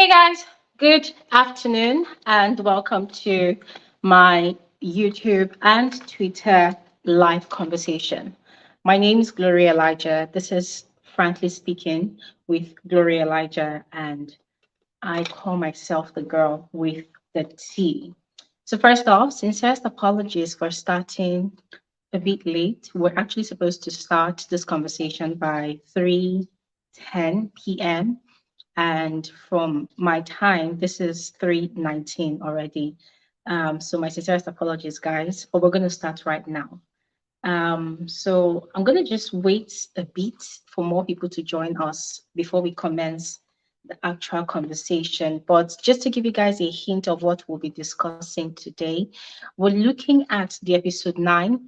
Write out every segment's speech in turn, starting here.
Hey guys, good afternoon and welcome to my YouTube and Twitter live conversation. My name is Gloria Elijah. This is Frankly Speaking with Gloria Elijah, and I call myself the girl with the T. So, first off, sincerest apologies for starting a bit late. We're actually supposed to start this conversation by 3:10 p.m. And from my time, this is 3:19 already. So my sincerest apologies, guys, but we're going to start right now. So I'm going to just wait a bit for more people to join us before we commence the actual conversation. But just to give you guys a hint of what we'll be discussing today, we're looking at the episode 9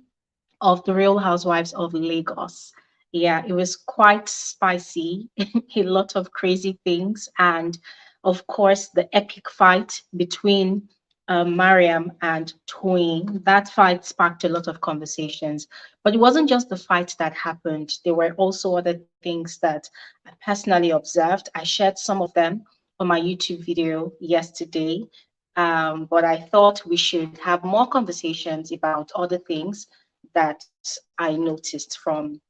of the Real Housewives of Lagos. Yeah, it was quite spicy, a lot of crazy things, and of course, the epic fight between Mariam and Toyin. That fight sparked a lot of conversations, but it wasn't just the fight that happened. There were also other things that I personally observed. I shared some of them on my YouTube video yesterday, but I thought we should have more conversations about other things that I noticed from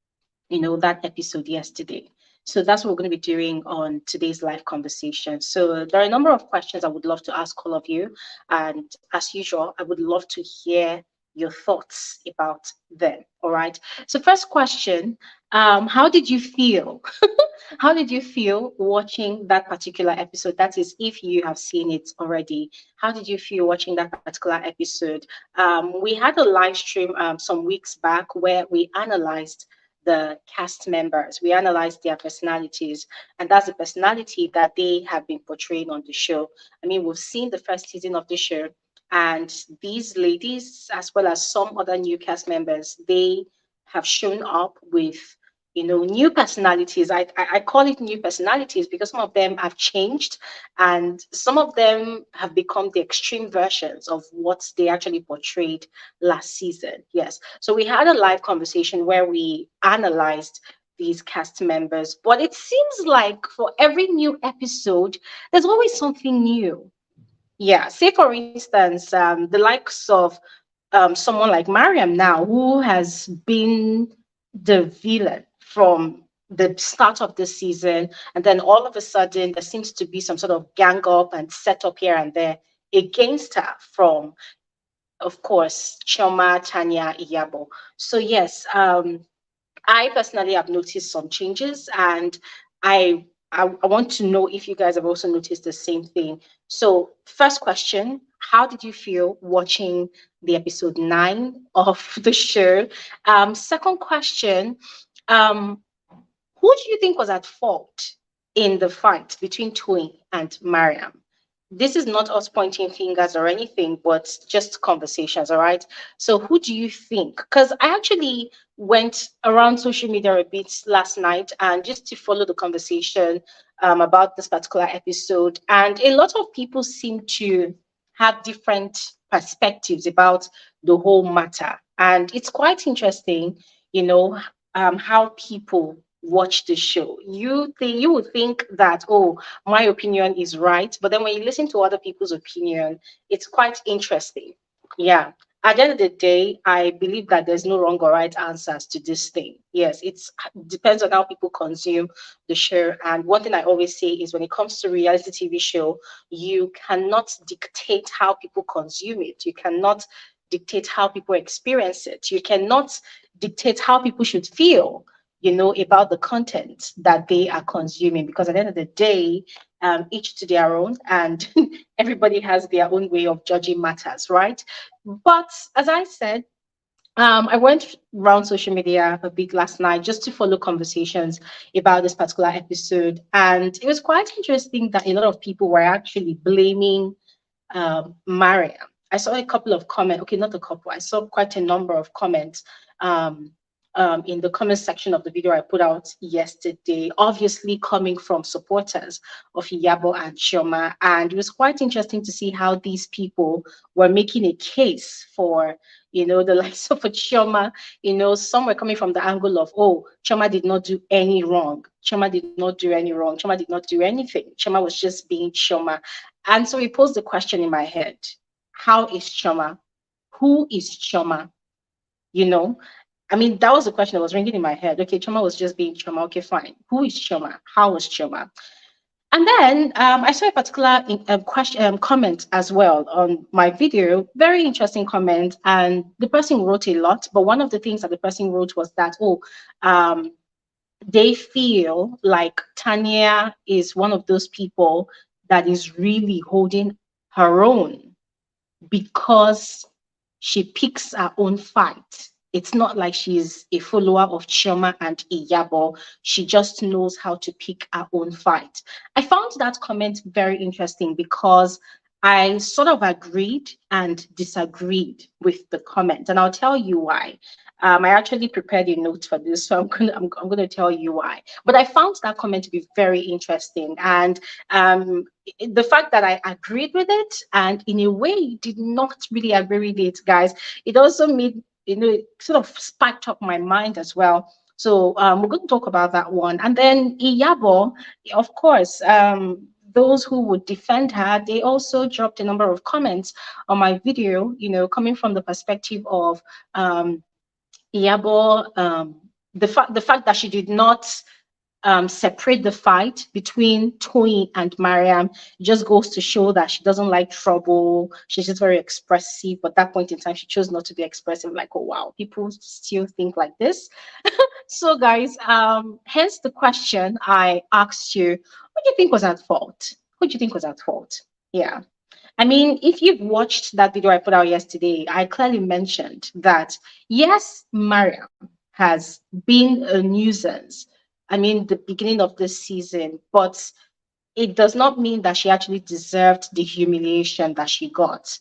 that episode yesterday. So that's what we're going to be doing on today's live conversation. So there are a number of questions I would love to ask all of you, and as usual, I would love to hear your thoughts about them. All right. So first question, how did you feel? How did you feel watching that particular episode? That is, if you have seen it already, how did you feel watching that particular episode? We had a live stream some weeks back where we analyzed the cast members. We analyzed their personalities, and that's the personality that they have been portraying on the show. I mean, we've seen the first season of the show, and these ladies, as well as some other new cast members, they have shown up with new personalities. I call it new personalities because some of them have changed and some of them have become the extreme versions of what they actually portrayed last season. Yes. So we had a live conversation where we analyzed these cast members, but it seems like for every new episode, there's always something new. Yeah. Say, for instance, the likes of someone like Mariam now, who has been the villain from the start of the season, and then all of a sudden there seems to be some sort of gang up and set up here and there against her from, of course, Chioma, Tanya, Iyabo. So yes, I personally have noticed some changes, and I want to know if you guys have also noticed the same thing. So, first question: how did you feel watching the episode 9 of the show? Second question: um, who do you think was at fault in the fight between Twin and Mariam? This is not us pointing fingers or anything, but just conversations, all right? So, who do you think? Because I actually went around social media a bit last night and just to follow the conversation about this particular episode. And a lot of people seem to have different perspectives about the whole matter. And it's quite interesting, how people watch the show. You would think that, oh, my opinion is right, but then when you listen to other people's opinion, it's quite interesting. Yeah. At the end of the day, I believe that there's no wrong or right answers to this thing. Yes, it depends on how people consume the show. And one thing I always say is when it comes to reality TV show, you cannot dictate how people consume it. You cannot dictate how people experience it. You cannot dictate how people should feel, about the content that they are consuming. Because at the end of the day, each to their own, and everybody has their own way of judging matters, right? But as I said, I went around social media a bit last night just to follow conversations about this particular episode. And it was quite interesting that a lot of people were actually blaming Mariam. I saw a couple of comments, okay, not a couple, I saw quite a number of comments um, in the comment section of the video I put out yesterday, obviously coming from supporters of Yabo and Chioma. And it was quite interesting to see how these people were making a case for, the likes of a Chioma, some were coming from the angle of, oh, Chioma did not do any wrong. Chioma did not do any wrong. Chioma did not do anything. Chioma was just being Chioma. And so it posed the question in my head, how is Chioma? Who is Chioma? I mean, that was the question that was ringing in my head. Okay, Chioma was just being Chioma. Okay, fine. Who is Chioma? How was Chioma? And then I saw a particular comment as well on my video, very interesting comment. And the person wrote a lot, but one of the things that the person wrote was that, they feel like Tanya is one of those people that is really holding her own because she picks her own fight. It's not like she's a follower of Chioma and Iyabo. She just knows how to pick her own fight. I found that comment very interesting because I sort of agreed and disagreed with the comment, and I'll tell you why. I actually prepared a note for this, so I'm gonna tell you why. But I found that comment to be very interesting, and the fact that I agreed with it, and in a way did not really agree with it, guys. It also made it sort of sparked up my mind as well. So we're going to talk about that one, and then Iyabo, of course. Those who would defend her, they also dropped a number of comments on my video, coming from the perspective of Iyabo, the fact that she did not separate the fight between Toyin and Mariam just goes to show that she doesn't like trouble. She's just very expressive. But at that point in time, she chose not to be expressive. Like, oh wow, people still think like this. So, guys, hence the question I asked you: who do you think was at fault? Who do you think was at fault? Yeah. I mean, if you've watched that video I put out yesterday, I clearly mentioned that yes, Mariam has been a nuisance. I mean, the beginning of this season, but it does not mean that she actually deserved the humiliation that she got,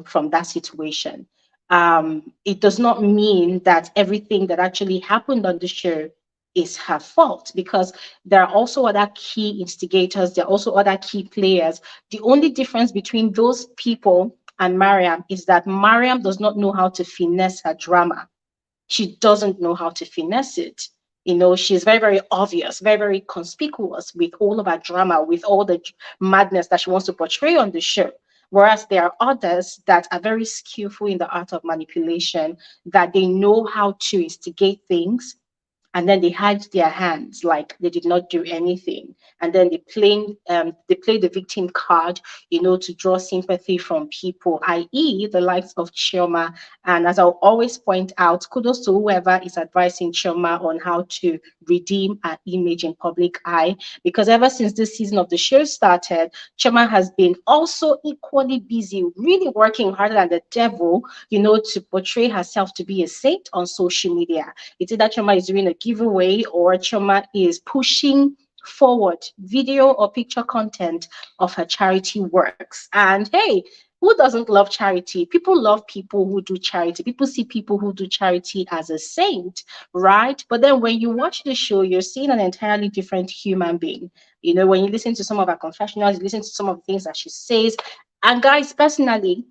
from that situation. It does not mean that everything that actually happened on the show is her fault, because there are also other key instigators, there are also other key players. The only difference between those people and Mariam is that Mariam does not know how to finesse her drama. She doesn't know how to finesse it. She's very, very obvious, very, very conspicuous with all of her drama, with all the madness that she wants to portray on the show. Whereas there are others that are very skillful in the art of manipulation, that they know how to instigate things, and then they hide their hands like they did not do anything, and then they play the victim card, to draw sympathy from people, i.e. the likes of Chioma. And as I'll always point out, kudos to whoever is advising Chioma on how to redeem her image in public eye, because ever since this season of the show started, Chioma has been also equally busy, really working harder than the devil, to portray herself to be a saint on social media. It's either Chioma is doing a giveaway or Chioma is pushing forward video or picture content of her charity works. And hey, who doesn't love charity? People love people who do charity. People see people who do charity as a saint, right? But then when you watch the show, you're seeing an entirely different human being. When you listen to some of her confessionals, you listen to some of the things that she says. And guys, personally,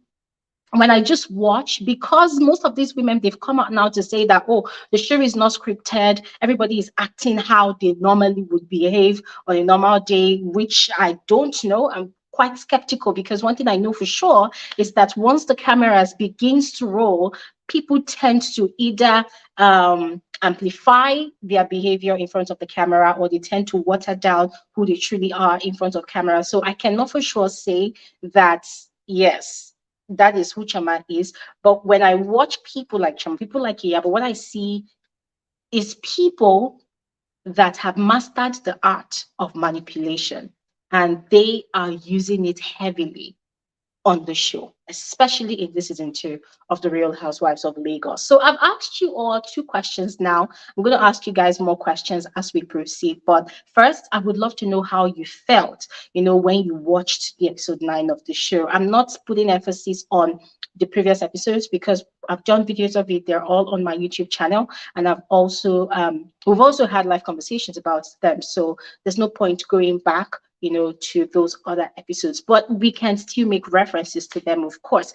when I just watch, because most of these women, they've come out now to say that, oh, the show is not scripted, everybody is acting how they normally would behave on a normal day, which I don't know. I'm quite skeptical, because one thing I know for sure is that once the cameras begins to roll, people tend to either amplify their behavior in front of the camera, or they tend to water down who they truly are in front of camera. So I cannot for sure say that, yes, that is who Chioma is. But when I watch people like Chioma, people like Iyabo, what I see is people that have mastered the art of manipulation, and they are using it heavily on the show, especially in this season 2 of the Real Housewives of Lagos. So I've asked you all 2 questions now. I'm going to ask you guys more questions as we proceed. But first, I would love to know how you felt, when you watched the episode 9 of the show. I'm not putting emphasis on the previous episodes because I've done videos of it. They're all on my YouTube channel, and I've also we've also had live conversations about them. So there's no point going back to those other episodes, but we can still make references to them, of course.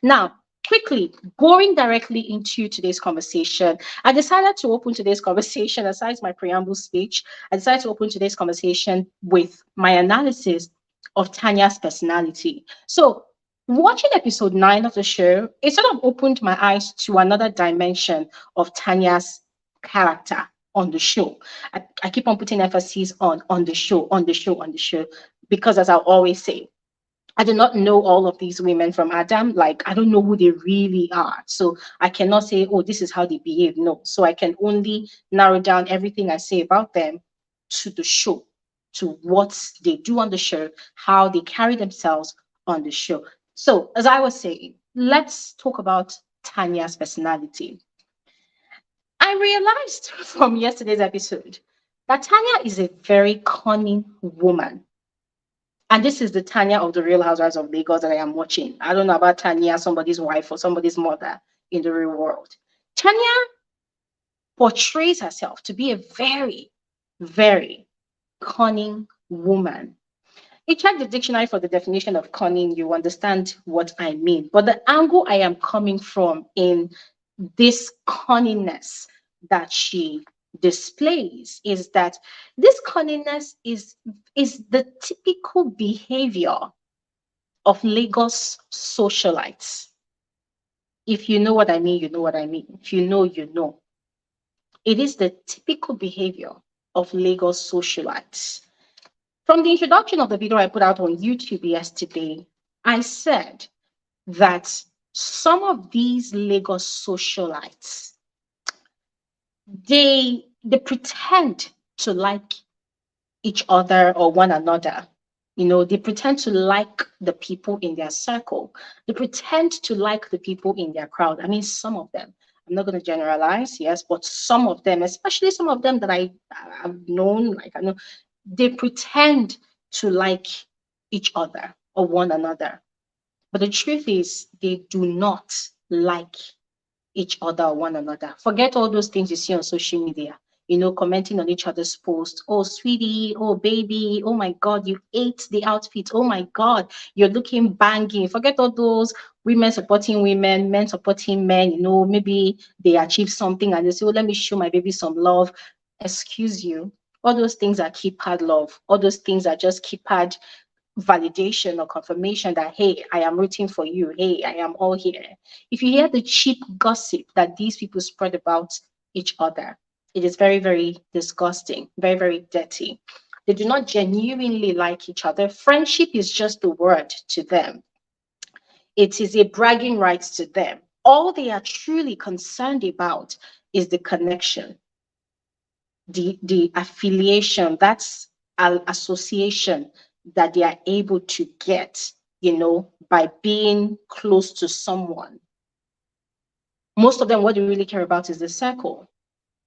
Now, quickly, going directly into today's conversation, I decided to open today's conversation, aside my preamble speech, I decided to open today's conversation with my analysis of Tanya's personality. So, watching episode 9 of the show, it sort of opened my eyes to another dimension of Tanya's character on the show. I keep on putting emphasis on the show, on the show, on the show, because as I always say, I do not know all of these women from Adam. Like, I don't know who they really are. So I cannot say, oh, this is how they behave. No. So I can only narrow down everything I say about them to the show, to what they do on the show, how they carry themselves on the show. So, as I was saying, let's talk about Tanya's personality. I realized from yesterday's episode that Tanya is a very cunning woman. And this is the Tanya of the Real Housewives of Lagos that I am watching. I don't know about Tanya, somebody's wife or somebody's mother in the real world. Tanya portrays herself to be a very, very cunning woman. You check the dictionary for the definition of cunning, you understand what I mean. But the angle I am coming from in this cunningness that she displays is that this cunningness is the typical behavior of Lagos socialites. If you know what I mean, you know what I mean. If you know, you know. It is the typical behavior of Lagos socialites. From the introduction of the video I put out on YouTube yesterday, I said that some of these Lagos socialites, they pretend to like each other or one another. You know, they pretend to like the people in their circle. They pretend to like the people in their crowd. I mean, some of them. I'm not going to generalize, yes, but some of them, especially some of them that I've known, like I know, they pretend to like each other or one another. But the truth is, they do not like each other or one another. Forget all those things you see on social media, you know, commenting on each other's posts. Oh, sweetie, oh, baby, oh my God, you ate the outfit. Oh my God, you're looking banging. Forget all those women supporting women, men supporting men, you know, maybe they achieve something and they say, oh, let me show my baby some love. Excuse you. All those things are keypad love. All those things are just keypad validation or confirmation that, hey, I am rooting for you. Hey, I am all here. If you hear the cheap gossip that these people spread about each other, it is very, very disgusting, very, very dirty. They do not genuinely like each other. Friendship is just a word to them. It is a bragging rights to them. All they are truly concerned about is the connection, the affiliation, that's an association that they are able to get, you know, by being close to someone. Most of them, what they really care about is the circle,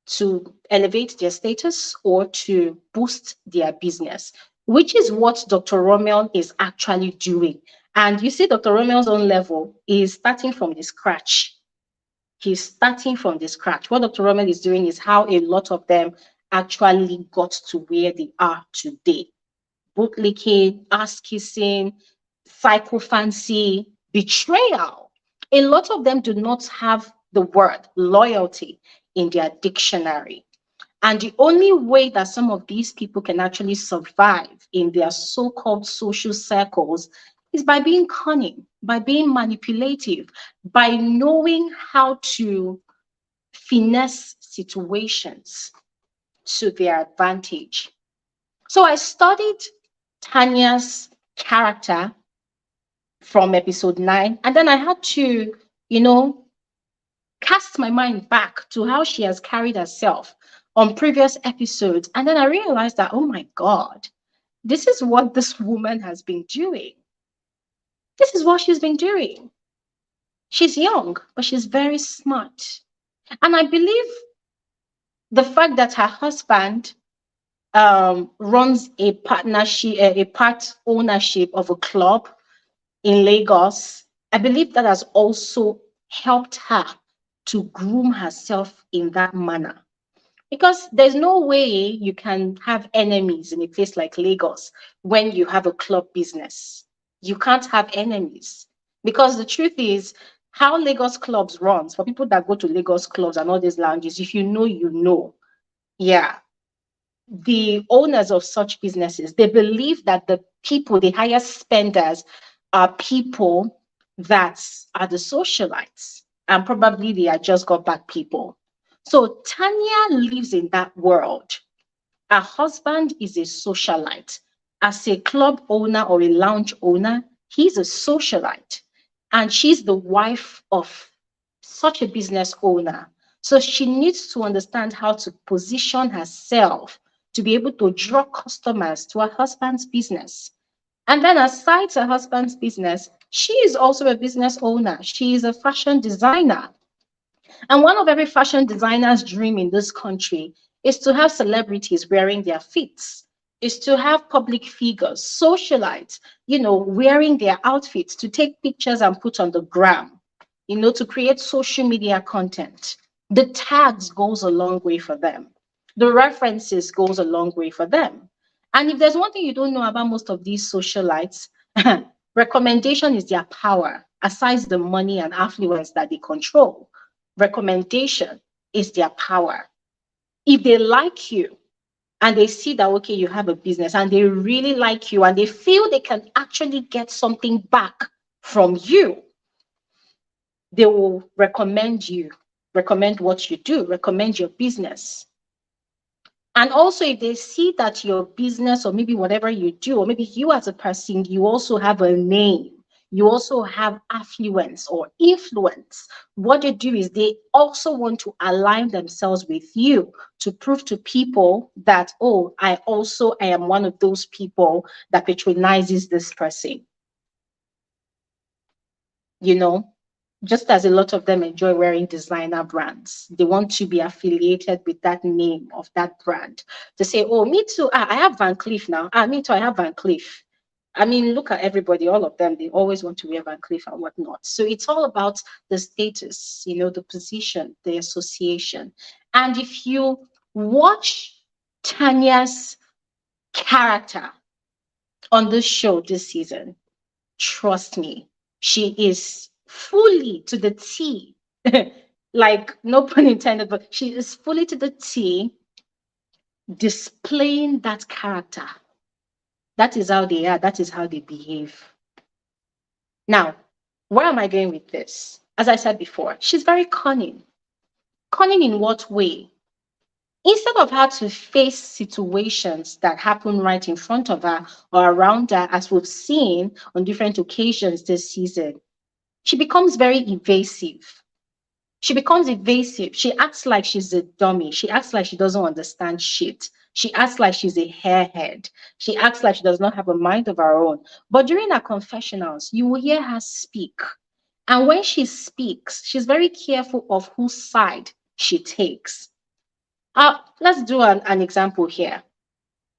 to elevate their status or to boost their business, which is what Dr. Romel is actually doing. And you see, Dr. Romel's own level is starting from the scratch. He's starting from the scratch. What Dr. Romel is doing is how a lot of them actually got to where they are today. Bootlicking, ass kissing, psycho fancy, betrayal. A lot of them do not have the word loyalty in their dictionary. And the only way that some of these people can actually survive in their so-called social circles is by being cunning, by being manipulative, by knowing how to finesse situations to their advantage. So I studied Tanya's character from episode 9, and then I had to, you know, cast my mind back to how she has carried herself on previous episodes. And then I realized that, oh my God, this is what this woman has been doing. This is what she's been doing. She's young, but she's very smart. And I believe the fact that her husband runs a partnership, a part ownership of a club in Lagos, I believe that has also helped her to groom herself in that manner. Because there's no way you can have enemies in a place like Lagos when you have a club business. You can't have enemies. Because the truth is, how Lagos clubs runs, for people that go to Lagos clubs and all these lounges, if you know, you know. Yeah. The owners of such businesses, they believe that the people, the highest spenders, are people that are the socialites, and probably they are just got back people. So Tanya lives in that world. Her husband is a socialite. As a club owner or a lounge owner, he's a socialite. And she's the wife of such a business owner. So she needs to understand how to position herself to be able to draw customers to her husband's business. And then aside her husband's business, she is also a business owner. She is a fashion designer. And one of every fashion designer's dream in this country is to have celebrities wearing their fits, is to have public figures, socialites, wearing their outfits to take pictures and put on the gram, to create social media content. The tags goes a long way for them. The references goes a long way for them. And if there's one thing you don't know about most of these socialites, recommendation is their power, aside the money and affluence that they control. Recommendation is their power. If they like you and they see that, okay, you have a business and they really like you and they feel they can actually get something back from you, they will recommend you, recommend what you do, recommend your business. And also, if they see that your business or maybe whatever you do, or maybe you as a person, you also have a name, you also have affluence or influence, what they do is they also want to align themselves with you to prove to people that, oh, I am one of those people that patronizes this person. Just as a lot of them enjoy wearing designer brands, they want to be affiliated with that name of that brand. To say, oh, me too, I have Van Cleef now. Me too, I have Van Cleef. I mean, look at everybody, all of them, they always want to wear Van Cleef and whatnot. So it's all about the status, the position, the association. And if you watch Tanya's character on this show this season, trust me, she is fully to the T, like no pun intended, but she is fully to the T displaying that character. That is how they are, that is how they behave. Now, where am I going with this? As I said before, she's very cunning. Cunning in what way? Instead of her to face situations that happen right in front of her or around her, as we've seen on different occasions this season, she becomes very evasive. She acts like she's a dummy. She acts like she doesn't understand shit. She acts like she's a hairhead. She acts like she does not have a mind of her own. But during her confessionals, you will hear her speak. And when she speaks, she's very careful of whose side she takes. Let's do an example here.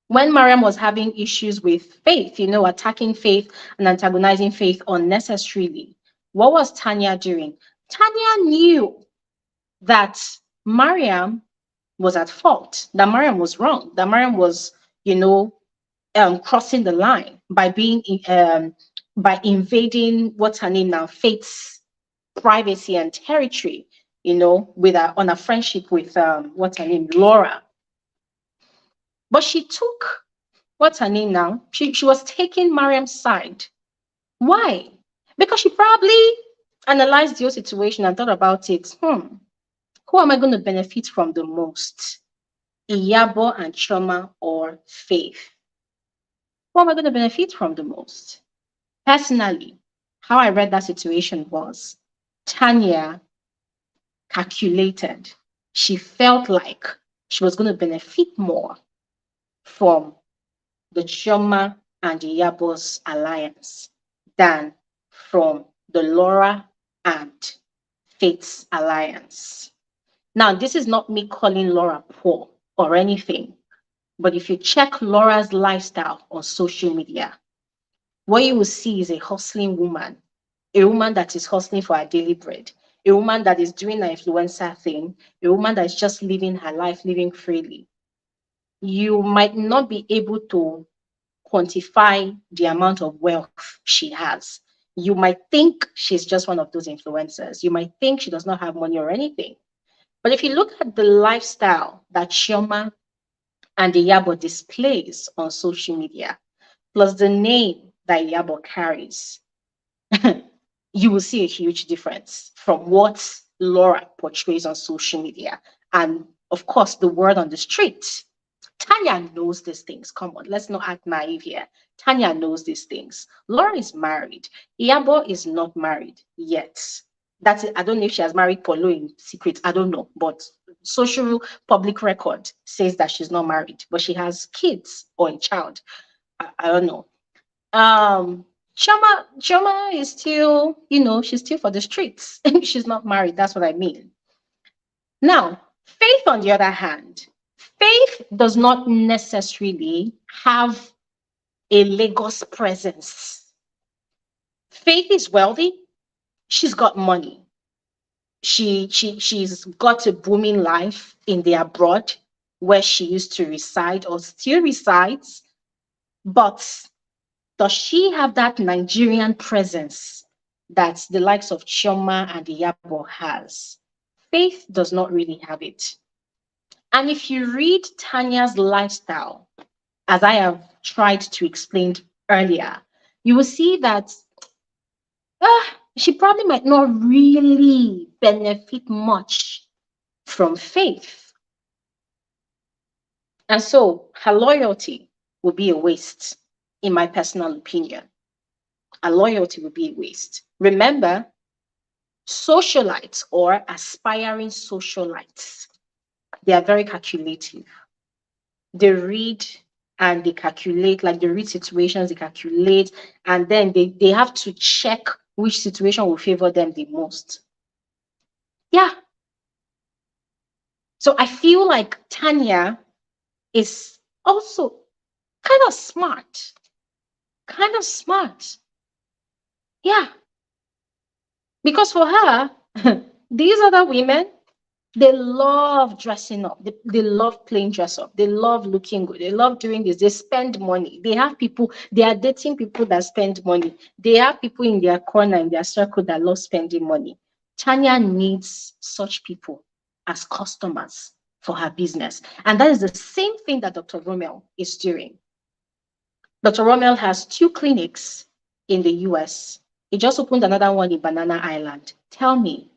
When Mariam was having issues with Faith, attacking Faith and antagonizing Faith unnecessarily, what was Tanya doing? Tanya knew that Mariam was at fault, that Mariam was wrong, that Mariam was, crossing the line by by invading, what's her name now, Faith's privacy and territory, on a friendship with what's her name, Laura. But she took, what's her name now? She was taking Mariam's side. Why? Because she probably analyzed the whole situation and thought about it. Who am I going to benefit from the most? Iyabo and Chioma or Faith? Who am I going to benefit from the most? Personally, how I read that situation was Tanya calculated. She felt like she was going to benefit more from the Chioma and Iyabo's alliance than from the Laura and Faith's alliance. Now, this is not me calling Laura poor or anything, but if you check Laura's lifestyle on social media, what you will see is a hustling woman, a woman that is hustling for her daily bread, a woman that is doing an influencer thing, a woman that is just living her life, living freely. You might not be able to quantify the amount of wealth she has. You might think she's just one of those influencers. You might think she does not have money or anything. But if you look at the lifestyle that Chioma and Iyabo displays on social media, plus the name that Iyabo carries, you will see a huge difference from what Laura portrays on social media. And of course, the word on the street. Tanya knows these things. Come on, let's not act naive here. Tanya knows these things. Laura is married. Iyabo is not married yet. That's it. I don't know if she has married Polo in secret. I don't know. But social public record says that she's not married, but she has kids or a child. I don't know. Chioma is still, she's still for the streets. She's not married. That's what I mean. Now, Faith, on the other hand, Faith does not necessarily have a Lagos presence. Faith is wealthy. She's got money. She's got a booming life in the abroad where she used to reside or still resides. But does she have that Nigerian presence that the likes of Chioma and Yabo has? Faith does not really have it. And if you read Tanya's lifestyle, as I have tried to explain earlier, you will see that she probably might not really benefit much from Faith. And so her loyalty will be a waste, in my personal opinion. Her loyalty will be a waste. Remember, socialites or aspiring socialites, they are very calculative. They read and they calculate, like they read situations, they calculate, and then they have to check which situation will favor them the most. Yeah. So I feel like Tanya is also kind of smart. Kind of smart. Yeah. Because for her, these other women, they love dressing up. They love playing dress up. They love looking good. They love doing this. They spend money. They have people, they are dating people that spend money. They have people in their corner, in their circle that love spending money. Tanya needs such people as customers for her business. And that is the same thing that Dr. Romel is doing. Dr. Romel has 2 clinics in the US. He just opened another one in Banana Island. Tell me,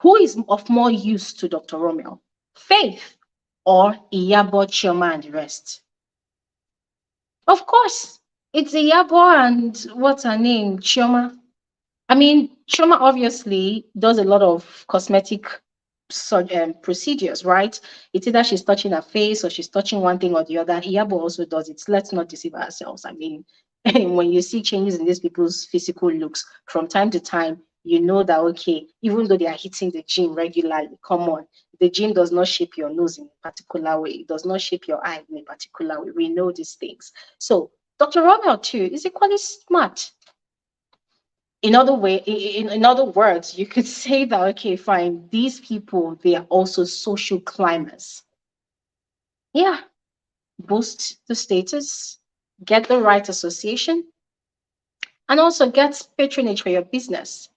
who is of more use to Dr. Romel? Faith or Iyabo, Chioma, and the rest? Of course, it's Iyabo and what's her name? Chioma. I mean, Chioma obviously does a lot of cosmetic procedures, right? It's either she's touching her face or she's touching one thing or the other. Iyabo also does it. Let's not deceive ourselves. I mean, when you see changes in these people's physical looks from time to time, you know that, okay, even though they are hitting the gym regularly, come on, the gym does not shape your nose in a particular way. It does not shape your eye in a particular way. We know these things. So Dr. Romel too is equally smart. In other words, you could say that, okay, fine, these people, they are also social climbers. Yeah, boost the status, get the right association, and also get patronage for your business.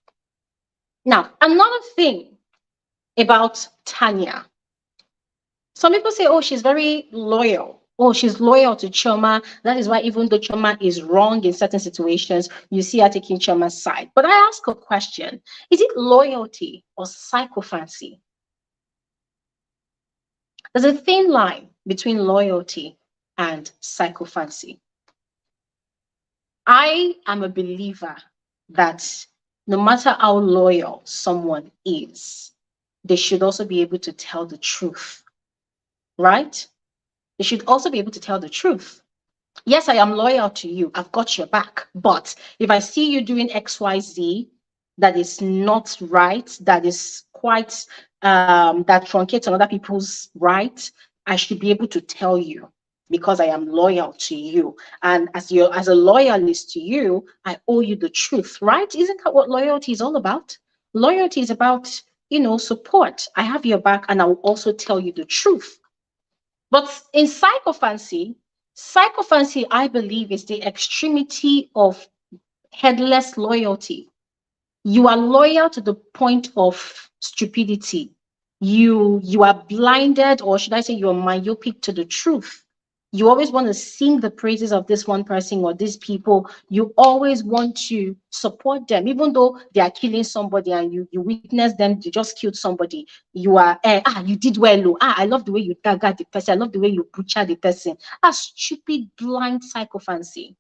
Now, another thing about Tanya. Some people say, oh, she's very loyal. Oh, she's loyal to Chioma. That is why even though Chioma is wrong in certain situations, you see her taking Chioma's side. But I ask a question. Is it loyalty or sycophancy? There's a thin line between loyalty and sycophancy. I am a believer that no matter how loyal someone is, they should also be able to tell the truth, right? They should also be able to tell the truth. Yes, I am loyal to you. I've got your back. But if I see you doing XYZ that is not right, that is quite, that truncates on other people's rights, I should be able to tell you because I am loyal to you. And as a loyalist to you, I owe you the truth, right? Isn't that what loyalty is all about? Loyalty is about, support. I have your back and I will also tell you the truth. But in sycophancy, I believe, is the extremity of headless loyalty. You are loyal to the point of stupidity. You are blinded, or should I say you're myopic to the truth. You always want to sing the praises of this one person or these people. You always want to support them, even though they are killing somebody and you witness them, they just killed somebody. You are, you did well. Oh, I love the way you dagger the person. I love the way you butcher the person. A stupid, blind psychophancy.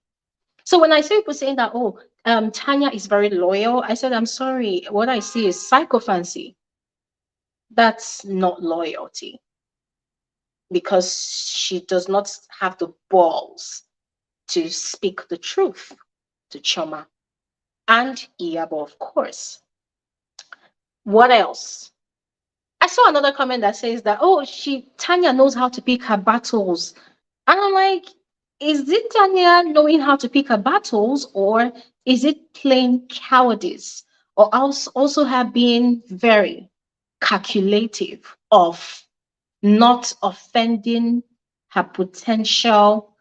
So when I see people saying that, oh, Tanya is very loyal, I said, I'm sorry. What I see is psychophancy. That's not loyalty, because she does not have the balls to speak the truth to Chioma and Iyabo, of course. What else? I saw another comment that says that, oh, Tanya knows how to pick her battles. And I'm like, is it Tanya knowing how to pick her battles, or is it plain cowardice? Or also her being very calculative of not offending her potential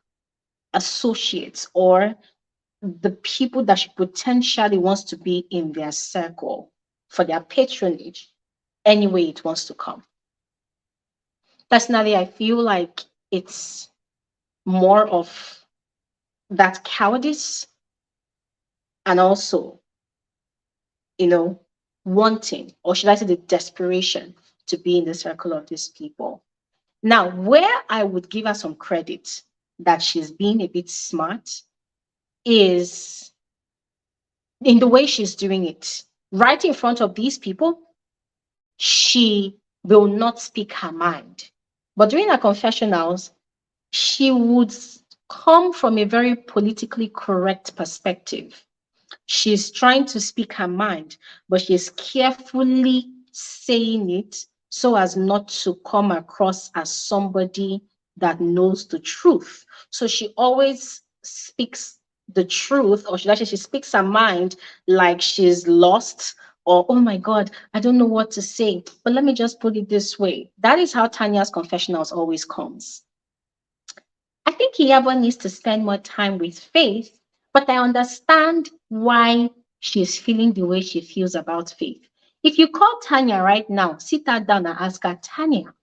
associates or the people that she potentially wants to be in their circle for their patronage any way it wants to come. Personally, I feel like it's more of that cowardice and also, wanting, or should I say the desperation to be in the circle of these people. Now, where I would give her some credit that she's being a bit smart is in the way she's doing it. Right in front of these people, she will not speak her mind. But during her confessionals, she would come from a very politically correct perspective. She's trying to speak her mind, but she's carefully saying it so as not to come across as somebody that knows the truth. So she always speaks the truth, or should I say she speaks her mind like she's lost, or, oh my God, I don't know what to say, but let me just put it this way. That is how Tanya's confessionals always comes. I think Iyabo needs to spend more time with Faith, but I understand why she's feeling the way she feels about Faith. If you call Tanya right now, sit her down and ask her, Tanya,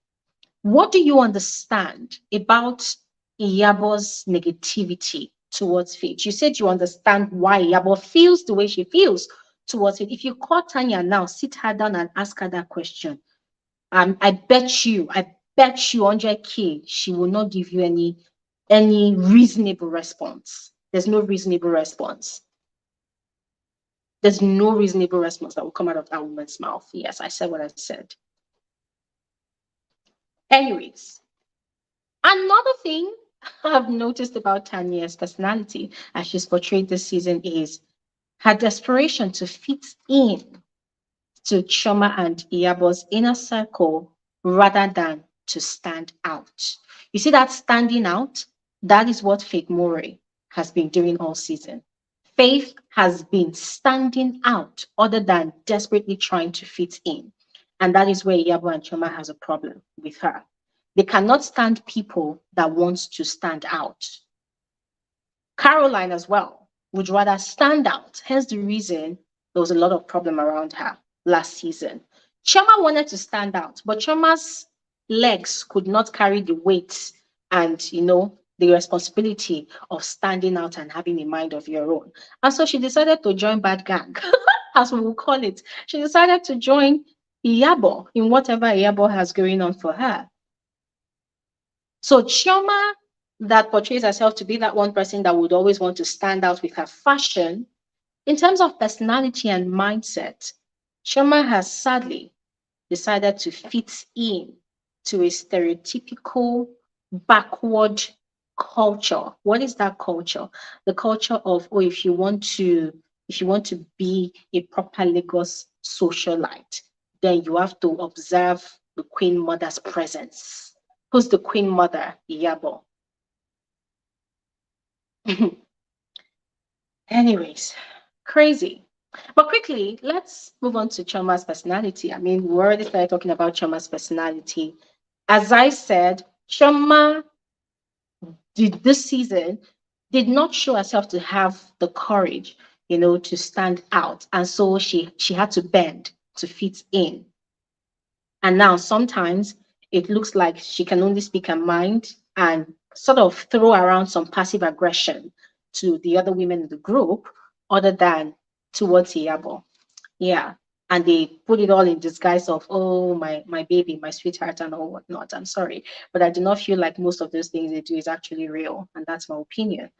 what do you understand about Iyabo's negativity towards Faith? You said you understand why Iyabo feels the way she feels towards Faith. If you call Tanya now, sit her down and ask her that question. I bet you 100K, she will not give you any reasonable response. There's no reasonable response. There's no reasonable response that will come out of that woman's mouth. Yes, I said what I said. Anyways, another thing I've noticed about Tanya's personality as she's portrayed this season is her desperation to fit in to Chioma and Iyabo's inner circle rather than to stand out. You see that standing out? That is what Faith Morey has been doing all season. Faith has been standing out other than desperately trying to fit in. And that is where Iyabo and Chioma has a problem with her. They cannot stand people that want to stand out. Carolyna as well would rather stand out. Hence the reason there was a lot of problem around her last season. Chioma wanted to stand out, but Chioma's legs could not carry the weight and, the responsibility of standing out and having a mind of your own. And so she decided to join Bad Gang, as we will call it. She decided to join Iyabo in whatever Iyabo has going on for her. So Chioma, that portrays herself to be that one person that would always want to stand out with her fashion, in terms of personality and mindset, Chioma has sadly decided to fit in to a stereotypical backward culture. What is that culture? The culture of, oh, if you want to be a proper Lagos socialite, then you have to observe the Queen Mother's presence. Who's the Queen Mother? Yabo. Anyways, crazy. But quickly, let's move on to Chioma's personality. I mean, we already started talking about Chioma's personality. As I said, Chioma this season did not show herself to have the courage to stand out. And so she had to bend to fit in. And now sometimes it looks like she can only speak her mind and sort of throw around some passive aggression to the other women in the group, other than towards Iyabo. Yeah. And they put it all in disguise of, oh, my baby, my sweetheart, and all whatnot. I'm sorry. But I do not feel like most of those things they do is actually real. And that's my opinion.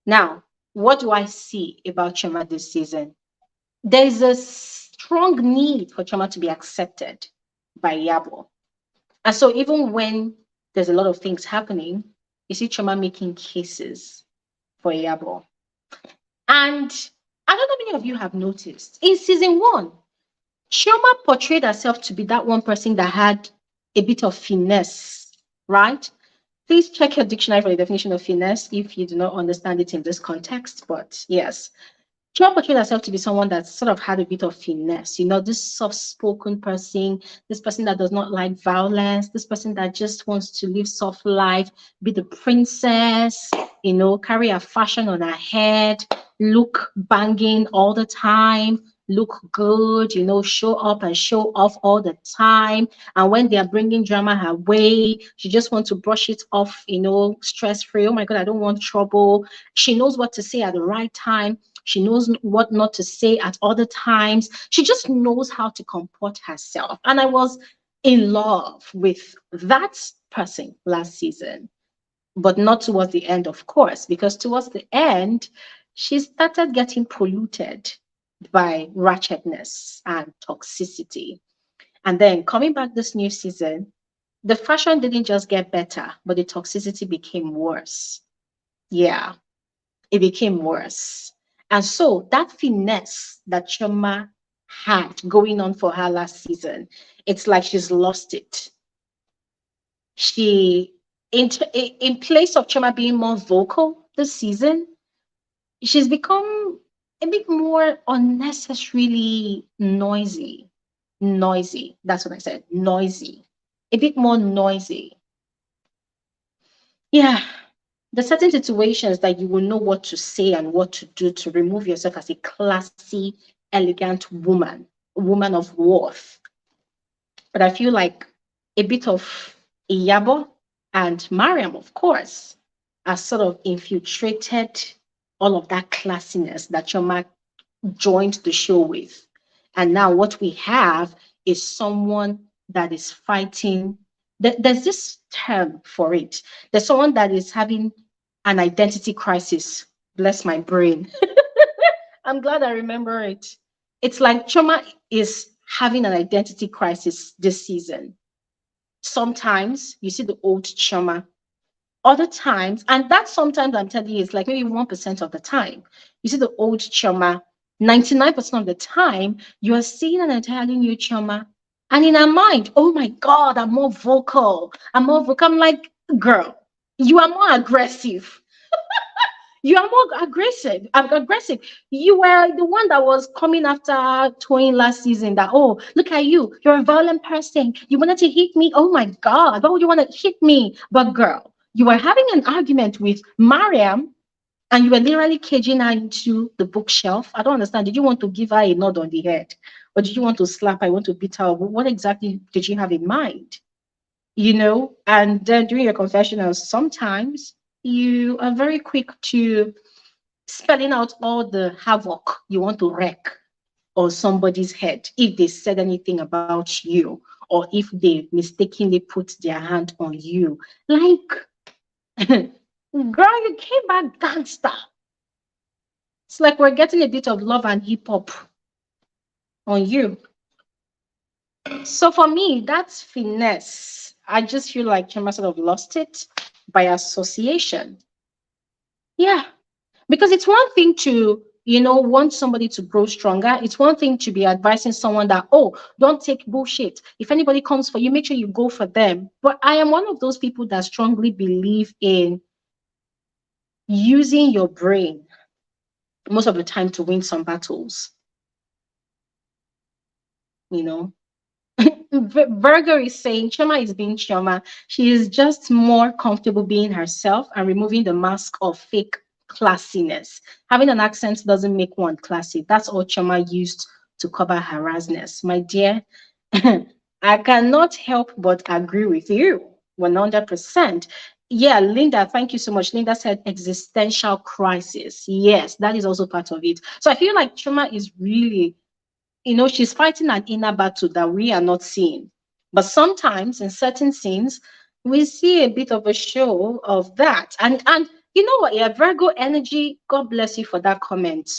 Now, what do I see about Chioma this season? There's a strong need for Chioma to be accepted by Yabo. And so even when there's a lot of things happening, you see Chioma making cases for Yabo. And I don't know if many of you have noticed, in season one, Chioma portrayed herself to be that one person that had a bit of finesse, right? Please check your dictionary for the definition of finesse if you do not understand it in this context. But yes, Chioma portrayed herself to be someone that sort of had a bit of finesse, this soft-spoken person, this person that does not like violence, this person that just wants to live soft life, be the princess, carry a fashion on her head, look banging all the time, look good, show up and show off all the time. And when they are bringing drama her way, she just wants to brush it off, stress-free. Oh my God, I don't want trouble. She knows what to say at the right time. She knows what not to say at other times. She just knows how to comport herself. And I was in love with that person last season, but not towards the end, of course, because towards the end, she started getting polluted by ratchetness and toxicity. And then coming back this new season, the fashion didn't just get better, but the toxicity became worse. Yeah, it became worse. And so that finesse that Chioma had going on for her last season, it's like she's lost it. She, in place of Chioma being more vocal this season, she's become a bit more unnecessarily noisy. Noisy. That's what I said. Noisy. A bit more noisy. Yeah. There's certain situations that you will know what to say and what to do to remove yourself as a classy, elegant woman, a woman of worth. But I feel like a bit of Iyabo and Mariam, of course, are sort of infiltrated all of that classiness that Chioma joined the show with. And now what we have is someone that is fighting. There's this term for it. There's someone that is having an identity crisis. Bless my brain. I'm glad I remember it. It's like Chioma is having an identity crisis this season. Sometimes you see the old Chioma, other times, and that sometimes I'm telling you, it's like maybe 1% of the time. You see the old Chioma, 99% of the time, you are seeing an entirely new Chioma. And in her mind, oh my God, I'm more vocal. I'm more vocal. I'm like, girl, you are more aggressive. You are more aggressive. I'm aggressive. You were the one that was coming after Toyin last season. That, oh, look at you. You're a violent person. You wanted to hit me. Oh my God, why would you want to hit me? But girl, you were having an argument with Mariam, and you were literally caging her into the bookshelf. I don't understand. Did you want to give her a nod on the head, or did you want to slap her? I want to beat her. What exactly did you have in mind? And then during your confessionals, sometimes you are very quick to spelling out all the havoc you want to wreak on somebody's head if they said anything about you, or if they mistakenly put their hand on you. Like, girl, you came back gangster. It's like we're getting a bit of love and hip hop on you. So for me, that's finesse. I just feel like Chima sort of lost it by association. Yeah, because it's one thing to, want somebody to grow stronger. It's one thing to be advising someone that, oh, don't take bullshit. If anybody comes for you, make sure you go for them. But I am one of those people that strongly believe in using your brain most of the time to win some battles. Virgo is saying Chioma is being Chioma. She is just more comfortable being herself and removing the mask of fake classiness. Having an accent doesn't make one classy. That's all Chioma used to cover her rasness. My dear, I cannot help but agree with you 100%. Yeah, Linda, thank you so much. Linda said existential crisis. Yes, that is also part of it. So I feel like Chioma is really, she's fighting an inner battle that we are not seeing. But sometimes in certain scenes, we see a bit of a show of that. And you know what? Yeah, Virgo energy, God bless you for that comment.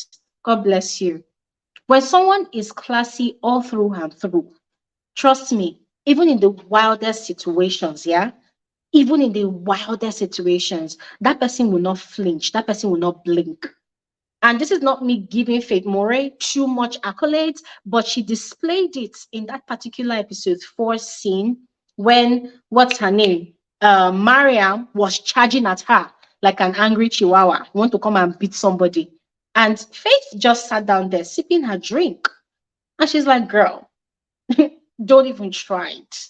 God bless you. When someone is classy all through and through, trust me, even in the wildest situations, yeah, even in the wildest situations, that person will not flinch, that person will not blink. And this is not me giving Faith Morey too much accolades, but she displayed it in that particular episode 4 scene when, what's her name? Mariam was charging at her like an angry chihuahua, want to come and beat somebody. And Faith just sat down there sipping her drink. And she's like, girl, don't even try it.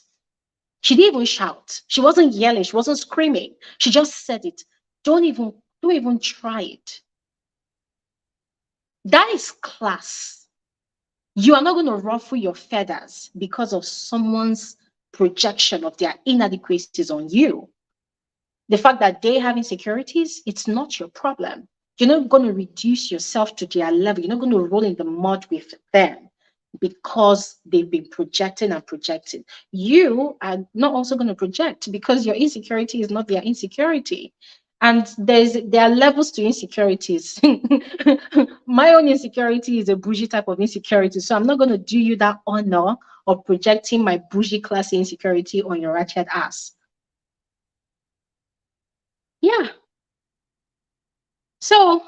She didn't even shout. She wasn't yelling. She wasn't screaming. She just said it. Don't even try it. That is class. You are not going to ruffle your feathers because of someone's projection of their inadequacies on you. The fact that they have insecurities, it's not your problem. You're not going to reduce yourself to their level. You're not going to roll in the mud with them because they've been projecting and projecting. You are not also going to project because your insecurity is not their insecurity. And there are levels to insecurities. My own insecurity is a bougie type of insecurity. So I'm not going to do you that honor of projecting my bougie classy insecurity on your ratchet ass. Yeah. So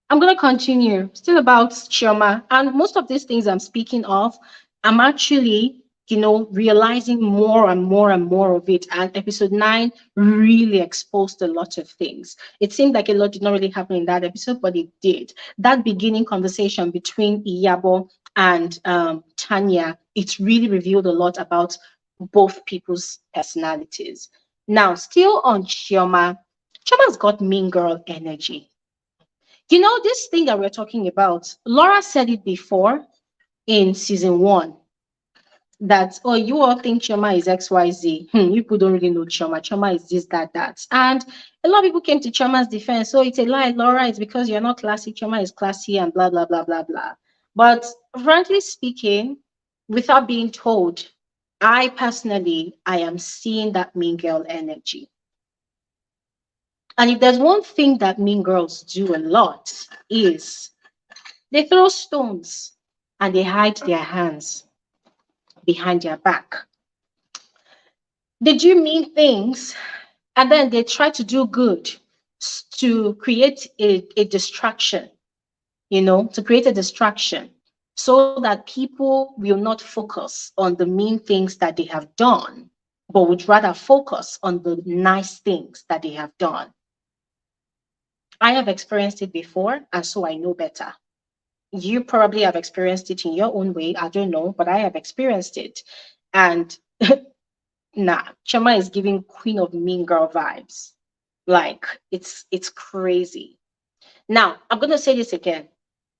I'm going to continue still about Chioma. And most of these things I'm speaking of, I'm actually, realizing more and more and more of it. And episode 9 really exposed a lot of things. It seemed like a lot did not really happen in that episode, but it did. That beginning conversation between Iyabo and Tanya, it really revealed a lot about both people's personalities. Now, still on Chioma, Chioma's got mean girl energy. This thing that we're talking about, Laura said it before in season 1 that, oh, you all think Chioma is XYZ. You people don't really know Chioma. Chioma is this, that, that. And a lot of people came to Chioma's defense. So it's a lie, Laura. It's because you're not classy. Chioma is classy and blah, blah, blah, blah, blah. But frankly speaking, without being told, I am seeing that mean girl energy. And if there's one thing that mean girls do a lot is they throw stones and they hide their hands behind their back. They do mean things and then they try to do good to create a distraction, to create a distraction so that people will not focus on the mean things that they have done, but would rather focus on the nice things that they have done. I have experienced it before, and so I know better. You probably have experienced it in your own way. I don't know, but I have experienced it. And nah, Chioma is giving Queen of Mean Girl vibes. Like, it's crazy. Now, I'm going to say this again.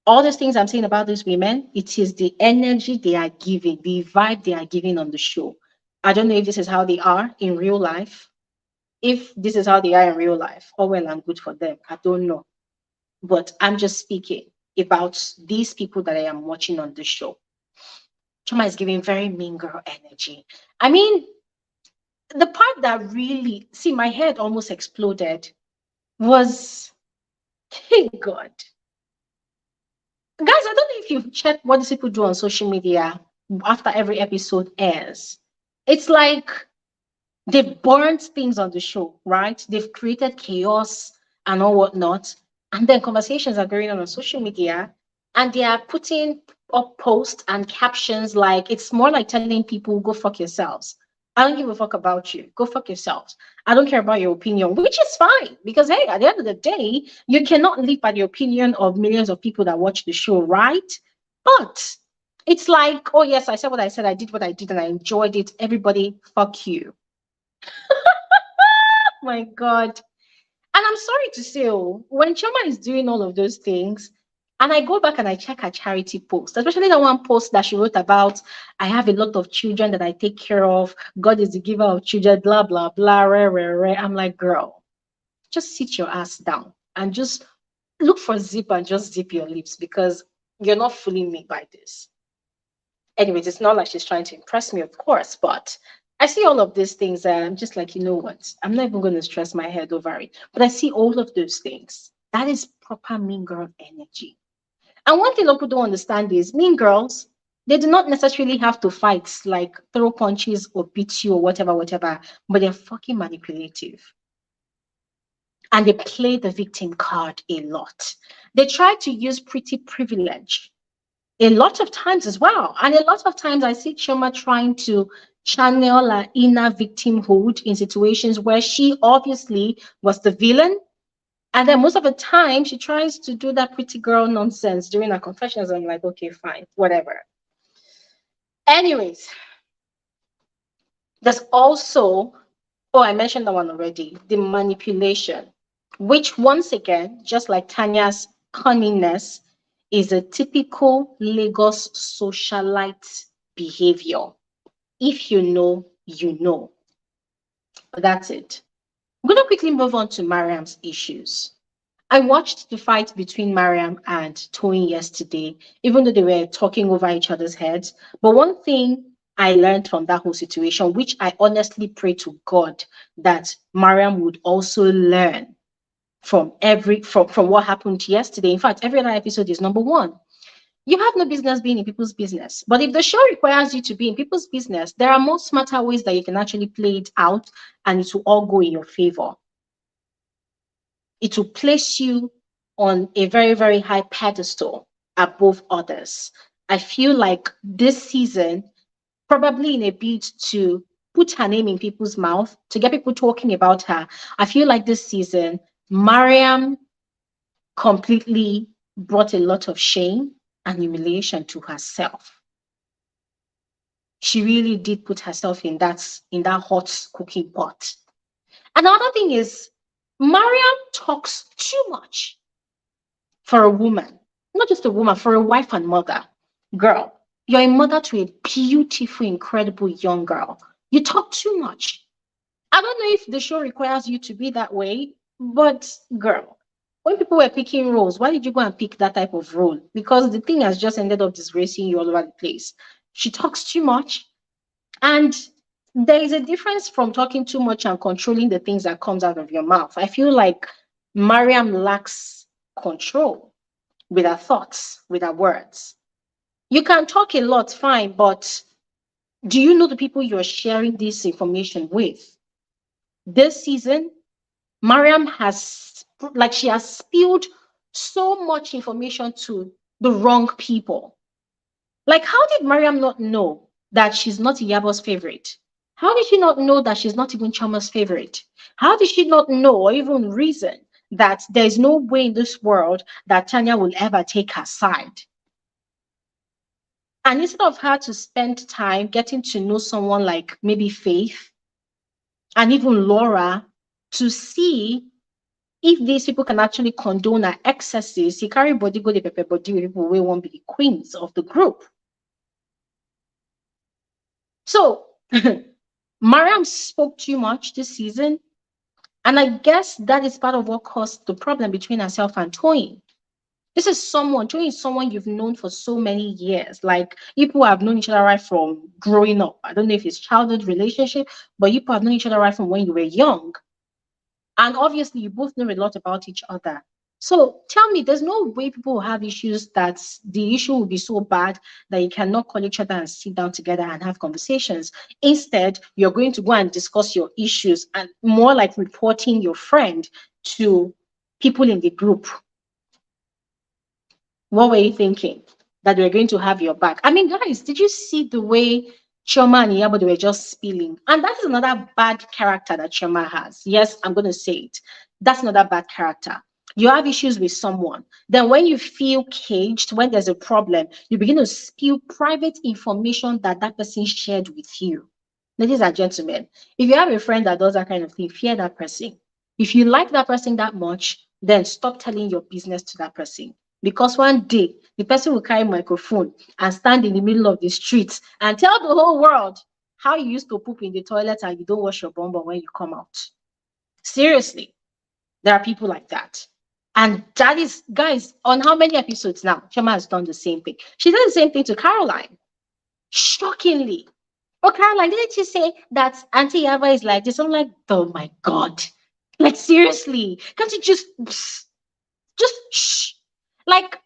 All these things I'm saying about these women, it is the energy they are giving, the vibe they are giving on the show. I don't know if this is how they are in real life. If this is how they are in real life, oh well and good for them. I don't know. But I'm just speaking about these people that I am watching on the show. Chioma is giving very mean girl energy. I mean, the part that really, see, my head almost exploded was, hey God. Guys, I don't know if you've checked what these people do on social media after every episode airs. It's like they've burned things on the show, right? They've created chaos and all whatnot. And then conversations are going on social media and they are putting up posts and captions like, it's more like telling people, go fuck yourselves. I don't give a fuck about you. Go fuck yourselves. I don't care about your opinion, which is fine because, hey, at the end of the day, you cannot live by the opinion of millions of people that watch the show, right? But it's like, oh, yes, I said what I said. I did what I did and I enjoyed it. Everybody, fuck you. My God. And I'm sorry to say, oh, when Chioma is doing all of those things, and I go back and I check her charity post, especially the one post that she wrote about, I have a lot of children that I take care of. God is the giver of children, blah, blah, blah, rah, rah, rah. I'm like, girl, just sit your ass down and just look for zip and just zip your lips because you're not fooling me by this. Anyways, it's not like she's trying to impress me, of course, but I see all of these things and I'm just like, you know what? I'm not even going to stress my head over it. But I see all of those things. That is proper mean girl energy. And one thing people don't understand is mean girls, they do not necessarily have to fight, like throw punches or beat you or whatever, whatever, but they're fucking manipulative. And they play the victim card a lot. They try to use pretty privilege a lot of times as well. And a lot of times I see Chioma trying to channel her inner victimhood in situations where she obviously was the villain. And then most of the time she tries to do that pretty girl nonsense during her confessions. I'm like, okay, fine, whatever. Anyways, there's also, oh, I mentioned that one already, the manipulation, which once again, just like Tanya's cunningness, is a typical Lagos socialite behavior. If you know, you know. But that's it. I'm going to quickly move on to Mariam's issues. I watched the fight between Mariam and Toyin yesterday, even though they were talking over each other's heads. But one thing I learned from that whole situation, which I honestly pray to God that Mariam would also learn from what happened yesterday. In fact, every other episode is number one. You have no business being in people's business. But if the show requires you to be in people's business, there are more smarter ways that you can actually play it out and it will all go in your favor. It will place you on a very, very high pedestal above others. I feel like this season, probably in a bid to put her name in people's mouth, to get people talking about her, I feel like this season, Mariam completely brought a lot of shame and humiliation to herself. She really did put herself in that hot cooking pot. Another thing is, Mariam talks too much for a woman, not just a woman, for a wife and mother. Girl, you're a mother to a beautiful, incredible young girl. You talk too much. I don't know if the show requires you to be that way, but girl, when people were picking roles, why did you go and pick that type of role? Because the thing has just ended up disgracing you all over the place. She talks too much. And there is a difference from talking too much and controlling the things that comes out of your mouth. I feel like Mariam lacks control with her thoughts, with her words. You can talk a lot, fine, but do you know the people you're sharing this information with? This season, Mariam has, like, she has spilled so much information to the wrong people. Like, how did Mariam not know that she's not Iyabo's favorite? How did she not know that she's not even Chioma's favorite? How did she not know or even reason that there's no way in this world that Tanya will ever take her side? And instead of her to spend time getting to know someone like maybe Faith and even Laura to see if these people can actually condone her excesses, he carry body go the pepper body with people who won't be the queens of the group. So Mariam spoke too much this season, and I guess that is part of what caused the problem between herself and Toyin. Toyin is someone you've known for so many years. Like, people have known each other right from growing up. I don't know if it's childhood relationship, but you have known each other right from when you were young. And obviously, you both know a lot about each other. So tell me, there's no way people will have issues that the issue will be so bad that you cannot call each other and sit down together and have conversations. Instead, you're going to go and discuss your issues and more like reporting your friend to people in the group. What were you thinking? That they were going to have your back? I mean, guys, did you see the way Chioma and Yabo, they were just spilling? And that is another bad character that Chioma has. Yes, I'm going to say it. That's another bad character. You have issues with someone. Then when you feel caged, when there's a problem, you begin to spill private information that that person shared with you. Ladies and gentlemen, if you have a friend that does that kind of thing, fear that person. If you like that person that much, then stop telling your business to that person. Because one day the person will carry a microphone and stand in the middle of the street and tell the whole world how you used to poop in the toilet and you don't wash your bum when you come out. Seriously, there are people like that. And that is, guys, on how many episodes now? Chioma has done the same thing. She did the same thing to Caroline. Shockingly. Oh, Caroline, didn't you say that Auntie Iyabo is like this? I'm like, oh my God. Like, seriously. Can't you just shh? Like,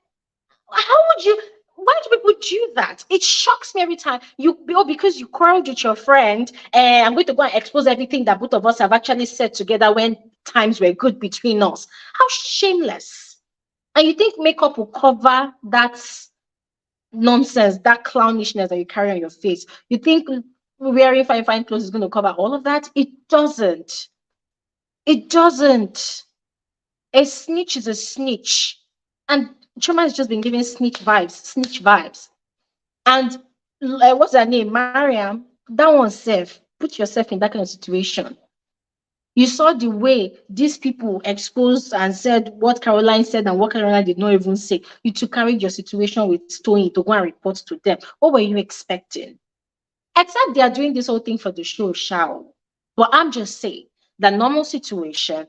how would you, why do people do that? It shocks me every time. Because you quarreled with your friend, and I'm going to go and expose everything that both of us have actually said together when times were good between us. How shameless. And you think makeup will cover that nonsense, that clownishness that you carry on your face? You think wearing fine clothes is going to cover all of that? It doesn't. It doesn't. A snitch is a snitch. And Chioma has just been giving snitch vibes. And what's her name? Mariam, that one self, put yourself in that kind of situation. You saw the way these people exposed and said what Caroline said and what Caroline did not even say. You two carried your situation with Toyin to go and report to them. What were you expecting? Except they are doing this whole thing for the show, shall. But I'm just saying, the normal situation,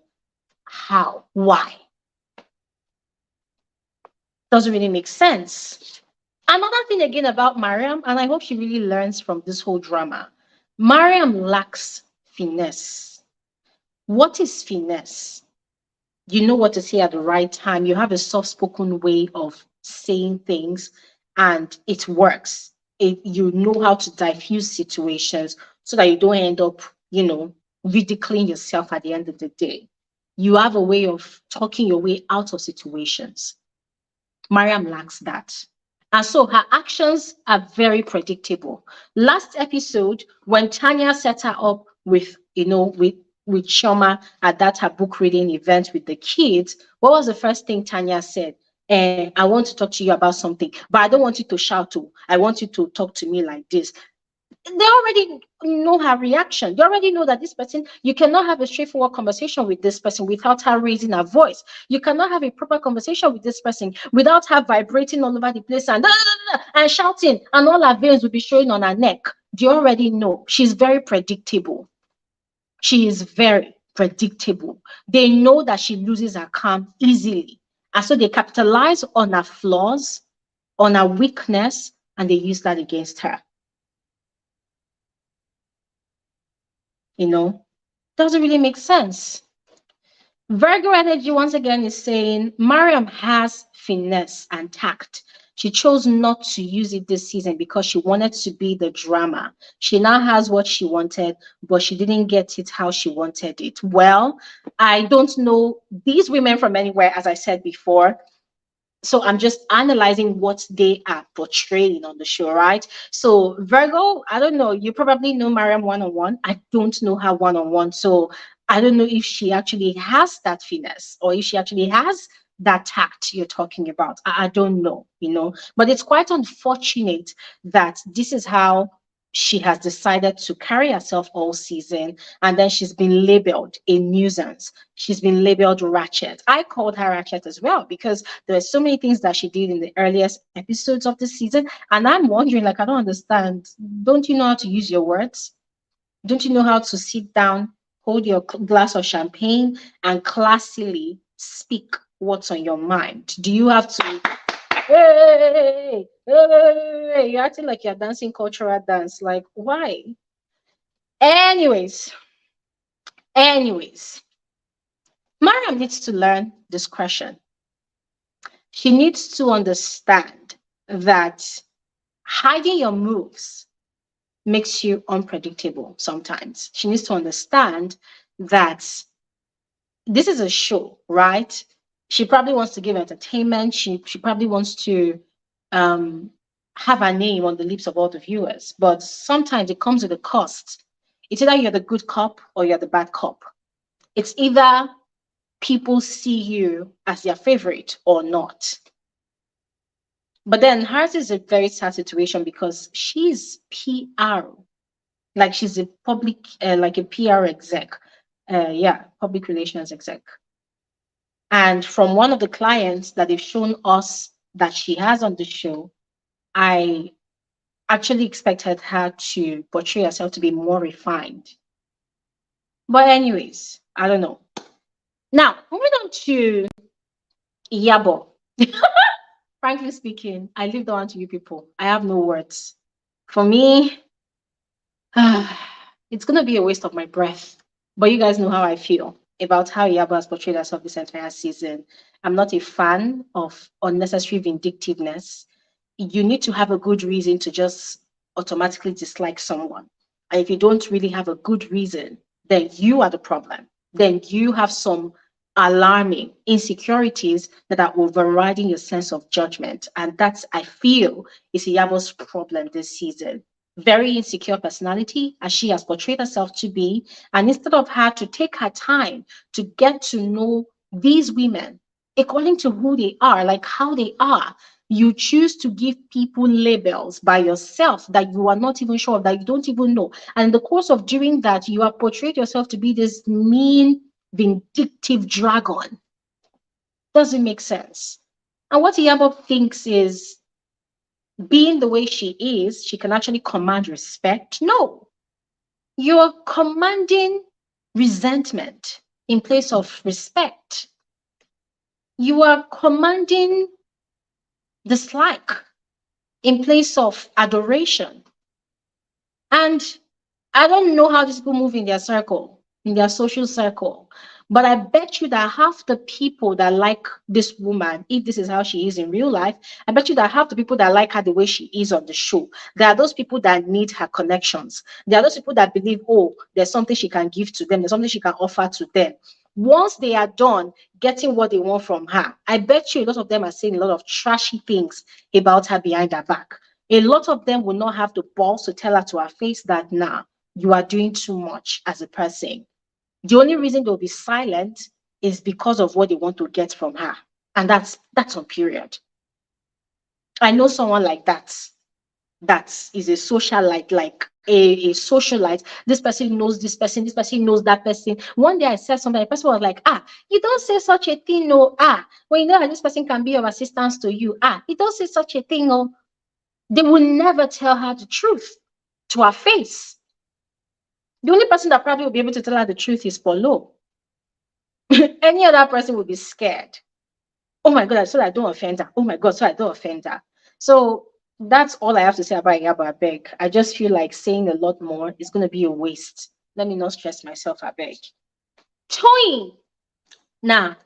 how? Why? Doesn't really make sense. Another thing again about Mariam, and I hope she really learns from this whole drama, Mariam lacks finesse. What is finesse? You know what to say at the right time. You have a soft-spoken way of saying things, and it works. You know how to diffuse situations so that you don't end up, ridiculing yourself at the end of the day. You have a way of talking your way out of situations. Mariam lacks that. And so her actions are very predictable. Last episode, when Tanya set her up with Chioma at that her book reading event with the kids, what was the first thing Tanya said? I want to talk to you about something, but I don't want you to shout. I want you to talk to me like this. They already know her reaction. They already know that this person, you cannot have a straightforward conversation with this person without her raising her voice. You cannot have a proper conversation with this person without her vibrating all over the place and shouting, and all her veins will be showing on her neck. They already know. She's very predictable. She is very predictable. They know that she loses her calm easily. And so they capitalize on her flaws, on her weakness, and they use that against her. Doesn't really make sense. Virgo energy once again is saying Mariam has finesse and tact. She chose not to use it this season because she wanted to be the drama. She now has what she wanted, but she didn't get it how she wanted it. Well, I don't know these women from anywhere, as I said before. So I'm just analyzing what they are portraying on the show, right? So Virgo, I don't know. You probably know Mariam one-on-one. I don't know her one-on-one. So I don't know if she actually has that finesse or if she actually has that tact you're talking about. I don't know, But it's quite unfortunate that this is how she has decided to carry herself all season, and then she's been labeled a nuisance. She's been labeled ratchet. I called her ratchet as well because there were so many things that she did in the earliest episodes of the season, and I'm wondering, like, I don't understand. Don't you know how to use your words? Don't you know how to sit down, hold your glass of champagne, and classily speak what's on your mind? Do you have to hey, you're acting like you're dancing cultural dance? Like, why? Anyways, Mariam needs to learn discretion. She needs to understand that hiding your moves makes you unpredictable sometimes. She needs to understand that this is a show, right? She probably wants to give entertainment. She probably wants to have her name on the lips of all the viewers. But sometimes it comes with a cost. It's either you're the good cop or you're the bad cop. It's either people see you as their favorite or not. But then hers is a very sad situation because she's PR. Like she's a public, like a PR exec. public relations exec. And from one of the clients that they've shown us that she has on the show, I actually expected her to portray herself to be more refined. But anyways, I don't know. Now, moving on to Yabo. Frankly speaking, I leave that one to you people. I have no words. For me, it's going to be a waste of my breath. But you guys know how I feel about how Yabo has portrayed herself this entire season. I'm not a fan of unnecessary vindictiveness. You need to have a good reason to just automatically dislike someone. And if you don't really have a good reason, then you are the problem. Then you have some alarming insecurities that are overriding your sense of judgment. And that's, I feel, is Yabo's problem this season. Very insecure personality, as she has portrayed herself to be. And instead of her to take her time to get to know these women according to who they are, like how they are, you choose to give people labels by yourself that you are not even sure of, that you don't even know. And in the course of doing that, you have portrayed yourself to be this mean, vindictive dragon. Doesn't make sense. And what Iyabo thinks is, being the way she is, she can actually command respect. No, you're commanding resentment in place of respect. You are commanding dislike in place of adoration. And I don't know how these people move in their circle, in their social circle, but I bet you that half the people that like this woman, if this is how she is in real life, I bet you that half the people that like her the way she is on the show, there are those people that need her connections. There are those people that believe, oh, there's something she can give to them, there's something she can offer to them. Once they are done getting what they want from her, I bet you a lot of them are saying a lot of trashy things about her behind her back. A lot of them will not have the balls to tell her to her face that, nah, you are doing too much as a person. The only reason they'll be silent is because of what they want to get from her. And that's on period. I know someone like that. That is a socialite, like a socialite. This person knows this person knows that person. One day I said something, the person was like, you don't say such a thing, no. When you know that this person can be of assistance to you, you don't say such a thing, no. They will never tell her the truth to her face. The only person that probably will be able to tell her the truth is Paulo. Any other person would be scared. Oh my God, so I don't offend her. Oh my God, so I don't offend her. So that's all I have to say about Iyabo, I beg. I just feel like saying a lot more is going to be a waste. Let me not stress myself, I beg. Toyin. Now,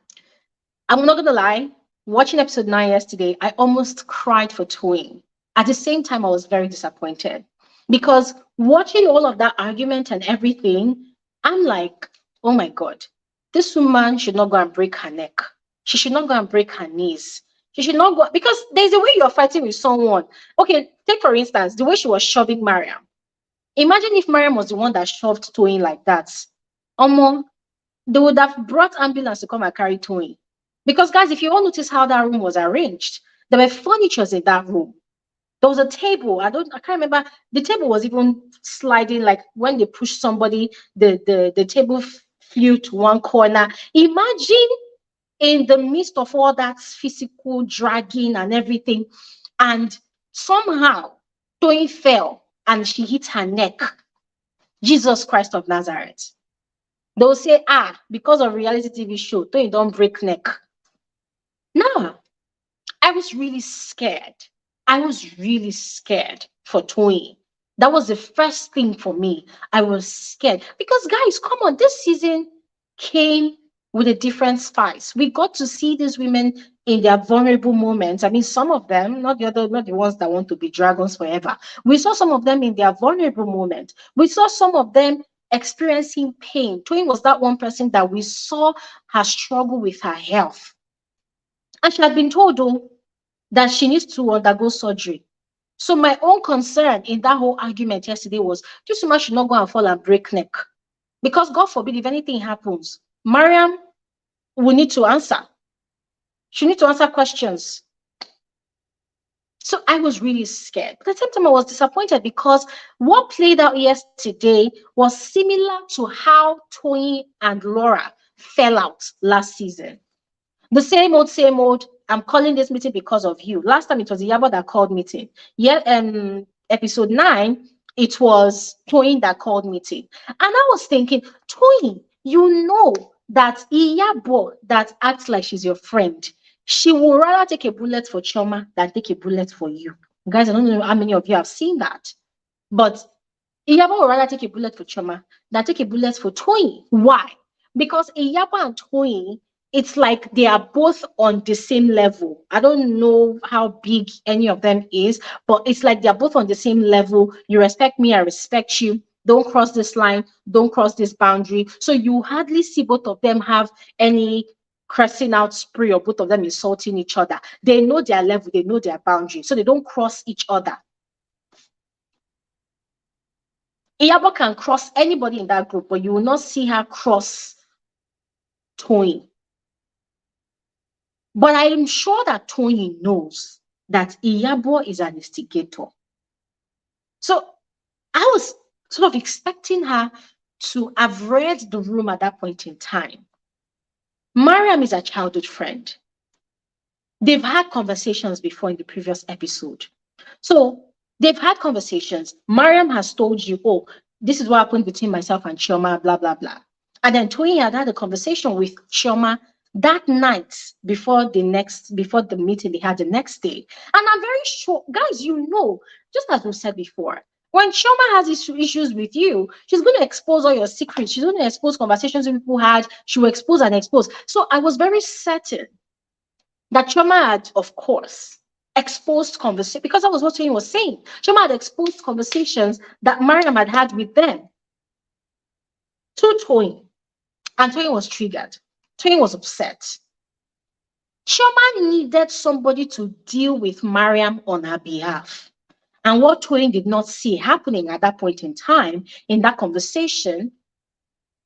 I'm not going to lie. Watching episode 9 yesterday, I almost cried for Toyin. At the same time, I was very disappointed. Because watching all of that argument and everything, I'm like, oh my God, this woman should not go and break her neck. She should not go and break her knees. She should not go, because there's a way you're fighting with someone. Okay, take for instance, the way she was shoving Mariam. Imagine if Mariam was the one that shoved Toyin like that. They would have brought ambulance to come and carry Toyin. Because guys, if you all notice how that room was arranged, there were furnitures in that room. There was a table. I can't remember. The table was even sliding, like when they pushed somebody, the table flew to one corner. Imagine in the midst of all that physical dragging and everything, and somehow Toyin fell and she hit her neck. Jesus Christ of Nazareth. They'll say, because of reality TV show, Toyin don't break neck. No, I was really scared. I was really scared for Toyin. That was the first thing for me. I was scared because, guys, come on, this season came with a different spice. We got to see these women in their vulnerable moments. I mean, some of them, not the ones that want to be dragons forever. We saw some of them in their vulnerable moment. We saw some of them experiencing pain. Toyin was that one person that we saw her struggle with her health. And she had been told, though, that she needs to undergo surgery. So my own concern in that whole argument yesterday was, this woman should not go and fall and break neck. Because God forbid, if anything happens, Mariam will need to answer. She needs to answer questions. So I was really scared. But at the same time, I was disappointed because what played out yesterday was similar to how Toyin and Laura fell out last season. The same old, same old. I'm calling this meeting because of you. Last time it was Iyabo that called meeting. Yeah, episode 9, it was Toyin that called meeting. And I was thinking, Toyin, you know that Iyabo that acts like she's your friend, she will rather take a bullet for Chioma than take a bullet for you. Guys, I don't know how many of you have seen that. But Iyabo will rather take a bullet for Chioma than take a bullet for Toyin. Why? Because Iyabo and Toyin, it's like they are both on the same level. I don't know how big any of them is, but it's like they're both on the same level. You respect me, I respect you. Don't cross this line, don't cross this boundary. So you hardly see both of them have any crossing out spree or both of them insulting each other. They know their level, they know their boundary, so they don't cross each other. Iyabo can cross anybody in that group, but you will not see her cross Toyin. But I am sure that Toyin knows that Iyabo is an instigator. So I was sort of expecting her to have read the room at that point in time. Mariam is a childhood friend. They've had conversations before in the previous episode. So they've had conversations. Mariam has told you, oh, this is what happened between myself and Chioma, blah, blah, blah. And then Toyin had a conversation with Chioma that night before the meeting they had the next day. And I'm very sure, guys, you know, just as we said before, when Chioma has issues with you, she's going to expose all your secrets. She's going to expose conversations people had. She will expose and expose. So I was very certain that Chioma had, of course, exposed conversation, because that was what Toyin was saying. Chioma had exposed conversations that Mariam had with them to Toyin. And Toyin was triggered. Toyin was upset. Chioma needed somebody to deal with Mariam on her behalf. And what Toyin did not see happening at that point in time in that conversation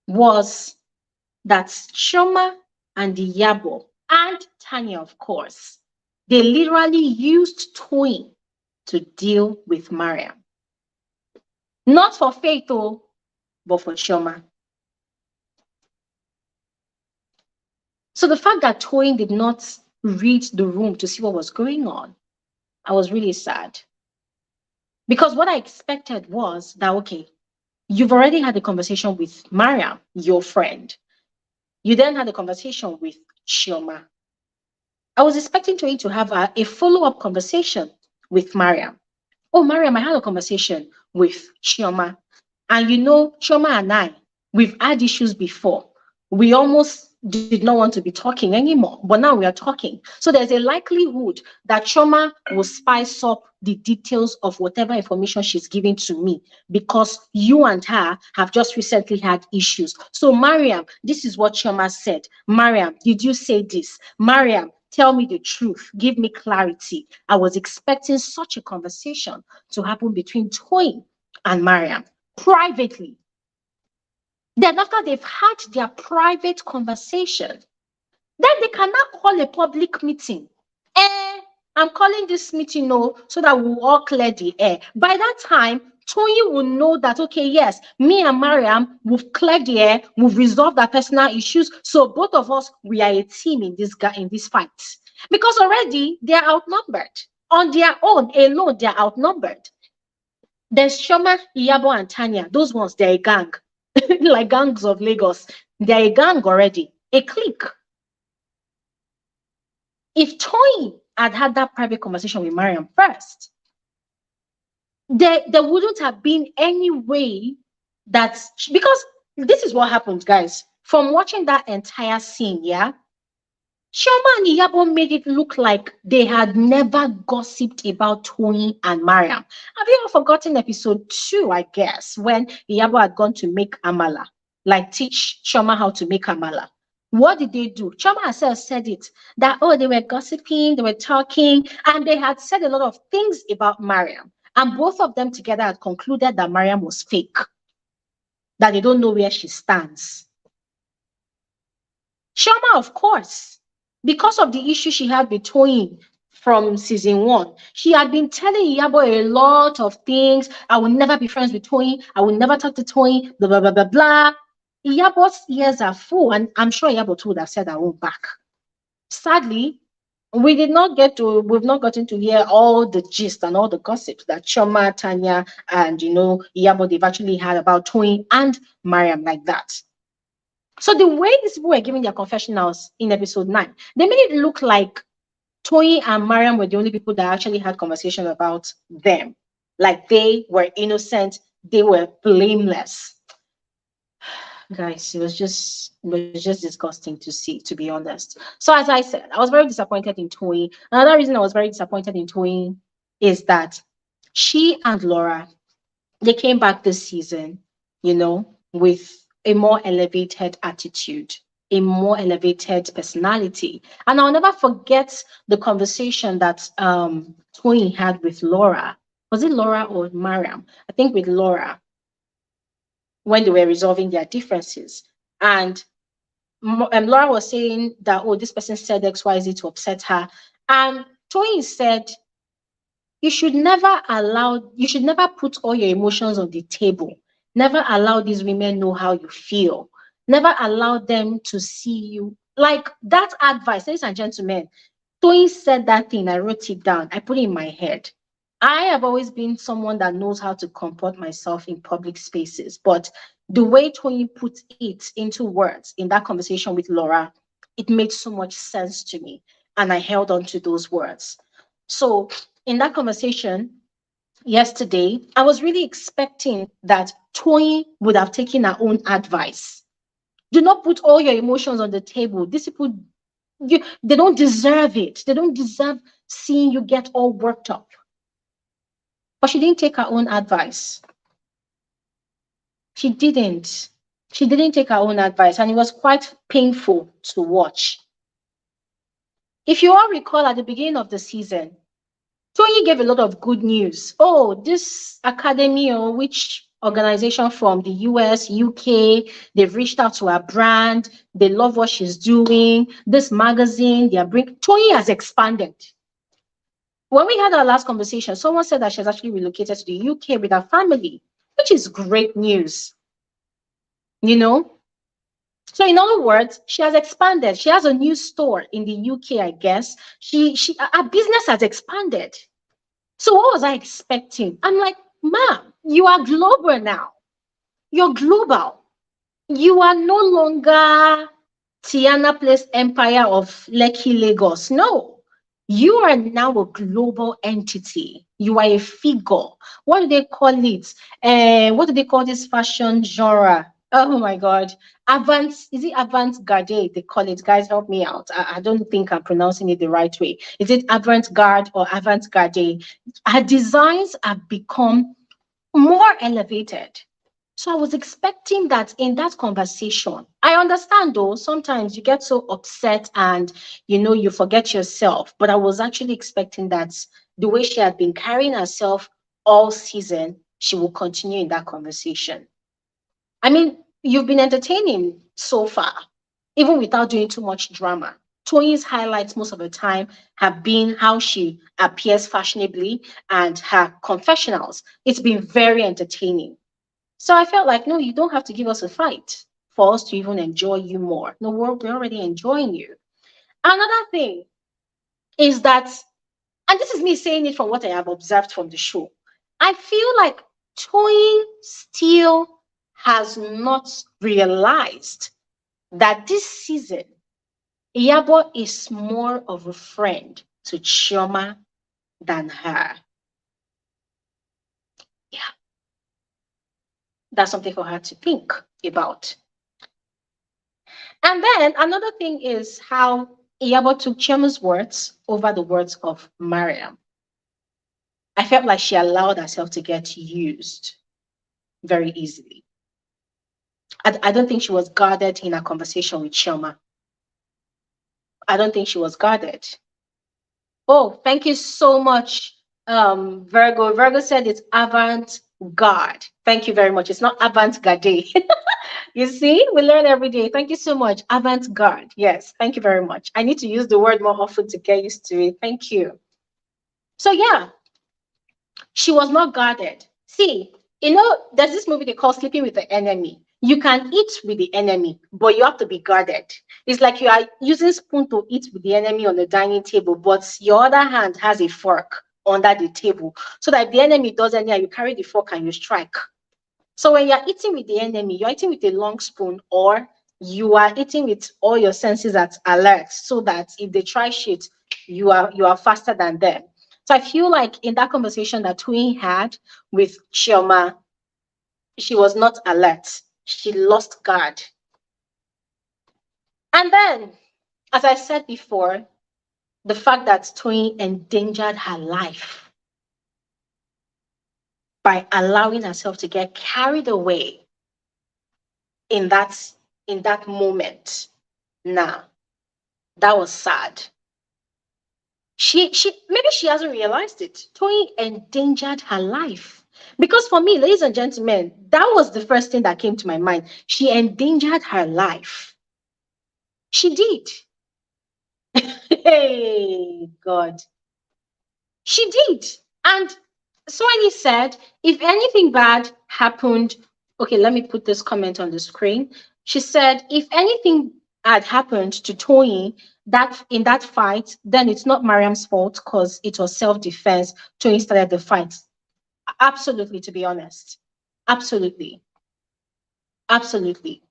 was that Chioma and Yabo and Tanya, of course, they literally used Toyin to deal with Mariam. Not for Faith, though, but for Chioma. So the fact that Toyin did not read the room to see what was going on, I was really sad. Because what I expected was that, okay, you've already had a conversation with Mariam, your friend. You then had a conversation with Chioma. I was expecting Toyin to have a follow-up conversation with Mariam. Oh, Mariam, I had a conversation with Chioma. And you know, Chioma and I, we've had issues before. We almost did not want to be talking anymore, but now we are talking. So there's a likelihood that Chioma will spice up the details of whatever information she's giving to me, because you and her have just recently had issues. So Mariam, this is what Chioma said. Mariam, did you say this? Mariam, tell me the truth. Give me clarity. I was expecting such a conversation to happen between Toyin and Mariam privately. Then after they've had their private conversation, then they cannot call a public meeting. I'm calling this meeting so that we'll all clear the air. By that time, Toyin will know that, okay, yes, me and Mariam, we've cleared the air, we've resolved our personal issues. So both of us, we are a team in this fight. Because already they're outnumbered. On their own, alone, they're outnumbered. There's Chioma, Iyabo, and Tanya. Those ones, they're a gang. Like gangs of Lagos. They're a gang already. A clique. If Toyin had that private conversation with Mariam first, there wouldn't have been any way that, because this is what happens, guys. From watching that entire scene, yeah, Chioma and Iyabo made it look like they had never gossiped about Toyin and Mariam. Have you ever forgotten episode 2, I guess, when Iyabo had gone to make amala, like teach Chioma how to make amala? What did they do? Chioma herself said it, that, oh, they were gossiping, they were talking, and they had said a lot of things about Mariam. And both of them together had concluded that Mariam was fake, that they don't know where she stands. Chioma, of course, because of the issue she had with Toyin, from season 1. She had been telling Iyabo a lot of things. I will never be friends with Toyin. I will never talk to Toyin. Blah blah blah blah blah. Iyabo's ears are full, and I'm sure Iyabo too would have said her own back. Sadly, we've not gotten to hear all the gist and all the gossips that Chioma, Tanya, and Iyabo they've actually had about Toyin and Mariam like that. So the way these people were giving their confessionals in episode 9, they made it look like Toyin and Mariam were the only people that actually had conversation about them. Like they were innocent, they were blameless. Guys, it was just disgusting to see, to be honest. So as I said, I was very disappointed in Toyin. Another reason I was very disappointed in Toyin is that she and Laura, they came back this season, with a more elevated attitude, a more elevated personality. And I'll never forget the conversation that Toyin had with Laura. Was it Laura or Mariam? I think with Laura, when they were resolving their differences. And Laura was saying that, oh, this person said XYZ to upset her. And Toyin said, you should never put all your emotions on the table. Never allow these women know how you feel. Never allow them to see you. Like that advice, ladies and gentlemen, Toyin said that thing, I wrote it down, I put it in my head. I have always been someone that knows how to comport myself in public spaces, but the way Toyin put it into words in that conversation with Laura, it made so much sense to me, and I held on to those words. So in that conversation yesterday, I was really expecting that Toyin would have taken her own advice. Do not put all your emotions on the table. These people, they don't deserve it. They don't deserve seeing you get all worked up. But she didn't take her own advice. She didn't. She didn't take her own advice, and it was quite painful to watch. If you all recall at the beginning of the season, Toyin gave a lot of good news. Oh, this academy or which organization from the US, UK, they've reached out to her brand. They love what she's doing. This magazine, Toyin has expanded. When we had our last conversation, someone said that she's actually relocated to the UK with her family, which is great news. So in other words, she has expanded. She has a new store in the UK, I guess. Her business has expanded. So what was I expecting? I'm like, ma'am, you are global now. You're global. You are no longer Tiana Place Empire of Lekki, Lagos. No. You are now a global entity. You are a figure. What do they call it? What do they call this fashion genre? Oh my God. Is it avant-garde? They call it. Guys, help me out. I don't think I'm pronouncing it the right way. Is it avant-garde or avant-garde? Her designs have become more elevated. So I was expecting that in that conversation. I understand though, sometimes you get so upset and you forget yourself. But I was actually expecting that the way she had been carrying herself all season, she will continue in that conversation. I mean, you've been entertaining so far, even without doing too much drama. Toyin's highlights most of the time have been how she appears fashionably and her confessionals. It's been very entertaining. So I felt like, no, you don't have to give us a fight for us to even enjoy you more. No, we're already enjoying you. Another thing is that, and this is me saying it from what I have observed from the show, I feel like Toyin still has not realized that this season, Yabo is more of a friend to Chioma than her. Yeah. That's something for her to think about. And then another thing is how Iyabo took Chioma's words over the words of Mariam. I felt like she allowed herself to get used very easily. I don't think she was guarded in her conversation with Chioma. I don't think she was guarded. Oh, thank you so much, Virgo. Virgo said it's avant-garde. Thank you very much. It's not avant-garde. You see, we learn every day. Thank you so much. Avant-garde. Yes, thank you very much. I need to use the word more often to get used to it. Thank you. So yeah, she was not guarded. See, there's this movie they call Sleeping with the Enemy. You can eat with the enemy, but you have to be guarded. It's like you are using spoon to eat with the enemy on the dining table, but your other hand has a fork under the table. So that if the enemy does anything, you carry the fork and you strike. So when you're eating with the enemy, you're eating with a long spoon, or you are eating with all your senses at alert, so that if they try shit, you are faster than them. So I feel like in that conversation that Toyin had with Chioma, she was not alert. She lost guard. And then, as I said before, the fact that Toyin endangered her life by allowing herself to get carried away in that moment. Nah, that was sad. She maybe she hasn't realized it. Toyin endangered her life. Because for me, ladies and gentlemen, that was the first thing that came to my mind. She endangered her life. She did. Hey, God. She did. And so when he said, if anything bad happened, okay, let me put this comment on the screen. She said, if anything had happened to Toyin that in that fight, then it's not Mariam's fault because it was self-defense. Toyin started the fight. Absolutely, to be honest. Absolutely. Absolutely.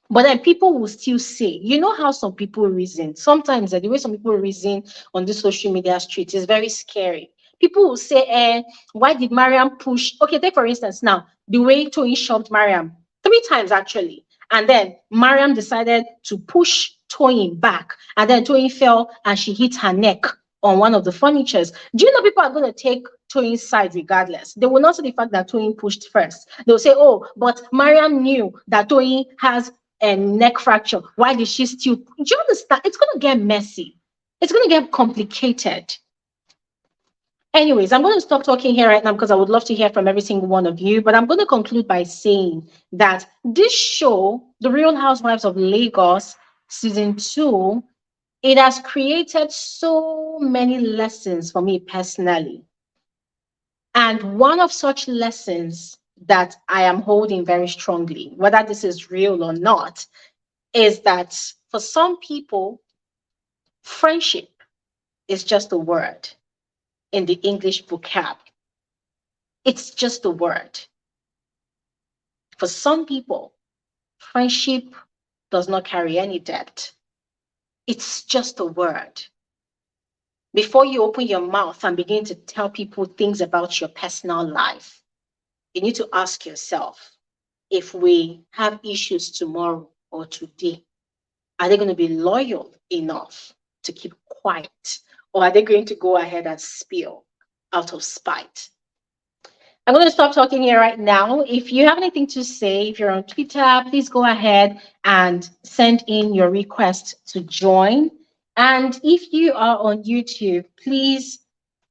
But then people will still say, you know how some people reason. Sometimes the way some people reason on the social media street is very scary. People will say, why did Mariam push? Okay, take for instance now, the way Toyin shoved Mariam 3 times actually. And then Mariam decided to push Toyin back. And then Toyin fell and she hit her neck on one of the furnitures. Do you know people are going to take Toyin's side regardless? They will not say the fact that Toyin pushed first. They'll say, oh, but Mariam knew that Toyin has a neck fracture. Why did she still? Do you understand? It's going to get messy. It's going to get complicated. Anyways, I'm going to stop talking here right now because I would love to hear from every single one of you. But I'm going to conclude by saying that this show, The Real Housewives of Lagos, season 2, it has created so many lessons for me personally. And one of such lessons that I am holding very strongly, whether this is real or not, is that for some people, friendship is just a word in the English vocab. It's just a word. For some people, friendship does not carry any depth. It's just a word. Before you open your mouth and begin to tell people things about your personal life, you need to ask yourself, if we have issues tomorrow or today, are they going to be loyal enough to keep quiet? Or are they going to go ahead and spill out of spite? I'm going to stop talking here right now. If you have anything to say, if you're on Twitter, please go ahead and send in your request to join. And if you are on YouTube, please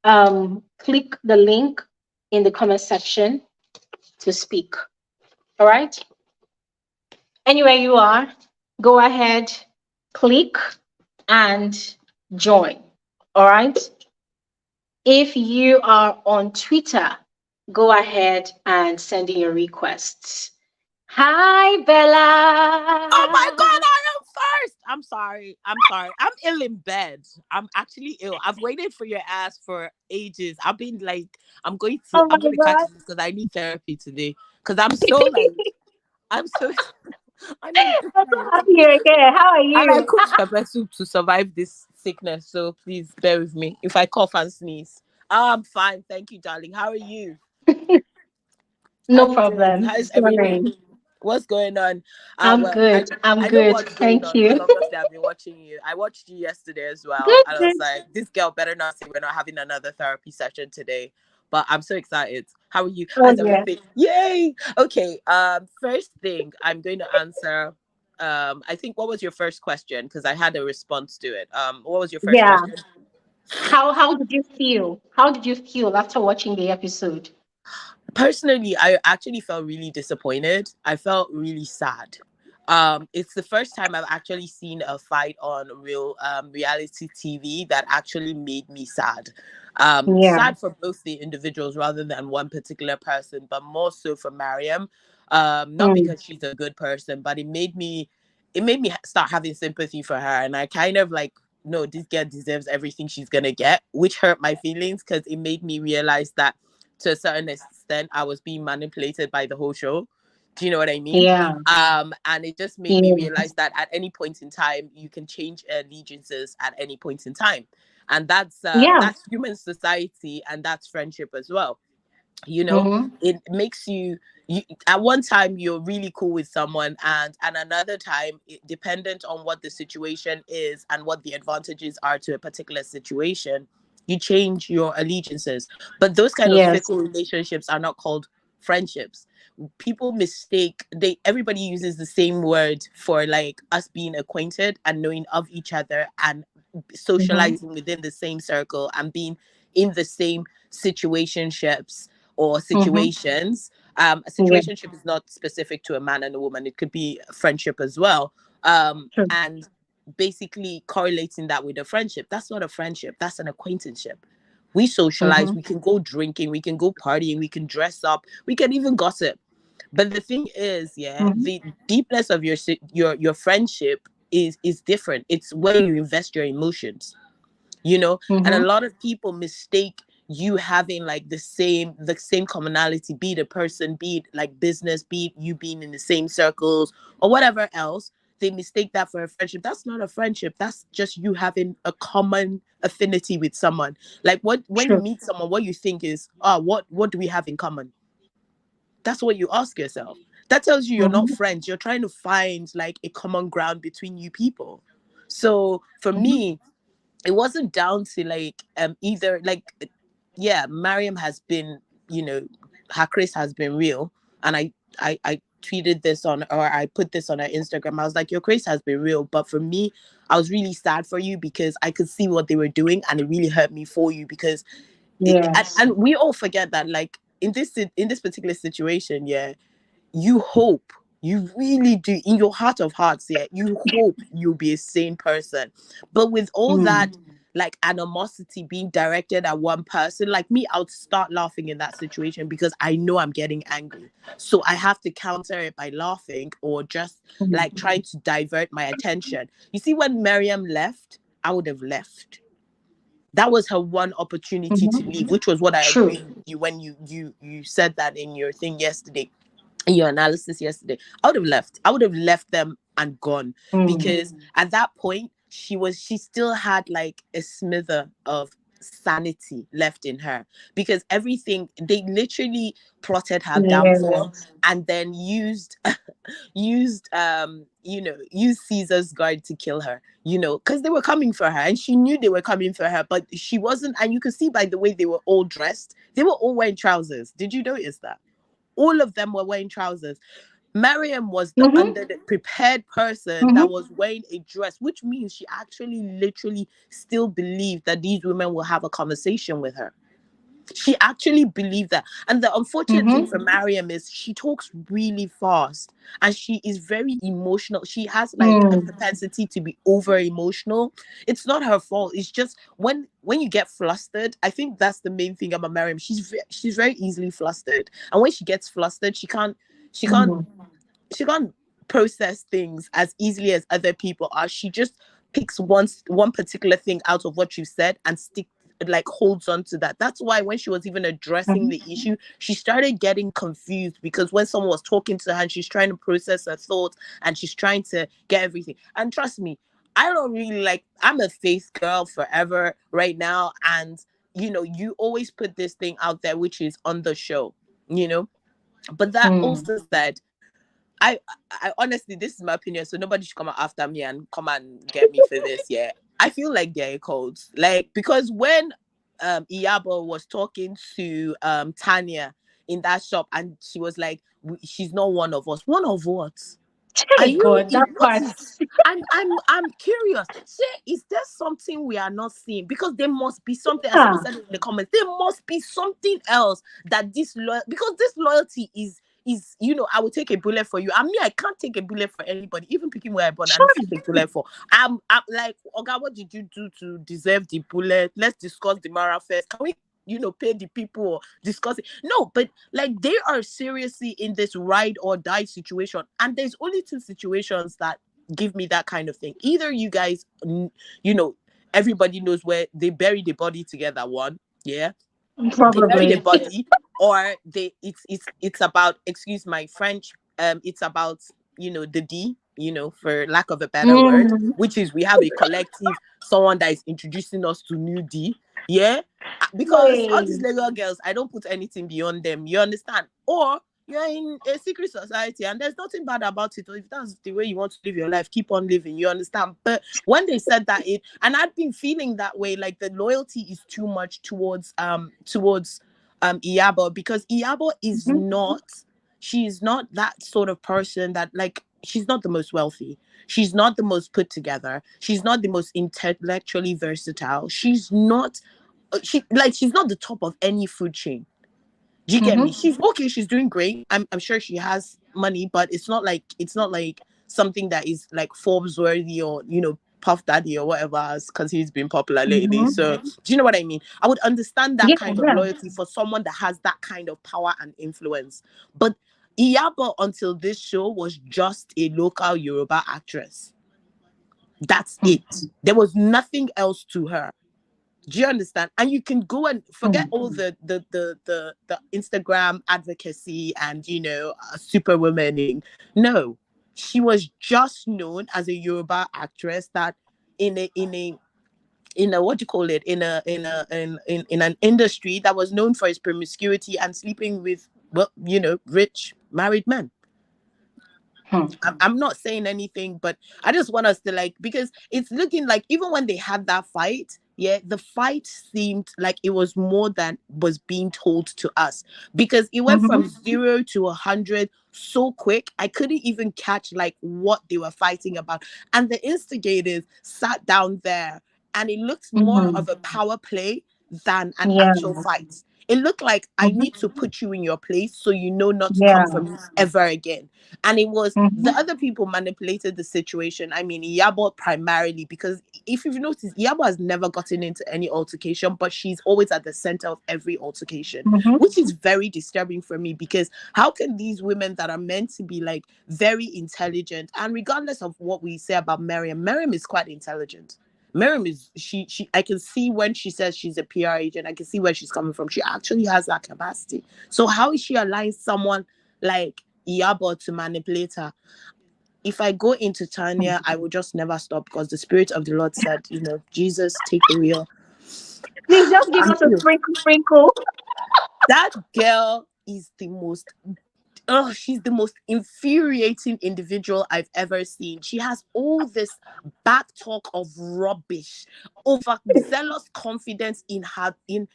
click the link in the comment section to speak. All right? Anywhere you are, go ahead, click, and join. All right? If you are on Twitter, go ahead and send in your requests. Hi, Bella. Oh my God, I am first. I'm sorry. I'm ill in bed. I'm actually ill. I've waited for your ass for ages. I've been like, I'm going Oh my to catch God. this because I need therapy today. Because I'm so like, I'm so, I'm in I'm so happy you're here. How are and I you? cooked pepper soup to survive this sickness. So please bear with me if I cough and sneeze. I'm fine. Thank you, darling. How are you? How No you doing? problem. How's everything? Sorry. What's going on? I'm Well, good. I'm I know good. what's going Thank on because you. obviously I've been watching you. I watched you yesterday as well, Good, and I good. was like, this girl better not say we're not having another therapy session today. But I'm so excited. How are you? Oh, How's yeah. everything? Yay! Okay. First thing I'm going to answer. I think what was your first question? Because I had a response to it. What was your first Yeah. question? How did you feel? How did you feel after watching the episode? Personally, I actually felt really disappointed. I felt really sad. It's the first time I've actually seen a fight on real reality TV that actually made me sad. Yeah. Sad for both the individuals rather than one particular person, but more so for Mariam. Not Mm. because she's a good person, but it made me start having sympathy for her, and I kind of like, no, this girl deserves everything she's gonna get, which hurt my feelings because it made me realize that to a certain extent I was being manipulated by the whole show. Do you know what I mean? Yeah. And it just made me Yeah. realize that at any point in time you can change allegiances at any point in time, and Yeah. that's human society, and that's friendship as well. You know, Mm-hmm. it makes you at one time you're really cool with someone, and another time dependent on what the situation is and what the advantages are to a particular situation, you change your allegiances. But those kind of Yes. fickle relationships are not called friendships. People mistake, they everybody uses the same word for like us being acquainted and knowing of each other and Mm-hmm. socializing within the same circle and being in the same situationships or Mm-hmm. situations. A Yeah. situationship is not specific to a man and a woman, it could be a friendship as well. True. And basically correlating that with a friendship, that's not a friendship, that's an acquaintanceship. We socialize, Mm-hmm. we can go drinking, we can go partying, we can dress up, we can even gossip. But the thing is, yeah, Mm-hmm. the deepness of your friendship is different. It's where you invest your emotions, you know. And a Mm-hmm. lot of people mistake you having like the same commonality, be it a person, be it like business, be it you being in the same circles or whatever else. They mistake that for a friendship. That's not a friendship, that's just you having a common affinity with someone. Like what, when you True. meet someone, what you think is, oh, what do we have in common? That's what you ask yourself. That tells you you're not Mm-hmm. friends, you're trying to find like a common ground between you people. So for Mm-hmm. me, it wasn't down to like either like, yeah, Mariam has been, you know, her Chris has been real. And I tweeted this on, or I put this on her Instagram. I was like, your Chris has been real, but for me, I was really sad for you because I could see what they were doing and it really hurt me for you because Yes. and we all forget that like in this particular situation, yeah, you hope, you really do in your heart of hearts, yeah, you hope you'll be a sane person. But with all Mm. that like animosity being directed at one person, like me, I would start laughing in that situation because I know I'm getting angry. So I have to counter it by laughing or just like Mm. trying to divert my attention. You see, when Miriam left, I would have left. That was her one opportunity to Mm-hmm. leave, which was what I True. agreed with you when you said that in your thing yesterday, in your analysis yesterday. I would have left them and gone Mm. because at that point she still had like a smither of sanity left in her, because everything, they literally plotted her downfall Yes. and then used Caesar's guard to kill her, because they were coming for her and she knew they were coming for her, but she wasn't. And you could see by the way they were all dressed, they were all wearing trousers. Did you notice that? All of them were wearing trousers. Mariam was the Mm-hmm. under the prepared person that Mm-hmm. was wearing a dress, which means she actually literally still believed that these women will have a conversation with her. She actually believed that. And the unfortunate thing Mm-hmm. for Mariam is she talks really fast and she is very emotional. She has like a Mm. propensity to be over emotional. It's not her fault. It's just when you get flustered, I think that's the main thing about Mariam. She's very easily flustered. And when she gets flustered, she can't Mm. she can't process things as easily as other people are. She just picks one particular thing out of what you said and stick like holds on to that. That's why when she was even addressing Mm-hmm. the issue, she started getting confused because when someone was talking to her and she's trying to process her thoughts and she's trying to get everything. And trust me, I don't really like, I'm a faith girl forever right now. And you always put this thing out there, which is on the show, you know. But that Mm. also said, I I honestly, this is my opinion, so nobody should come out after me and come and get me for this. Yeah, I feel like they're cold, like because when Iyabo was talking to Tanya in that shop, and she was like, "She's not one of us." One of what? Are Hey you? God, that What part. is? I'm curious. Say, is there something we are not seeing? Because there must be something. As someone Ah. said in the comments, there must be something else that this because this loyalty is, I will take a bullet for you. I mean, I can't take a bullet for anybody, even picking where I born. I Sure. need to take bullet for. I'm like, Oga, what did you do to deserve the bullet? Let's discuss the Mara first. Can we, pay the people or discuss it? No, but like they are seriously in this ride or die situation, and there's only two situations that give me that kind of thing. Either you guys, everybody knows where they bury the body together. One, yeah, they bury the Probably. body, or it's about, excuse my French, it's about, the D, for lack of a better word, Mm. which is we have a collective, someone that is introducing us to new D, yeah, because all these Hey. Lego girls, I don't put anything beyond them, you understand? Or you're in a secret society and there's nothing bad about it. Or if that's the way you want to live your life, keep on living, you understand? But when they said that, and I'd been feeling that way, like the loyalty is too much towards Iyabo, because Iyabo is Mhm. not, she's not that sort of person that, like, she's not the most wealthy, she's not the most put together, she's not the most intellectually versatile, she's not she's not the top of any food chain. Do you get me? Mhm. She's okay. She's doing great. I'm sure she has money, but it's not like something that is like Forbes worthy, or Puff Daddy or whatever, because he's been popular lately. Mhm. So do you know what I mean? I would understand that Yeah. kind of Yeah. loyalty for someone that has that kind of power and influence. But Iyabo, until this show, was just a local Yoruba actress. That's Mm. it. There was nothing else to her. Do you understand? And you can go and forget Mm. all the Instagram advocacy and superwomaning. No, she was just known as a Yoruba actress that in a what do you call it, in an industry that was known for its promiscuity and sleeping with, well, rich married men. Hmm. I'm not saying anything, but I just want us to, like, because it's looking like even when they had that fight, yeah, the fight seemed like it was more than was being told to us, because it went from Mhm. 0 to 100 so quick. I couldn't even catch like what they were fighting about, and the instigators sat down there, and it looked more of Mhm. a power play than an Yeah. actual fight. It looked like, I Mhm. need to put you in your place so you know not to come Yeah. for me ever again. And it was the Mhm. other people manipulated the situation. I mean, Yabo primarily, because if you've noticed, Yabo has never gotten into any altercation, but she's always at the center of every altercation, Mhm. which is very disturbing for me, because how can these women that are meant to be like very intelligent, and regardless of what we say about Mariam is quite intelligent. Mariam is, she I can see when she says she's a PR agent, I can see where she's coming from. She actually has that capacity. So how is she allowing someone like Iyabo to manipulate her? If I go into Tanya, I will just never stop, because the Spirit of the Lord said, Jesus, take the wheel. Please just give us a sprinkle, sprinkle. That girl is the most, oh, she's the most infuriating individual I've ever seen. She has all this back talk of rubbish, overzealous confidence in her, in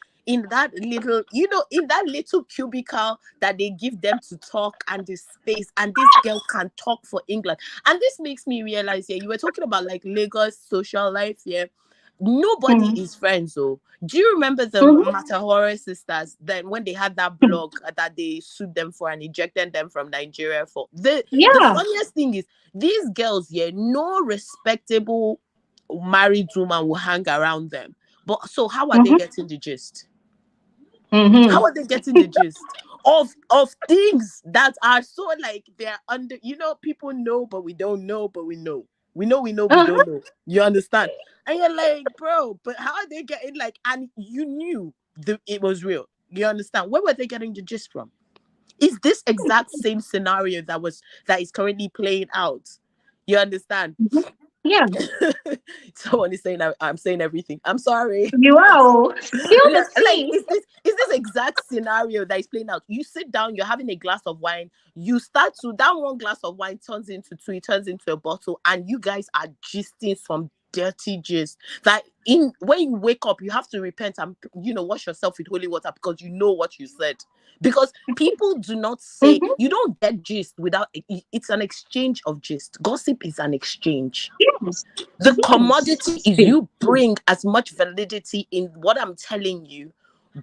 that little, in that little cubicle that they give them to talk, and this space, and this girl can talk for England. And this makes me realize, yeah, you were talking about like Lagos social life, yeah. Nobody Mm. is friends, though. Do you remember the Mhm. Matahora sisters? Then when they had that blog that they sued them for and ejected them from Nigeria for, the Yeah. funniest thing is, these girls, yeah, no respectable married woman will hang around them. But so how are they Mhm. getting the gist? How Mhm. are they getting the gist of things that are so, like, they're under, people know but we don't know, but we know. We know, we Uh-huh. don't know. You understand? And you're like, bro, but how are they getting, like, and you knew it was real. You understand? Where were they getting the gist from? Is this exact same scenario that is currently playing out? You understand? Mhm. Yeah. Someone is saying I'm saying everything. I'm sorry. You are. Spill the Like, tea. is this exact scenario that is playing out? You sit down, you're having a glass of wine, you start to, that one glass of wine turns into two, it turns into a bottle, and you guys are gisting some dirty gist that, in when you wake up, you have to repent and wash yourself with holy water, because you know what you said. Because people do not say, Mhm. you don't get gist without it's an exchange of gist. Gossip is an exchange. Yes. The Yes. commodity is, you bring as much validity in what I'm telling you,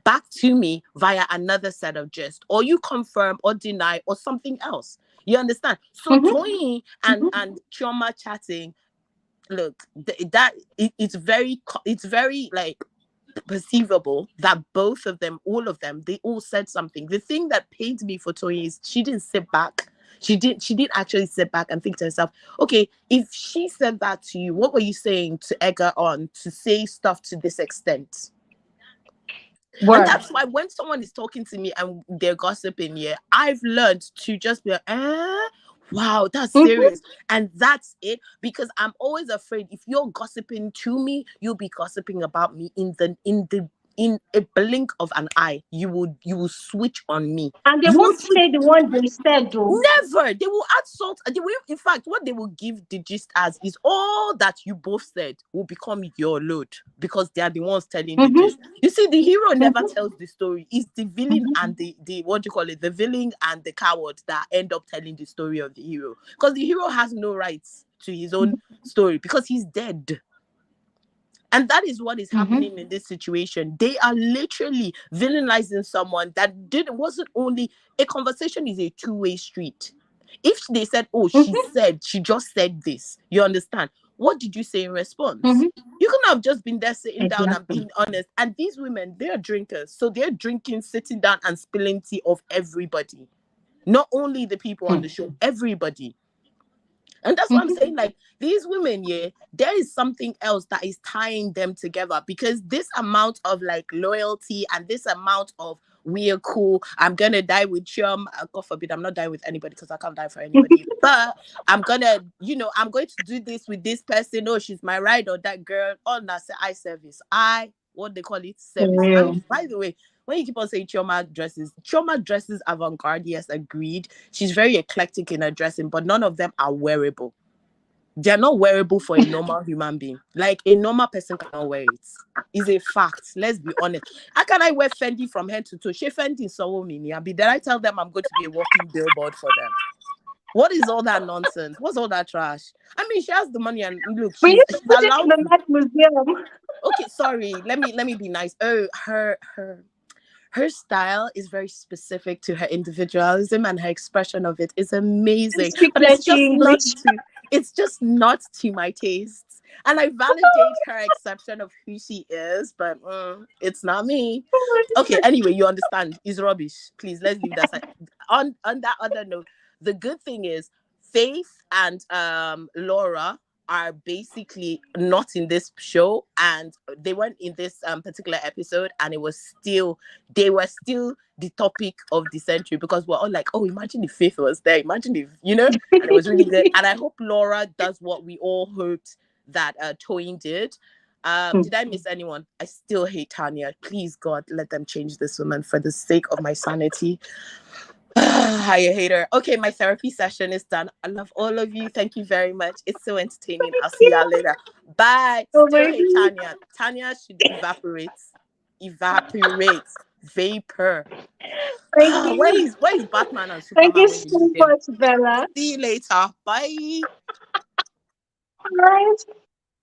back to me via another set of gist, or you confirm or deny or something else. You understand? So Mm-hmm. Toyin and Chioma chatting, look, it's very like perceivable that both of them, all of them, they all said something. The thing that pained me for Toyin is she didn't sit back. She didn't actually sit back and think to herself, okay, if she said that to you, what were you saying to egg her on to say stuff to this extent? And Word. that's why when someone is talking to me and they're gossiping, yeah, I've learned to just be like, wow, that's Mm-hmm. serious. And that's it. Because I'm always afraid if you're gossiping to me, you'll be gossiping about me in a blink of an eye. You will switch on me. And they You will won't switch. say the one they said, though. Never. They will add salt. They will, in fact, what they will give the gist as is all that you both said will become your load because they are the ones telling the Mm-hmm. gist. You see, the hero never Mm-hmm. tells the story. It's the villain and the what do you call it? The villain and the coward that end up telling the story of the hero. Because the hero has no rights to his own story because he's dead. And that is what is Mm-hmm. happening in this situation. They are literally villainizing someone that wasn't only a conversation is a two-way street. If they said, oh, Mm-hmm. she just said this, you understand? What did you say in response? Mm-hmm. You couldn't have just been there sitting down and Exactly. being honest. And these women, they're drinkers. So they're drinking, sitting down and spilling tea of everybody. Not only the people on the show, everybody. And that's what I'm Mm-hmm. saying. Like these women, yeah, there is something else that is tying them together because this amount of like loyalty and this amount of we're cool. I'm gonna die with Chiom. God forbid, I'm not dying with anybody because I can't die for anybody. But I'm gonna, I'm going to do this with this person. Oh, she's my ride or that girl. Oh, that's eye service. What they call it, For service. real. And by the way, when you keep on saying Chioma dresses avant-garde, yes, agreed. She's very eclectic in her dressing, but none of them are wearable. They're not wearable for a normal human being. Like a normal person cannot wear it. It's a fact. Let's be honest. How can I wear Fendi from head to toe? She Fendi so mini. Then I tell them I'm going to be a walking billboard for them. What is all that nonsense? What's all that trash? I mean, she has the money and look, We she's need to put it in allowed the to. Met Museum. Okay, sorry. Let me be nice. Oh, her style is very specific to her individualism and her expression of it is amazing. Speak But plenty English. it's just not to my tastes. And I validate her exception of who she is, but it's not me. Okay, anyway, you understand. It's rubbish. Please, let's leave that aside. On that other note, the good thing is Faith and Laura are basically not in this show and they weren't in this particular episode and they were still the topic of the century because we're all like, oh, imagine if Faith was there, imagine if, and it was really good. And I hope Laura does what we all hoped that Toyin did. Did I miss anyone? I still hate Tanya. Please, God, let them change this woman for the sake of my sanity. Hi, hater. Okay, my therapy session is done. I love all of you. Thank you very much. It's so entertaining. I'll see y'all later. Bye. Oh Still my hate God. Tanya. Tanya should evaporate. Evaporate. Vapor. Thank you. Where is Batman and Thank you Superman when you so need them? much, Bella. See you later. Bye. All right.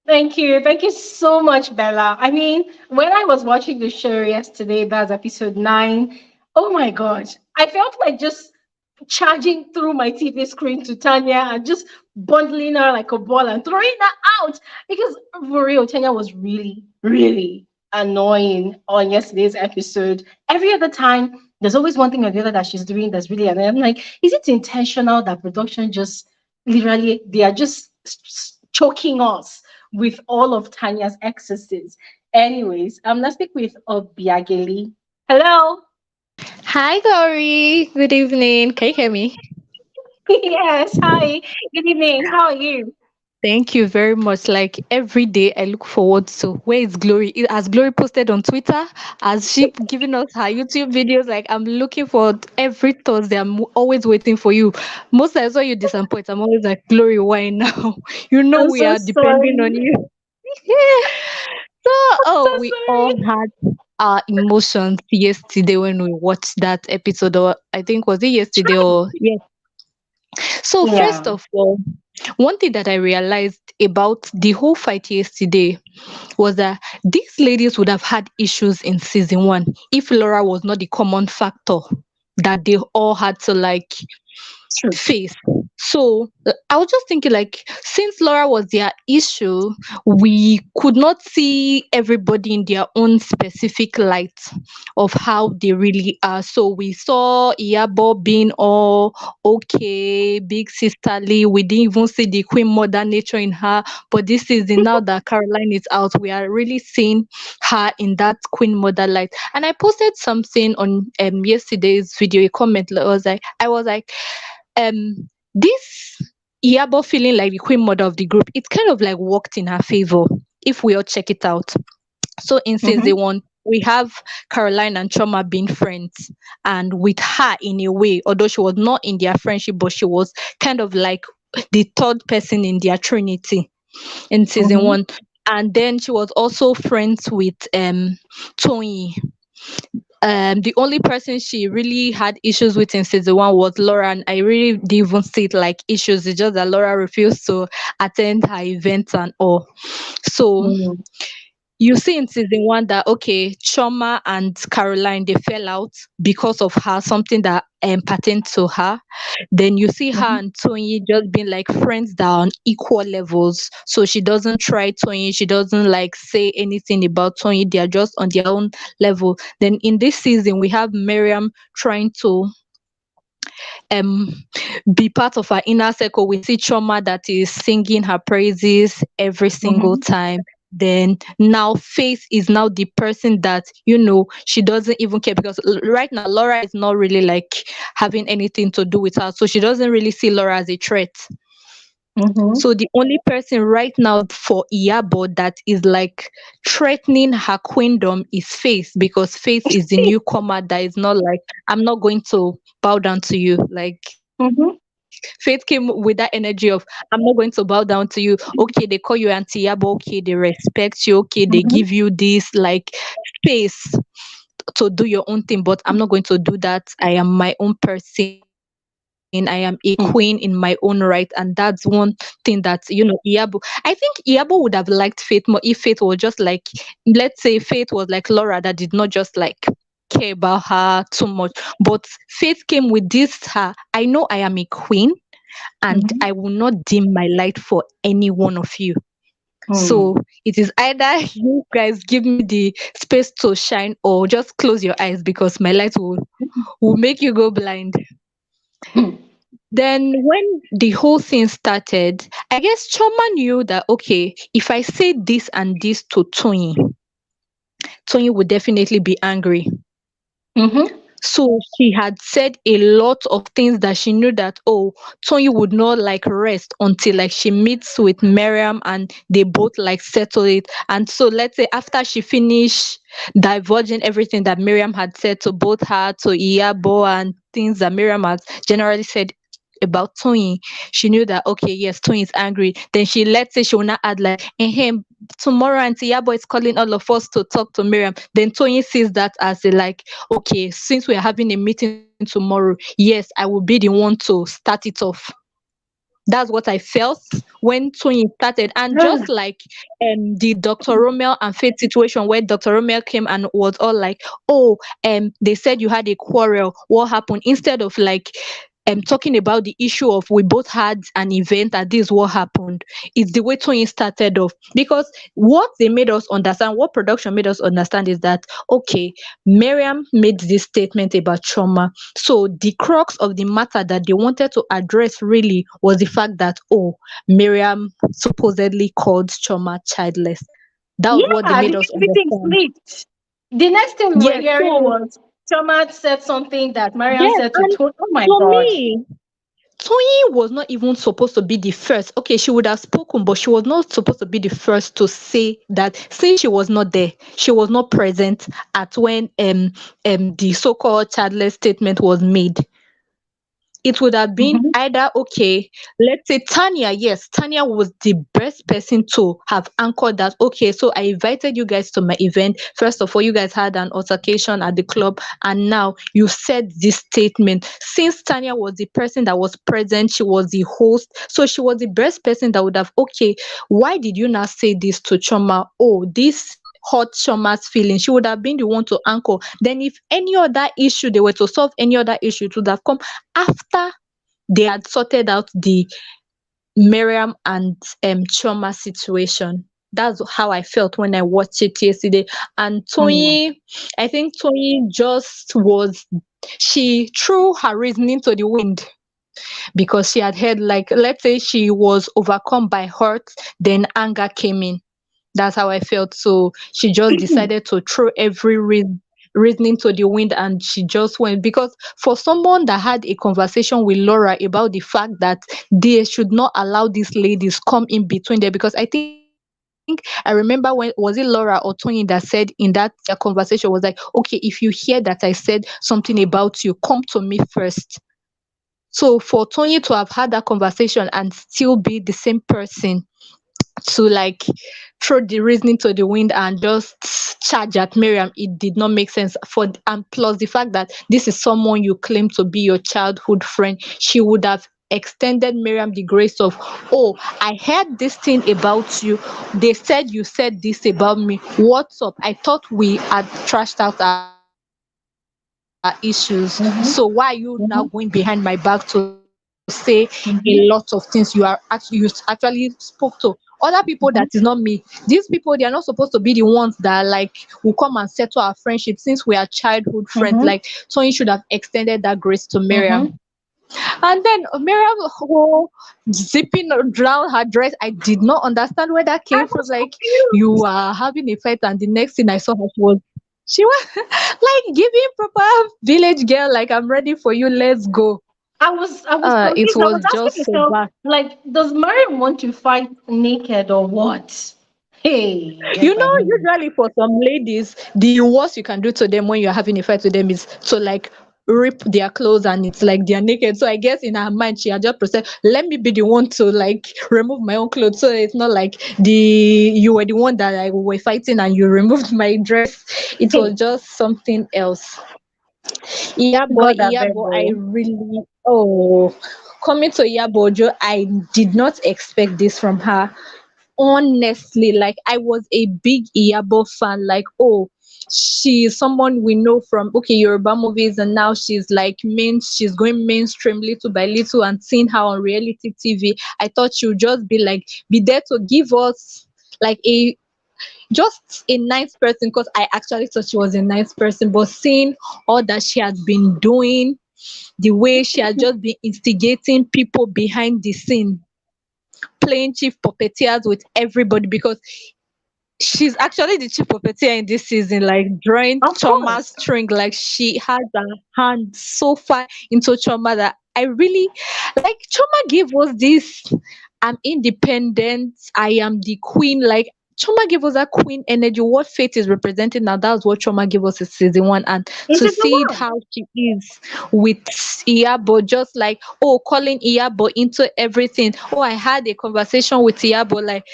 Thank you. Thank you so much, Bella. I mean, when I was watching the show yesterday, that's episode 9, oh my gosh, I felt like just charging through my TV screen to Tanya and just bundling her like a ball and throwing her out. Because for real, Tanya was really, really annoying on yesterday's episode. Every other time, there's always one thing or the other that she's doing that's really annoying. I'm like, is it intentional that production just literally, they are just choking us with all of Tanya's excesses? Anyways, let's speak with Obiageli. Hello. Hi, Glory. Good evening. Can you hear me? Yes, hi. Good evening. How are you? Thank you very much. Like every day, I look forward to where is Glory? Has Glory posted on Twitter? Has she given us her YouTube videos? Like I'm looking for every Thursday. I'm always waiting for you. Most times when you disappoint, I'm always like, Glory, why now? You know I'm we so are depending sorry. on you. So, So oh, we all sorry. had our emotions yesterday when we watched that episode, or I think was it yesterday or yes. So first Yeah. of all, one thing that I realized about the whole fight yesterday was that these ladies would have had issues in season one if Laura was not the common factor that they all had to like True. face. So I was just thinking, like, since Laura was their issue, we could not see everybody in their own specific light of how they really are. So we saw Iyabo being all okay, big sisterly. We didn't even see the queen mother nature in her. But this season, now that Caroline is out, we are really seeing her in that queen mother light. And I posted something on yesterday's video, a comment. I was like, this Iyabo feeling like the queen mother of the group, it kind of like worked in her favor if we all check it out. So in season one, we have Caroline and Chioma being friends, and with her in a way, although she was not in their friendship, but she was kind of like the third person in their trinity in season one. And then she was also friends with Toyin. The only person she really had issues with in season one was Laura, and I really didn't even see it like issues. It's just that Laura refused to attend her events and all. So you see in season one that okay, Chioma and Caroline, they fell out because of her, something that pertained to her. Then you see her and Tony just being like friends that are on equal levels. So she doesn't try Tony, she doesn't like say anything about Tony. They are just on their own level. Then in this season, we have Mariam trying to um be part of her inner circle. We see Chioma that is singing her praises every single time. Then now Faith is now the person that she doesn't even care, because right now Laura is not really like having anything to do with her, so she doesn't really see Laura as a threat. So the only person right now for Iyabo that is like threatening her queendom is Faith, because Faith is the newcomer that is not like, I'm not going to bow down to you. Like Faith came with that energy of, I'm not going to bow down to you. Okay, they call you Auntie Yabo. Okay, they respect you. Okay, they give you this like space to do your own thing, but I'm not going to do that. I am my own person. I am a queen in my own right, and that's one thing that Iyabo. I think Iyabo would have liked Faith more if Faith was just like, let's say Faith was like Laura that did not just like care about her too much, but Faith came with this her. I know I am a queen, and I will not dim my light for any one of you. So it is either you guys give me the space to shine, or just close your eyes, because my light will make you go blind. Then when the whole thing started, I guess Choma knew that okay, if I say this and this to Tony would definitely be angry. So she had said a lot of things that she knew that Tony would not like rest until like she meets with Mariam and they both like settle it. And so let's say after she finished divulging everything that Mariam had said to both her, to Iyabo, and things that Mariam had generally said about Tony, she knew that okay, yes, Tony is angry. Then let's say she will not add like, tomorrow Auntie Yabo is calling all of us to talk to Mariam. Then Tony sees that as a like, okay, since we're having a meeting tomorrow, yes, I will be the one to start it off. That's what I felt when Tony started. And just like the Dr. Romeo and Faith situation, where Dr. Romeo came and was all like, they said you had a quarrel, what happened? Instead of like talking about the issue of we both had an event and this is what happened. It's the way Tony started off, because what they made us understand, what production made us understand, is that okay, Mariam made this statement about Chioma, so the crux of the matter that they wanted to address really was the fact that Mariam supposedly called Chioma childless. That was what they made us understand. Flipped. The next thing we were Yes, hearing was Chioma said something that Mariam yes, said to and Tony. Oh my for God. me, Toyin was not even supposed to be the first. Okay, she would have spoken, but she was not supposed to be the first to say that, since she was not there, she was not present at when the so-called childless statement was made. It would have been either, okay, let's say Tanya. Yes, Tanya was the best person to have anchored that. Okay, so I invited you guys to my event. First of all, you guys had an altercation at the club, and now you said this statement. Since Tanya was the person that was present, she was the host, so she was the best person that would have, okay, why did you not say this to Chioma? Oh, this hurt Chioma's feelings. She would have been the one to anchor. Then if any other issue, they were to solve any other issue, it would have come after they had sorted out the Mariam and Chioma situation. That's how I felt when I watched it yesterday. And Mm. Toyin, I think Toyin just was, she threw her reasoning to the wind because she had heard, like, let's say she was overcome by hurt, then anger came in. That's how I felt. So she just decided to throw every reasoning to the wind, and she just went. Because for someone that had a conversation with Laura about the fact that they should not allow these ladies come in between there, because I think I remember, when was it Laura or Tony that said in that conversation, was like, okay, if you hear that I said something about you, come to me first. So for Tony to have had that conversation and still be the same person to like throw the reasoning to the wind and just charge at Miriam, it did not make sense. For and plus the fact that this is someone you claim to be your childhood friend, she would have extended Miriam the grace of, oh, I heard this thing about you. They said you said this about me. What's up? I thought we had trashed out our issues. So why are you now going behind my back to say a lot of things? Mhm. You actually spoke to other people that is not me. These people, they are not supposed to be the ones that like will come and settle our friendship since we are childhood friends. Like Tony should have Mhm. extended that grace to Miriam. Mhm. And then Miriam, whole zipping around her dress, I did not understand where that came from. I Like, was you confused. are having a fight, and the next thing I saw her, she was like giving proper village girl, like, I'm ready for you, let's go. I was It confused. I was was asking just so myself, bad. like, does Mariam want to fight naked or what? Hey, You get know, by me. usually for some ladies, the worst you can do to them when you're having a fight with them is to like rip their clothes and it's like they're naked. So I guess in her mind she had just processed, let me be the one to like remove my own clothes. So it's not like you were the one that like we were fighting and you removed my dress. It was Hey, just something else. Iyabo, God, I beg, Iyabo, I oh. really, oh, coming to Iyabo Ojo, I did not expect this from her. Honestly, like, I was a big Iyabo fan. Like, oh, she's someone we know from, okay, Yoruba movies, and now she's going mainstream little by little, and seeing her on reality TV. I thought she would just be there to give us like a just a nice person, because I actually thought she was a nice person. But seeing all that she has been doing, the way she has just been instigating people behind the scene, playing chief puppeteers with everybody, because she's actually the chief puppeteer in this season, like drawing Of Choma's course. string. Like, she has her hand so far into Choma that I really like. Choma gave us this, I'm independent, I am the queen. Like, Choma gave us that queen energy. What Faith is representing now, that's what Choma gave us in season one. And Is to it the see one? how she is with Iyabo, just like, oh, calling Iyabo into everything. Oh, I had a conversation with Iyabo, like,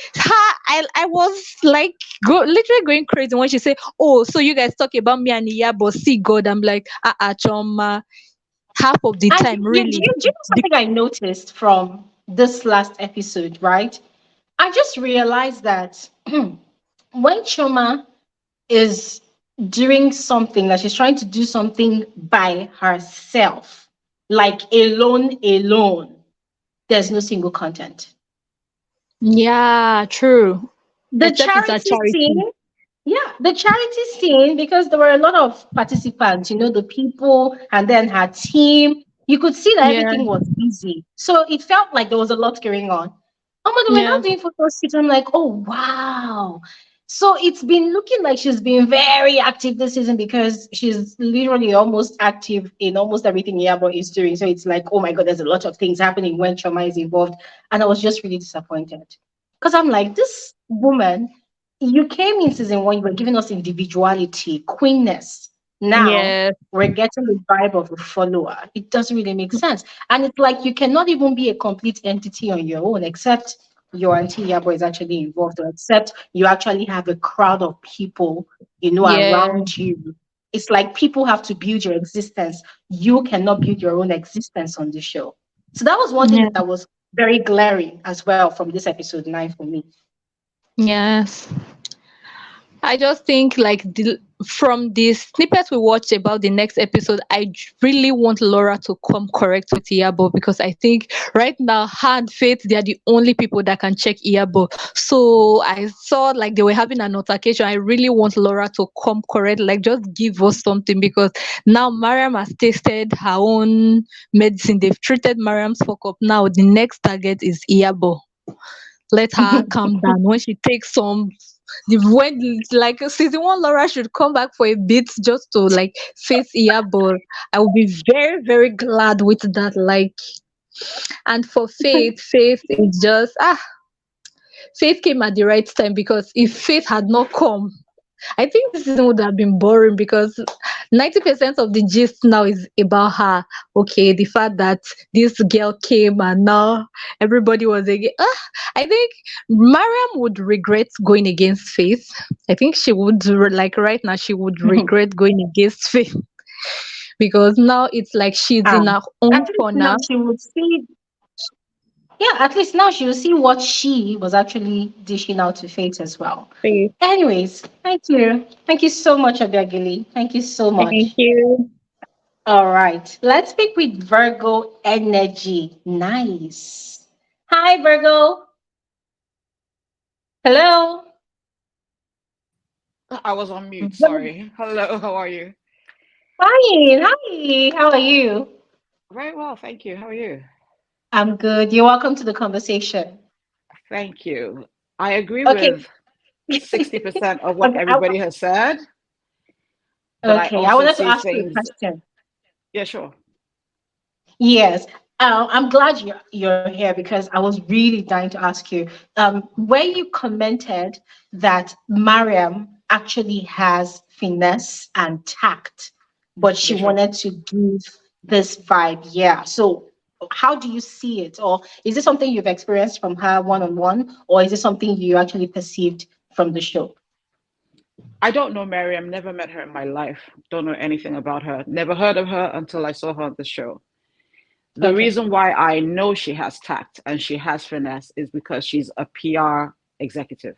I was like literally going crazy when she said, oh, so you guys talk about me and Iyabo, see God. I'm like, Choma, half of the And time, do really. you know something I noticed from this last episode, right? I just realized that when Choma is doing something, like she's trying to do something by herself, like alone, there's no single content. Yeah, true. The Except it's a charity charity. scene, yeah, the charity scene, because there were a lot of participants, the people, and then her team. You could see that Yeah, everything was busy. So it felt like there was a lot going on. Oh my, they were yeah, not doing photo shoots. I'm like, oh wow. So it's been looking like she's been very active this season, because she's literally almost active in almost everything Yabo is doing. So it's like, oh my God, there's a lot of things happening when Choma is involved. And I was just really disappointed. Because I'm like, this woman, you came in season one, you were giving us individuality, queenness. Now yeah, we're getting the vibe of a follower. It doesn't really make sense. And it's like you cannot even be a complete entity on your own, except your auntie Yabo is actually involved, or except you actually have a crowd of people, yeah, around you. It's like people have to build your existence. You cannot build your own existence on the show. So that was one thing yeah, that was very glaring as well from this episode 9 for me. yes. I just think like from the snippets we watched about the next episode, really want Laura to come correct with Iyabo, because I think right now her and Faith, they are the only people that can check Iyabo. So I saw like they were having an altercation. I really want Laura to come correct, like just give us something, because now Mariam has tasted her own medicine. They've treated Mariam's fuck up. Now the next target is Iyabo. Let her calm down. When she takes some, when like season one, Laura should come back for a bit just to like face Iyabo. I will be very, very glad with that. Like, and for Faith is just Faith came at the right time, because if Faith had not come, I think this season would have been boring, because 90% of the gist now is about her. Okay, the fact that this girl came and now everybody was again. I think Mariam would regret going against Faith. I think she would, like right now, she would regret going against Faith, because now it's like she's in her own At least now corner. she would see. Yeah, at least now she will see what she was actually dishing out to Faith as well. Faith. Anyways, thank you. Thank you so much, Abiagili. Thank you so Thank much. you. All right. Let's speak with Virgo energy. Nice. Hi, Virgo. Hello. I was on mute, Vir- sorry. Hello, how are you? Fine. Hi. How are you? Very well, thank you. How are you? I'm good. You're welcome to the conversation. Thank you. I agree Okay. with 60% of what Okay. everybody has said, but I Okay. I also wanted to see ask you a things. question. Yeah, sure. Yes. I'm glad you're here, because I was really dying to ask you. When you commented that Mariam actually has finesse and tact, but she Yeah, sure. wanted to give this vibe. Yeah. So how do you see it? Or is it something you've experienced from her one on one, or is it something you actually perceived from the show? I don't know Mariam, never met her in my life. Don't know anything about her. Never heard of her until I saw her on the show. The Okay. reason why I know she has tact and she has finesse is because she's a PR executive.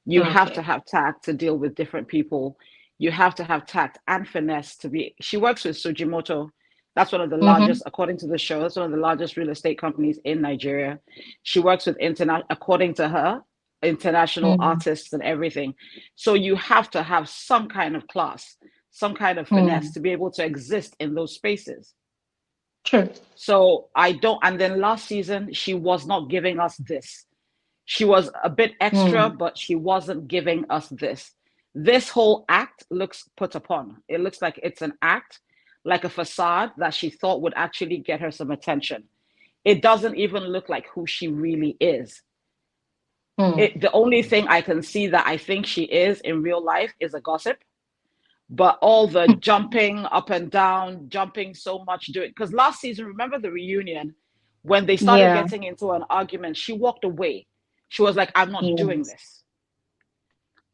You have to Okay. have tact to deal with different people. You have to have tact and finesse to be. She works with Sujimoto. That's one of the Mm-hmm. largest, according to the show, that's one of the largest real estate companies in Nigeria. She works with according to her, international Mm-hmm. artists and everything. So you have to have some kind of class, some kind of finesse Mm. to be able to exist in those spaces. True. So I don't, and then last season, she was not giving us this. She was a bit extra, Mm. but she wasn't giving us this. This whole act looks put upon. It looks like it's an act, like a facade that she thought would actually get her some attention. It doesn't even look like who she really is. Mm. The only thing I can see that I think she is in real life is a gossip. But all the jumping up and down, jumping so much, doing, because last season, remember the reunion when they started Yeah. getting into an argument, she walked away. She was like, I'm not doing Yes. this.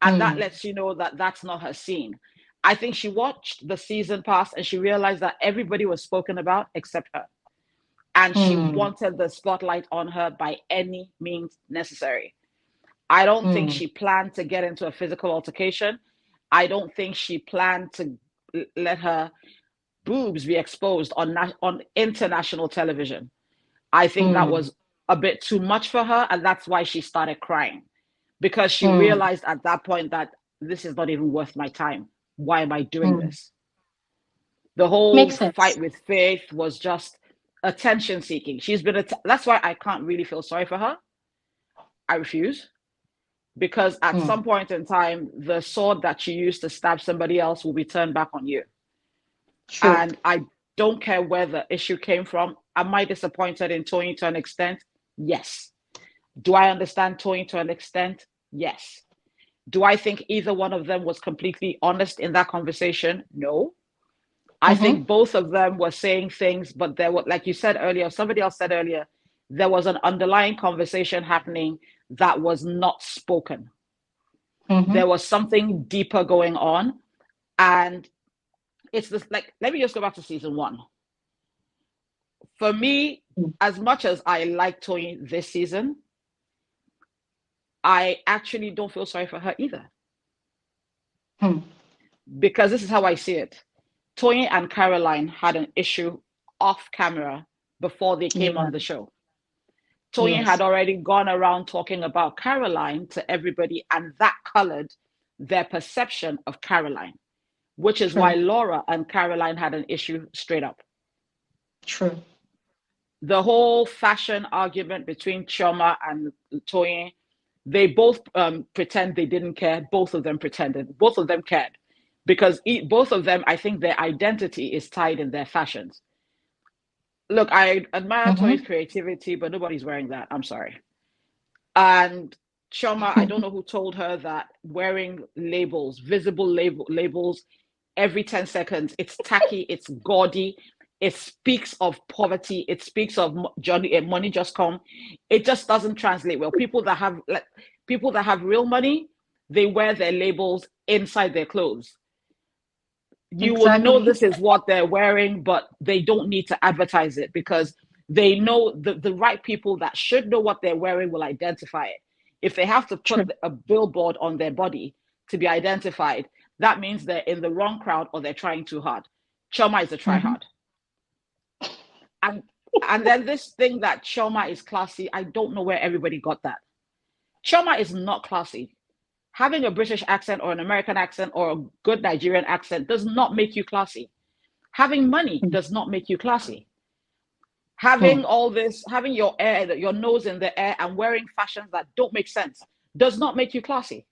And that Mm. lets you know that that's not her scene. I think she watched the season pass and she realized that everybody was spoken about except her. And she Mm. wanted the spotlight on her by any means necessary. I don't think Mm. she planned to get into a physical altercation. I don't think she planned to let her boobs be exposed on international television. I think that Mm. was a bit too much for her, and that's why she started crying, because she Mm. realized at that point that this is not even worth my time. Why am I doing Mm. this? The whole Makes fight sense. with Faith was just attention seeking. That's why I can't really feel sorry for her. I refuse, because at Mm. some point in time, the sword that you used to stab somebody else will be turned back on you. True. And I don't care where the issue came from. Am I disappointed in Toyin to an extent? Yes. Do I understand Toyin to an extent? Yes. Do I think either one of them was completely honest in that conversation? No. I Mm-hmm. think both of them were saying things, but there were, like you said earlier, somebody else said earlier, there was an underlying conversation happening that was not spoken. Mm-hmm. There was something deeper going on. And it's this, like, let me just go back to season one. For me, as much as I like Toyin this season, I actually don't feel sorry for her either. because this is how I see it. Toyin and Caroline had an issue off camera before they came on the show. Toyin had already gone around talking about Caroline to everybody, and that colored their perception of Caroline, which is why Laura and Caroline had an issue straight up. True. The whole fashion argument between Chioma and Toyin, they both pretend they didn't care. Both of them pretended. Both of them cared. Because both of them, I think their identity is tied in their fashions. Look, I admire Toyin's creativity, but nobody's wearing that. I'm sorry. And Chioma, I don't know who told her that wearing labels, visible labels, every 10 seconds, it's tacky, it's gaudy, it speaks of poverty, it speaks of money just come. It just doesn't translate well. People that have real money, they wear their labels inside their clothes. You will know this is what they're wearing, but they don't need to advertise it because they know the right people that should know what they're wearing will identify it. If they have to put a billboard on their body to be identified, that means they're in the wrong crowd or they're trying too hard. Chioma is a try hard. And then this thing that Chioma is classy, I don't know where everybody got that. Chioma is not classy. Having a British accent or an American accent or a good Nigerian accent does not make you classy. Having money does not make you classy. Having all this, having your nose in the air and wearing fashions that don't make sense does not make you classy.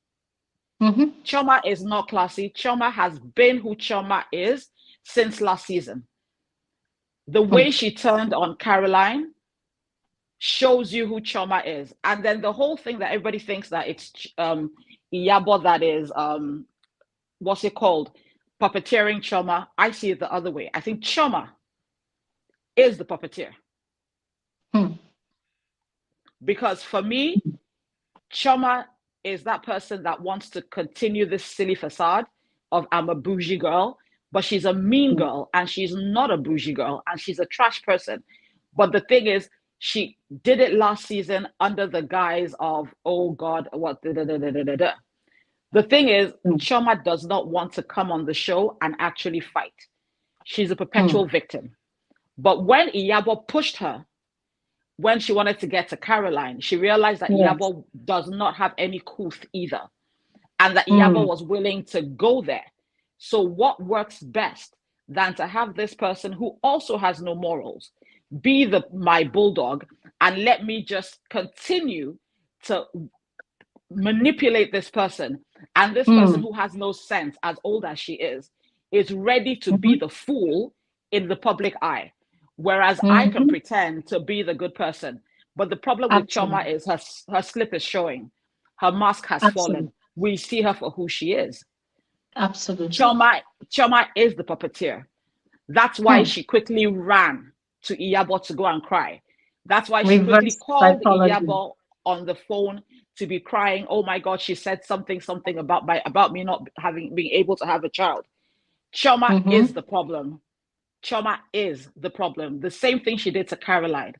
Chioma is not classy. Chioma has been who Chioma is since last season. The way she turned on Caroline shows you who Chioma is. And then the whole thing that everybody thinks that it's Iyabo that is, what's it called? Puppeteering Chioma. I see it the other way. I think Chioma is the puppeteer. Because for me, Chioma is that person that wants to continue this silly facade of I'm a bougie girl, but she's a mean girl and she's not a bougie girl and she's a trash person. But the thing is, she did it last season under the guise of, oh God, what The thing is, Chioma does not want to come on the show and actually fight. She's a perpetual victim. But when Iyabo pushed her, when she wanted to get to Caroline, she realized that Iyabo does not have any couth either. And that Iyabo was willing to go there. So what works best than to have this person who also has no morals be my bulldog and let me just continue to manipulate this person, and this person who has no sense, as old as she is ready to be the fool in the public eye, whereas I can pretend to be the good person. But the problem with Chioma is her slip is showing, her mask has fallen. We see her for who she is. Absolutely. Chioma is the puppeteer. That's why she quickly ran to Iyabo to go and cry. That's why she quickly called Iyabo on the phone to be crying. Oh my God, she said something about me not being able to have a child. Chioma is the problem. Chioma is the problem. The same thing she did to Caroline.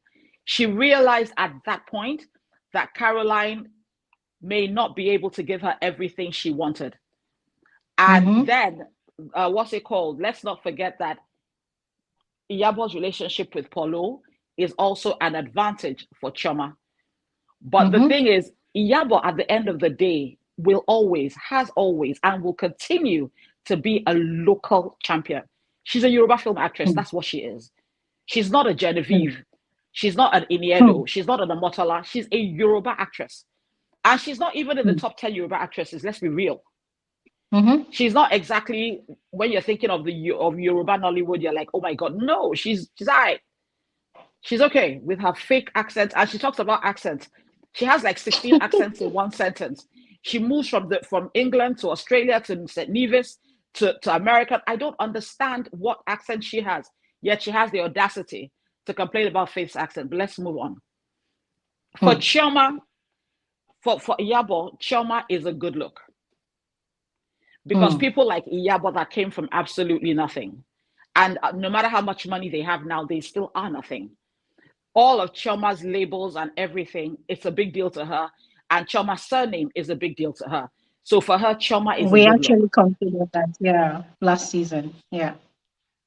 She realized at that point that Caroline may not be able to give her everything she wanted. And then, what's it called? Let's not forget that Iyabo's relationship with Paulo is also an advantage for Chioma. But the thing is, Iyabo at the end of the day has always, and will continue to be a local champion. She's a Yoruba film actress. That's what she is. She's not a Genevieve. She's not an Iniedo. She's not an Amotola. She's a Yoruba actress. And she's not even in the top 10 Yoruba actresses. Let's be real. She's not exactly, when you're thinking of Yoruba Nollywood, you're like, oh my God, no, she's all right. She's okay with her fake accent. And she talks about accents. She has like 16 accents in one sentence. She moves from England to Australia to St. Nevis to America. I don't understand what accent she has, yet she has the audacity to complain about Faith's accent. But let's move on. For Chioma, for Iyabo, Chioma is a good look. Because people like Iyabo that came from absolutely nothing, and no matter how much money they have now, they still are nothing. All of Chioma's labels and everything, it's a big deal to her. And Chioma's surname is a big deal to her. So for her, Chioma is a We good look. actually considered that, yeah, last season. Yeah.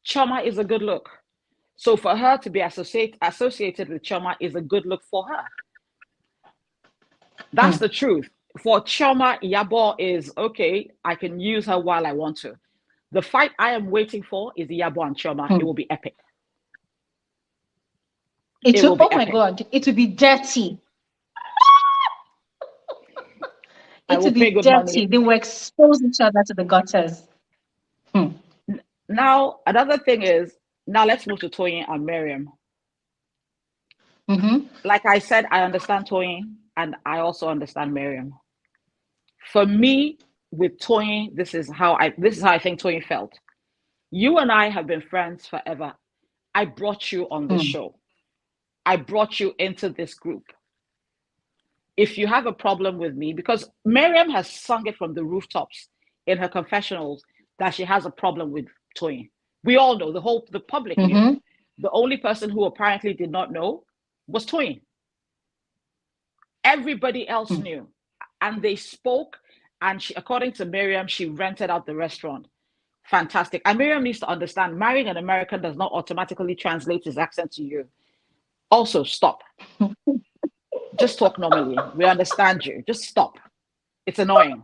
Chioma is a good look. So for her to be associated with Chioma is a good look for her. That's the truth. For Chioma, Iyabo is okay, I can use her while I want to. The fight I am waiting for is Iyabo and Chioma. It will be epic. It will be oh my epic. God, it will be dirty. I It will will be pay good dirty. money. They will expose each other to the gutters. Now, another thing is, now let's move to Toyin and Mariam. Like I said, I understand Toyin and I also understand Mariam. For me, with Toyin, this is how I think Toyin felt. You and I have been friends forever. I brought you on this show. I brought you into this group. If you have a problem with me, because Mariam has sung it from the rooftops in her confessionals that she has a problem with Toyin. We all know, the public knew. The only person who apparently did not know was Toyin. Everybody else knew. And they spoke, and she, according to Mariam, she rented out the restaurant. Fantastic. And Mariam needs to understand, marrying an American does not automatically translate his accent to you. Also, stop. Just talk normally. We understand you. Just stop. It's annoying.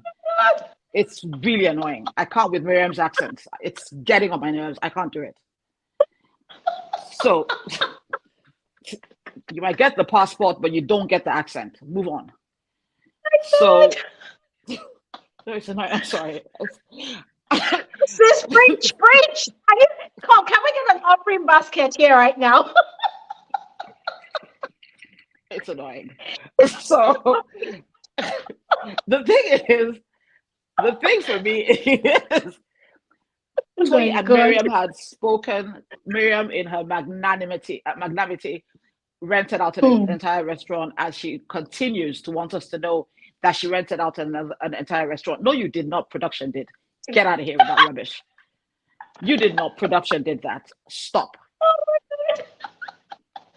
It's really annoying. I can't with Miriam's accent. It's getting on my nerves. I can't do it. So you might get the passport, but you don't get the accent. Move on. So no, it's annoying. I'm sorry. Sis, preach. Come, can we get an offering basket here right now? It's annoying. So the thing for me is Toyin and Mariam had spoken. Mariam, in her magnanimity, rented out an entire restaurant, as she continues to want us to know that she rented out an entire restaurant. No, you did not. Production did. Get out of here with that rubbish. You did not. Production did that. Stop.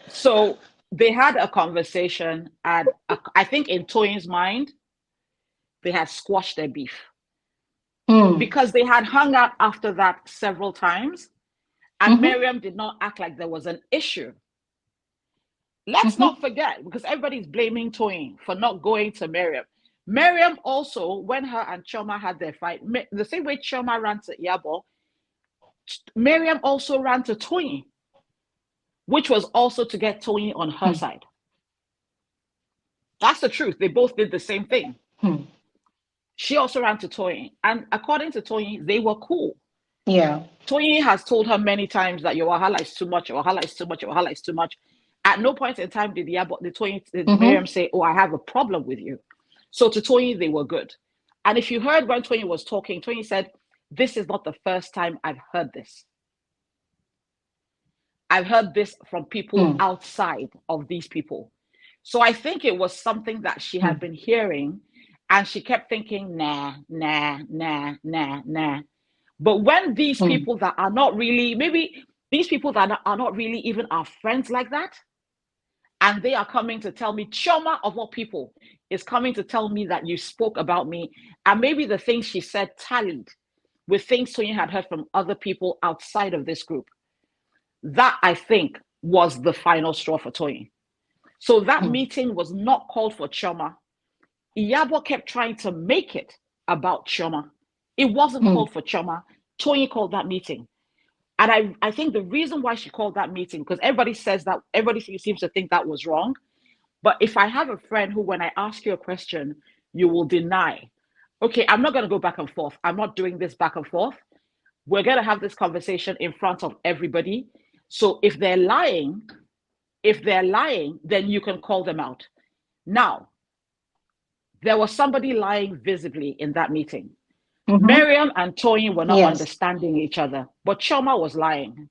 So they had a conversation, and I think in Toyin's mind, they had squashed their beef. Because they had hung out after that several times, and Mariam did not act like there was an issue. Let's not forget, because everybody's blaming Toyin for not going to Mariam. Mariam also, when her and Chioma had their fight, the same way Chioma ran to Yabo, Mariam also ran to Toyin, which was also to get Toyin on her side. That's the truth. They both did the same thing. She also ran to Toyin, and according to Toyin, they were cool. Yeah. Toyin has told her many times that your wahala is too much, your wahala is too much, your wahala is too much. At no point in time did Mariam say, "Oh, I have a problem with you." So to Toyin, they were good. And if you heard when Toyin was talking, Toyin said, "This is not the first time I've heard this. I've heard this from people outside of these people." So I think it was something that she had been hearing, and she kept thinking, nah. But when these people that are not really, maybe these people that are not really even our friends like that, and they are coming to tell me, Chioma of all people is coming to tell me that you spoke about me, and maybe the things she said tallied with things Toyin had heard from other people outside of this group. That, I think, was the final straw for Toyin. So that meeting was not called for Chioma. Iyabo kept trying to make it about Chioma. It wasn't called for Chioma. Toyin called that meeting. And I think the reason why she called that meeting, because everybody says that, everybody seems to think that was wrong. But if I have a friend who, when I ask you a question, you will deny, okay, I'm not going to go back and forth. I'm not doing this back and forth. We're going to have this conversation in front of everybody. So if they're lying, then you can call them out. Now, there was somebody lying visibly in that meeting. Mariam and Toyin were not understanding each other, but Chioma was lying,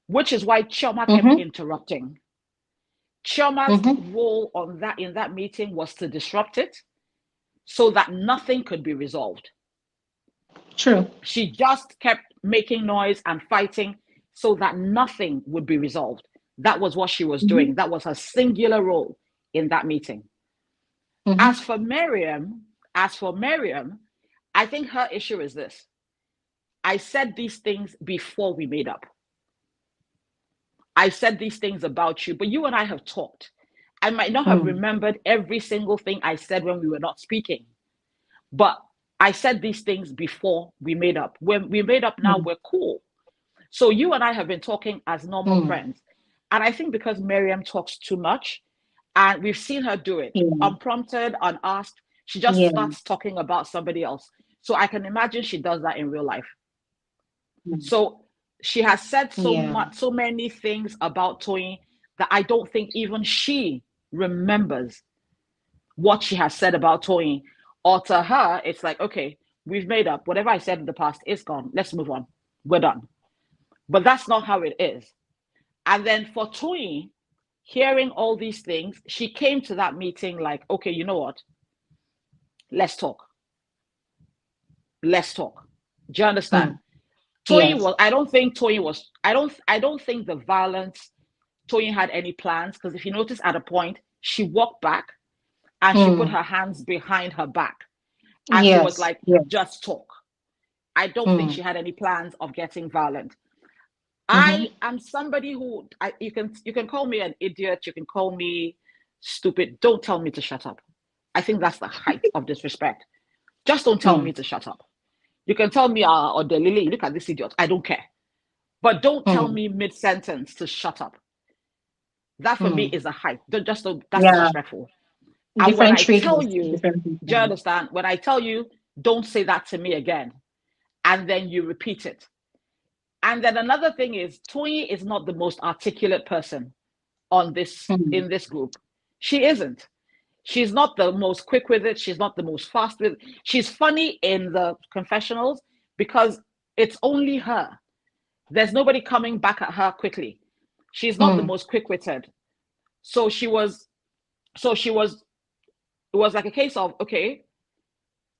which is why Chioma kept interrupting. Chioma's role in that meeting was to disrupt it so that nothing could be resolved. True. She just kept making noise and fighting so that nothing would be resolved. That was what she was doing. That was her singular role in that meeting. As for Mariam, As for Mariam, I think her issue is this. I said these things before we made up. I said these things about you, but you and I have talked. I might not have remembered every single thing I said when we were not speaking, but I said these things before we made up. When we made up now, we're cool. So you and I have been talking as normal friends. And I think because Mariam talks too much, and we've seen her do it, unprompted, unasked, she just starts talking about somebody else. So I can imagine she does that in real life. So she has said so many things about Toyin that I don't think even she remembers what she has said about Toyin. Or to her, it's like, okay, we've made up. Whatever I said in the past is gone. Let's move on. We're done. But that's not how it is. And then for Toyin, hearing all these things, she came to that meeting like, okay, you know what? Let's talk. Let's talk. Do you understand? Toyin was, I don't think the violence, Toyin had any plans, because if you notice at a point, she walked back and she put her hands behind her back. And she was like, just talk. I don't think she had any plans of getting violent. I am somebody who, you can call me an idiot, you can call me stupid. Don't tell me to shut up. I think that's the height of disrespect. Just don't tell me to shut up. You can tell me, or the Lily, look at this idiot. I don't care. But don't tell me mid-sentence to shut up. That for me is a height. That's disrespectful. And when I tell you, do you understand? When I tell you, don't say that to me again. And then you repeat it. And then another thing is, Toyin is not the most articulate person on this in this group. She isn't. She's not the most quick with it. She's not the most fast with it. She's funny in the confessionals because it's only her. There's nobody coming back at her quickly. She's not the most quick-witted. It was like a case of, okay,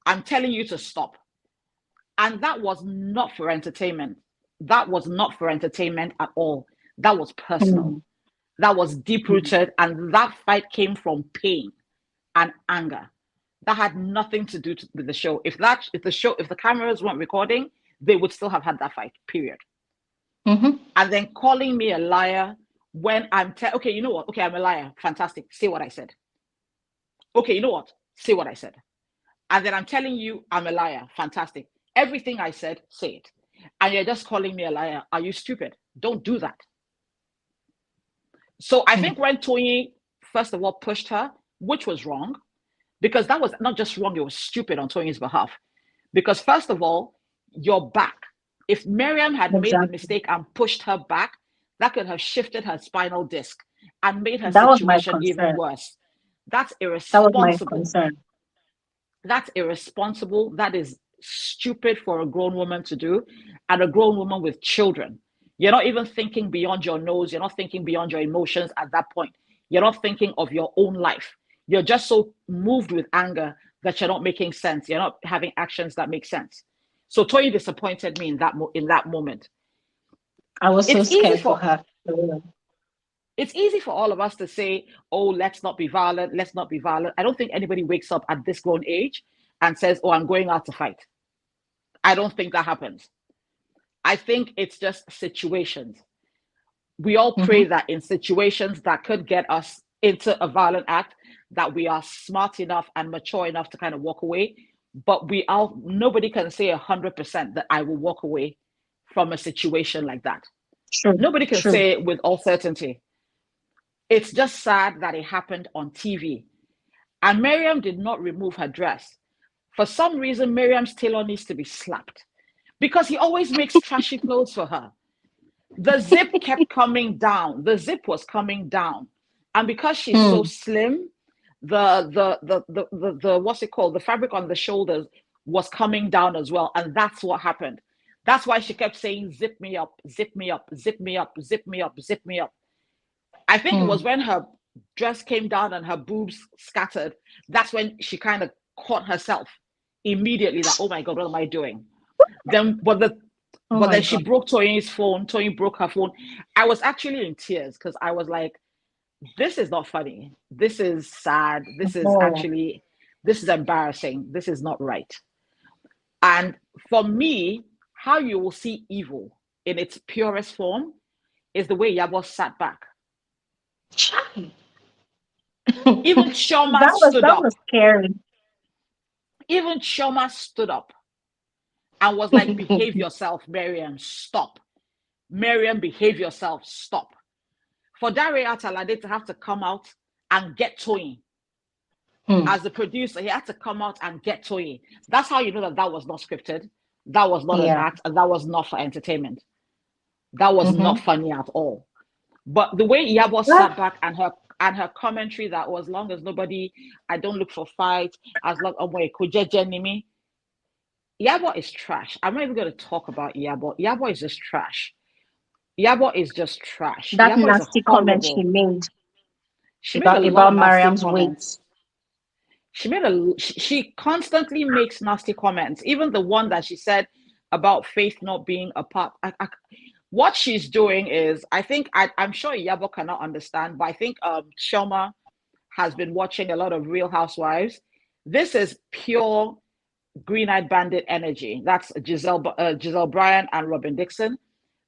I'm telling you to stop. And that was not for entertainment. That was not for entertainment at all. That was personal. That was deep-rooted. And that fight came from pain and anger. That had nothing to do with the show. If the cameras weren't recording, they would still have had that fight, period. And then calling me a liar when I'm okay, you know what? Okay, I'm a liar. Fantastic. Say what I said. Okay, you know what? Say what I said. And then I'm telling you I'm a liar. Fantastic. Everything I said, say it. And you're just calling me a liar. Are you stupid? Don't do that. So I think when Toyin, first of all, pushed her, which was wrong, because that was not just wrong, it was stupid on Toyin's behalf. Because first of all, you're back. If Mariam had made the mistake and pushed her back, that could have shifted her spinal disc and made her situation even worse. That's irresponsible. That was my concern. That's irresponsible. That is stupid for a grown woman to do, and a grown woman with children. You're not even thinking beyond your nose. You're not thinking beyond your emotions at that point. You're not thinking of your own life. You're just so moved with anger that you're not making sense. You're not having actions that make sense. So Toyin disappointed me in that moment. I was so scared for her. It's easy for all of us to say, oh, let's not be violent. Let's not be violent. I don't think anybody wakes up at this grown age and says, oh, I'm going out to fight. I don't think that happens. I think it's just situations. We all pray that in situations that could get us into a violent act, that we are smart enough and mature enough to kind of walk away. But nobody can say 100% that I will walk away from a situation like that. Nobody can say it with all certainty. It's just sad that it happened on TV. And Mariam did not remove her dress. For some reason, Mariam's tailor needs to be slapped because he always makes trashy clothes for her. The zip kept coming down. The zip was coming down. And because she's so slim, the what's it called? The fabric on the shoulders was coming down as well. And that's what happened. That's why she kept saying, zip me up, zip me up, zip me up, zip me up, zip me up. I think it was when her dress came down and her boobs scattered. That's when she kind of caught herself immediately that, oh my God, what am I doing? Then she broke Toyin's phone. Toyin broke her phone. I was actually in tears because I was like, this is not funny. This is sad. This This is embarrassing. This is not right. And for me, how you will see evil in its purest form is the way Yabo sat back. Chai. Even Chioma stood that up. was scary. Even Chioma stood up and was like, behave yourself, Mariam, stop. Mariam, behave yourself, stop. For Dare Atalade to have to come out and get Toyin. As the producer, he had to come out and get Toyin. That's how you know that that was not scripted. That was not an act, and that was not for entertainment. That was not funny at all. But the way Yabo sat back and her commentary that was, long as nobody, I don't look for fight, as long as Yabo is trash. I'm not even going to talk about Yabo. Yabo is just trash. Yabo is just trash. That Yabo nasty comment she made. She made about Mariam's weight. She constantly makes nasty comments. Even the one that she said about Faith not being a part. What she's doing is, I'm sure Yabo cannot understand, but I think Chioma has been watching a lot of Real Housewives. This is pure green-eyed bandit energy. That's Giselle Bryan and Robin Dixon.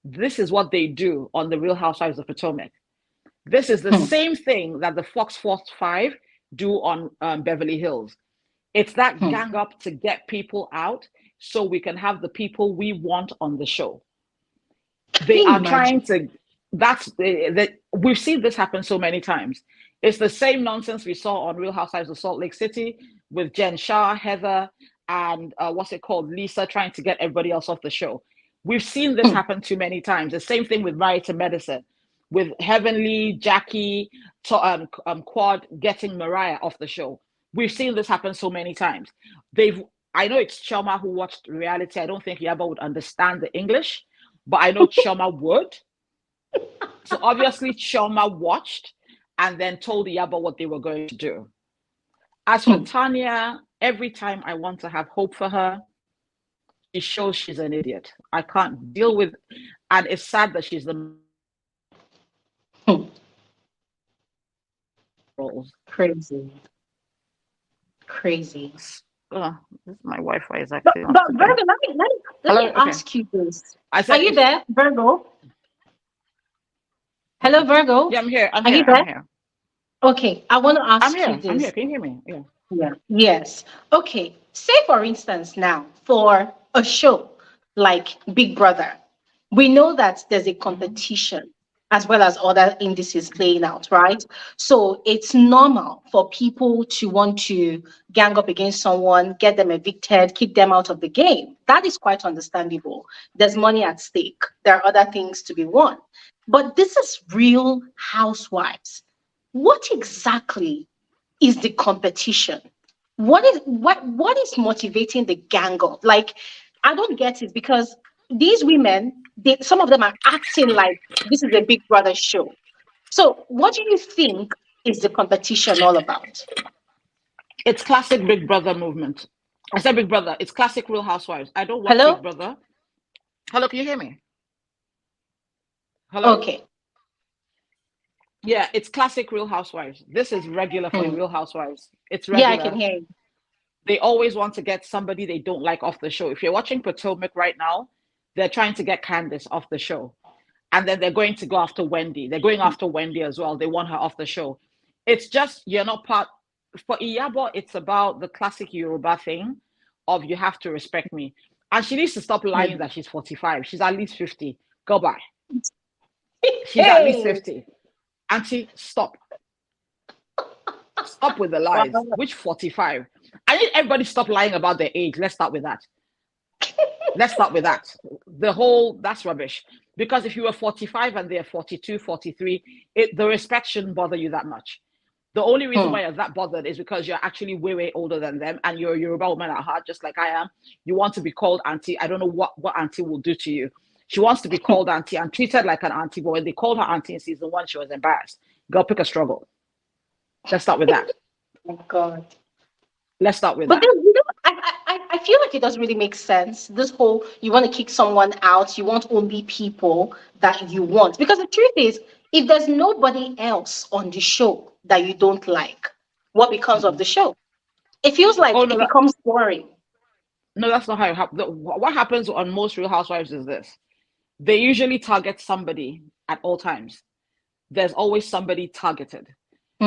This is what they do on the Real Housewives of Potomac. This is the same thing that the Fox Force 5 do on Beverly Hills. It's that gang up to get people out so we can have the people we want on the show. They are trying to, we've seen this happen so many times. It's the same nonsense we saw on Real Housewives of Salt Lake City with Jen Shah, Heather, and Lisa, trying to get everybody else off the show. We've seen this happen too many times. The same thing with Married to Medicine, with Heavenly, Jackie, Quad getting Mariah off the show. We've seen this happen so many times. I know it's Chioma who watched reality. I don't think Yabo would understand the English, but I know Chioma would. So obviously Chioma watched and then told Yabo what they were going to do. As for Tanya, every time I want to have hope for her, she shows she's an idiot. I can't deal with, and it's sad that she's the roles. Crazy. My Wi-Fi is actually. But Virgo, let me ask you this. Are you there, Virgo? Hello, Virgo. Yeah, I'm here. Are you there? Okay, I want to ask you this. I'm here. Can you hear me? Yeah. Yes. Okay. Say, for instance, now for a show like Big Brother, we know that there's a competition as well as other indices playing out, right? So it's normal for people to want to gang up against someone, get them evicted, kick them out of the game. That is quite understandable. There's money at stake. There are other things to be won. But this is Real Housewives. What exactly is the competition? What is motivating the gang up? Like, I don't get it, because these women, some of them are acting like this is a Big Brother show. So what do you think is the competition all about? It's classic Big Brother movement. I said Big Brother. It's classic Real Housewives. I don't watch Big Brother. Hello, can you hear me? Hello? Okay. Yeah, it's classic Real Housewives. This is regular for Real Housewives. It's regular. Yeah, I can hear you. They always want to get somebody they don't like off the show. If you're watching Potomac right now, they're trying to get Candace off the show. And then they're going to go after Wendy. They're going after Wendy as well. They want her off the show. It's just, you're not part. For Iyabo, it's about the classic Yoruba thing of you have to respect me. And she needs to stop lying that she's 45. She's at least 50. Go by. She's at least 50. Auntie, stop. Stop with the lies. Which 45? I need everybody to stop lying about their age. Let's start with that. That's rubbish. Because if you were 45 and they're 42, 43, the respect shouldn't bother you that much. The only reason why you're that bothered is because you're actually way, way older than them and you're a Yoruba woman at heart, just like I am. You want to be called auntie. I don't know what auntie will do to you. She wants to be called auntie and treated like an auntie, but when they called her auntie in season 1, she was embarrassed. Go pick a struggle. Let's start with that. Oh my God. Let's start with that. But I feel like it doesn't really make sense. This whole, you want to kick someone out, you want only people that you want. Because the truth is, if there's nobody else on the show that you don't like, what becomes of the show? It feels like Oh it no, becomes boring. no, that's not how it happens. What happens on most Real Housewives is this: they usually target somebody at all times. There's always somebody targeted.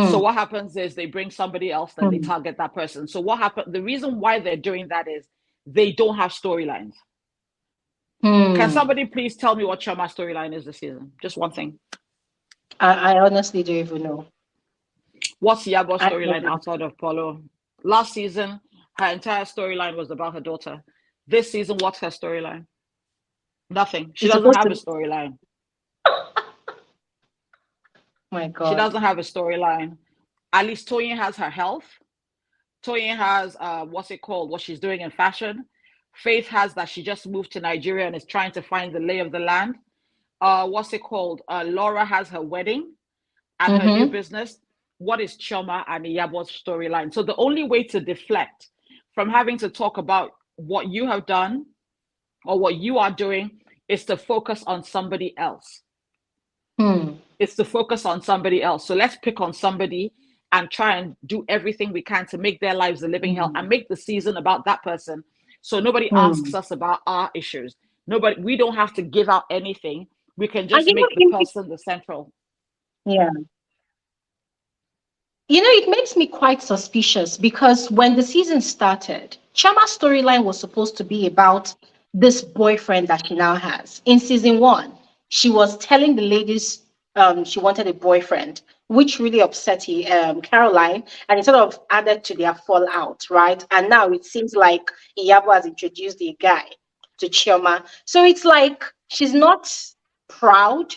So Hmm. what happens is they bring somebody else, then they Hmm. target that person. So what happened? The reason why they're doing that is they don't have storylines. Can Hmm. somebody please tell me what Chioma's storyline is this season? Just one thing. I honestly don't even know. What's Yabo's I storyline don't outside of Polo? Last season, her entire storyline was about her daughter. This season, what's her storyline? Nothing. She It's doesn't supposed have a to. storyline. My She God. doesn't have a storyline. At least Toyin has her health. Toyin has what's it called? What she's doing in fashion. Faith has that she just moved to Nigeria and is trying to find the lay of the land. What's it called? Laura has her wedding and her new Mm-hmm. business. What is Chioma and Iyabo's storyline? So the only way to deflect from having to talk about what you have done or what you are doing is to focus on somebody else. Hmm. It's to focus on somebody else. So let's pick on somebody and try and do everything we can to make their lives a living hell Hmm. and make the season about that person. So nobody asks Hmm. us about our issues. Nobody, we don't have to give out anything. We can And just make the person the central. yeah. It makes me quite suspicious because when the season started, Chama's storyline was supposed to be about this boyfriend that she now has. In season one, she was telling the ladies she wanted a boyfriend, which really upset Caroline, and it sort of added to their fallout, right? And now it seems like Iyabo has introduced a guy to Chioma. So it's like she's not proud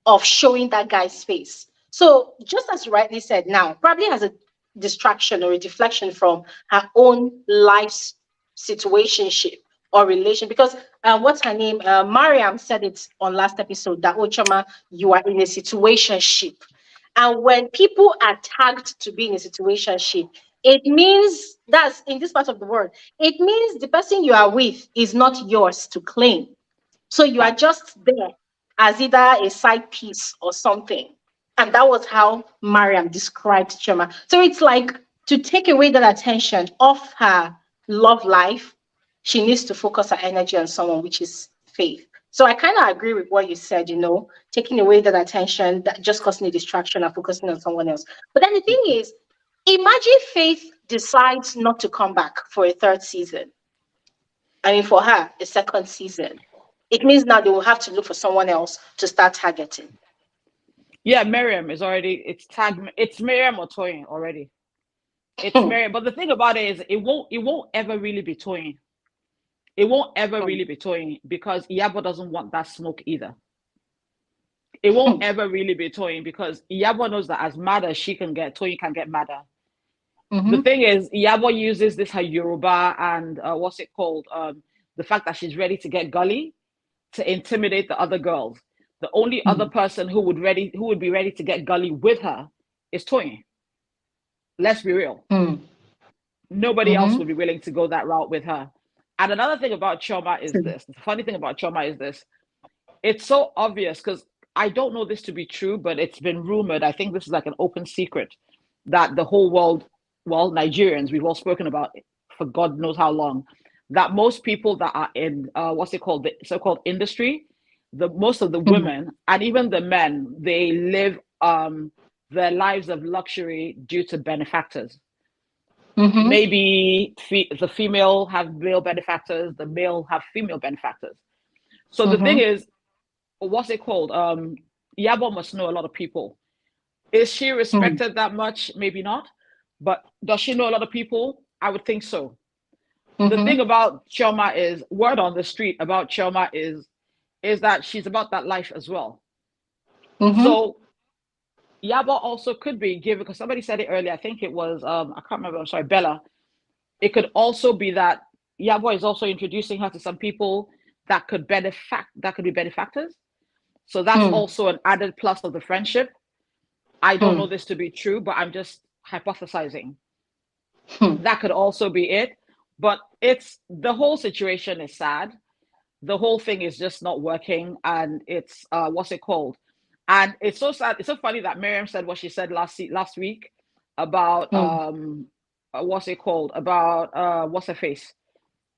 of showing that guy's face. So, just as you rightly said, now probably has a distraction or a deflection from her own life's situationship or relation. Because what's her name? Mariam said it on last episode that Ochama, you are in a situationship. And when people are tagged to be in a situationship, it means that's in this part of the world, it means the person you are with is not yours to claim. So you are Facts. just there as either a side piece or something. And that was how Mariam described Chioma. So it's like to take away that attention off her love life, she needs to focus her energy on someone, which is Faith. So I kind of agree with what you said, taking away that attention, that just causing a distraction and focusing on someone else. But then the thing is, imagine Faith decides not to come back for a third season. I mean, for her, a second season. It means now they will have to look for someone else to start targeting. Yeah, Miriam is already, it's tagged, it's Miriam or Toyin already. It's Hmm. Miriam. But the thing about it is it won't ever really be Toyin. It won't ever Hmm. really be Toyin because Iyabo doesn't want that smoke either. It won't Hmm. ever really be Toyin because Iyabo knows that as mad as she can get, Toyin can get madder. The Mm-hmm. thing is, Iyabo uses this her Yoruba and what's it called? The fact that she's ready to get gully to intimidate the other girls. The only other Hmm. person who would be ready to get gully with her is Toyin. Let's be real. Hmm. Nobody else Mm-hmm. would be willing to go that route with her. And another thing about Chioma is True. this. The funny thing about Chioma is this. It's so obvious because I don't know this to be true, but it's been rumored. I think this is like an open secret that the whole world, well, Nigerians, we've all spoken about it for God knows how long, that most people that are in what's it called, the so-called industry, the most of the Hmm. women and even the men, they live their lives of luxury due to benefactors. Mm-hmm. Maybe the female have male benefactors, the male have female benefactors. So the thing Mm-hmm. is, what's it called? Yabo must know a lot of people. Is she Hmm. respected that much? Maybe not. But does she know a lot of people? I would think so. The thing Mm-hmm. about Chioma is word on the street about Chioma is that she's about that life as well. Mm-hmm. So Yabo also could be given because somebody said it earlier. I think it was I can't remember. I'm sorry, Bella. It could also be that Yabo is also introducing her to some people that could be benefactors. So that's Hmm. also an added plus of the friendship. I don't know Hmm. this to be true, but I'm just hypothesizing. Hmm. That could also be it. But it's the whole situation is sad. The whole thing is just not working, and it's what's it called? And it's so sad. It's so funny that Miriam said what she said last week about Hmm. what's it called? About what's her face?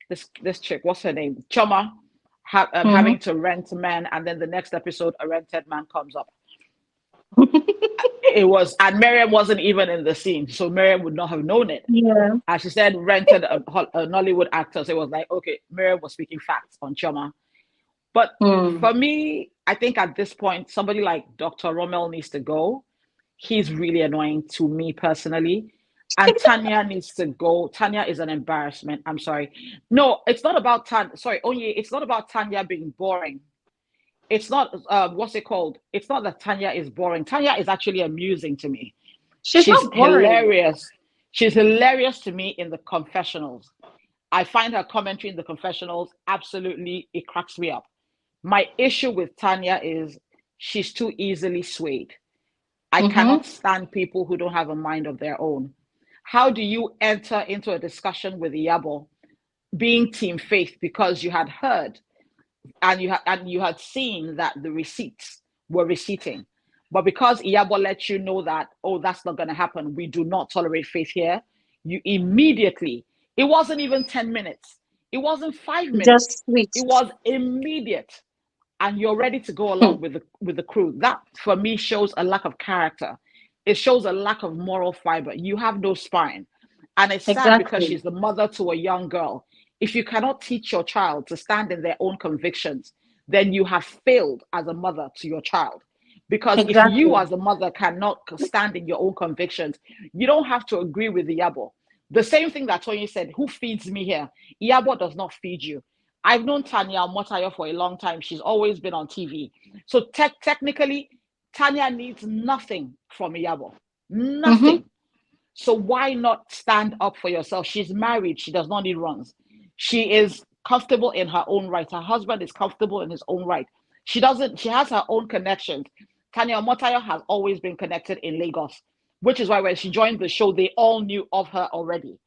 This chick, what's her name? Chioma, Mm-hmm. having to rent men, and then the next episode, a rented man comes up. It was, and Mariam wasn't even in the scene, so Mariam would not have known it. Yeah. As she said, rented a Nollywood actor. So it was like, okay, Mariam was speaking facts on Chioma. But Mm. for me, I think at this point, somebody like Dr. Rommel needs to go. He's really annoying to me personally. And Tanya needs to go. Tanya is an embarrassment. I'm sorry. No, it's not about Tanya. Sorry, Onye, it's not about Tanya being boring. It's not, what's it called? It's not that Tanya is boring. Tanya is actually amusing to me. She's She's not boring. hilarious. She's hilarious to me in the confessionals. I find her commentary in the confessionals absolutely, it cracks me up. My issue with Tanya is she's too easily swayed. I Mm-hmm. cannot stand people who don't have a mind of their own. How do you enter into a discussion with Iyabo being team faith because you had heard and you had seen that the receipts were receipting, but because Iyabo let you know that, oh, that's not going to happen, we do not tolerate faith here, you immediately, it wasn't even 10 minutes, it wasn't 5 minutes, Just it switched. was immediate, and you're ready to go Hmm. along with the crew. That for me shows a lack of character. It shows a lack of moral fiber. You have no spine. And it's sad because Exactly. she's the mother to a young girl. If you cannot teach your child to stand in their own convictions, then you have failed as a mother to your child. Because if you Exactly. as a mother cannot stand in your own convictions, you don't have to agree with the Yabo. The same thing that Toyin said, who feeds me here? Yabo does not feed you. I've known Tanya Motayo for a long time. She's always been on TV. So technically, Tanya needs nothing from Iyabo. Mm-hmm. Nothing. So why not stand up for yourself? She's married. She does not need runs. She is comfortable in her own right. Her husband is comfortable in his own right. She has her own connections. Tanya Motayo has always been connected in Lagos, which is why when she joined the show, they all knew of her already.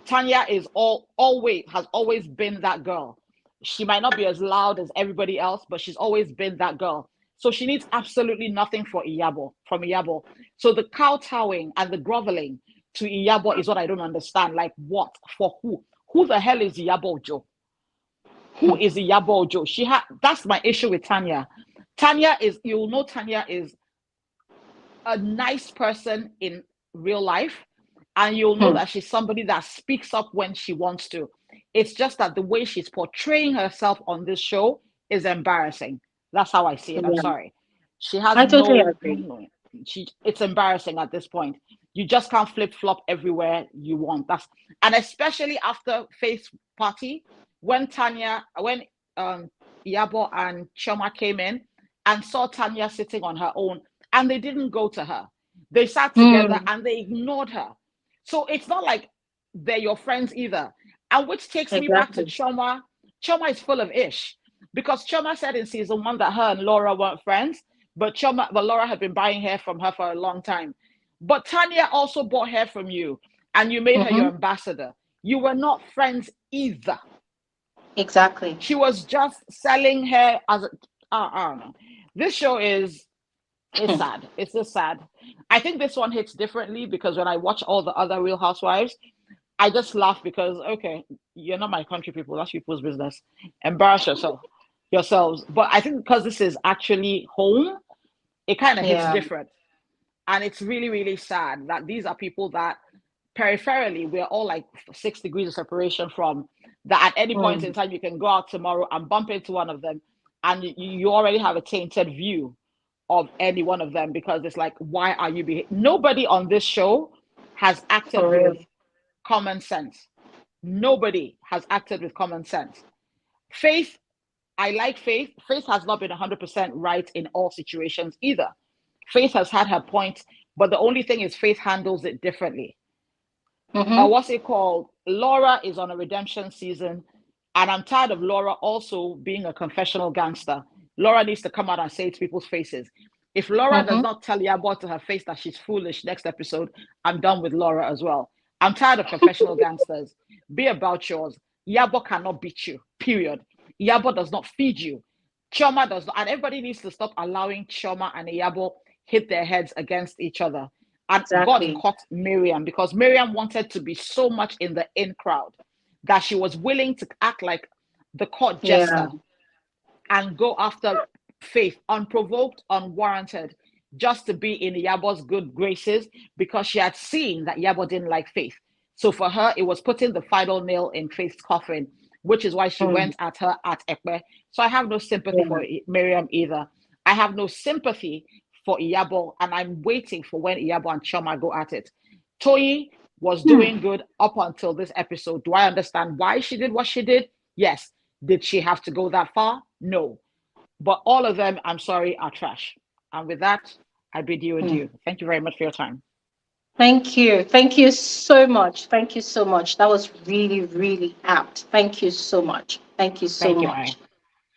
Tanya is always has always been that girl. She might not be as loud as everybody else, but she's always been that girl. So she needs absolutely nothing from Iyabo. So the kowtowing and the groveling to Iyabo is what I don't understand. Like what? For who? Who the hell is Iyabo Ojo? Who is Iyabo Ojo? That's my issue with Tanya. Tanya is, you'll know Tanya is a nice person in real life, and you'll know Hmm. that she's somebody that speaks up when she wants to. It's just that the way she's portraying herself on this show is embarrassing. That's how I see it. I'm Yeah. sorry. She has I totally no, agree. it's embarrassing at this point. You just can't flip flop everywhere you want. And especially after Faith's party, when Yabo and Chioma came in and saw Tanya sitting on her own, and they didn't go to her. They sat together Hmm. and they ignored her. So it's not like they're your friends either. And which takes me back to Exactly. Chioma. Chioma is full of ish because Chioma said in season 1 that her and Laura weren't friends, but Laura had been buying hair from her for a long time. But Tanya also bought hair from you, and you made her your Mm-hmm. ambassador. You were not friends either. Exactly. She was just selling hair as a, I don't know. This show is, it's sad. It's just sad. I think this one hits differently because when I watch all the other Real Housewives, I just laugh because, okay, you're not my country people. That's people's business. Embarrass yourselves. But I think because this is actually home, it kind of hits Yeah. different. And it's really, really sad that these are people that peripherally we're all like 6 degrees of separation from, that at any point in Hmm. time you can go out tomorrow and bump into one of them and you already have a tainted view of any one of them because it's like, why are you nobody on this show has acted For real. with common sense. Nobody has acted with common sense. Faith, I like Faith. Faith has not been 100% right in all situations either. Faith has had her points, but the only thing is Faith handles it differently. Mm-hmm. What's it called? Laura is on a redemption season, and I'm tired of Laura also being a confessional gangster. Laura needs to come out and say it to people's faces. If Laura does Mm-hmm. not tell Yabo to her face that she's foolish next episode, I'm done with Laura as well. I'm tired of confessional gangsters. Be about yours. Yabo cannot beat you, period. Yabo does not feed you. Chioma does not, and everybody needs to stop allowing Chioma and Yabo hit their heads against each other. And God Exactly. caught Miriam because Miriam wanted to be so much in the in crowd that she was willing to act like the court Yeah. jester and go after Faith unprovoked, unwarranted, just to be in Yabo's good graces because she had seen that Yabo didn't like Faith. So for her, it was putting the final nail in Faith's coffin, which is why she Mm. went at her at Ekpe. So I have no sympathy Yeah. for Miriam either. I have no sympathy for Iyabo, and I'm waiting for when Iyabo and Chioma go at it. Toyi was doing Hmm. good up until this episode. Do I understand why she did what she did? Yes. Did she have to go that far? No. But all of them, I'm sorry, are trash. And with that, I bid you Hmm. adieu. Thank you very much for your time. Thank you. Thank you so much. Thank you so much. That was really, really apt. Thank you so much. Thank you so Thank you, Mary. much.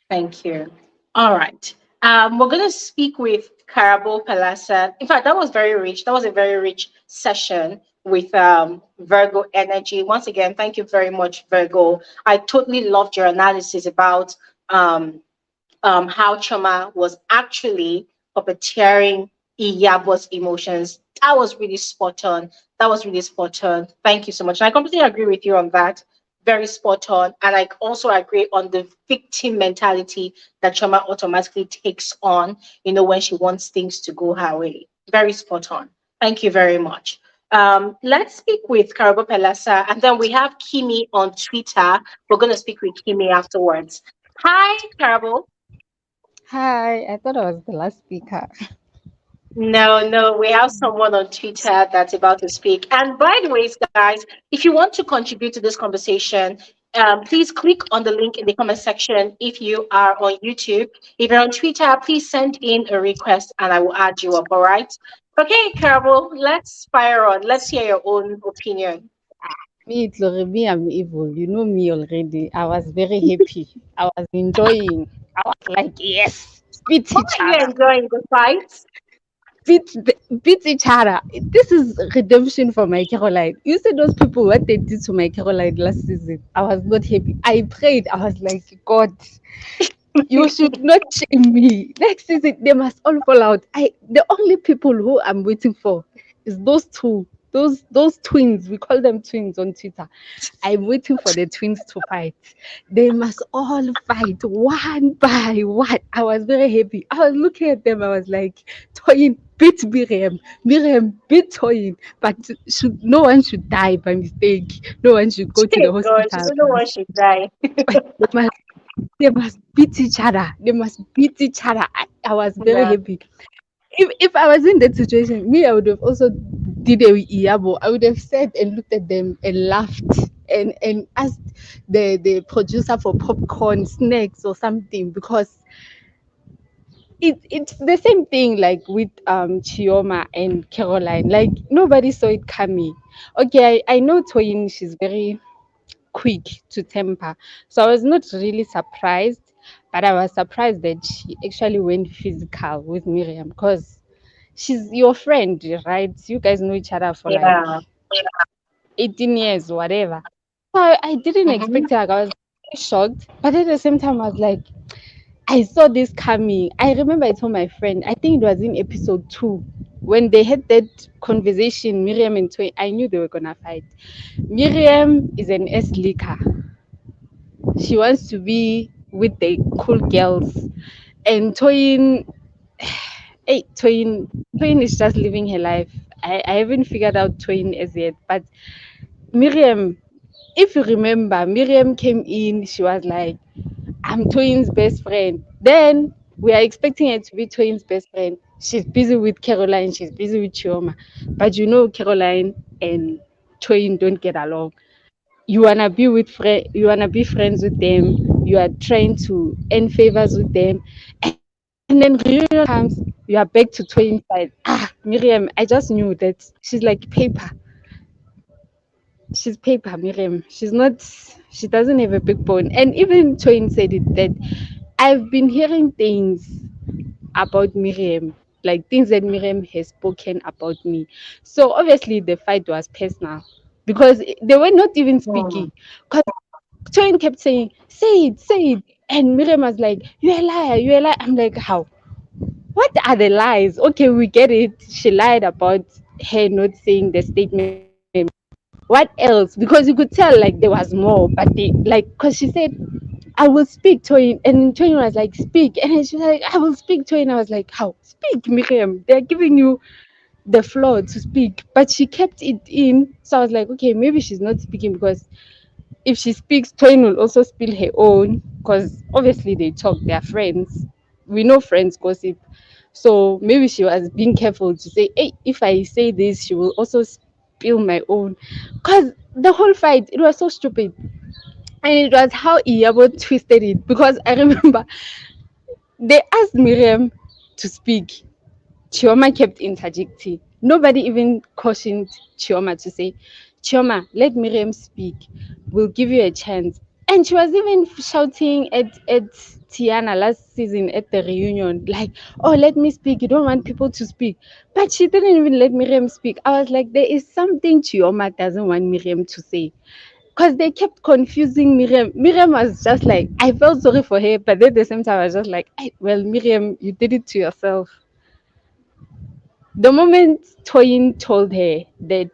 Thank you. All right. We're going to speak with Carabo Palasa. In fact, that was very rich. That was a very rich session with Virgo energy. Once again, thank you very much, Virgo. I totally loved your analysis about um, how Choma was actually puppeteering Iyabo's emotions. That was really spot on. That was really spot on. Thank you so much. And I completely agree with you on that. Very spot on. And I also agree on the victim mentality that Choma automatically takes on, when she wants things to go her way. Very spot on. Thank you very much. Let's speak with Carabo Pelasa, and then we have Kimy on Twitter. We're going to speak with Kimy afterwards. Hi, Carabo. Hi, I thought I was the last speaker. No, no, we have someone on Twitter that's about to speak. And by the way, guys, if you want to contribute to this conversation, please click on the link in the comment section if you are on YouTube. If you're on Twitter, please send in a request and I will add you up, all right? Okay, Carol, let's fire on. Let's hear your own opinion. Me, Tlore, me, I'm evil. You know me already. I was very happy. I was enjoying. I was like, yes, beat Why each are you other, enjoying the fight? beat each other. This is redemption for my Caroline. You see those people what they did to my Caroline last season. I was not happy. I prayed. I was like, God, you should not shame me. Next season, they must all fall out. The only people who I'm waiting for is those two. Those twins. We call them twins on Twitter. I'm waiting for the twins to fight. They must all fight one by one. I was very happy. I was looking at them. I was like, Toyin beat Miriam. Miriam beat Toyin. But no one should die by mistake. No one should go to Hey, the God, you hospital. don't know what she died. They must, they must beat each other. They must beat each other. I was very Yeah. happy. If I was in that situation, me, I would have also did it with Iyabo. I would have said and looked at them and laughed and asked the producer for popcorn, snacks or something because it's the same thing like with Chioma and Caroline. Like nobody saw it coming. Okay, I know Toyin, she's very quick to temper. So I was not really surprised, but I was surprised that she actually went physical with Miriam because she's your friend, right? You guys know each other for like Yeah. 18 years, whatever. So I didn't Mhm. expect it. Like, I was very shocked, but at the same time, I was like, I saw this coming. I remember I told my friend, I think it was in episode 2, when they had that conversation, Miriam and Toy, I knew they were gonna fight. Miriam is an S leaker. She wants to be with the cool girls. And Toyin, Toyin is just living her life. I haven't figured out Toyin as yet. But Miriam, if you remember, Miriam came in, she was like, I'm Toyin's best friend. Then we are expecting her to be Toyin's best friend. She's busy with Caroline, she's busy with Chioma. But Caroline and Toyin don't get along. You wanna be friends with them, you are trying to earn favors with them, and then reunion comes, you are back to Toyin side. Miriam, I just knew that she's like paper. She's paper, Miriam. She doesn't have a backbone. And even Toyin said it that I've been hearing things about Miriam, like things that Miriam has spoken about me. So obviously the fight was personal because they were not even Mm. speaking. Because Toyin kept saying, say it. And Miriam was like, you're a liar, I'm like, how? What are the lies? Okay, we get it. She lied about her not saying the statement. What else? Because you could tell like there was more, but they like because she said, I will speak to him, and Toyin was like, speak, and then she was like, I will speak to him. I was like, how? Speak, Miriam. They're giving you the floor to speak, but she kept it in. So I was like, okay, maybe she's not speaking because if she speaks, Toyin will also spill her own because obviously they talk, they're friends. We know friends gossip. So maybe she was being careful to say, hey, if I say this, she will also spill my own. Because the whole fight, it was so stupid. And it was how Iyabo twisted it. Because I remember they asked Miriam to speak. Chioma kept interjecting. Nobody even cautioned Chioma to say, Chioma, let Miriam speak. We'll give you a chance. And she was even shouting at Tiana last season at the reunion, like, oh, let me speak. You don't want people to speak. But she didn't even let Miriam speak. I was like, there is something Chioma doesn't want Miriam to say. Because they kept confusing Miriam. Miriam was just like, I felt sorry for her, but then at the same time, I was just like, well, Miriam, you did it to yourself. The moment Toyin told her that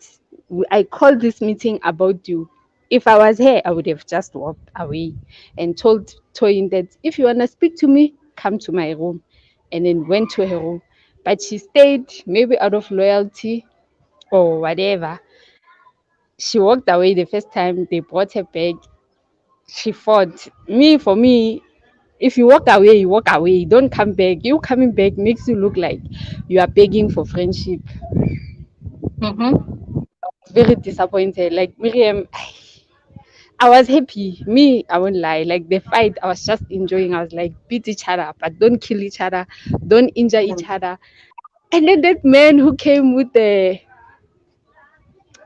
I called this meeting about you, if I was her, I would have just walked away and told Toyin that if you want to speak to me, come to my room. And then went to her room. But she stayed, maybe out of loyalty or whatever. She walked away the first time they brought her back. She fought. For me, if you walk away, you walk away. Don't come back. You coming back makes you look like you are begging for friendship. Mm-hmm. Very disappointed. Like Miriam, I was happy. I won't lie. Like the fight, I was just enjoying. I was like, beat each other, but don't kill each other, don't injure each other. And then that man who came with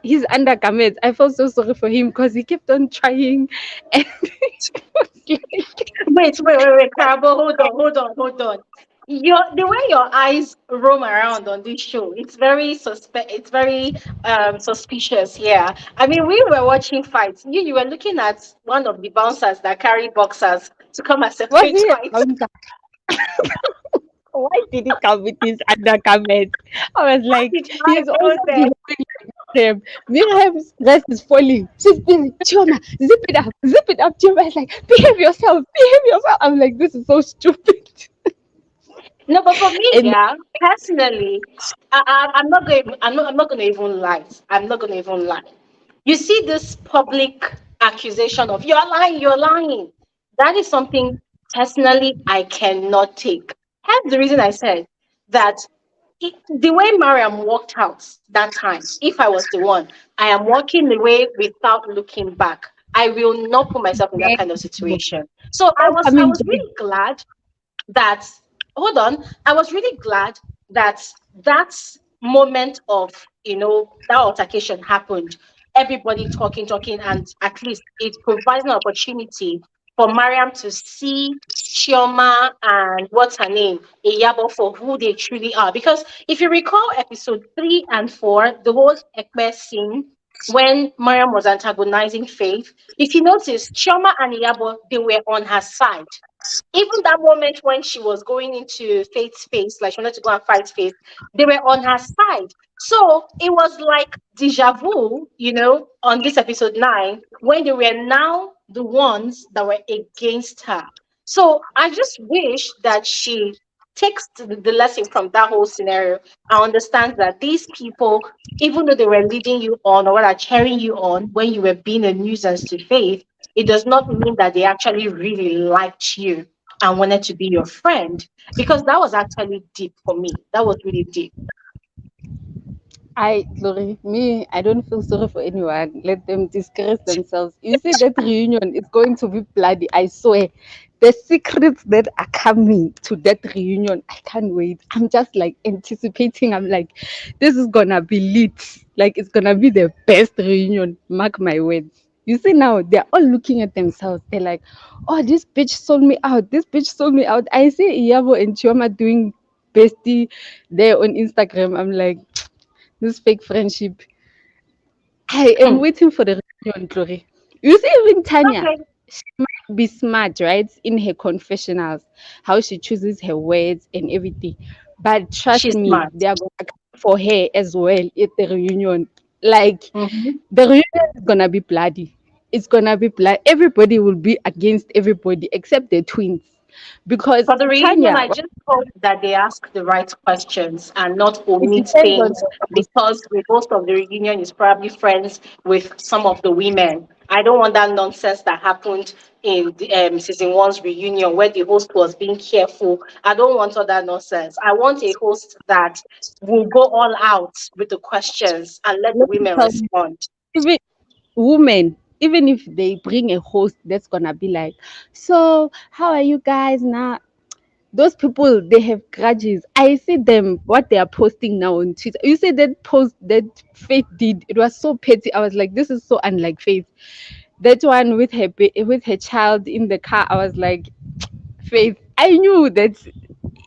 his undergarments, I felt so sorry for him because he kept on trying, and it was like, Wait, Carabo, hold on. The way your eyes roam around on this show, it's very suspicious. Yeah. I mean, we were watching fights. You were looking at one of the bouncers that carry boxers to come and was separate he a fights. counter? Why did he come with his undergarments? I was How like, did your eyes he's go also there? behaving him. Miriam's dress is falling. She's being Chioma, zip it up. Chioma is like, behave yourself. I'm like, this is so stupid. No, but for me, And yeah, personally, I'm not going. I'm not going to even lie. I'm not going to even lie. You see this public accusation of you're lying. That is something personally I cannot take. Hence the reason I said that the way Mariam walked out that time, if I was the one, I am walking away without looking back. I will not put myself in that kind of situation. So I not was I coming was back. really glad that hold on, I was really glad that that moment of that altercation happened, everybody talking, and at least it provides an opportunity for Mariam to see Chioma and what's her name, Iyabo, for who they truly are. Because if you recall episode 3 and 4, the whole Ekpe scene when Mariam was antagonizing Faith, if you notice, Chioma and Iyabo, they were on her side. Even that moment when she was going into Faith's face, like she wanted to go and fight Faith, they were on her side. So it was like deja vu, on this episode 9, when they were now the ones that were against her. So I just wish that she takes the lesson from that whole scenario and understands that these people, even though they were leading you on or rather cheering you on when you were being a nuisance to Faith, it does not mean that they actually really liked you and wanted to be your friend, because that was actually deep for me. That was really deep. Glory, I don't feel sorry for anyone. Let them disgrace themselves. You see, that reunion is going to be bloody. I swear. The secrets that are coming to that reunion, I can't wait. I'm just like anticipating. I'm like, this is gonna be lit. Like, it's gonna be the best reunion. Mark my words. You see, now they're all looking at themselves. They're like, oh, this bitch sold me out. This bitch sold me out. I see Iyabo and Chioma doing bestie there on Instagram. I'm like, this fake friendship. I am Hmm. waiting for the reunion, Glory. You see, even Tanya, Okay. she might be smart, right? In her confessionals, how she chooses her words and everything. But trust She's me, smart. they are gonna come. for her as well at the reunion. Like Mhm. the reunion is gonna be bloody. It's gonna be blood. Everybody will be against everybody except the twins, because For the reunion, Tanya. I just hope that they ask the right questions and not It omit depends on things the host. because the host of the reunion is probably friends with some of the women. I don't want that nonsense that happened in the, season one's reunion where the host was being careful. I don't want all that nonsense. I want a host that will go all out with the questions and let the Let me women tell you, respond. even women, even if they bring a host that's gonna be like, so how are you guys now? Those people, they have grudges. I see them what they are posting now on Twitter. You see that post that Faith did, it was so petty. I was like, this is so unlike Faith. That one with her with her child in the car, I was like, Faith, I knew that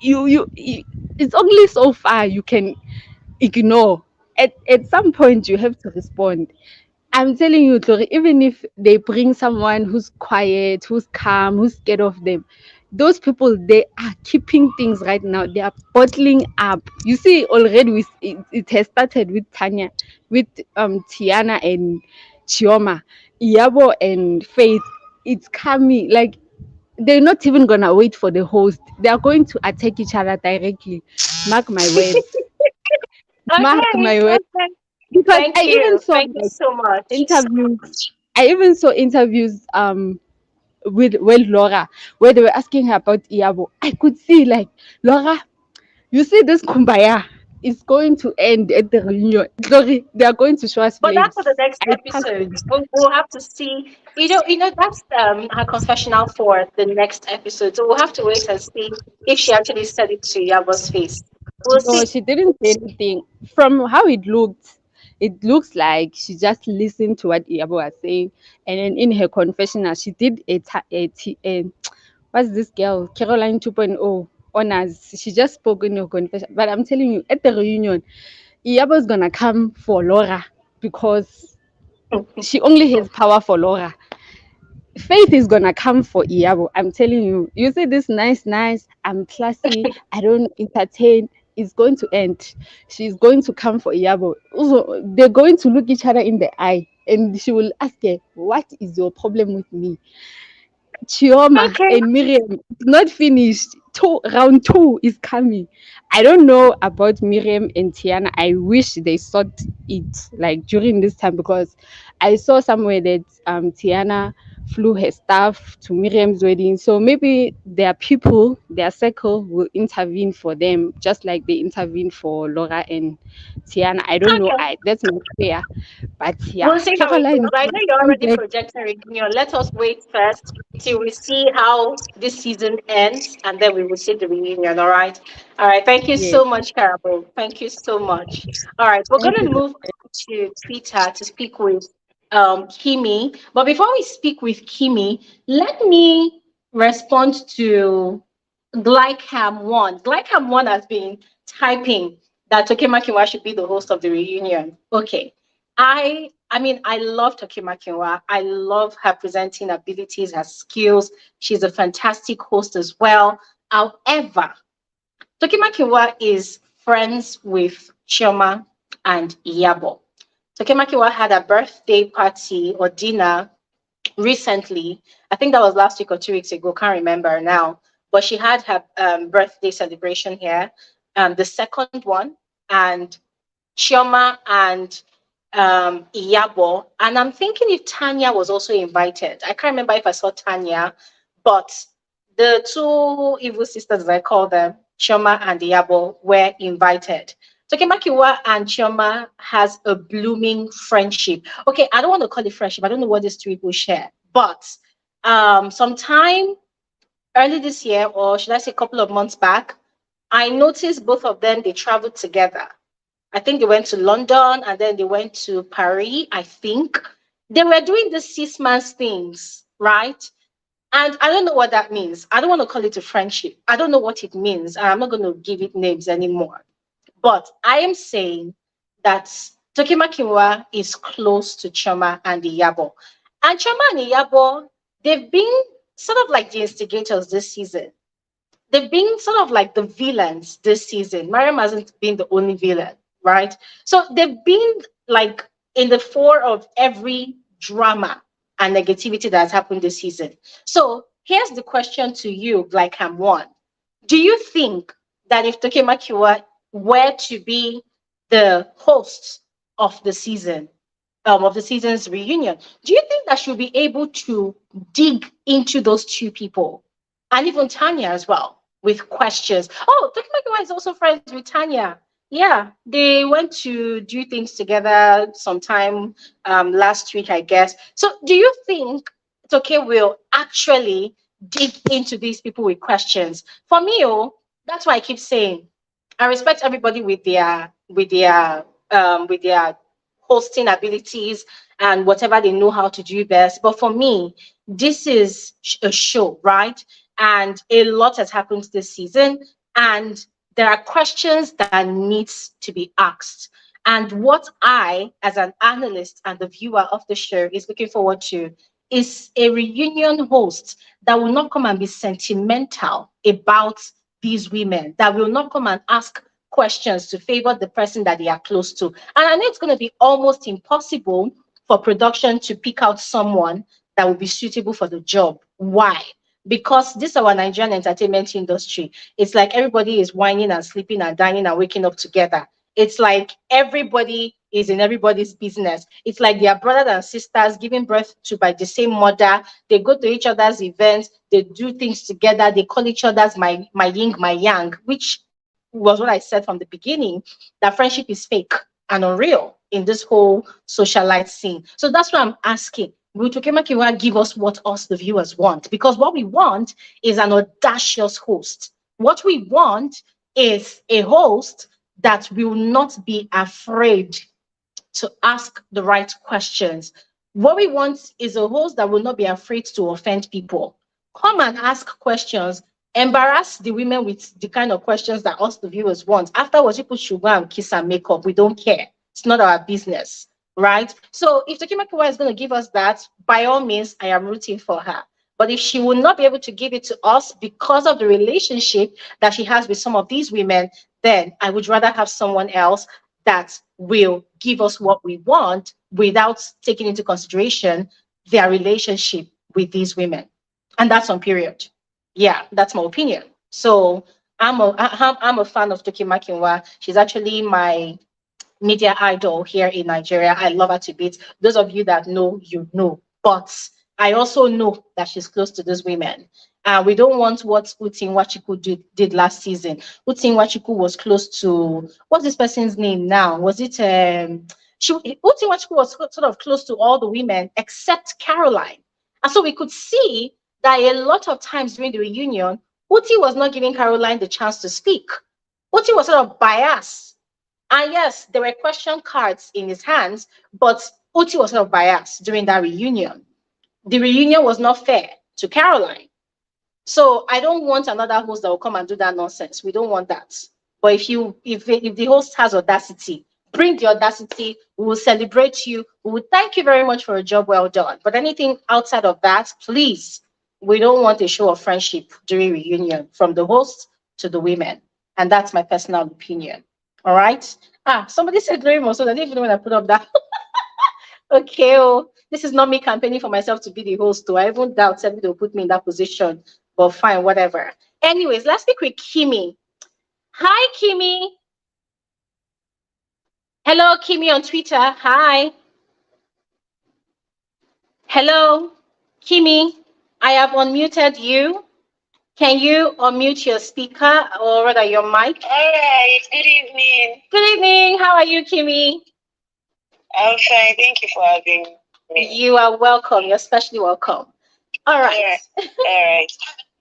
you it's only so far you can ignore. At some point you have to respond. I'm telling you, Tori, even if they bring someone who's quiet, who's calm, who's scared of them, those people, they are keeping things right now. They are bottling up. You see, already it has started with Tanya, with Tiana and Chioma, Iyabo and Faith. It's coming. Like, they're not even gonna wait for the host. They are going to attack each other directly. Mark my words. Mark Okay, my words. okay. Because Thank I even you. saw Thank you like so much. interviews. I even saw interviews with Laura, where they were asking her about Iyabo. I could see like, Laura, you see this kumbaya is going to end at the reunion. Glory, they are going to show us But that's for the flames. next I trust episode. them. We'll have to see. That's her confessional for the next episode. So we'll have to wait and see if she actually said it to Yabo's face. We'll No, see. she didn't say anything. From how it looked, it looks like she just listened to what Iyabo was saying, and then in her confessional, she did a what's this girl, Caroline 2.0 honors. She just spoke in her confession. But I'm telling you, at the reunion, Iyabo is gonna come for Laura because she only has power for Laura. Faith is gonna come for Iyabo. I'm telling you. You say this nice. I'm classy. I don't entertain. It's going to end. She's going to come for Iyabo. Also, they're going to look each other in the eye, and she will ask her, "What is your problem with me?" Chioma Okay. and Miriam, it's not finished. Round two is coming. I don't know about Miriam and Tiana. I wish they sought it like during this time, because I saw somewhere that Tiana flew her staff to Miriam's wedding. So maybe their people, their circle will intervene for them, just like they intervened for Laura and Tiana. I don't know. Okay. That's my fear. But yeah, We'll see how it Caroline, goes. I know you're come already back. projecting reunion. Let us wait first till we see how this season ends, and then we will see the reunion. All right. All right. Thank you Yes. so much, Carabo. Thank you so much. All right. We're Thank gonna you. move to Twitter to speak with Kimy. But before we speak with Kimy, let me respond to Glycam1. Glycam1 has been typing that Tokemakiwa should be the host of the reunion. Okay. I mean, I love Tokemakiwa. I love her presenting abilities, her skills. She's a fantastic host as well. However, Tokemakiwa is friends with Chioma and Iyabo. Tokemakiwa had a birthday party or dinner recently. I think that was last week or 2 weeks ago. Can't remember now. But she had her birthday celebration here, the second one, and Chioma and Iyabo. And I'm thinking if Tanya was also invited. I can't remember if I saw Tanya, but the two evil sisters, as I call them, Chioma and Iyabo, were invited. Tokemakiwa and Chioma has a blooming friendship. Okay, I don't want to call it friendship. I don't know what these two people share, but sometime early this year, or should I say a couple of months back, I noticed both of them, they traveled together. I think they went to London and then they went to Paris, I think. They were doing the 6 months things, right? And I don't know what that means. I don't want to call it a friendship. I don't know what it means. And I'm not going to give it names anymore. But I am saying that Tokima Kinwa is close to Choma and Iyabo. And Choma and Iyabo, they've been sort of like the instigators this season. They've been sort of like the villains this season. Mariam hasn't been the only villain. right? So they've been like in the fore of every drama and negativity that has happened this season. So here's the question to you, like I'm one. Do you think that if Toke Makiwa were to be the host of the season, of the season's reunion, do you think that she'll be able to dig into those two people and even Tanya as well with questions? Oh, Toke Makiwa is also friends with Tanya. Yeah, they went to do things together sometime last week, I guess. So, do you think Toke will actually dig into these people with questions? For me, oh, that's why I keep saying I respect everybody with their hosting abilities and whatever they know how to do best. But for me, this is a show, right? And a lot has happened this season, and there are questions that needs to be asked. And what I, as an analyst and the viewer of the show, is looking forward to is a reunion host that will not come and be sentimental about these women, that will not come and ask questions to favor the person that they are close to. And I know it's going to be almost impossible for production to pick out someone that will be suitable for the job. Why? Because this is our Nigerian entertainment industry. It's like everybody is whining and sleeping and dining and waking up together. It's like everybody is in everybody's business. It's like they are brothers and sisters giving birth to by the same mother. They go to each other's events. They do things together. They call each other's my yin, my yang, which was what I said from the beginning, that friendship is fake and unreal in this whole socialite scene. So that's what I'm asking. Will Tokemakiwa give us what us, the viewers, want? Because what we want is an audacious host. What we want is a host that will not be afraid to ask the right questions. What we want is a host that will not be afraid to offend people. Come and ask questions. Embarrass the women with the kind of questions that us, the viewers, want. Afterwards, people should go and kiss and make up. We don't care. It's not our business, right? So if Tokimakiwa is going to give us that, by all means, I am rooting for her. But if she will not be able to give it to us because of the relationship that she has with some of these women, then I would rather have someone else that will give us what we want without taking into consideration their relationship with these women. And that's on period. Yeah, that's my opinion. So I'm a fan of Toki Makinwa. She's actually my media idol here in Nigeria. I love her to bits. Those of you that know, you know. But I also know that she's close to those women. We don't want what Utin Wachiku did last season. Utin Wachiku was close to, what's this person's name now? Was it, Utin Wachiku was sort of close to all the women except Caroline. And so we could see that a lot of times during the reunion, Uti was not giving Caroline the chance to speak. Uti was sort of biased. And yes, there were question cards in his hands, but Uti was sort of biased during that reunion. The reunion was not fair to Caroline. So I don't want another host that will come and do that nonsense. We don't want that. But if the host has audacity, bring the audacity. We will celebrate you. We will thank you very much for a job well done. But anything outside of that, please, we don't want a show of friendship during reunion from the host to the women. And that's my personal opinion. All right. Somebody said very much, so I didn't even know when I put up that. Okay, oh, this is not me campaigning for myself to be the host, though. I even doubt somebody will put me in that position. But fine, whatever. Anyways, let's speak with Kimy. Hi, Kimy. Hello, Kimy on Twitter. Hi. Hello, Kimy. I have unmuted you. Can you unmute your speaker or rather your mic? All right. Good evening. Good evening. How are you, Kimy? I'm fine. Thank you for having me. You are welcome. You're especially welcome. All right. All right.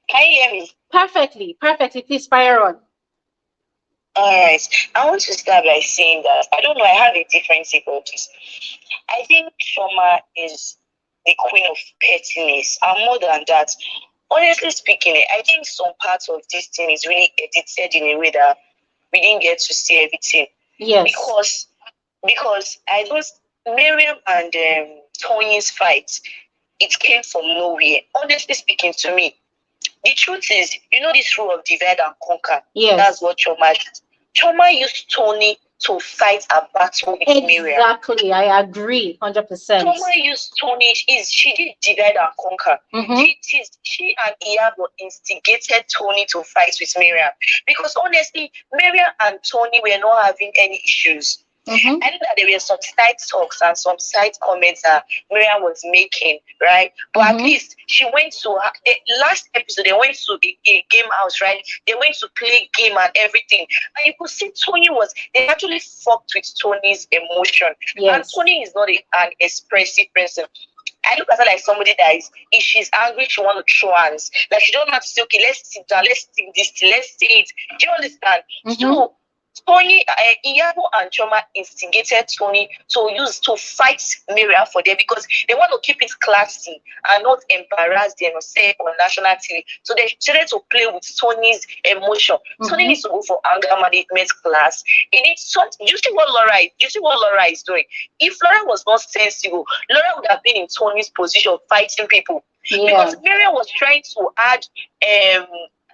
Can you hear me? Perfectly. Perfectly. Please fire on. All right. I want to start by saying that I don't know. I have a different take on this. I think Chioma is the queen of pettiness, and more than that, honestly speaking, I think some parts of this thing is really edited in a way that we didn't get to see everything. Yes. Because I don't, Mariam and Toyin's fight, it came from nowhere. Honestly speaking, to me, the truth is, this rule of divide and conquer. Yes. That's what Chioma did. Chioma used Tony to fight a battle with Mariam. Exactly, I agree, 100%. Chioma used Tony. She did divide and conquer. She and Iyabo instigated Tony to fight with Mariam because honestly, Mariam and Tony were not having any issues. I know that there were some side talks and some side comments that Mariam was making, right? But at least she went to the last episode. They went to a game house, right? They went to play game and everything, and you could see they actually fucked with Tony's emotion. Yes. And Tony is not an expressive person. I look at her like somebody that is, if she's angry, she want to throw hands. Like she don't have to say, okay, let's sit down, let's think this, let's say it. Do you understand? So Tony, Iyabo and Chioma instigated Tony to fight Mariam for them because they want to keep it classy and not embarrass them or say on national TV. So they started to play with Tony's emotion. Tony needs to go for anger management class. It needs something. You see what Laura is doing. If Laura was not sensible, Laura would have been in Tony's position fighting people. Because Mariam was trying to add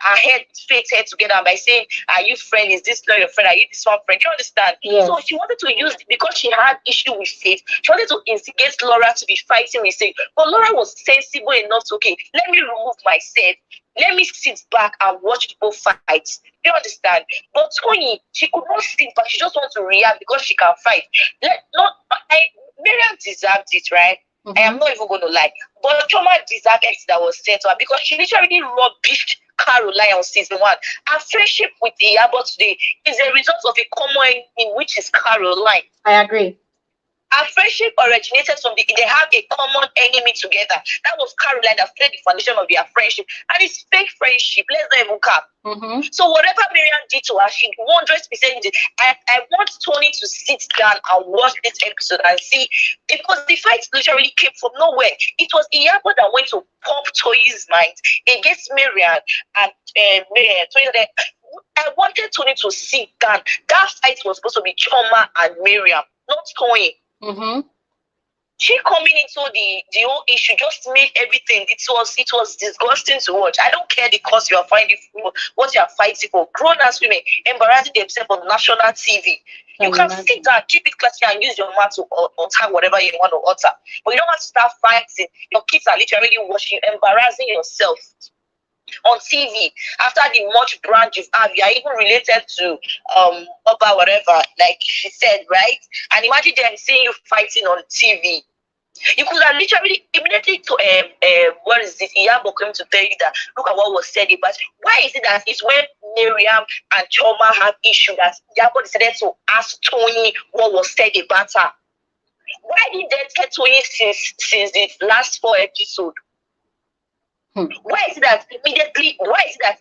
her fake head together by saying, are you friend? Is this not your friend? Are you this one friend? Do you understand? Yes. So she wanted to use, because she had issue with Faith, she wanted to instigate Laura to be fighting with Faith. But Laura was sensible enough to, okay, let me remove myself. Let me sit back and watch people fight. Do you understand? But Tony, she could not sit back. She just wants to react because she can fight. Mariam deserved it, right? I am not even going to lie. But Chioma deserved it that was sent to her because she literally rubbished Carolyna on season 1. Her friendship with Iyabo today is a result of a common enemy, which is Carolyna. I agree. Our friendship originated from they have a common enemy together. That was Carolyna that laid the foundation of their friendship. And it's fake friendship. Let's not even cap. So whatever Mariam did to her, she 100% did. I want Tony to sit down and watch this episode and see, because the fight literally came from nowhere. It was Iyabo that went to pump Toyin's mind against Mariam and Mariam. I wanted Tony to sit down. That fight was supposed to be Chioma and Mariam, not Toyin. She coming into the whole issue just made everything. It was disgusting to watch. I don't care the cause you are fighting for, what you are fighting for. Grown ass women embarrassing themselves on national TV. You can sit down, keep it classy, and use your mouth to utter whatever you want to utter. But you don't have to start fighting. Your kids are literally watching, embarrassing yourself on TV. After the much brand you have, you are even related to Oba, whatever, like she said, right? And imagine them seeing you fighting on TV. You could have literally immediately to what is this? Iyabo came to tell you that look at what was said about. Why is it that it's when Mariam and Chioma have issue that Iyabo decided to ask Tony what was said about her? Why did they tell Tony since the last 4 episodes? Why is it that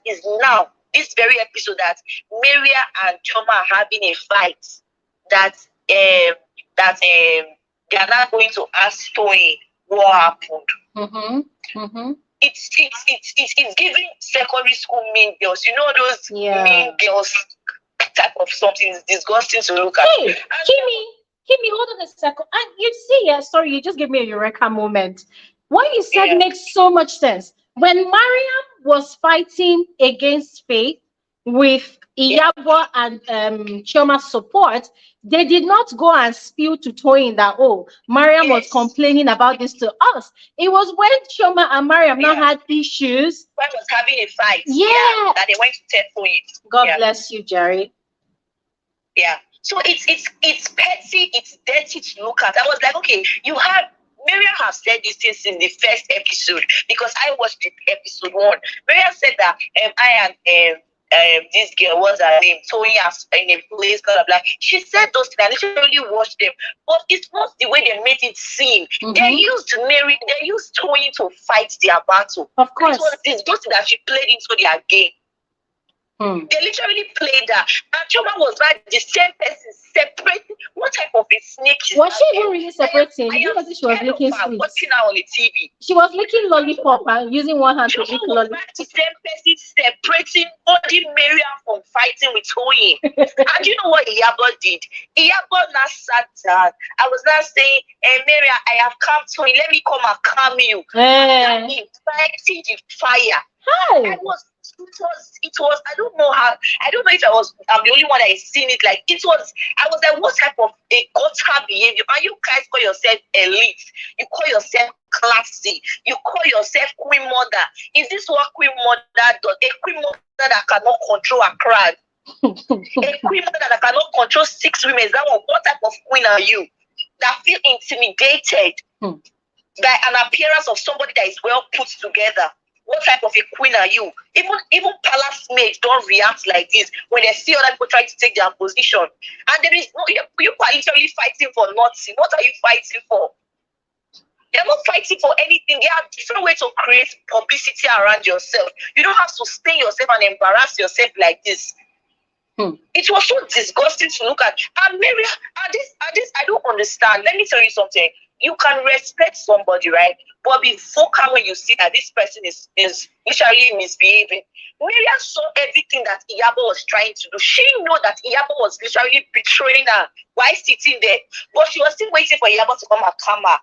it's now this very episode that Mariam and Chioma are having a fight that they are not going to ask Tony what happened? It's giving secondary school mean girls. You know those mean girls type of something. It's disgusting to look at. Hey, Kimy, hold on a second. And you see, sorry, you just gave me a eureka moment. What you said makes so much sense. When Mariam was fighting against Faith with Iyabo and Chioma's support, they did not go and spill to Toyin that, Mariam was complaining about this to us. It was when Chioma and Mariam now had issues. When was having a fight. That they went to tell Toyin. God bless you, Jerry. Yeah. So it's petty, it's dirty to look at. I was like, okay, you have Mariam has said this thing since the first episode, because I watched the episode 1. Mariam said that I and this girl, what's her name, Toyin, in a place, blah blah blah. She said those things. I literally watched them, but it's not the way they made it seem. They used Toyin to fight their battle. Of course, it was disgusting that she played into their game. They literally played that. And Chioma was like the same person separating. What type of a snake is was she even really separating? You know, she was licking sweets. Watching her on the TV. She was licking lollipop and using one hand to lick lollipop. The same person separating only Mariam from fighting with Toyin. And you know what Iyabo did? Iyabo now sat down. I was now saying, Mariam, I have come Toyin. Let me come and calm you. And he fighting the fire. Hi. I don't know if I'm the only one that is seeing it. Like I was like, what type of a gutter behavior? And you guys call yourself elite, you call yourself classy, you call yourself queen mother. Is this what queen mother does? A queen mother that cannot control a crowd, a queen mother that cannot control 6 women. That one, what type of queen are you? That feel intimidated by an appearance of somebody that is well put together. What type of a queen are you? Even palace maids don't react like this when they see other people trying to take their position. And there is no, you are literally fighting for nothing. What are you fighting for? You're not fighting for anything. There are different ways to create publicity around yourself. You don't have to stain yourself and embarrass yourself like this. It was so disgusting to look at. And Mary, this, I don't understand. Let me tell you something. You can respect somebody, right? But be vocal when you see that this person is literally misbehaving. Maria saw everything that Iyabo was trying to do. She knew that Iyabo was literally betraying her while sitting there. But she was still waiting for Iyabo to come and calm her.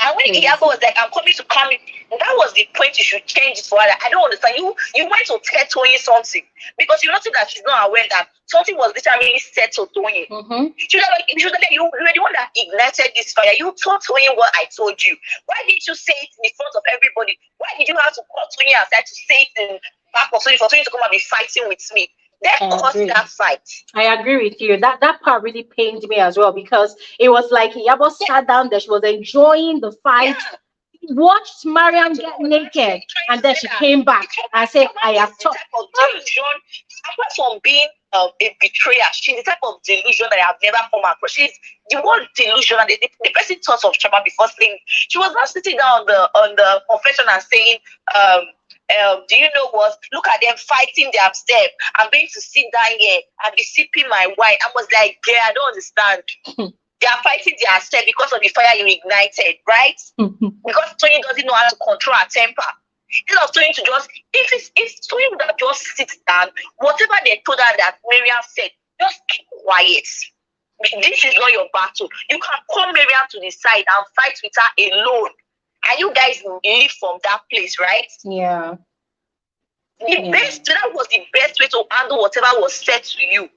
And when Iyabo was like, I'm coming to calm you, that was the point you should change it for her. I don't understand. You went to tell Toyin something because you noticed that she's not aware that something was literally said to Toyin. You were the one that ignited this fire. You told Toyin what I told you. Why didn't you say it in front of everybody? Why did you have to call Toyin outside to say it in back of Toyin for Toyin to come and be fighting with me? That caused that fight. I agree with you. That part really pained me as well because it was like Yabo sat down there, she was enjoying the fight, watched Mariam get naked, and then she came back and said, I have talked. Apart from being a betrayer, she's the type of delusion that I have never come across. She's the word delusion, and the person thought of Chioma before saying, she was not sitting down on the confession and saying, do you know what? Look at them fighting themselves. I'm going to sit down here and be sipping my wine. I was like, yeah, I don't understand. They are fighting themselves because of the fire you ignited, right? Because Toyin doesn't know how to control her temper. Instead of Toyin to just, if Toyin would have just sit down, whatever they told her that Mariam said, just keep quiet. This is not your battle. You can call Mariam to the side and fight with her alone. And you guys live from that place, right? Yeah. That was the best way to handle whatever was said to you.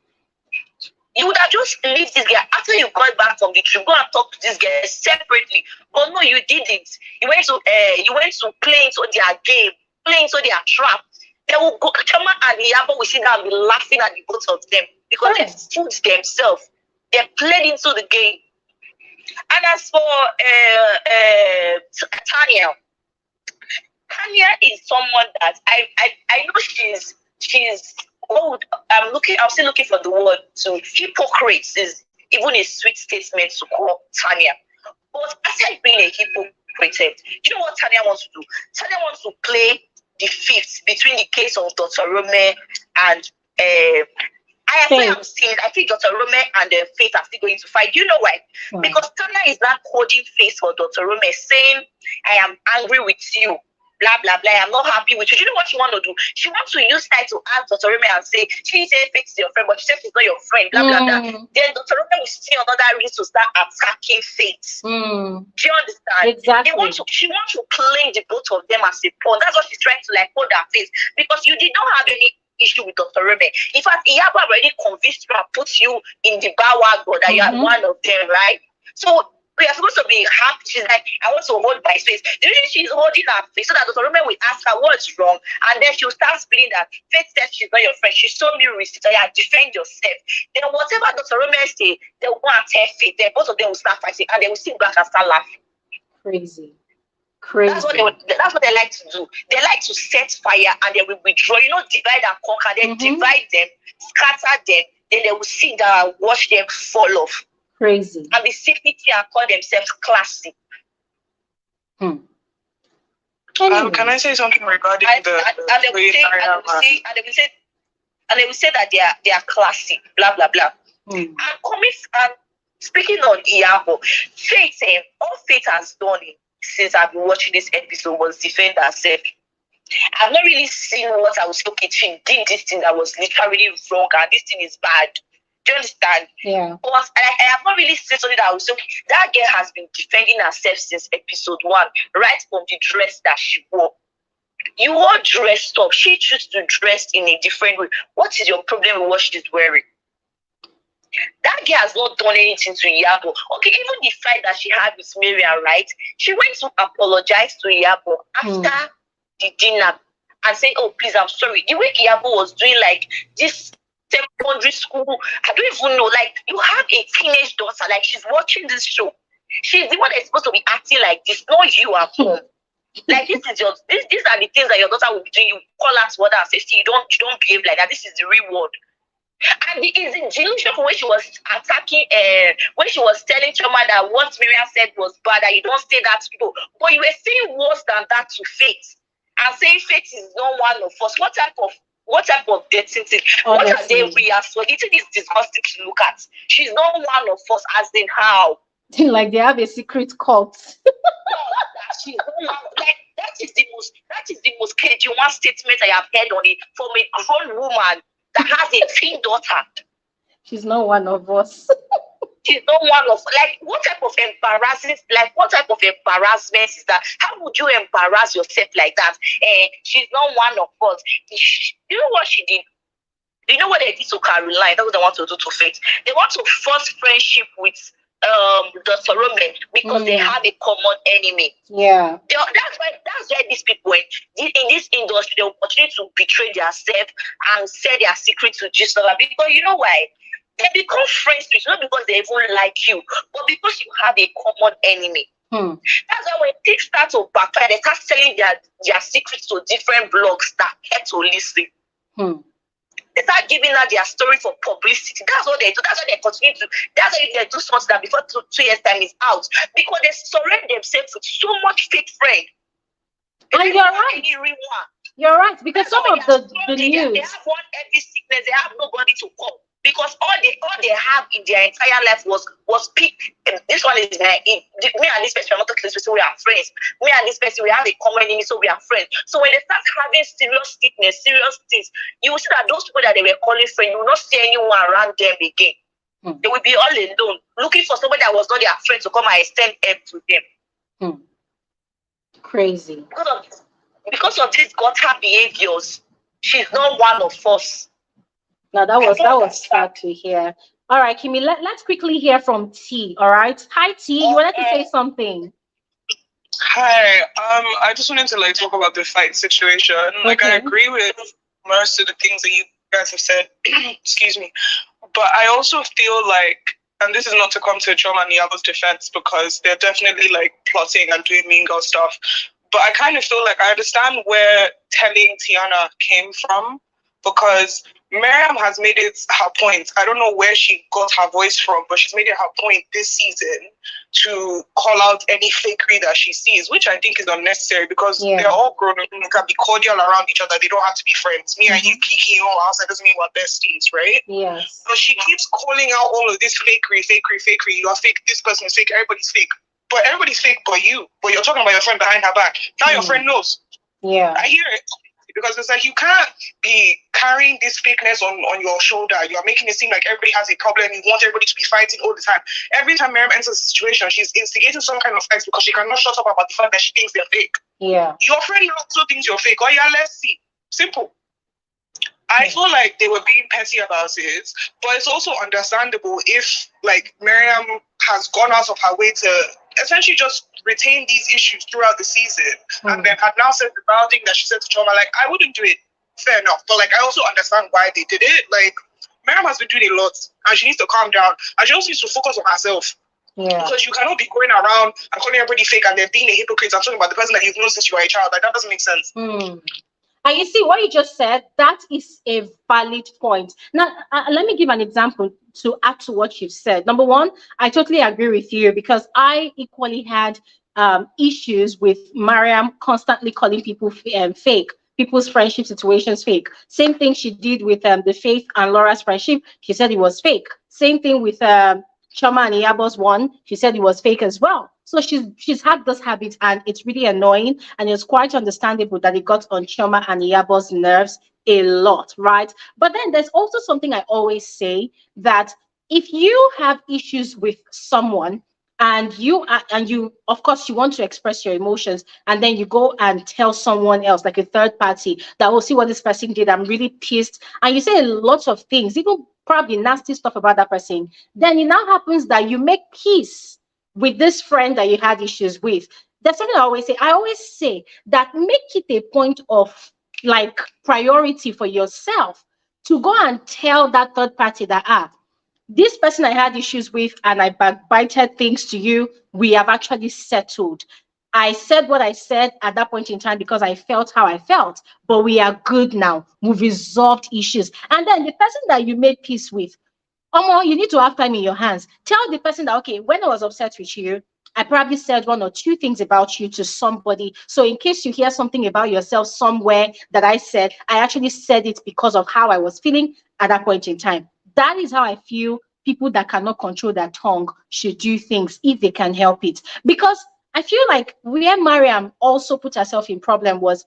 You would have just left this girl after you got back from the trip. Go and talk to this girl separately. But no, you didn't. You went to play into their game, play into their trap. They will go. Chioma and Iyabo will sit down and be laughing at the both of them because they fooled themselves. They played into the game. And as for Tanya is someone that I know she's old. I'm still looking for the word to hypocrite is even a sweet statement to call Tanya. But aside being a hypocrite, do you know what Tanya wants to do? Tanya wants to play the fifth between the case of Dr. Rome and I think Dr. Rome and Faith are still going to fight. Do you know why? Because Tanya is not holding face for Dr. Rome, saying, I am angry with you, blah, blah, blah. I'm not happy with you. Do you know what she wants to do? She wants to use that to ask Dr. Rome and say, she said Faith is your friend, but she said she's not your friend, blah, blah, blah. Then Dr. Rome will see another reason to start attacking Faith. Do you understand? Exactly. She wants to claim the both of them as a pawn. That's what she's trying to hold her face. Because you did not have any issue with Dr. Rome. In fact, Iyabo already convinced you and put you in the bar wagon that you are one of them, right? So we are supposed to be happy. She's like, I want to hold my face. The reason she's holding her face so that Dr. Rome will ask her what's wrong, and then she'll start spilling that Faith says she's not your friend. She showed me receipts. Yeah, defend yourself. Then whatever Dr. Rome say, they will go and tell Faith. Then both of them will start fighting, and they will sit back and start laughing. Crazy. That's what they like to do. They like to set fire and they will withdraw. Divide and conquer. Then divide them, scatter them. Then they will sit down and watch them fall off. Crazy. And be CPT and call themselves classy. Can I say something regarding they will say that they are classy. Blah blah blah. And speaking on Iyabo, Faith, all Faith has done since I've been watching this episode was defend herself. I've not really seen what I was say, okay, she did this thing that was literally wrong and this thing is bad. Do you understand? Yeah. But I have not really seen something that I was say, okay, that girl has been defending herself since episode 1, right from the dress that she wore. You all dressed up. She chose to dress in a different way. What is your problem with what she's wearing? That girl has not done anything to Iyabo. Okay, even the fight that she had with Mariam, right? She went to apologize to Iyabo after the dinner and say, "Oh, please, I'm sorry." The way Iyabo was doing like this secondary school, I don't even know. Like, you have a teenage daughter, like she's watching this show. She's the one that's supposed to be acting like this, not you at home. Like, these are the things that your daughter will be doing. You call her to order and say, "See, you don't behave like that. This is the real world." And the delusion for when she was attacking, when she was telling Chioma that what Mariam said was bad, that you don't say that to people, but you were saying worse than that to Faith, and saying Faith is not one of us. What type of dating thing? What are they react for? It is disgusting to look at. She's not one of us, as in how? Like they have a secret cult. She's not like that is the most KG1 statement I have heard on it from a grown woman that has a teen daughter. She's not one of us. She's not one of, like, what type of embarrassment is that? How would you embarrass yourself like that? She's not one of us. You know what she did? You know what they did to Carolyna? That's what they want to do to Faith. They want to force friendship with the Solomon because they have a common enemy. Yeah. That's why these people in this industry, they will continue to betray themselves and sell their secret to Jesus. Because you know why? They become friends with you, not because they even like you, but because you have a common enemy. That's why when things start to backfire, they start selling their secrets to different blogs that get to listen. They start giving out their story for publicity. That's what they do. That's why they continue to. That's why they do something that before 2 years' time is out, because they surround themselves with so much fake friends. And you're right. You're right, because some of the news. They have one heavy sickness. They have nobody to call. Because all they have in their entire life was peak. This one is me and this person are not close, so we are friends. Me and this person, we have a common enemy, so we are friends. So when they start having serious sickness, serious things, you will see that those people that they were calling friends, you will not see anyone around them again. They will be all alone, looking for somebody that was not their friend to come and extend help to them. Crazy. Because of these gutter behaviors, she's not one of us. Now that was sad to hear. All right, Kimy, let's quickly hear from T. All right. Hi, T. You wanted to say something? Hi. I just wanted to talk about the fight situation. I agree with most of the things that you guys have said. Excuse me. But I also feel like, and this is not to come to Chioma and Iyabo's defense, because they're definitely plotting and doing mean girl stuff. But I kind of feel like I understand where telling Tiana came from, because Mariam has made it her point. I don't know where she got her voice from, but she's made it her point this season to call out any fakery that she sees, which I think is unnecessary, because they're all grown up and they can be cordial around each other. They don't have to be friends. Me and you kiki on outside doesn't mean we're besties, right? Yes. But she keeps calling out all of this fakery. You are fake. This person is fake. Everybody's fake. But everybody's fake but you. But you're talking about your friend behind her back. Now your friend knows. Yeah. I hear it. Because it's you can't be carrying this fakeness on your shoulder. You are making it seem like everybody has a problem. You want everybody to be fighting all the time. Every time Mariam enters a situation, she's instigating some kind of fight because she cannot shut up about the fact that she thinks they're fake. Yeah. Your friend also thinks you're fake. Oh yeah, let's see. Simple. I feel like they were being petty about it, but it's also understandable if Mariam has gone out of her way to essentially just retain these issues throughout the season, and then had now said the bad thing that she said to Chioma, I wouldn't do it. Fair enough, but I also understand why they did it. Mariam has been doing a lot, and she needs to calm down, and she also needs to focus on herself. Yeah. Because you cannot be going around and calling everybody fake and then being a hypocrite and talking about the person that you've known since you were a child. That doesn't make sense. And you see what you just said, that is a valid point. Now, let me give an example to add to what you've said. Number one, I totally agree with you, because I equally had issues with Mariam constantly calling people fake, people's friendship situations fake. Same thing she did with the Faith and Laura's friendship. She said it was fake. Same thing with Chioma and Iyabo's one. She said it was fake as well. So she's had this habit, and it's really annoying, and it's quite understandable that it got on Chioma and Iyabo's nerves a lot, right? But then there's also something I always say, that if you have issues with someone and you of course you want to express your emotions, and then you go and tell someone else, like a third party, that will see what this person did, I'm really pissed, and you say a lot of things, even probably nasty stuff about that person. Then it now happens that you make peace with this friend that you had issues with. There's something I always say that make it a point of like priority for yourself to go and tell that third party that this person I had issues with and I backbited things to you, we have actually settled. I said what I said at that point in time because I felt how I felt, but we are good now. We've resolved issues. And then the person that you made peace with, you need to have time in your hands. Tell the person that, okay, when I was upset with you, I probably said one or two things about you to somebody. So in case you hear something about yourself somewhere that I said, I actually said it because of how I was feeling at that point in time. That is how I feel people that cannot control their tongue should do things if they can help it. Because I feel like where Mariam also put herself in problem was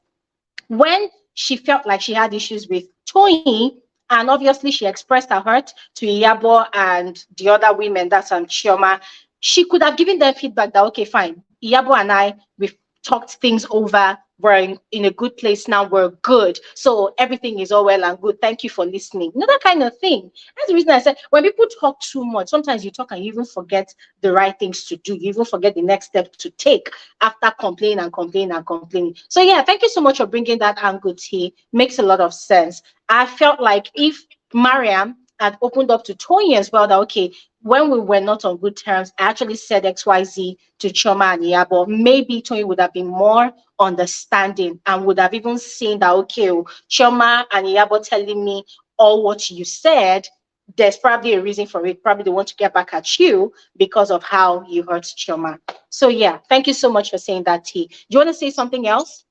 when she felt like she had issues with Toyin, and obviously she expressed her hurt to Iyabo and the other women, that's Chioma. She could have given them feedback that, okay, fine, Iyabo and I, we've talked things over, we're in a good place now, we're good, so everything is all well and good, thank you for listening, that kind of thing. That's the reason I said when people talk too much, sometimes you talk and you even forget the right things to do, you even forget the next step to take after complaining and complaining and complaining. So yeah, thank you so much for bringing that angle, T. Makes a lot of sense. I felt like if Mariam had opened up to Toyin as well, that okay, when we were not on good terms, I actually said XYZ to Chioma and Yabo, maybe Toyin would have been more understanding and would have even seen that, okay, Chioma and Yabo telling me all what you said, there's probably a reason for it. Probably they want to get back at you because of how you hurt Chioma. So yeah, thank you so much for saying that, T. Do you want to say something else?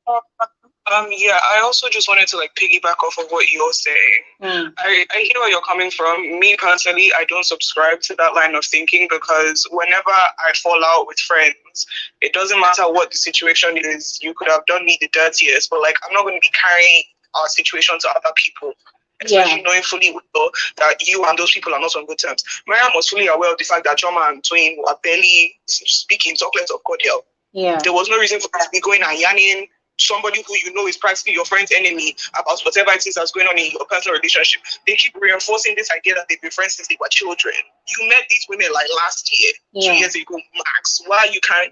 Yeah, I also just wanted to like piggyback off of what you're saying. I hear where you're coming from. Me personally, I don't subscribe to that line of thinking because whenever I fall out with friends, it doesn't matter what the situation is. You could have done me the dirtiest, but like I'm not going to be carrying our situation to other people. Especially knowing fully well that you and those people are not on good terms. Mariam was fully aware of the fact that Chioma and Toyin were barely speaking, talk less of cordial. Yeah. There was no reason for us to be going and yarning somebody who you know is practically your friend's enemy about whatever it is that's going on in your personal relationship. They keep reinforcing this idea that they've been friends since they were children. You met these women like last year, 2 years ago max. Why are you carrying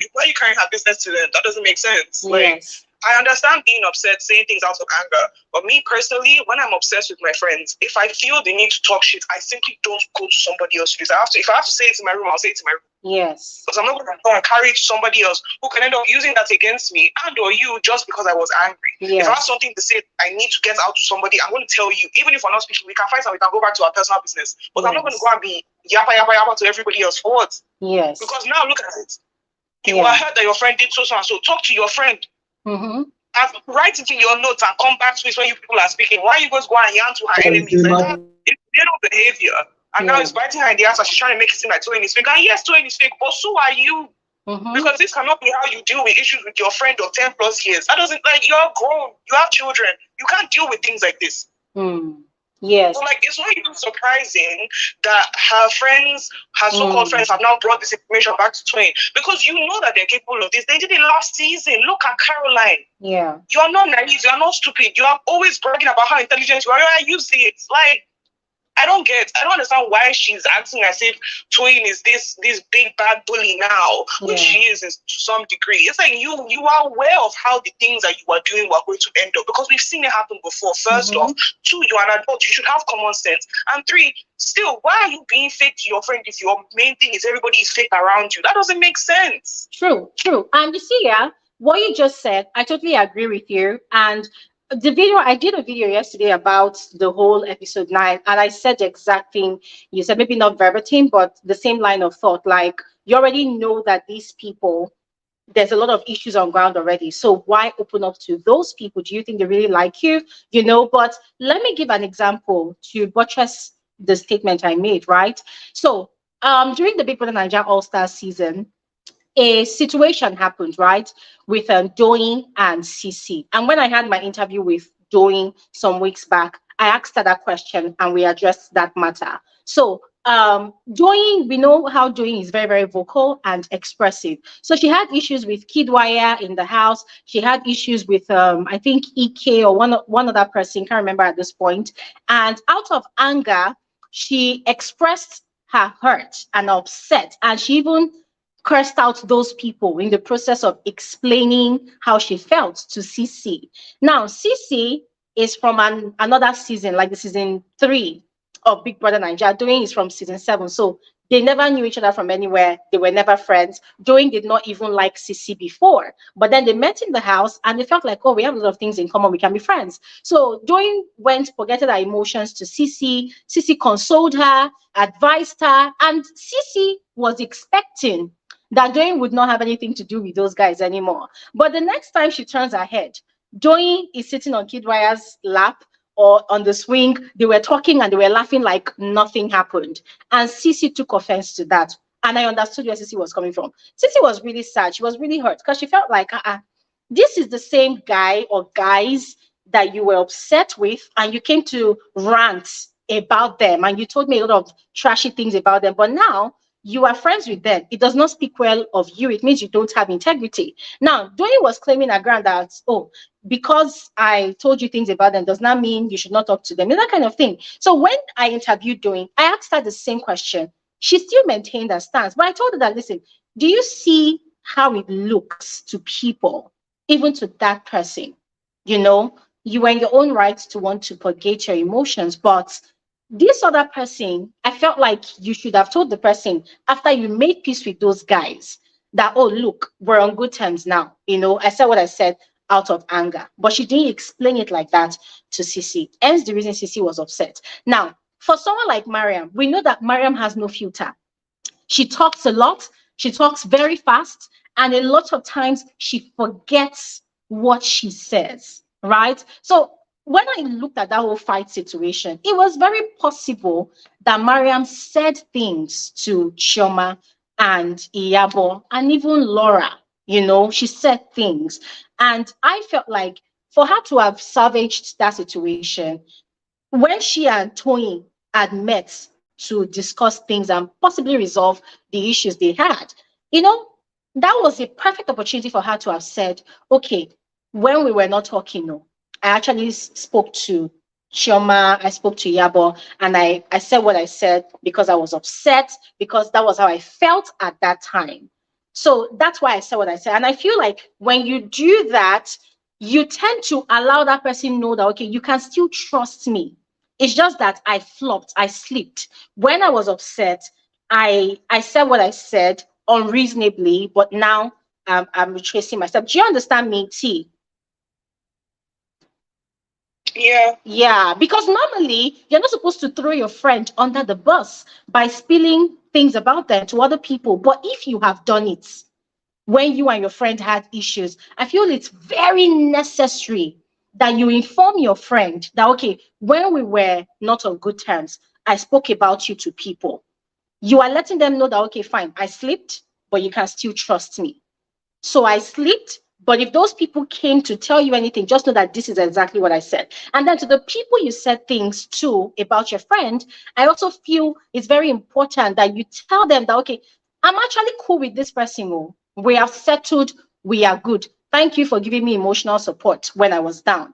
her business to them? That doesn't make sense. Like, I understand being upset, saying things out of anger, but me personally, when I'm obsessed with my friends, if I feel the need to talk shit, I simply don't go to somebody else to do this. If I have to say it in my room, I'll say it in my room. Yes. Because I'm not going to go and carry it to somebody else who can end up using that against me and or you just because I was angry. If I have something to say, I need to get out to somebody, I'm going to tell you. Even if we're not speaking, we can find something, we can go back to our personal business. But I'm not going to go and be yappa to everybody else for what? Yes. Because now look at it. You are hurt that your friend did so and so. Talk to your friend. Write it in your notes and come back to it when you people are speaking. Why you guys go and yarn to her enemies? Like, it's their behavior. And now it's biting her in the ass and she's trying to make it seem like Toyin is fake. And yes, Toyin is fake, but so are you. Because this cannot be how you deal with issues with your friend of 10 plus years. That doesn't, like, you're grown, you have children. You can't deal with things like this. Yes. So, like, it's not even surprising that her friends, her so-called friends, have now brought this information back to Toyin, because you know that they're capable of this. They did it last season. Look at Caroline. Yeah. You are not naive. You are not stupid. You are always bragging about how intelligent you are. You see it. Like, I don't understand why she's acting as if Toyin is this big bad bully now, which she is to some degree. It's like you are aware of how the things that you are doing were going to end up, because we've seen it happen before. First off, 2, you're an adult, you should have common sense. And 3, still, why are you being fake to your friend if your main thing is everybody is fake around you? That doesn't make sense. True. And you see, what you just said, I totally agree with you. And I did a video yesterday about the whole episode 9, and I said the exact thing you said, maybe not verbatim, but the same line of thought. Like, you already know that these people, there's a lot of issues on ground already. So why open up to those people? Do you think they really like you? But let me give an example to buttress the statement I made, right? So during the Big Brother Nigeria All-Star season, a situation happened, right, with Toyin and CC. And when I had my interview with Toyin some weeks back, I asked her that question and we addressed that matter. So Doing, we know how Doing is very, very vocal and expressive. So she had issues with Kidwire in the house. She had issues with, I think, EK or one other person, can't remember at this point. And out of anger, she expressed her hurt and upset. And she even cursed out those people in the process of explaining how she felt to CC. Now, CC is from another season, like the season 3 of Big Brother Nigeria. Doing is from season 7. So they never knew each other from anywhere. They were never friends. Doing did not even like CC before. But then they met in the house and they felt like, oh, we have a lot of things in common. We can be friends. So Doing went, forgetting her emotions to CC. CC consoled her, advised her. And CC was expecting that Doing would not have anything to do with those guys anymore. But the next time she turns her head, Doing is sitting on Kidwire's lap or on the swing. They were talking and they were laughing like nothing happened. And Sisi took offense to that. And I understood where Sisi was coming from. Sisi was really sad. She was really hurt because she felt like, this is the same guy or guys that you were upset with and you came to rant about them and you told me a lot of trashy things about them. But now you are friends with them. It does not speak well of you. It means you don't have integrity. Now, Doyin was claiming her ground that, oh, because I told you things about them does not mean you should not talk to them. And that kind of thing. So when I interviewed Doyin, I asked her the same question. She still maintained her stance. But I told her that, listen, do you see how it looks to people, even to that person? You know, you are in your own right to want to purgate your emotions, but this other person, I felt like you should have told the person after you made peace with those guys that, oh, look, we're on good terms now. You know, I said what I said out of anger, but she didn't explain it like that to Sisi. Hence the reason Sisi was upset. Now, for someone like Mariam, we know that Mariam has no filter. She talks a lot. She talks very fast. And a lot of times she forgets what she says, right? So when I looked at that whole fight situation, it was very possible that Mariam said things to Chioma and Iyabo and even Laura. You know, she said things. And I felt like for her to have salvaged that situation, when she and Toyin had met to discuss things and possibly resolve the issues they had, you know, that was a perfect opportunity for her to have said, okay, when we were not talking, no, I actually spoke to Chioma, I spoke to Yabo, and I said what I said because I was upset, because that was how I felt at that time. So that's why I said what I said. And I feel like when you do that, you tend to allow that person know that, okay, you can still trust me. It's just that I flopped, I slipped. When I was upset, I said what I said unreasonably, but now I'm retracing myself. Do you understand me, T? Yeah, because normally you're not supposed to throw your friend under the bus by spilling things about them to other people. But if you have done it when you and your friend had issues, I feel it's very necessary that you inform your friend that, okay, when we were not on good terms, I spoke about you to people. You are letting them know that, okay, fine, I slipped, but you can still trust me. So I slipped. But if those people came to tell you anything, just know that this is exactly what I said. And then to the people you said things to about your friend, I also feel it's very important that you tell them that, okay, I'm actually cool with this person. Oh, we have settled. We are good. Thank you for giving me emotional support when I was down.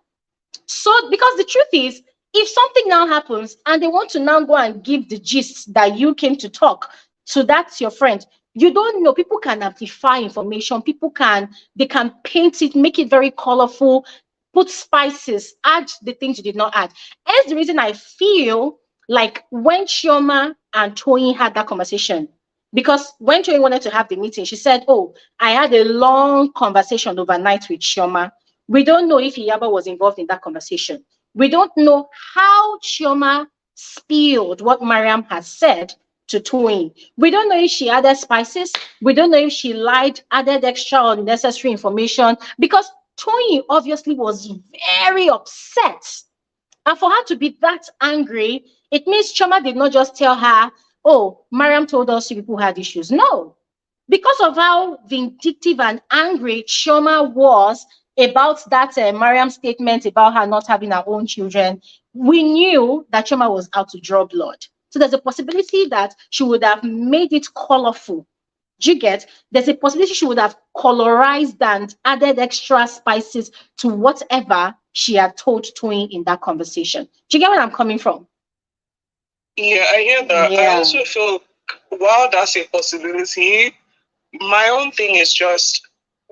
So, because the truth is, if something now happens and they want to now go and give the gist that you came to talk, so that's your friend. You don't know. People can amplify information. They can paint it, make it very colorful, put spices, add the things you did not add. That's the reason I feel like when Chioma and Toyin had that conversation, because when Toyin wanted to have the meeting, she said, oh, I had a long conversation overnight with Chioma. We don't know if Iyabo was involved in that conversation. We don't know how Chioma spilled what Mariam has said to Toyin. We don't know if she added spices. We don't know if she lied, added extra unnecessary information, because Toyin obviously was very upset. And for her to be that angry, it means Chioma did not just tell her, oh, Mariam told us people had issues. No, because of how vindictive and angry Chioma was about that Mariam statement about her not having her own children, we knew that Chioma was out to draw blood. So there's a possibility that she would have made it colorful. Do you get? There's a possibility she would have colorized and added extra spices to whatever she had told Toyin in that conversation. Do you get where I'm coming from? Yeah, I hear that. I also feel, while that's a possibility, my own thing is just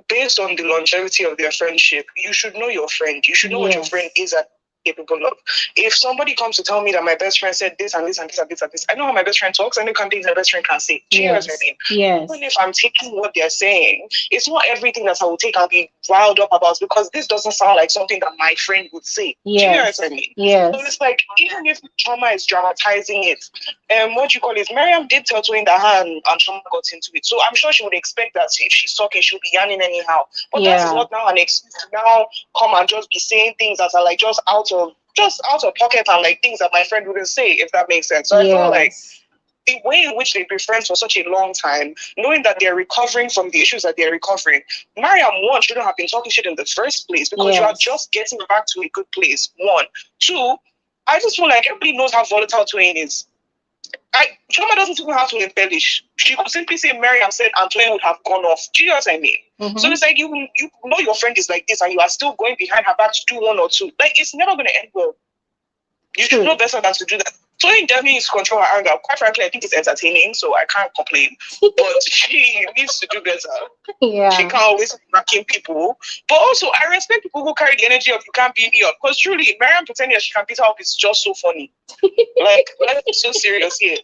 based on the longevity of their friendship, you should know your friend. You should know what your friend is and capable of. If somebody comes to tell me that my best friend said this and this and this and this and this, I know how my best friend talks. I know kind of things my best friend can say. Do you know what I mean? Even if I'm taking what they're saying, it's not everything that I will take and be riled up about, because this doesn't sound like something that my friend would say. Do you know what I mean? So it's like, even if Chioma is dramatizing it, what you call it, Mariam did tell Toyin that her and Chioma got into it. So I'm sure she would expect that if she's talking, she'll be yarning anyhow. But that's not now an excuse to now come and just be saying things that are like just out of pocket and like things that my friend wouldn't say, if that makes sense. So I feel like the way in which they've been friends for such a long time, knowing that they're recovering from the issues that they're recovering, Mariam, one, shouldn't have been talking shit in the first place, because you are just getting back to a good place. One. Two, I just feel like everybody knows how volatile Toyin is. Chioma doesn't even have to embellish. She could simply say Mariam said and Toyin would have gone off. Do you know what I mean? So it's like you know your friend is like this and you are still going behind her back to do one or two. Like, it's never going to end well. You should know better than to do that. Toyin definitely needs to control her anger. Quite frankly, I think it's entertaining, so I can't complain. But she needs to do better. She can't always be racking people. But also, I respect people who carry the energy of you can't beat me up. Because truly, Mariam pretending that she can beat her up is just so funny. Like, let's be so serious here.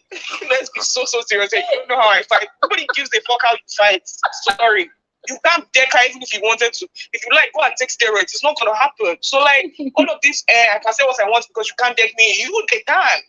Let's be so serious here. You don't know how I fight. Nobody gives a fuck how you fight. Sorry. You can't deck her even if you wanted to. If you like, go and take steroids. It's not going to happen. So, like, all of this, I can say what I want because you can't deck me. They can.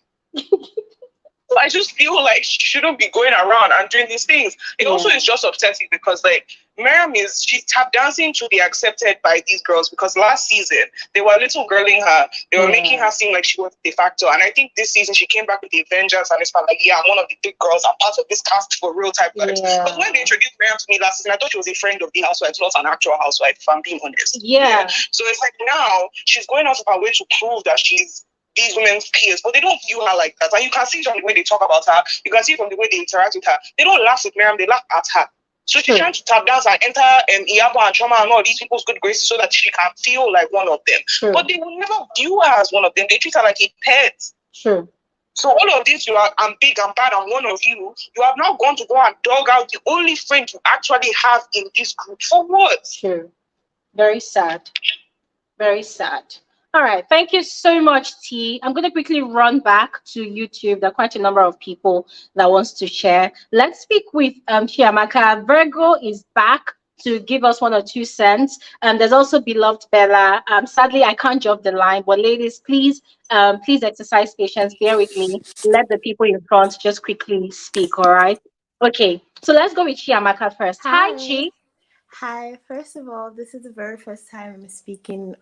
So I just feel like she shouldn't be going around and doing these things. It also is just upsetting because, like, Mariam she's tap dancing to be accepted by these girls, because last season they were little girling her. They were making her seem like she was de facto. And I think this season she came back with the vengeance and it's like, I'm one of the big girls. I'm part of this cast for real type vibes. But when they introduced Mariam to me last season, I thought she was a friend of the housewife, not an actual housewife, if I'm being honest. So it's like now she's going out of her way to prove that she's these women's peers, but they don't view her like that. And you can see from the way they talk about her, you can see from the way they interact with her. They don't laugh with Mariam, they laugh at her. So she's trying to tap dance and enter Iyabo and Chioma and all these people's good graces so that she can feel like one of them. But they will never view her as one of them. They treat her like a pet. So all of this, I'm big, I'm bad, I'm one of you. You have now gone to go and dog out the only friend you actually have in this group. For what? Very sad. Very sad. All right. Thank you so much, T. I'm going to quickly run back to YouTube. There are quite a number of people that wants to share. Let's speak with Chiamaka. Virgo is back to give us 1 or 2 cents. There's also beloved Bella. Sadly, I can't drop the line, but ladies, please exercise patience. Bear with me. Let the people in front just quickly speak. All right. Okay. So let's go with Chiamaka first. Hi, Chi. Hi. First of all, this is the very first time I'm speaking,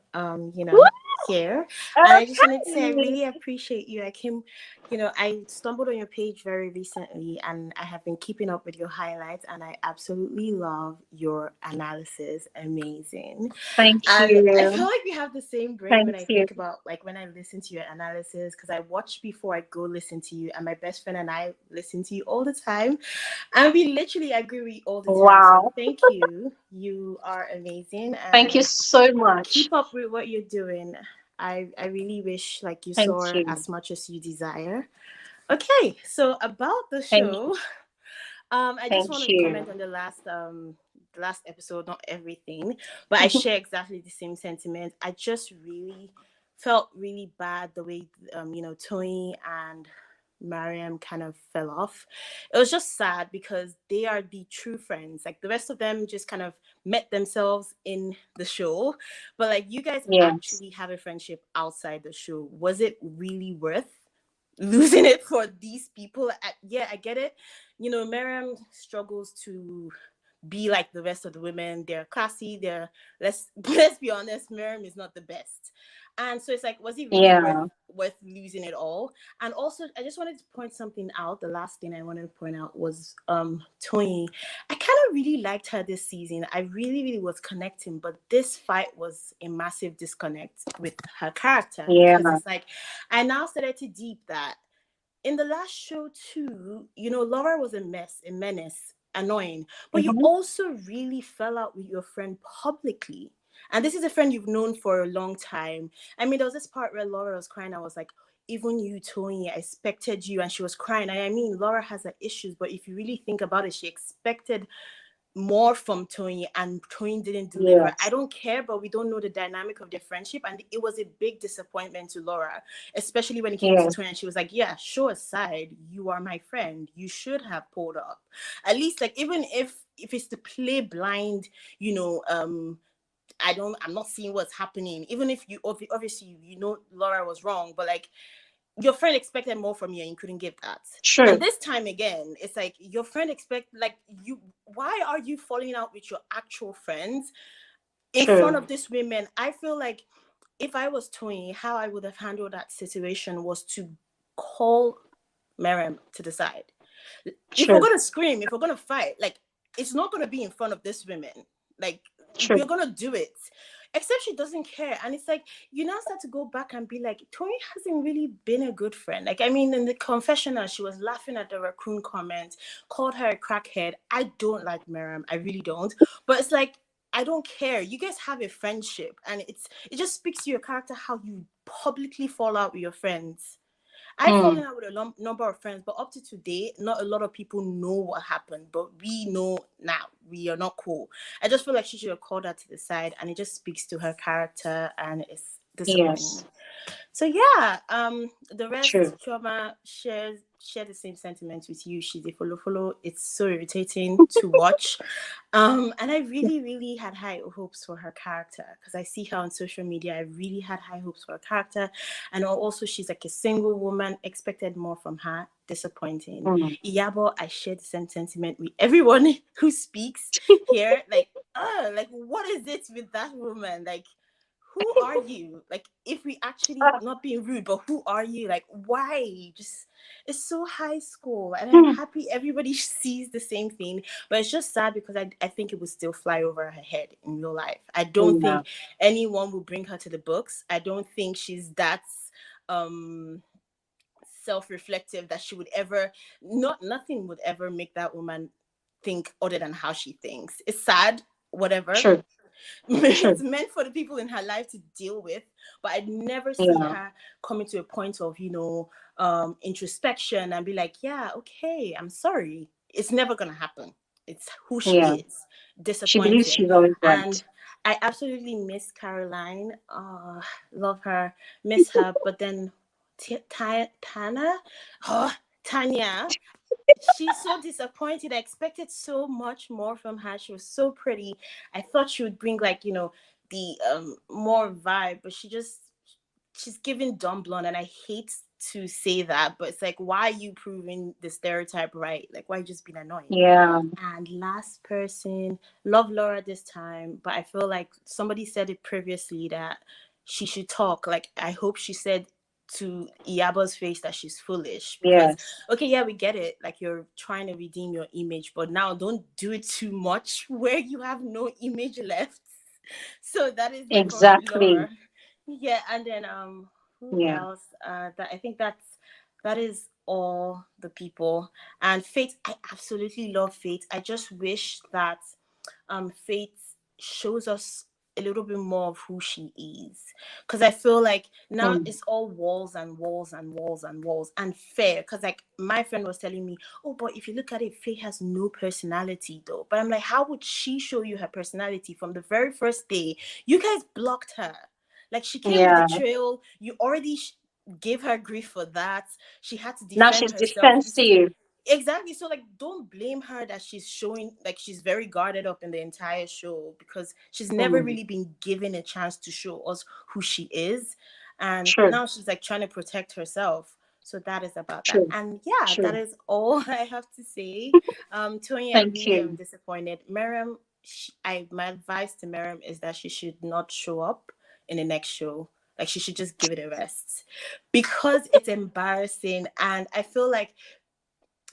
here. And I just wanted to say I really appreciate you. I stumbled on your page very recently and I have been keeping up with your highlights and I absolutely love your analysis. Amazing. Thank you. I feel like we have the same brain when I think about, like, when I listen to your analysis, because I watch before I go listen to you, and my best friend and I listen to you all the time and we literally agree with you all the time. Wow. So thank you. You are amazing. And thank you so much. Keep up with what you're doing. I really wish like you soar as much as you desire. Okay, so about the show, I just want to comment on the last episode, not everything, but I share exactly the same sentiment. I just really felt really bad the way Toyin and Mariam kind of fell off. It was just sad because they are the true friends. Like the rest of them just kind of met themselves in the show, but like you guys actually have a friendship outside the show. Was it really worth losing it for these people? I get it. Mariam struggles to be like the rest of the women. They're classy. Let's be honest, Mariam is not the best. And so it's like, was it really worth losing it all? And also, I just wanted to point something out. The last thing I wanted to point out was Toyin. I kind of really liked her this season. I really, really was connecting. But this fight was a massive disconnect with her character. Because it's like, I now started to deep that in the last show too, you know, Laura was a menace, annoying, but you Mm-hmm. also really fell out with your friend publicly. And this is a friend you've known for a long time. I mean, there was this part where Laura was crying. I was like, even you, Tony, I expected you. And she was crying. And I mean, Laura has her issues, but if you really think about it, she expected more from Toyin, and Toyin didn't deliver. I Yes. don't care, but we don't know the dynamic of their friendship, and it was a big disappointment to Laura, especially when it came to Yes. Toyin. She was like, yeah, show aside, you are my friend, you should have pulled up at least, like, even if it's to play blind, you know, I'm not seeing what's happening, even if you obviously you know Laura was wrong, but like, your friend expected more from you and you couldn't give that. True. And this time again, it's like your friend why are you falling out with your actual friends in front of these women? I feel like if I was Tony, how I would have handled that situation was to call Mariam to the side. If we're gonna scream, if we're gonna fight, like, it's not gonna be in front of these women. Like, we're gonna do it. Except she doesn't care. And it's like, you now start to go back and be like, Tony hasn't really been a good friend. Like, I mean, in the confessional, she was laughing at the raccoon comment, called her a crackhead. I don't like Mariam. I really don't. But it's like, I don't care. You guys have a friendship. And it just speaks to your character, how you publicly fall out with your friends. I've fallen out with a number of friends, but up to today, not a lot of people know what happened. But we know now. We are not cool. I just feel like she should have called her to the side, and it just speaks to her character, and it's disappointing. Yes. So yeah, the rest, Chioma share the same sentiments with you. She's a follow. It's so irritating to watch. And I really, really had high hopes for her character, because I see her on social media. I really had high hopes for her character. And also, she's like a single woman, expected more from her. Disappointing. Iyabo, I share the same sentiment with everyone who speaks here. Like, what is it with that woman? Like, who are you? Like, if we actually, not being rude, but who are you? Like, why? Just, it's so high school, and I'm happy everybody sees the same thing, but it's just sad because I think it would still fly over her head in real life. I don't think anyone will bring her to the books. I don't think she's that self-reflective that she would ever, nothing would ever make that woman think other than how she thinks. It's sad, whatever. It's meant for the people in her life to deal with, but I'd never see her coming to a point of, you know, introspection and be like, yeah, okay, I'm sorry. It's never gonna happen. It's who she is. Disappointing. She believes she's always right. And I absolutely miss Caroline. Love her, miss her. But then Tanya, she's so disappointed. I expected so much more from her. She was so pretty. I thought she would bring, like, you know, the more vibe, but she's giving dumb blonde, and I hate to say that, but it's like, why are you proving the stereotype right? Like, why just being annoying? Yeah. And last person, love Laura this time, but I feel like somebody said it previously that she should talk. Like, I hope she said to Iyabo's face that she's foolish, because okay, yeah, we get it, like, you're trying to redeem your image, but now don't do it too much where you have no image left. So that is exactly Laura. Yeah. And then who else? That I think that is all the people. And Faith, I absolutely love Faith. I just wish that Faith shows us a little bit more of who she is, because I feel like now it's all walls and walls and walls and walls, and fair. Because, like, my friend was telling me, oh, but if you look at it, Faye has no personality though. But I'm like, how would she show you her personality from the very first day? You guys blocked her. Like, she came with the trail. You already gave her grief for that. She had to defend herself. Now she's defensive. Exactly. So, like, don't blame her that she's showing, like, she's very guarded up in the entire show, because she's never really been given a chance to show us who she is. And now she's, like, trying to protect herself. So that is about that. And yeah, that is all I have to say. Tony, I really am disappointed. Mariam, my advice to Mariam is that she should not show up in the next show. Like, she should just give it a rest, because it's embarrassing. And I feel like,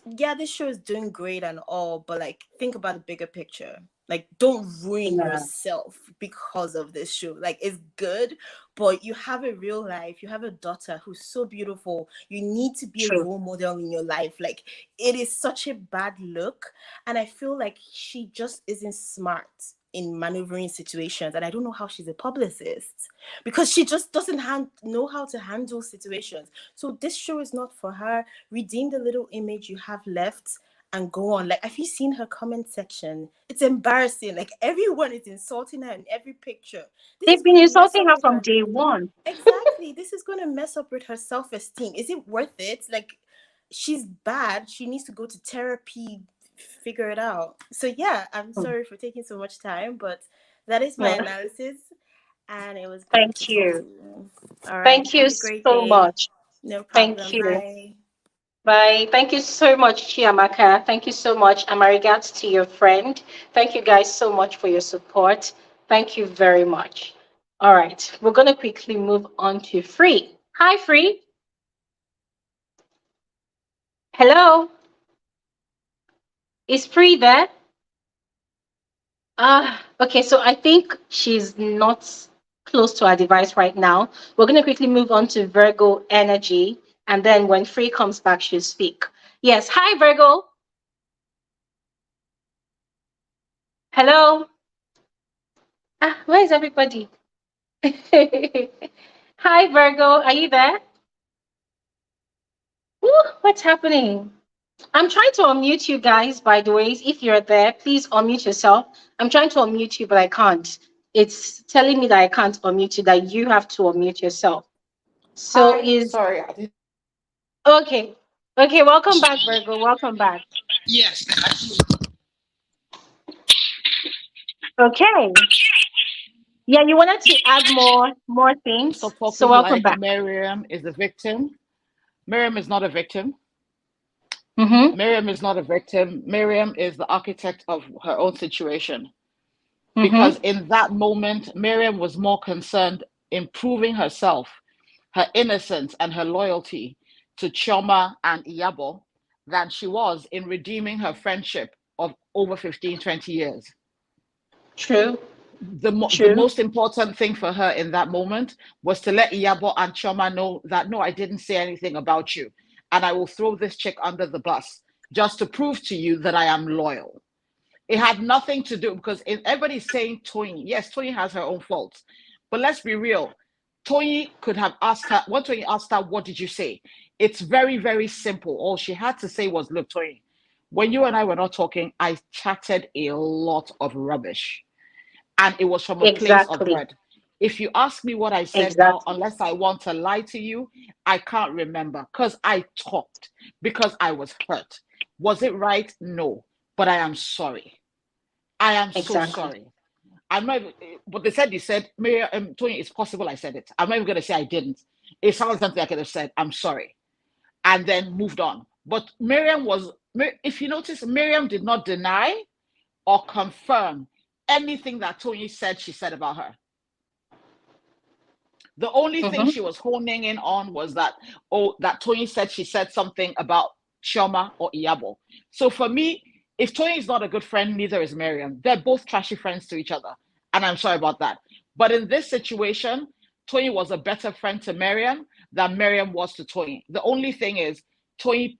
yeah, this show is doing great and all, but, like, think about the bigger picture. Like, don't ruin yourself because of this show. Like, it's good, but you have a real life. You have a daughter who's so beautiful. You need to be a role model in your life. Like, it is such a bad look. And I feel like she just isn't smart in maneuvering situations. And I don't know how she's a publicist, because she just doesn't know how to handle situations. So this show is not for her. Redeem the little image you have left and go on. Like, have you seen her comment section? It's embarrassing. Like, everyone is insulting her in every picture. They've been insulting her from day one. Exactly. This is going to mess up with her self-esteem. Is it worth it? Like, she's bad. She needs to go to therapy, figure it out. So yeah, I'm sorry for taking so much time, but that is my analysis. And it was great to talk to you. All right. Thank you so much. No problem. Thank you. Bye. Bye. Thank you so much, Chiamaka. Thank you so much. And my regards to your friend. Thank you guys so much for your support. Thank you very much. All right. We're going to quickly move on to Free. Hi, Free. Hello. Is Free there? Okay. So I think she's not close to our device right now. We're going to quickly move on to Virgo energy. And then when Free comes back, she'll speak. Yes. Hi, Virgo. Hello. Where is everybody? Hi, Virgo. Are you there? Ooh, what's happening? I'm trying to unmute you guys, by the way. If you're there, please unmute yourself. I'm trying to unmute you, but I can't. It's telling me that I can't unmute you, that you have to unmute yourself. So sorry, I didn't. Okay. Okay, welcome back, Virgo. Welcome back. Yes. Okay. Yeah, you wanted to add more things. So welcome back. Mariam is a victim. Mariam is not a victim. Mariam is not a victim. Mariam is the architect of her own situation. Because in that moment, Mariam was more concerned in proving herself, her innocence and her loyalty to Chioma and Iyabo than she was in redeeming her friendship of over 15, 20 years. True. The most important thing for her in that moment was to let Iyabo and Chioma know that, no, I didn't say anything about you. And I will throw this chick under the bus just to prove to you that I am loyal. It had nothing to do, because everybody's saying Toyin. Yes, Toyin has her own faults. But let's be real. Toyin could have asked her, when Toyin asked her, what did you say? It's very, very simple. All she had to say was, look, Toyin, when you and I were not talking, I chatted a lot of rubbish. And it was from a place of dread. If you ask me what I said now, unless I want to lie to you, I can't remember, because I talked, because I was hurt. Was it right? No. But I am sorry. I am so sorry. I'm not. But they said, Toyin, it's possible I said it. I'm not even going to say I didn't. It sounds something I could have said. I'm sorry. And then moved on. But Mariam if you notice, Mariam did not deny or confirm anything that Toyin said she said about her. The only thing she was honing in on was that Toyin said she said something about Chioma or Iyabo. So for me, if Toyin is not a good friend, neither is Mariam. They're both trashy friends to each other. And I'm sorry about that. But in this situation, Toyin was a better friend to Mariam than Mariam was to Toyin. The only thing is, Toyin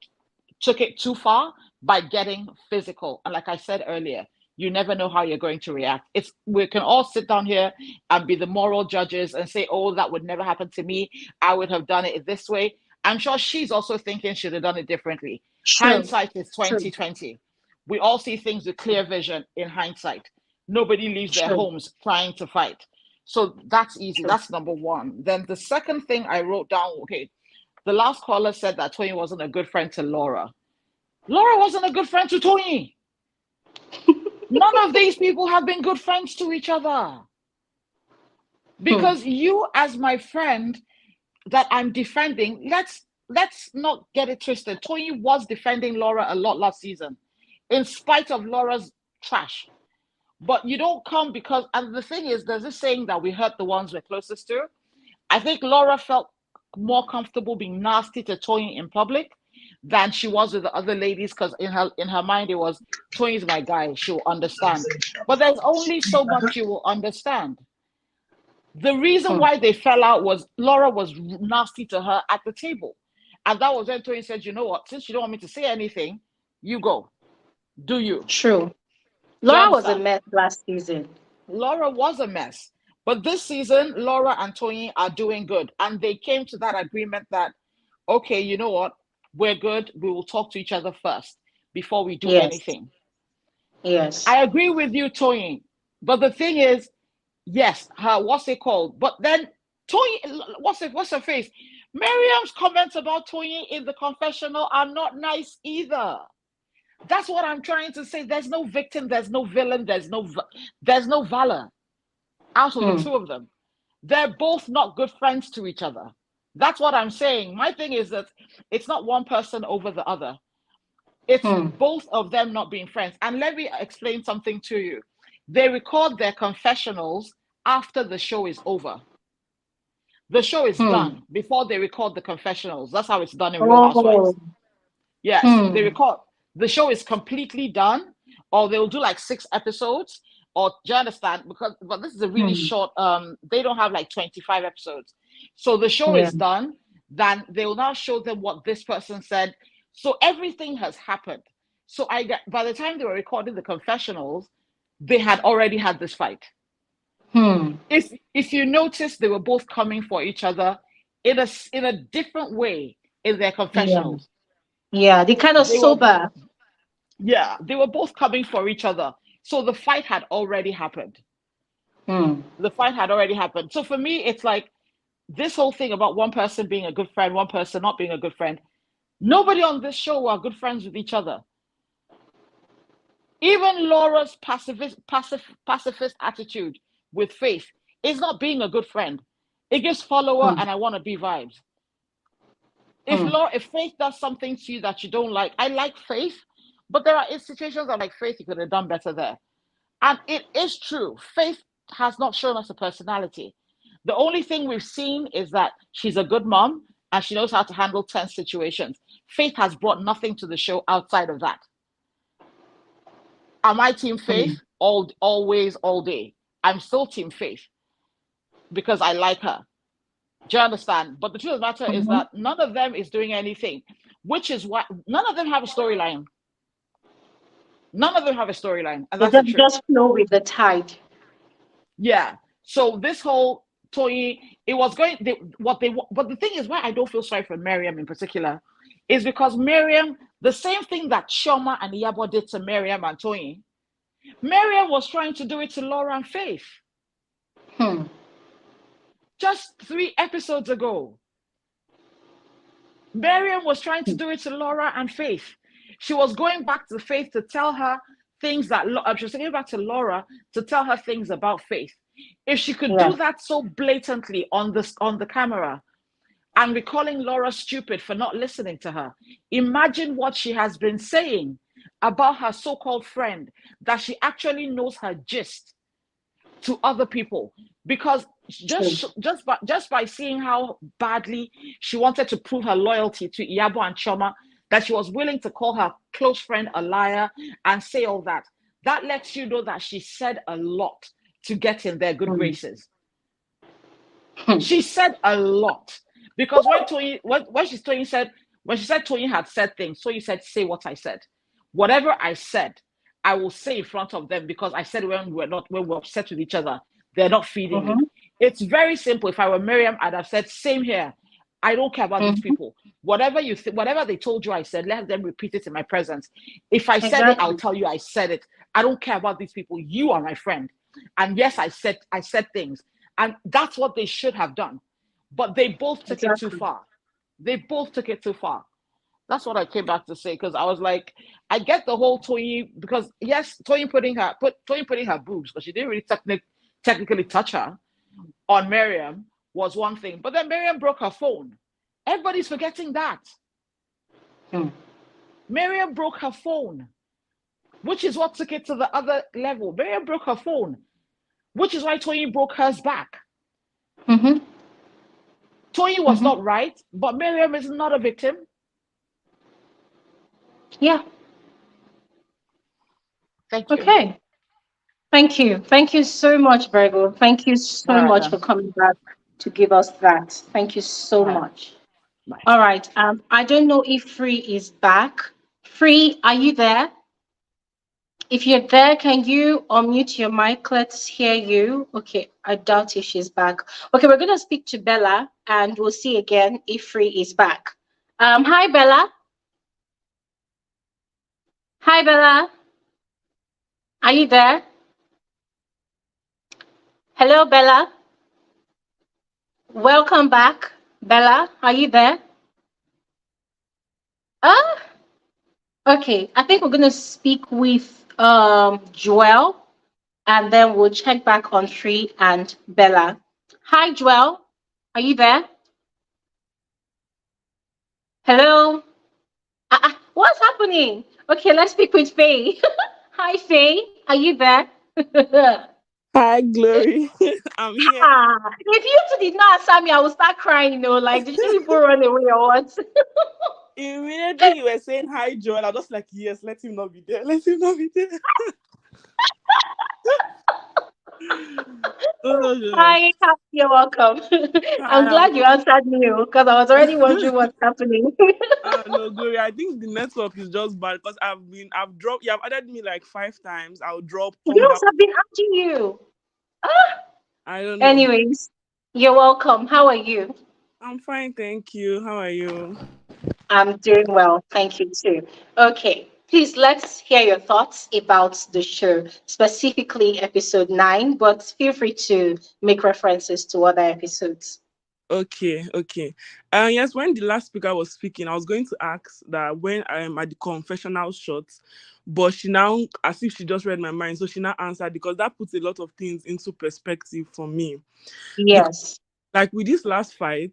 took it too far by getting physical. And like I said earlier, you never know how you're going to react. We can all sit down here and be the moral judges and say, oh, that would never happen to me. I would have done it this way. I'm sure she's also thinking she'd have done it differently. Hindsight is 2020. We all see things with clear vision in hindsight. Nobody leaves their homes trying to fight. So that's easy. That's number one. Then the second thing I wrote down, okay, the last caller said that Toyin wasn't a good friend to Laura. Laura wasn't a good friend to Toyin. None of these people have been good friends to each other. Because you, as my friend that I'm defending, let's not get it twisted. Toyin was defending Laura a lot last season, in spite of Laura's trash. But you don't come because, and the thing is, there's this saying that we hurt the ones we're closest to. I think Laura felt more comfortable being nasty to Toyin in public than she was with the other ladies, because in her mind it was, Toyin's my guy, she'll understand. But there's only so much you will understand. The reason why they fell out was Laura was nasty to her at the table. And that was when Toyin said, you know what, since you don't want me to say anything, you go. Do you? True. Laura was a mess last season. Laura was a mess. But this season, Laura and Toyin are doing good. And they came to that agreement that, okay, you know what, we're good. We will talk to each other first before we do anything. Yes. I agree with you, Toyin. But the thing is, yes, what's it called? But then Toyin, what's her face? Mariam's comments about Toyin in the confessional are not nice either. That's what I'm trying to say. There's no victim, there's no villain, there's no valor out of the two of them. They're both not good friends to each other. That's what I'm saying. My thing is that it's not one person over the other. It's both of them not being friends. And let me explain something to you. They record their confessionals after the show is over. The show is done before they record the confessionals. That's how it's done in Real Housewives. Yes, they record. The show is completely done, or they'll do like 6 episodes, or do you understand? But this is a really short, they don't have like 25 episodes. So the show is done, then they will now show them what this person said. So everything has happened. So by the time they were recording the confessionals, they had already had this fight. If you notice, they were both coming for each other in a different way in their confessionals. Yeah, they kind of sober. They were both coming for each other. So the fight had already happened. The fight had already happened. So for me, it's like this whole thing about one person being a good friend, one person not being a good friend. Nobody on this show are good friends with each other. Even Laura's pacifist attitude with Faith is not being a good friend. It gives follower and I want to be vibes. If Faith does something to you that you don't like, I like Faith, but there are situations I'm like, Faith, you could have done better there. And it is true. Faith has not shown us a personality. The only thing we've seen is that she's a good mom and she knows how to handle tense situations. Faith has brought nothing to the show outside of that. Am I team Faith? Always, all day. I'm still team Faith because I like her. Do you understand? But the truth of the matter is that none of them is doing anything, which is why none of them have a storyline. None of them have a storyline. And that's the just flow with the tide. Yeah. So this whole Toyin, it was going, but the thing is why I don't feel sorry for Mariam in particular is because Mariam, the same thing that Chioma and Iyabo did to Mariam and Toyin, Mariam was trying to do it to Laura and Faith. Just 3 episodes ago. Mariam was trying to do it to Laura and Faith. She was going back to Faith to tell her things that she was going back to Laura to tell her things about Faith. If she could do that so blatantly on the camera and recalling Laura stupid for not listening to her, imagine what she has been saying about her so-called friend, that she actually knows her gist to other people, because just by seeing how badly she wanted to prove her loyalty to Iyabo and Chioma, that she was willing to call her close friend a liar and say all that. That lets you know that she said a lot to get in their good graces. She said a lot. Because when she said Toyin had said things, Toyin said, say what I said. Whatever I said, I will say in front of them, because I said when we're upset with each other, they're not feeding me. It's very simple. If I were Mariam, I'd have said, same here. I don't care about these people. Whatever they told you I said, let them repeat it in my presence. If I said it, I'll tell you I said it. I don't care about these people. You are my friend. And yes, I said things. And that's what they should have done. But they both took it too far. They both took it too far. That's what I came back to say, because I was like, I get the whole Toyin, because yes, Toyin putting her boobs, because she didn't really technically touch her, on Mariam was one thing. But then Mariam broke her phone. Everybody's forgetting that. Mariam broke her phone, which is what took it to the other level. Mariam broke her phone, which is why Toyin broke hers back. Toyin was not right, but Mariam is not a victim. Yeah. Thank you. Okay. Thank you. Thank you so much, Virgo. Thank you so All right much for then. coming back to give us that. Thank you so All right. much. Bye. All right. I don't know if Free is back. Free, are you there? If you're there, can you unmute your mic? Let's hear you. Okay, I doubt if she's back. Okay, we're gonna speak to Bella and we'll see again if Free is back. Hi Bella. Hi Bella. Are you there? Hello Bella. Welcome back. Bella, are you there? Ah, okay. I think we're gonna speak with Joel and then we'll check back on Free and Bella. Hi Joel. Are you there? Hello. What's happening? Okay, let's speak with Faye. Hi, Faye. Are you there? Hi, Glory. I'm here. If you two did not answer me, I would start crying, like, did you people run away or what? Immediately you were saying hi, Joel. I was just like, yes, let him not be there. Let him not be there. Oh, gosh. Hi, you're welcome. I'm Hi, glad you answered me because I was already wondering what's happening. no, Glory. I think the network is just bad because I've dropped, you have added me like 5 times. I'll drop, come Yes, back. I've been asking you. I don't know. Anyways, you're welcome. How are you? I'm fine, thank you. How are you? I'm doing well. Thank you too. Okay, please let's hear your thoughts about the show, specifically episode 9, but feel free to make references to other episodes. Okay. Yes, when the last speaker was speaking, I was going to ask that when I am at the confessional shot, but she now, as if she just read my mind, so she now answered because that puts a lot of things into perspective for me. Because, Yes, like with this last fight,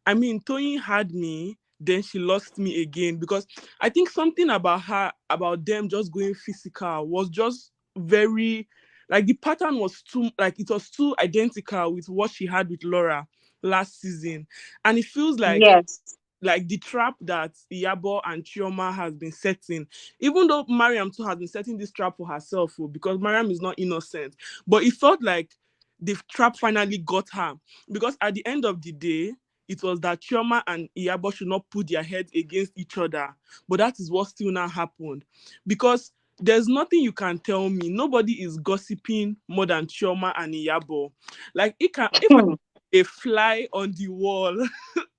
I mean, Toyin had me, then she lost me again because I think something about her, about them just going physical was just very, like the pattern was too, like it was too identical with what she had with Laura last season, and it feels yes, like the trap that Iyabo and Chioma has been setting, even though Mariam too has been setting this trap for herself, because Mariam is not innocent, but it felt like the trap finally got her, because at the end of the day, it was that Chioma and Iyabo should not put their heads against each other, but that is what still now happened, because there's nothing you can tell me. Nobody is gossiping more than Chioma and Iyabo. Like it can, if a fly on the wall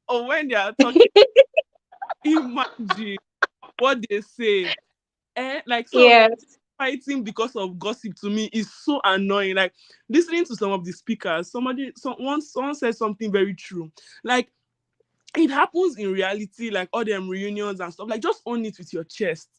or when they are talking, imagine what they say. Like so yes, fighting because of gossip to me is so annoying. Like listening to some of the speakers, someone said something very true. Like it happens in reality, like all them reunions and stuff. Like just own it with your chest.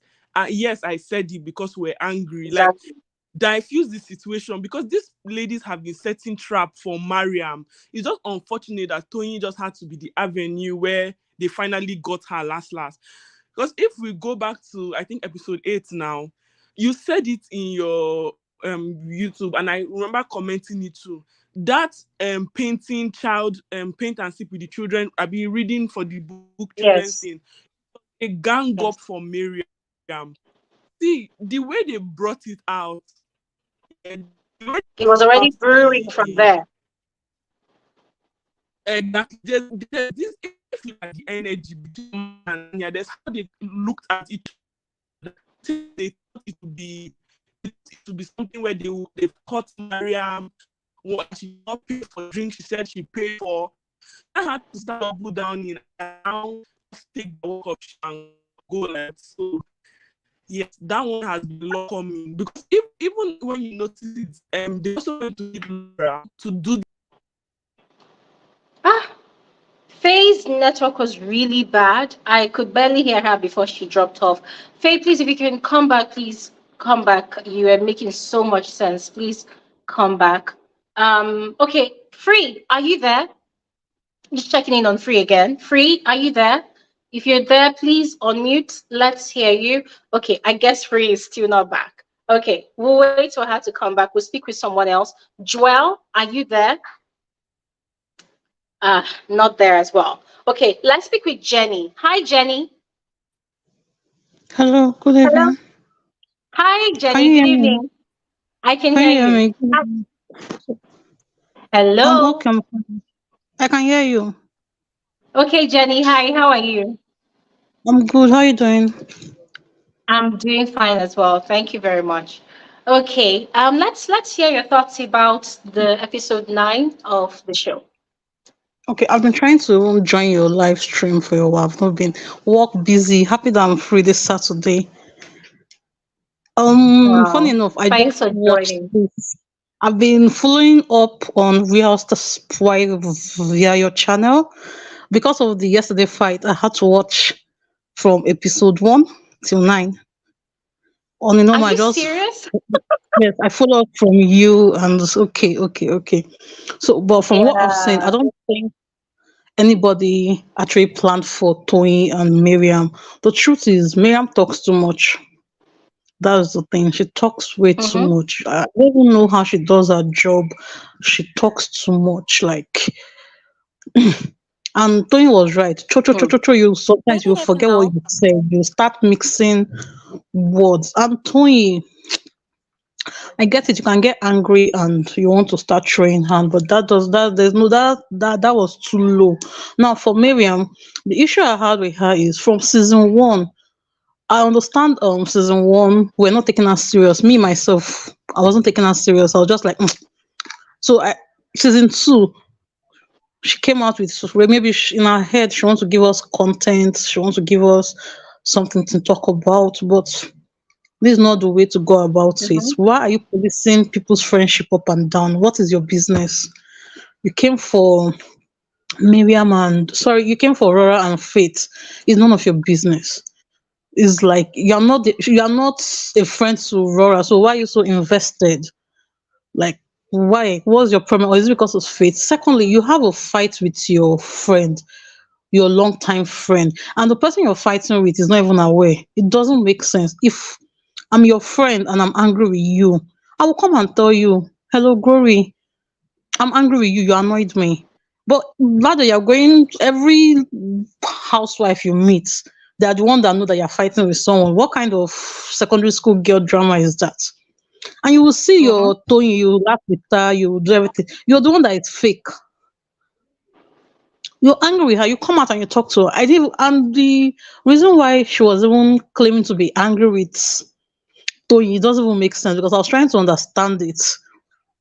Yes, I said it because we're angry. Like exactly. diffuse the situation because these ladies have been setting trap for Mariam. It's just unfortunate that Tony just had to be the avenue where they finally got her last. Because if we go back to I think episode 8 now, you said it in your YouTube, and I remember commenting it too. That painting child paint and sip with the children, I be reading for the book children's Yes, thing. A gang up yes. for Mariam. See the way they brought it out. The way It was they already brought out brewing from there. exactly there's this if you like the energy between and yeah, there's how they looked at each other. They thought it would be something where they caught Mariam. What she did not pay for drink, she said she paid for. I had to start double down in and now take the work up and go like so. Yes, that one has been long coming because even when you notice it, they also went to meet Laura to do. Ah, Faye's network was really bad. I could barely hear her before she dropped off. Faye, please, if you can come back, please come back. You are making so much sense. Please come back. Okay, Free, are you there? Just checking in on Free again. Free, are you there? If you're there, please unmute. Let's hear you. Okay, I guess Free is still not back. Okay, we'll wait for her to come back. We'll speak with someone else. Joel, are you there? Not there as well. Okay, let's speak with Jenny. Hi, Jenny. Hello, good Hello. evening. Hi, Can Jenny. you Good hear me? evening. I can Can hear you hear you. me? Hello. Okay, I can hear you. Okay, Jenny. Hi. How are you? I'm good. How you doing? I'm doing fine as well. Thank you very much. Okay. Let's hear your thoughts about the episode 9 of the show. Okay, I've been trying to join your live stream for a while. I've not been work busy. Happy that I'm free this Saturday. Funny Wow. enough, I Thanks just for watched joining. this. I've been following up on Real Housewives via your channel because of the yesterday fight. I had to watch from episode 1 till 9. On the Are normal, I you just serious? yes, I follow up from you and it's okay. So, but from what I've seen, I Yeah. don't think anybody actually planned for Toyin and Miriam. The truth is, Miriam talks too much. That's the thing. She talks way too Mm-hmm. much. I don't even know how she does her job. She talks too much. Like, and Toyin was right. Hmm. You Can sometimes you you hear me forget what now? you say. You start mixing words. And Toyin, I get it. You can get angry and you want to start throwing hand, but there's no that was too low. Now for Miriam, the issue I had with her is from season one. I understand season one we're not taking her serious. Me myself, I wasn't taking her serious. I was just like so I season two she came out with maybe in her head she wants to give us content, she wants to give us something to talk about, but this is not the way to go about it. Mm-hmm. Why are you policing people's friendship up and down? What is your business? You came for Miriam and sorry, you came for Aurora and Faith. It's none of your business. It's like you're not a friend to Aurora, so why are you so invested? Like why? What's your problem? Or is it because of Faith? Secondly, you have a fight with your friend, your longtime friend, and the person you're fighting with is not even aware. It doesn't make sense. If I'm your friend and I'm angry with you, I will come and tell you, hello, Glory, I'm angry with you, you annoyed me. But rather, you're going, every housewife you meet, they're the one that know that you're fighting with someone. What kind of secondary school girl drama is that? And you will see Mm-hmm. your tone, you laugh with her, you do everything. You're the one that is fake. You're angry with her, you come out and you talk to her. I did, and the reason why she was even claiming to be angry with Tony, it doesn't even make sense because I was trying to understand it.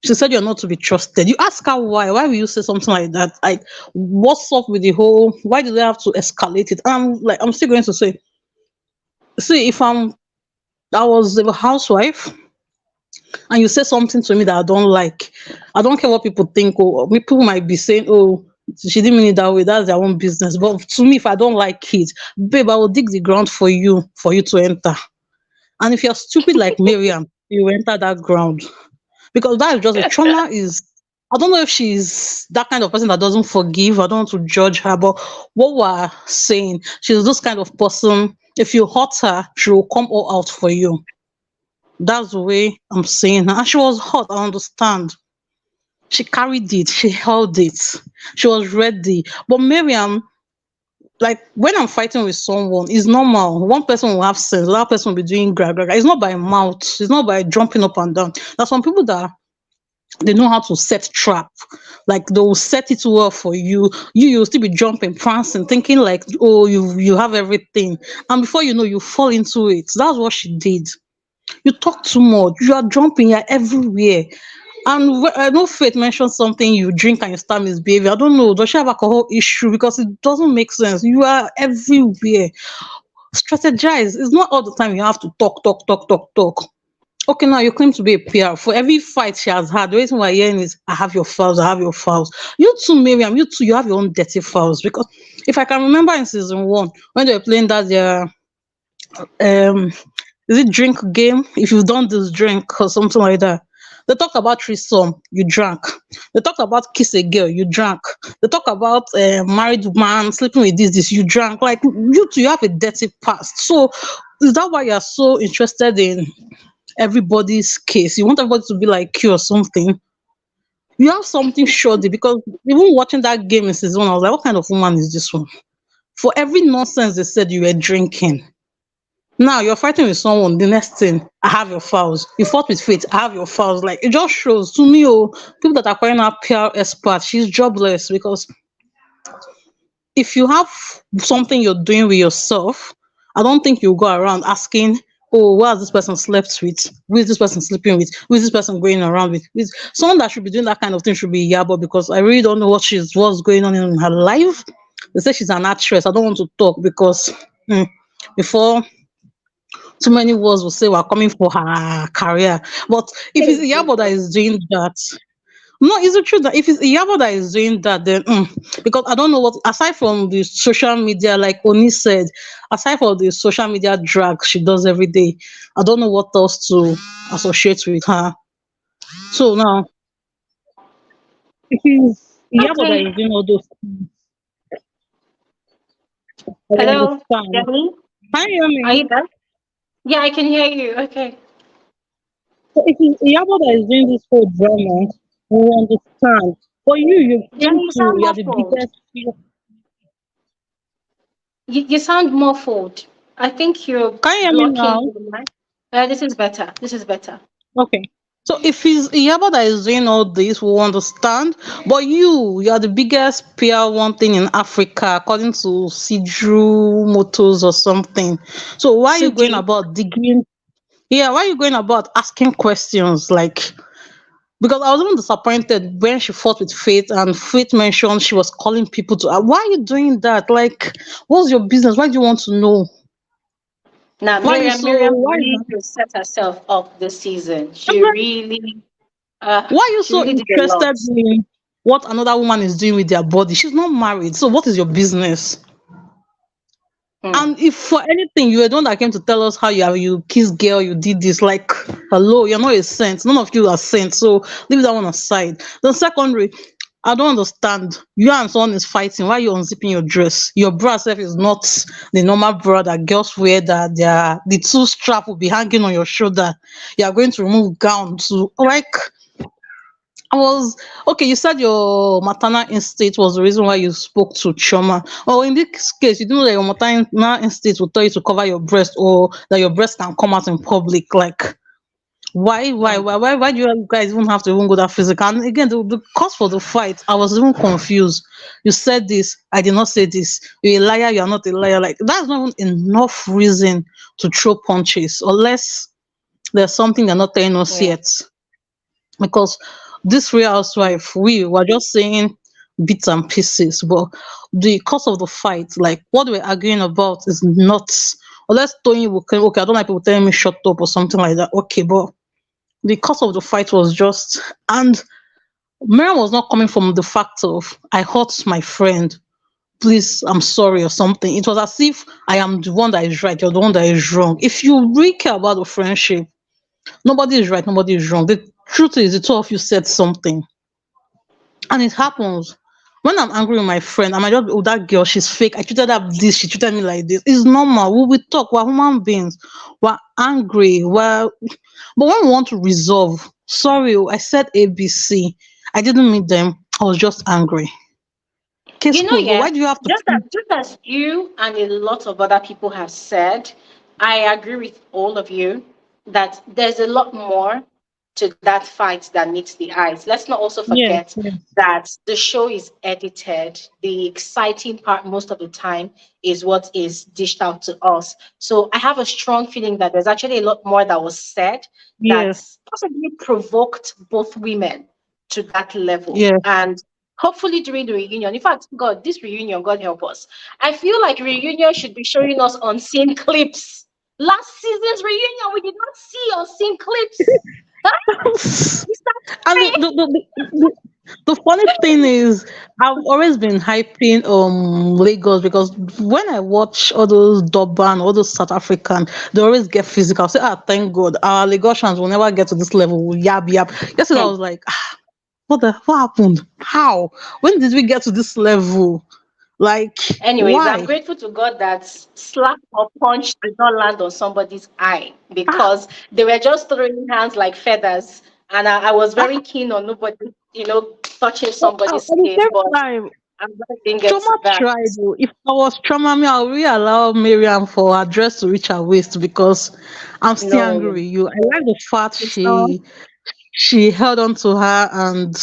She said you're not to be trusted. You ask her why. Why will you say something like that? Like, what's up with the whole? Why do they have to escalate it? And I'm like, I'm still going to say, see, if I was a housewife and you say something to me that I don't like, I don't care what people think. Or people might be saying, oh, she didn't mean it that way. That's their own business. But to me, if I don't like it, babe, I will dig the ground for you to enter. And if you're stupid like Miriam, you enter that ground. Because that is just a trauma is I don't know if she's that kind of person that doesn't forgive. I don't want to judge her, but what we're saying, she's this kind of person. If you hurt her, she will come all out for you. That's the way I'm saying her. And she was hot, I understand. She carried it, she held it, she was ready. But Miriam, like when I'm fighting with someone, it's normal. One person will have sense, the other person will be doing gra gra gra. It's not by mouth, it's not by jumping up and down. There's some people that they know how to set trap. Like they will set it well for you. You'll still be jumping, prancing, thinking like, oh, you have everything. And before you know, you fall into it. That's what she did. You talk too much. You are jumping, you're everywhere. And I know Faith mentioned something you drink and you start misbehaving. I don't know. Does she have alcohol issue? Because it doesn't make sense. You are everywhere. Strategize. It's not all the time you have to talk. Okay, now you claim to be a PR. For every fight she has had, the reason why you're hearing is, I have your files, I have your files. You too, Miriam, you too, you have your own dirty files. Because if I can remember in season one, when they were playing that um is it drink game? If you've done this drink or something like that. They talk about threesome, you drank. They talk about kiss a girl, you drank. They talk about married man sleeping with this, you drank. Like you two, you have a dirty past. So is that why you're so interested in everybody's case? You want everybody to be like you or something? You have something shoddy because even watching that game in season one, I was like, what kind of woman is this one? For every nonsense they said you were drinking. Now you're fighting with someone. The next thing, I have your files. You fought with Faith. I have your files. Like it just shows to me, oh, people that are calling her PR expert, she's jobless because if you have something you're doing with yourself, I don't think you go around asking, oh, where has this person slept with? Who is this person sleeping with? Who is this person going around with? Someone that should be doing that kind of thing should be Yabo because I really don't know what's going on in her life. They say she's an actress. I don't want to talk because before too many words will say we're coming for her career. But if it's Yabo that is doing that, no, is it true that if it's Iyabo that is doing that, then because I don't know what aside from the social media, like Oni said, aside from the social media drag she does every day, I don't know what else to associate with her. So now, if it's Iyabo that Okay. is doing all those things, I Hello, understand. Jenny. Can you hear Are me? you there? Yeah, I can hear you. Okay. So if it's Iyabo that is doing this whole drama, we understand. But you Jenny, claim you to sound you're the muffled. biggest. You sound muffled. I think you're Can you hear me blocking now? the mic. This is better. This is better. Okay. So if it's Iyabo that is doing all this, we understand. But you are the biggest PR1 thing in Africa, according to Sidru Motors or something. So why are you going Suji. about digging? Yeah, why are you going about asking questions? Like, because I was even disappointed when she fought with Faith and Faith mentioned she was calling people to. Why are you doing that? Like, what's your business? Why do you want to know? Now, Why you so? Miriam Why? really set herself up this season. Why are you She so really did a lot. interested in what another woman is doing with their body? She's not married, so what is your business? Hmm. And if for anything you were the one that came to tell us how you kiss girl, you did this, like hello, you're not a saint. None of you are saints, so leave that one aside. The secondary, I don't understand. You and someone is fighting. Why are you unzipping your dress? Your bra self is not the normal bra that girls wear. That they are, the two strap will be hanging on your shoulder. You are going to remove gown to like I was okay. You said your maternal instinct was the reason why you spoke to Chioma. Or in this case, you didn't know that your maternal instinct will tell you to cover your breast or that your breast can come out in public. Like, why do you guys even have to even go that physical? And again, the cause for the fight, I was even confused. You said this, I did not say this. You're a liar, you're not a liar. Like, that's not even enough reason to throw punches, unless there's something they're not telling us Yeah. yet because this real housewife we were just saying bits and pieces but the cause of the fight like what we're arguing about is not unless Tony will claim okay I don't like people telling me shut up or something like that okay but the cause of the fight was just and Miriam was not coming from the fact of I hurt my friend please I'm sorry or something it was as if I am the one that is right you're the one that is wrong if you really care about the friendship nobody is right nobody is wrong the truth is the two of you said something and it happens. When I'm angry with my friend, I might just be, oh, that girl, she's fake. I treated her this, she treated me like this. It's normal. We talk, we're human beings. We're angry. But when we want to resolve, sorry, oh, I said ABC. I didn't meet them. I was just angry. Case closed. But Yeah, why do you have to keep just as you and a lot of other people have said, I agree with all of you that there's a lot more to that fight that meets the eyes. Let's not also yes, forget yes, that the show is edited. The exciting part most of the time is what is dished out to us. So I have a strong feeling that there's actually a lot more that was said that yes, possibly provoked both women to that level. yes. And hopefully during the reunion, in fact, God, this reunion, God help us. I feel like reunion should be showing us unseen clips. Last season's reunion, we did not see unseen clips. Huh? Is that And the funny thing is, I've always been hyping Lagos because when I watch all those Durban, all those South African, they always get physical. I say, thank God, our Lagosians will never get to this level. Yab yab. Yesterday I Hmm. was like, what happened? How? When did we get to this level? Like, Anyways, I'm why? grateful to God that slap or punch did not land on somebody's eye because they were just throwing hands like feathers. And I was very keen on nobody, touching At somebody's the skin. same But time. I'm glad I didn't get to Chioma that. tried. Oh. If I was Chioma, me, I'll really allow Mariam for her dress to reach her waist because I'm still angry No, with you. I like the fact it's not. she held on to her, and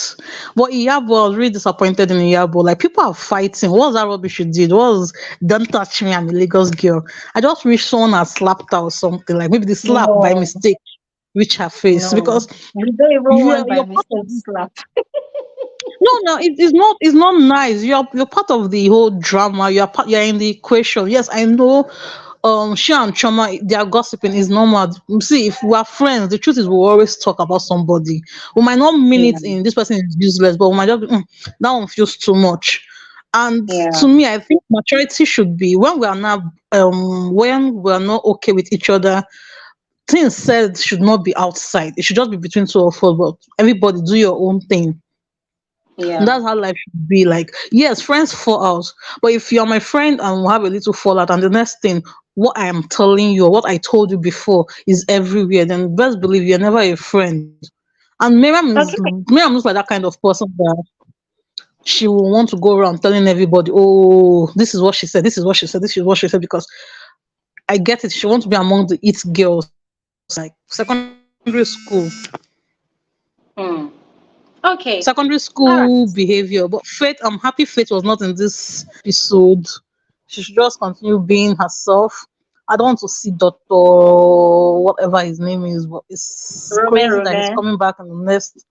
but Iyabo, I was really disappointed in Iyabo. Like, people are fighting. What was that rubbish you did? What was "Don't touch me, I'm a Lagos girl"? I just wish someone had slapped her or something. Like, maybe the slap by No, mistake reach her face, no. because We don't even want by you're part of mistake slap. no, it's not nice. You're part of the whole drama. You're in the equation. Yes, I know. She and Choma, their gossiping is normal. See, if we are friends, the truth is we'll always talk about somebody. We might not mean Yeah, it in this person is useless, but we might just be, that one feels too much. And yeah. to me, I think maturity should be when we are not okay with each other. Things said should not be outside. It should just be between two of us. But everybody do your own thing. And Yeah. that's how life should be. Like, yes, friends fall out. But if you're my friend and we have a little fallout, and the next thing, what I am telling you or what I told you before is everywhere, then best believe you're never a friend. And Okay. Miriam looks like that kind of person that she will want to go around telling everybody, oh, this is what she said, this is what she said, this is what she said, because I get it. She wants to be among the it girls, like secondary school. Hmm. Okay. Secondary All school right. behavior. But Faith, I'm happy Faith was not in this episode. She should just continue being herself. I don't want to see Doctor whatever his name is, but it's Rome, crazy that he's Rome. coming back in the next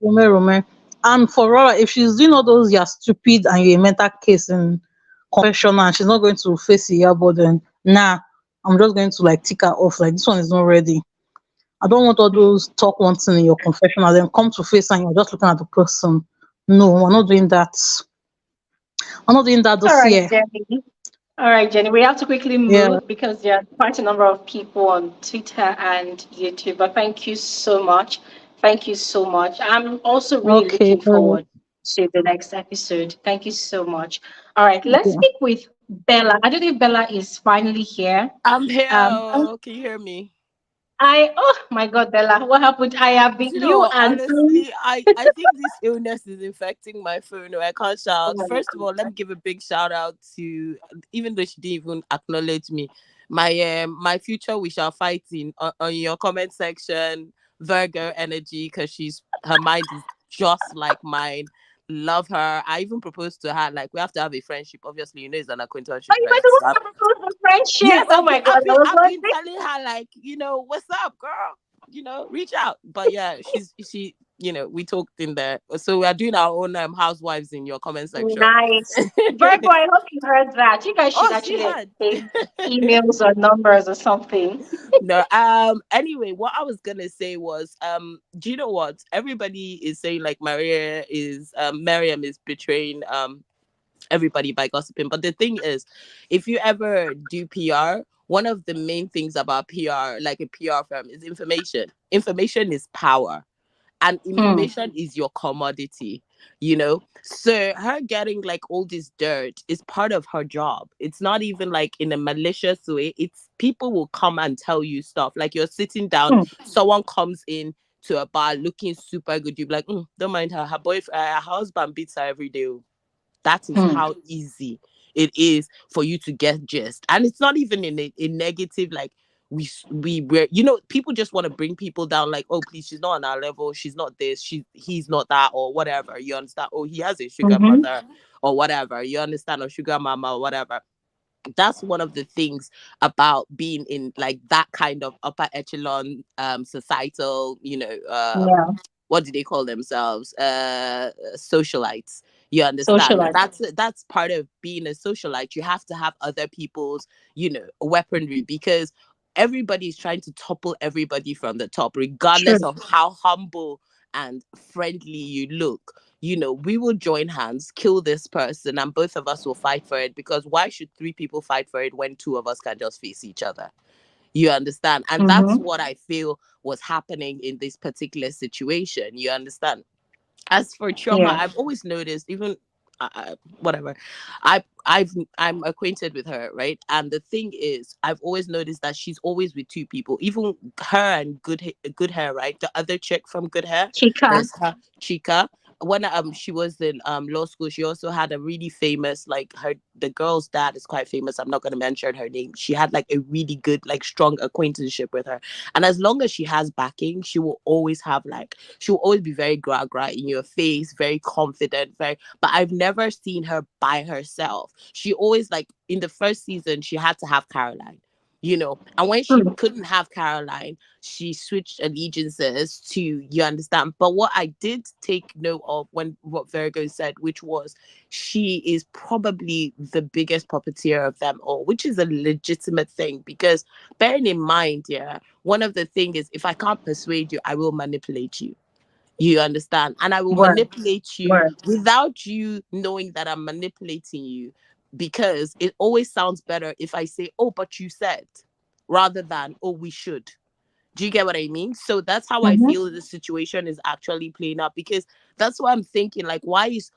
Rome. And for Laura, if she's doing all those you're stupid and you're a mental case in confessional and she's not going to face it, yeah, but then nah, I'm just going to like tick her off. Like, this one is not ready. I don't want all those talk one thing in your confessional, then come to face and you're just looking at the person. No, we're not doing that. We're not doing that All this right, year. Jenny. All right, Jenny. We have to quickly Yeah. move because there are quite a number of people on Twitter and YouTube. But thank you so much. Thank you so much. I'm also really Okay. looking forward to the next episode. Thank you so much. All right, let's Okay. speak with Bella. I don't know if Bella is finally here. I'm here. Um, Can you hear me? oh my God, Bella, what happened? I have been You you know, and honestly, I think this illness is infecting my phone. I can't oh shout. my First of all, let me give a big shout out to, even though she didn't even acknowledge me, my future we shall fight in on your comment section, Virgo energy, because her mind is just like mine. Love her. I even proposed to her, like, we have to have a friendship. Obviously, it's an acquaintanceship, oh, you right? guys want to propose for friendship? Yes, Oh my God, I was I've like, been telling her, like, what's up, girl? Reach out. But yeah, she we talked in there. So we are doing our own housewives in your comment section. nice. Virgo, I hope you heard that. You guys should Oh, she actually had. exchange emails or numbers or something. No, anyway, what I was gonna say was, do you know what? Everybody is saying like Mariam is betraying everybody by gossiping. But the thing is, if you ever do PR, one of the main things about PR, like a PR firm, is information. Information is power, and Hmm. information is your commodity. So her getting like all this dirt is part of her job. It's not even like in a malicious way. It's people will come and tell you stuff, like you're sitting down, Hmm. someone comes in to a bar looking super good, you're like, don't mind her boyfriend, her husband beats her every day. That is Hmm. how easy it is for you to get gist. And it's not even in a negative, like, we were, people just want to bring people down, like, oh, please, she's not on our level, she's not this, he's not that, or whatever, you understand? Oh, he has a sugar Mm-hmm. mother, or whatever, you understand, or sugar mama, or whatever. That's one of the things about being in like that kind of upper echelon societal, Yeah. what do they call themselves, socialites. You understand? Socialite. That's part of being a socialite. You have to have other people's weaponry, because everybody's trying to topple everybody from the top, regardless True. of how humble and friendly you look. We will join hands, kill this person, and both of us will fight for it, because why should three people fight for it when two of us can just face each other? You understand? And that's Mm-hmm. what I feel was happening in this particular situation. You understand? As for Chioma, Yeah. I've always noticed, even whatever, I'm acquainted with her, right? And the thing is, I've always noticed that she's always with two people, even her and good hair, right? The other chick from Good Hair, Chika. there's her, Chica. when she was in law school, she also had a really famous, like, the girl's dad is quite famous. I'm not going to mention her name. She had like a really good, like, strong acquaintanceship with her, and as long as she has backing, she will always be very gra in your face, very confident, very. But I've never seen her by herself. She always, like, in the first season, she had to have Caroline, and when she couldn't have Caroline, she switched allegiances to, you understand. But what I did take note of when what Virgo said, which was she is probably the biggest puppeteer of them all, which is a legitimate thing, because bearing in mind, yeah, one of the things is, if I can't persuade you, I will manipulate you. You understand? And I will manipulate you without you knowing that I'm manipulating you, because it always sounds better if I say, oh, but you said, rather than, oh, we should. Do you get what I mean? So that's how I feel the situation is actually playing out, because that's what I'm thinking. Like, why is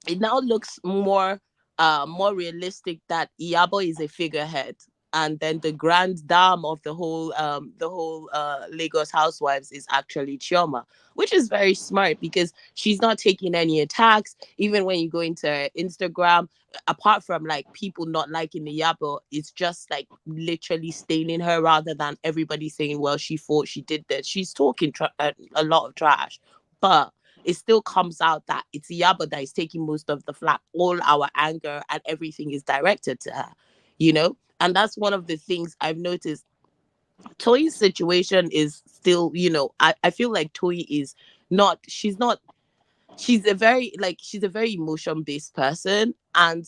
it now looks more realistic that Iyabo is a figurehead, and then the grand dame of the whole Lagos Housewives is actually Chioma, which is very smart, because she's not taking any attacks. Even when you go into her Instagram, apart from like people not liking the Yabo, it's just like literally staining her, rather than everybody saying, well, she thought she did this. She's talking a lot of trash, but it still comes out that it's Yabo that is taking most of the flack. All our anger and everything is directed to her. And that's one of the things I've noticed. Toy's situation is still, I feel like Toy is not, she's a very emotion based person. And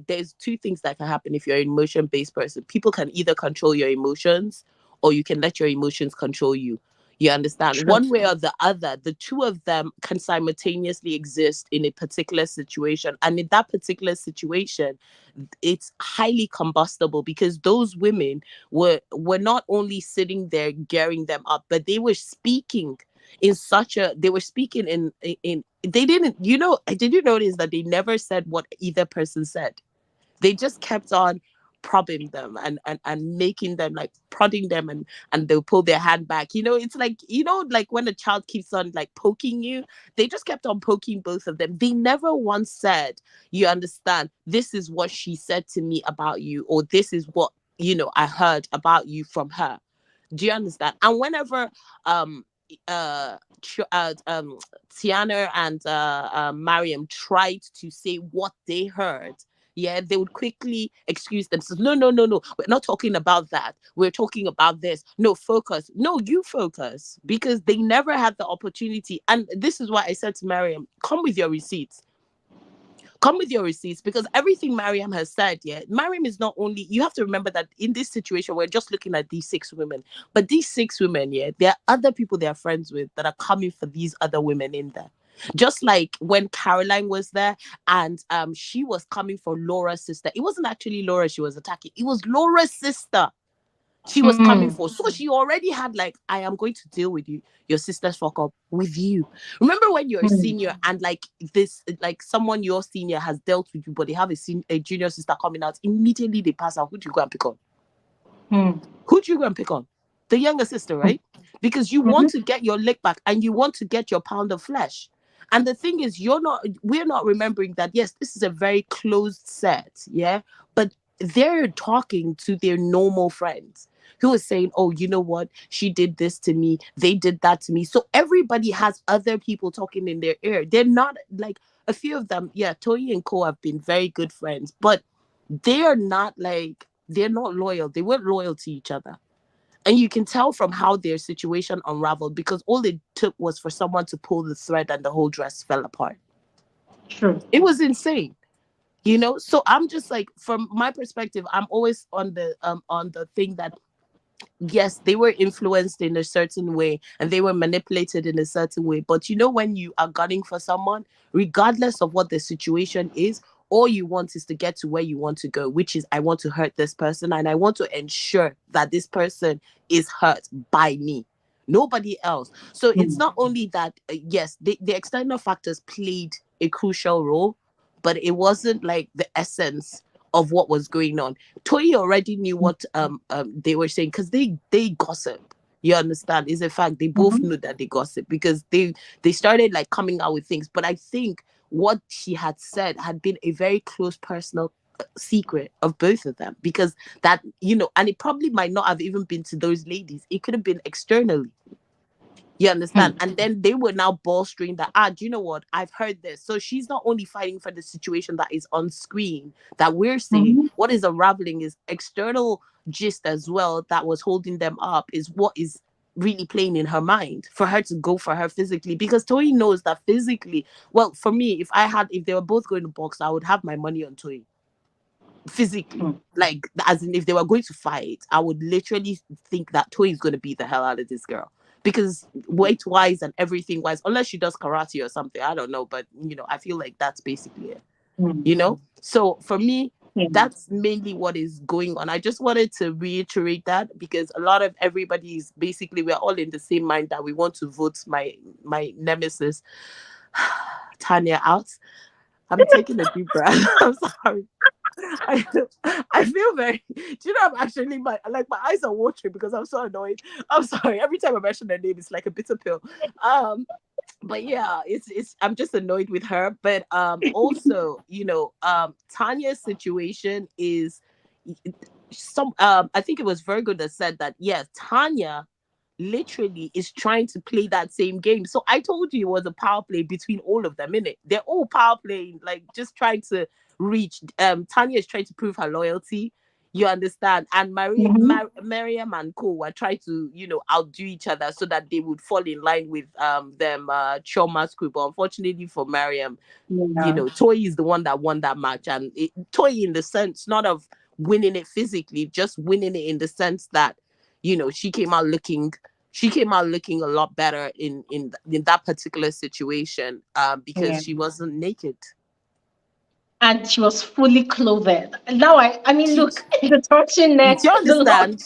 there's two things that can happen if you're an emotion based person. People can either control your emotions, or you can let your emotions control you. You understand? One way or the other, the two of them can simultaneously exist in a particular situation. And in that particular situation, it's highly combustible, because those women were not only sitting there gearing them up, but they were speaking in they didn't, did you notice that they never said what either person said? They just kept on prodding them, and making them, like, prodding them, and they'll pull their hand back. It's like, like when a child keeps on like poking you. They just kept on poking both of them. They never once said, you understand, this is what she said to me about you, or this is what I heard about you from her. Do you understand? And whenever um Tiana and Mariam tried to say what they heard, yeah, they would quickly excuse themselves. No, no, no, no. We're not talking about that. We're talking about this. No, focus. No, you focus. Because they never had the opportunity. And this is why I said to Mariam, come with your receipts. Come with your receipts, because everything Mariam has said, yeah, Mariam is not only, you have to remember that in this situation, we're just looking at these 6 women, but these 6 women, yeah, there are other people they are friends with that are coming for these other women in there. Just like when Caroline was there, and she was coming for Laura's sister. It wasn't actually Laura she was attacking, it was Laura's sister she was coming for. So she already had, like, I am going to deal with you, your sister's fuck up with you. Remember when you're a senior, and like this, like someone your senior has dealt with you, but they have a junior sister coming out, immediately they pass out. Who do you go and pick on? Who do you go and pick on? The younger sister, right? Because you want to get your lick back, and you want to get your pound of flesh. And the thing is, we're not remembering that, yes, this is a very closed set, yeah? But they're talking to their normal friends who is saying, oh, you know what? She did this to me. They did that to me. So everybody has other people talking in their ear. They're not like, a few of them, yeah, Toyi and Co have been very good friends, but they're not loyal. They weren't loyal to each other. And you can tell from how their situation unraveled, because all it took was for someone to pull the thread and the whole dress fell apart. True. It was insane. So I'm just like, from my perspective, I'm always on the thing that, yes, they were influenced in a certain way, and they were manipulated in a certain way. But when you are gunning for someone, regardless of what the situation is, all you want is to get to where you want to go, which is, I want to hurt this person, and I want to ensure that this person is hurt by me, nobody else. So it's not only that, yes, the external factors played a crucial role, but it wasn't like the essence of what was going on. Toyi already knew what they were saying, because they gossip. You understand? It's a fact. They both know that they gossip because they started like coming out with things. But I think what she had said had been a very close personal secret of both of them, because that, you know, and it probably might not have even been to those ladies. It could have been externally. You understand? And then they were now bolstering that, do you know what? I've heard this. So she's not only fighting for the situation that is on screen that we're seeing. What is unraveling is external gist as well that was holding them up, is what is really playing in her mind for her to go for her physically. Because Toyin knows that physically, well, for me, if they were both going to box, I would have my money on Toyin. Physically, like, as in if they were going to fight, I would literally think that Toy is going to beat the hell out of this girl, because weight wise and everything wise, unless she does karate or something, I don't know, but you know, I feel like that's basically it. You know, so for me, that's mainly what is going on. I just wanted to reiterate that, because a lot of everybody's basically, we're all in the same mind that we want to vote my nemesis Tanya out. I'm taking a deep breath. I'm sorry. I feel very, do you know, I'm actually, my eyes are watering because I'm so annoyed. I'm sorry. Every time I mention her name, it's like a bitter pill. But yeah, it's I'm just annoyed with her. But also, you know, Tanya's situation is I think it was Virgo that said that, yes, Tanya literally is trying to play that same game. So I told you it was a power play between all of them, innit? They're all power playing, like just trying to reach. Tanya is trying to prove her loyalty. You understand? And Mariam and Co were trying to, you know, outdo each other so that they would fall in line with Chioma's group. But unfortunately for Mariam, you know, Toy is the one that won that match. And Toy in the sense not of winning it physically, just winning it in the sense that, you know, she came out looking a lot better in that particular situation, because she wasn't naked. And she was fully clothed. Now I mean, look, the torching neck. Do you understand?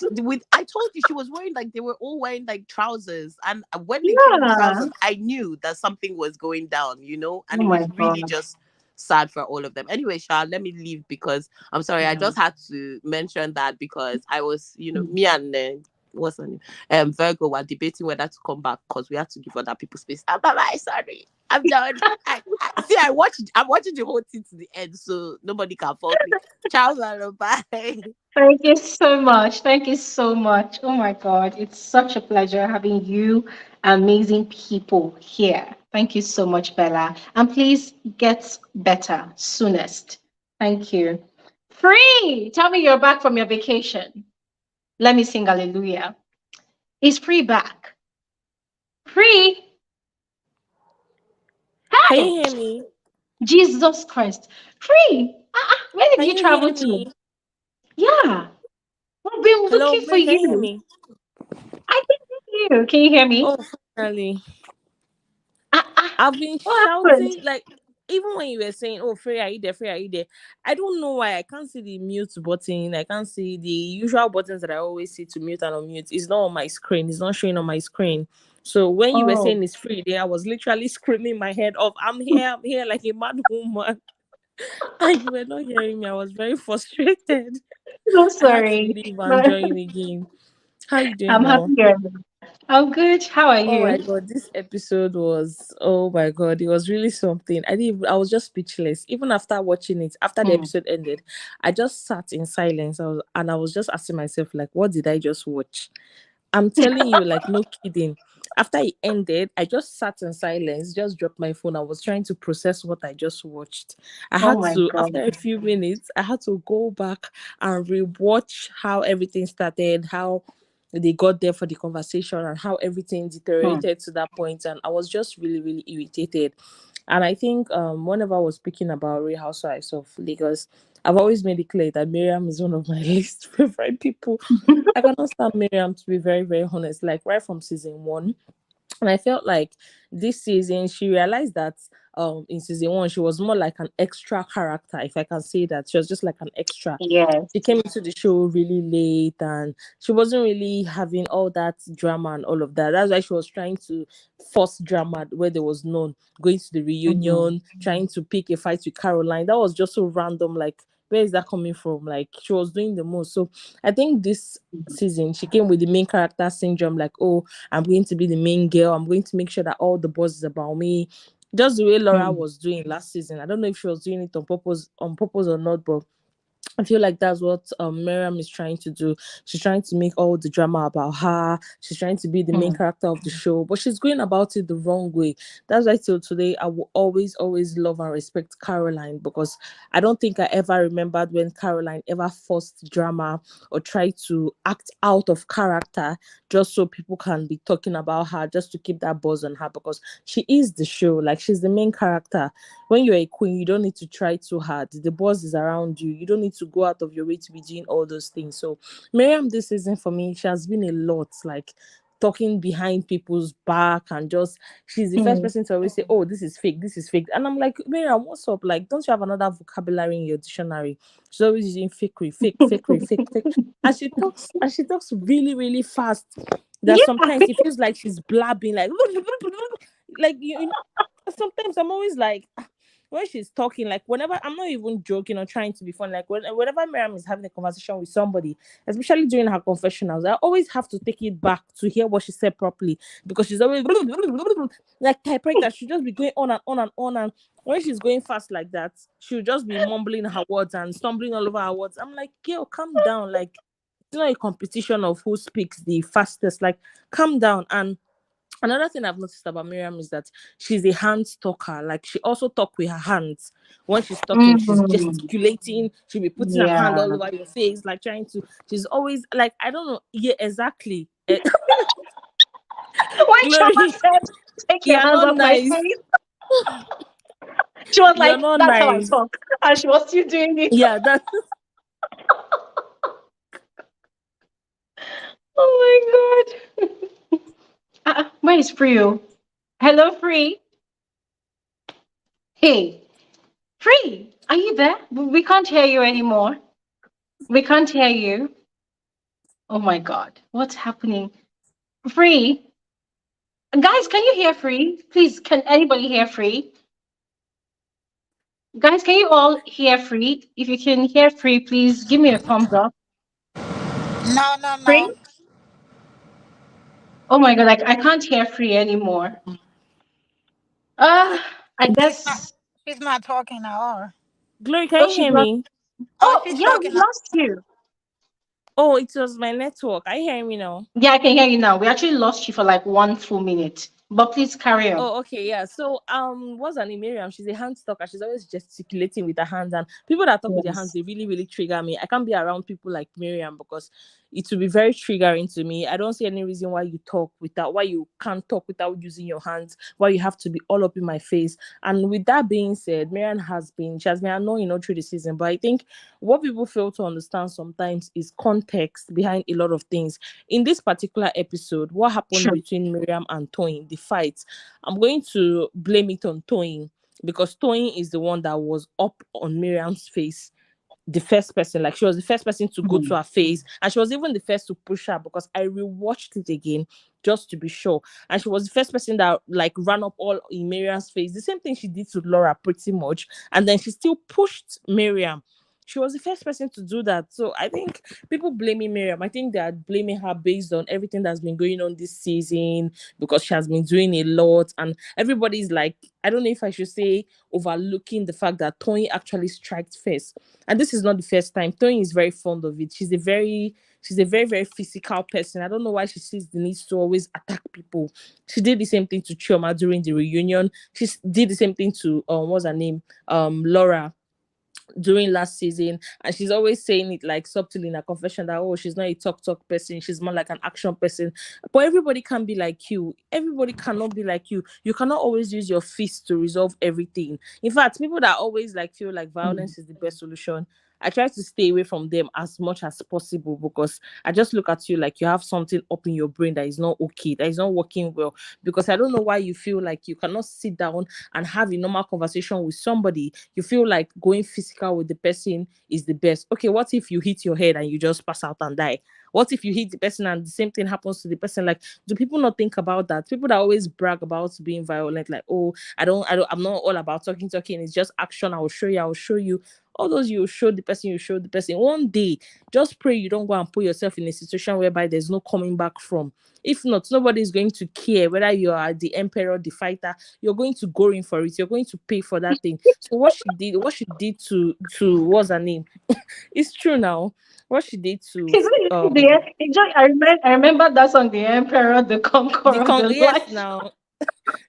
I told you she was wearing, like, they were all wearing like trousers, and when they came with trousers, I knew that something was going down, you know, and it was really just sad for all of them. Anyway, Sha, let me leave because I'm sorry, I just had to mention that because I was, you know, me and what's her name? Virgo were debating whether to come back because we had to give other people space. I'm sorry. I'm done. I'm watching the whole thing to the end, so nobody can fault me. Ciao, bye. Thank you so much. Thank you so much. Oh my God. It's such a pleasure having you amazing people here. Thank you so much, Bella. And please get better soonest. Thank you. Free, tell me you're back from your vacation. Let me sing hallelujah. Is Free back? Free? Can Hey! you hear me? Jesus Christ. Free? Where did Can you you travel hear to? me? Yeah. We've been Hello, looking for Free, can you hear you. me? I can hear you. Can you hear me? Oh, finally. Ah, ah. I've been What happened? shouting, like, even when you were saying, "Oh, Free, are you there? Free, are you there?" I don't know why I can't see the mute button. I can't see the usual buttons that I always see to mute and unmute. It's not on my screen. It's not showing on my screen. So when you were Oh, saying it's Free there, I was literally screaming my head off. I'm here like a mad woman. And you were not hearing me. I was very frustrated. so I had to sorry. leave and But join again. How you doing I'm happy now? you're here. I'm good. How are Oh my you? god, this episode was, oh my god, it was really something. I was just speechless. Even after watching it, after the Hmm. episode ended, I just sat in silence. I was just asking myself, like, what did I just watch? I'm telling you, like, no kidding. After it ended, I just sat in silence, just dropped my phone. I was trying to process what I just watched. I Oh had my to, God. after a few minutes, I had to go back and rewatch how everything started, how they got there for the conversation, and how everything Hmm. deteriorated to that point. And I was just really, really irritated. And I think whenever I was speaking about Real Housewives of Lagos, I've always made it clear that Miriam is one of my least favorite people. I cannot stand Miriam, to be very, very honest. Like right from season one, and I felt like this season she realized that in season one she was more like an extra character, if I can say that. She was just like an extra. Yes. She came into the show really late and she wasn't really having all that drama and all of that. That's why she was trying to force drama where there was none. Going to the Hmm. reunion, trying to pick a fight with Caroline. That was just so random. Like, where is that coming from? Like, she was doing the most. So I think this season she came with the main character syndrome, like, oh, I'm going to be the main girl, I'm going to make sure that all the buzz is about me, just the way Laura was doing last season. I don't know if she was doing it on purpose or not, but I feel like that's what Mariam is trying to do. She's trying to make all the drama about her. She's trying to be the main character of the show, but she's going about it the wrong way. That's why till today I will always, always love and respect Caroline, because I don't think I ever remembered when Caroline ever forced drama or tried to act out of character just so people can be talking about her, just to keep that buzz on her, because she is the show. Like, she's the main character. When you're a queen, you don't need to try too hard. The buzz is around you. You don't need to go out of your way to be doing all those things. So Mariam, this season for me, she has been a lot, like, talking behind people's back, and just, she's the first person to always say, oh, this is fake, this is fake. And I'm like, Mariam, what's up? Like, don't you have another vocabulary in your dictionary? She's always using fakery, fake, fakery, fake, fake. And she talks really, really fast. That sometimes it feels like she's blabbing, like like you know, sometimes I'm always like, when she's talking, like, whenever, I'm not even joking or trying to be funny, like, whenever Mariam is having a conversation with somebody, especially during her confessionals, I always have to take it back to hear what she said properly, because she's always like typewriter. She'll just be going on and on and on, and when she's going fast like that, she'll just be mumbling her words and stumbling all over her words. I'm like, girl, calm down. Like, it's not a competition of who speaks the fastest. Like, calm down. And another thing I've noticed about Miriam is that she's a hand talker. Like, she also talk with her hands. When she's talking, she's gesticulating. She'll be putting her hand all over your face, like, trying to. She's always like, I don't know. Yeah, exactly. When Glory, Chioma said, "Take your you're hands not off my nice. face," she was You're like, not "That's how I nice. talk," and she was still doing it. Yeah, that's. Oh my god. Where is Free? Hello, Free. Hey, Free, are you there? We can't hear you anymore. We can't hear you. Oh my god, what's happening? Free, guys, can you hear Free? Please, can anybody hear Free? Guys, can you all hear Free? If you can hear Free, please give me a thumbs up. No. Free? Oh my god, like, I can't hear Free anymore. I guess. She's not talking at all. Glory, can you hear me? Oh, she's yeah, we talking. lost you. Oh, it was my network. Are you hearing me now? Yeah, I can hear you now. We actually lost you for like 1 full minute, but please carry on. Oh, okay, yeah. So, what's her name? Miriam. She's a hand talker. She's always gesticulating with her hands, and people that talk with their hands, they really, really trigger me. I can't be around people like Miriam, because it will be very triggering to me. I don't see any reason why you can't talk without using your hands, why you have to be all up in my face. And with that being said, Miriam she has been annoying all through the season, but I think what people fail to understand sometimes is context behind a lot of things. In this particular episode, what happened between Miriam and Toyin, the fight, I'm going to blame it on Toyin, because Toyin is the one that was up on Miriam's face, the first person. Like, she was the first person to go to her face, and she was even the first to push her, because I rewatched it again just to be sure. And she was the first person that, like, ran up all in Miriam's face, the same thing she did to Laura pretty much, and then she still pushed Miriam. She was the first person to do that. So I think people blaming Miriam, I think they're blaming her based on everything that's been going on this season, because she has been doing a lot. And everybody's like, I don't know if I should say, overlooking the fact that Toyin actually struck first. And this is not the first time. Toyin is very fond of it. She's a very, very physical person. I don't know why she sees the need to always attack people. She did the same thing to Chioma during the reunion. She did the same thing to, what's her name? Laura, during last season. And she's always saying it like subtly in her confession that, oh, she's not a talk person, she's more like an action person. But everybody can be like you. Everybody cannot be like you. You cannot always use your fist to resolve everything. In fact, people that always like feel like violence is the best solution, I try to stay away from them as much as possible, because I just look at you like you have something up in your brain that is not okay, that is not working well. Because I don't know why you feel like you cannot sit down and have a normal conversation with somebody. You feel like going physical with the person is the best. Okay, what if you hit your head and you just pass out and die? What if you hit the person and the same thing happens to the person? Like, do people not think about that? People that always brag about being violent, like, oh, I'm not all about talking. It's just action. I will show you. All those you show the person, you show the person. One day, just pray you don't go and put yourself in a situation whereby there's no coming back from. If not, nobody is going to care whether you are the emperor, the fighter. You're going to go in for it. You're going to pay for that thing. So what she did to what's her name? It's true now. What she did to I remember that song, The Emperor, the Conqueror, the yes Light. now.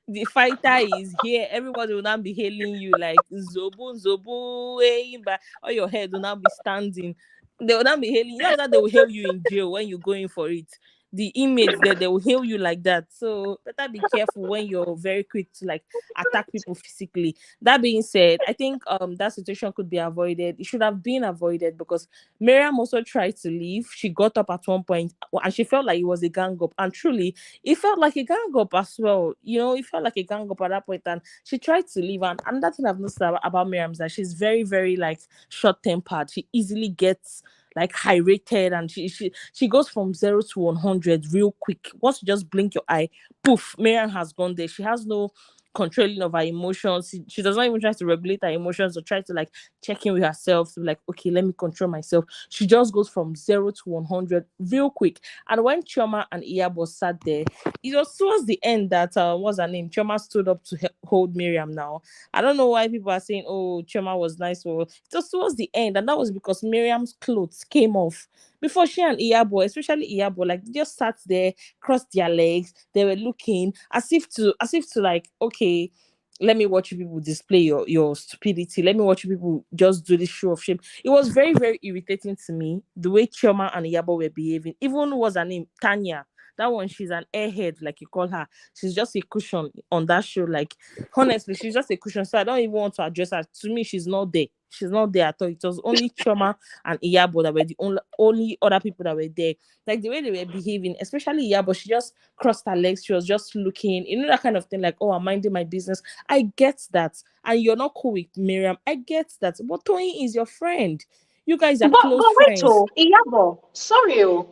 The fighter is here. Everybody will now be hailing you like Zobu, Zobu, or your head will now be standing. They will now be hailing. You know that they will hail you in jail when you're going for it. The inmates there, they will hail you like that. So better be careful when you're very quick to like attack people physically. That being said, I think that situation could be avoided. It should have been avoided because Mariam also tried to leave. She got up at one point and she felt like it was a gang up. And truly, it felt like a gang up as well. You know, it felt like a gang up at that point. And she tried to leave. And another thing I've noticed about Mariam is that she's very, very like short-tempered. She easily gets like high rated, and she goes from 0 to 100 real quick. Once you just blink your eye, poof, Mariam has gone there. She has no controlling of her emotions. She does not even try to regulate her emotions or try to like check in with herself to be like, okay, let me control myself. She just goes from 0 to 100 real quick. And when Chioma and Iyabo sat there, it was towards the end that what's her name? Chioma stood up to hold Mariam now. I don't know why people are saying, oh, Chioma was nice. Or it was towards the end, and that was because Mariam's clothes came off. Before she and Iyabo, especially Iyabo, like just sat there, crossed their legs, they were looking as if to like, okay, let me watch you people display your stupidity. Let me watch you people just do this show of shame. It was very, very irritating to me the way Chioma and Iyabo were behaving. Even was her name Tanya. That one, she's an airhead, like you call her. She's just a cushion on that show. Like, honestly, she's just a cushion. So I don't even want to address her. To me, she's not there. She's not there at all. It was only Chioma and Iyabo that were the only other people that were there. Like the way they were behaving, especially Iyabo, she just crossed her legs. She was just looking, you know, that kind of thing. Like, oh, I'm minding my business. I get that, and you're not cool with Mariam. I get that, but Toyin is your friend. You guys are close wait, friends. oh, Iyabo, sorry,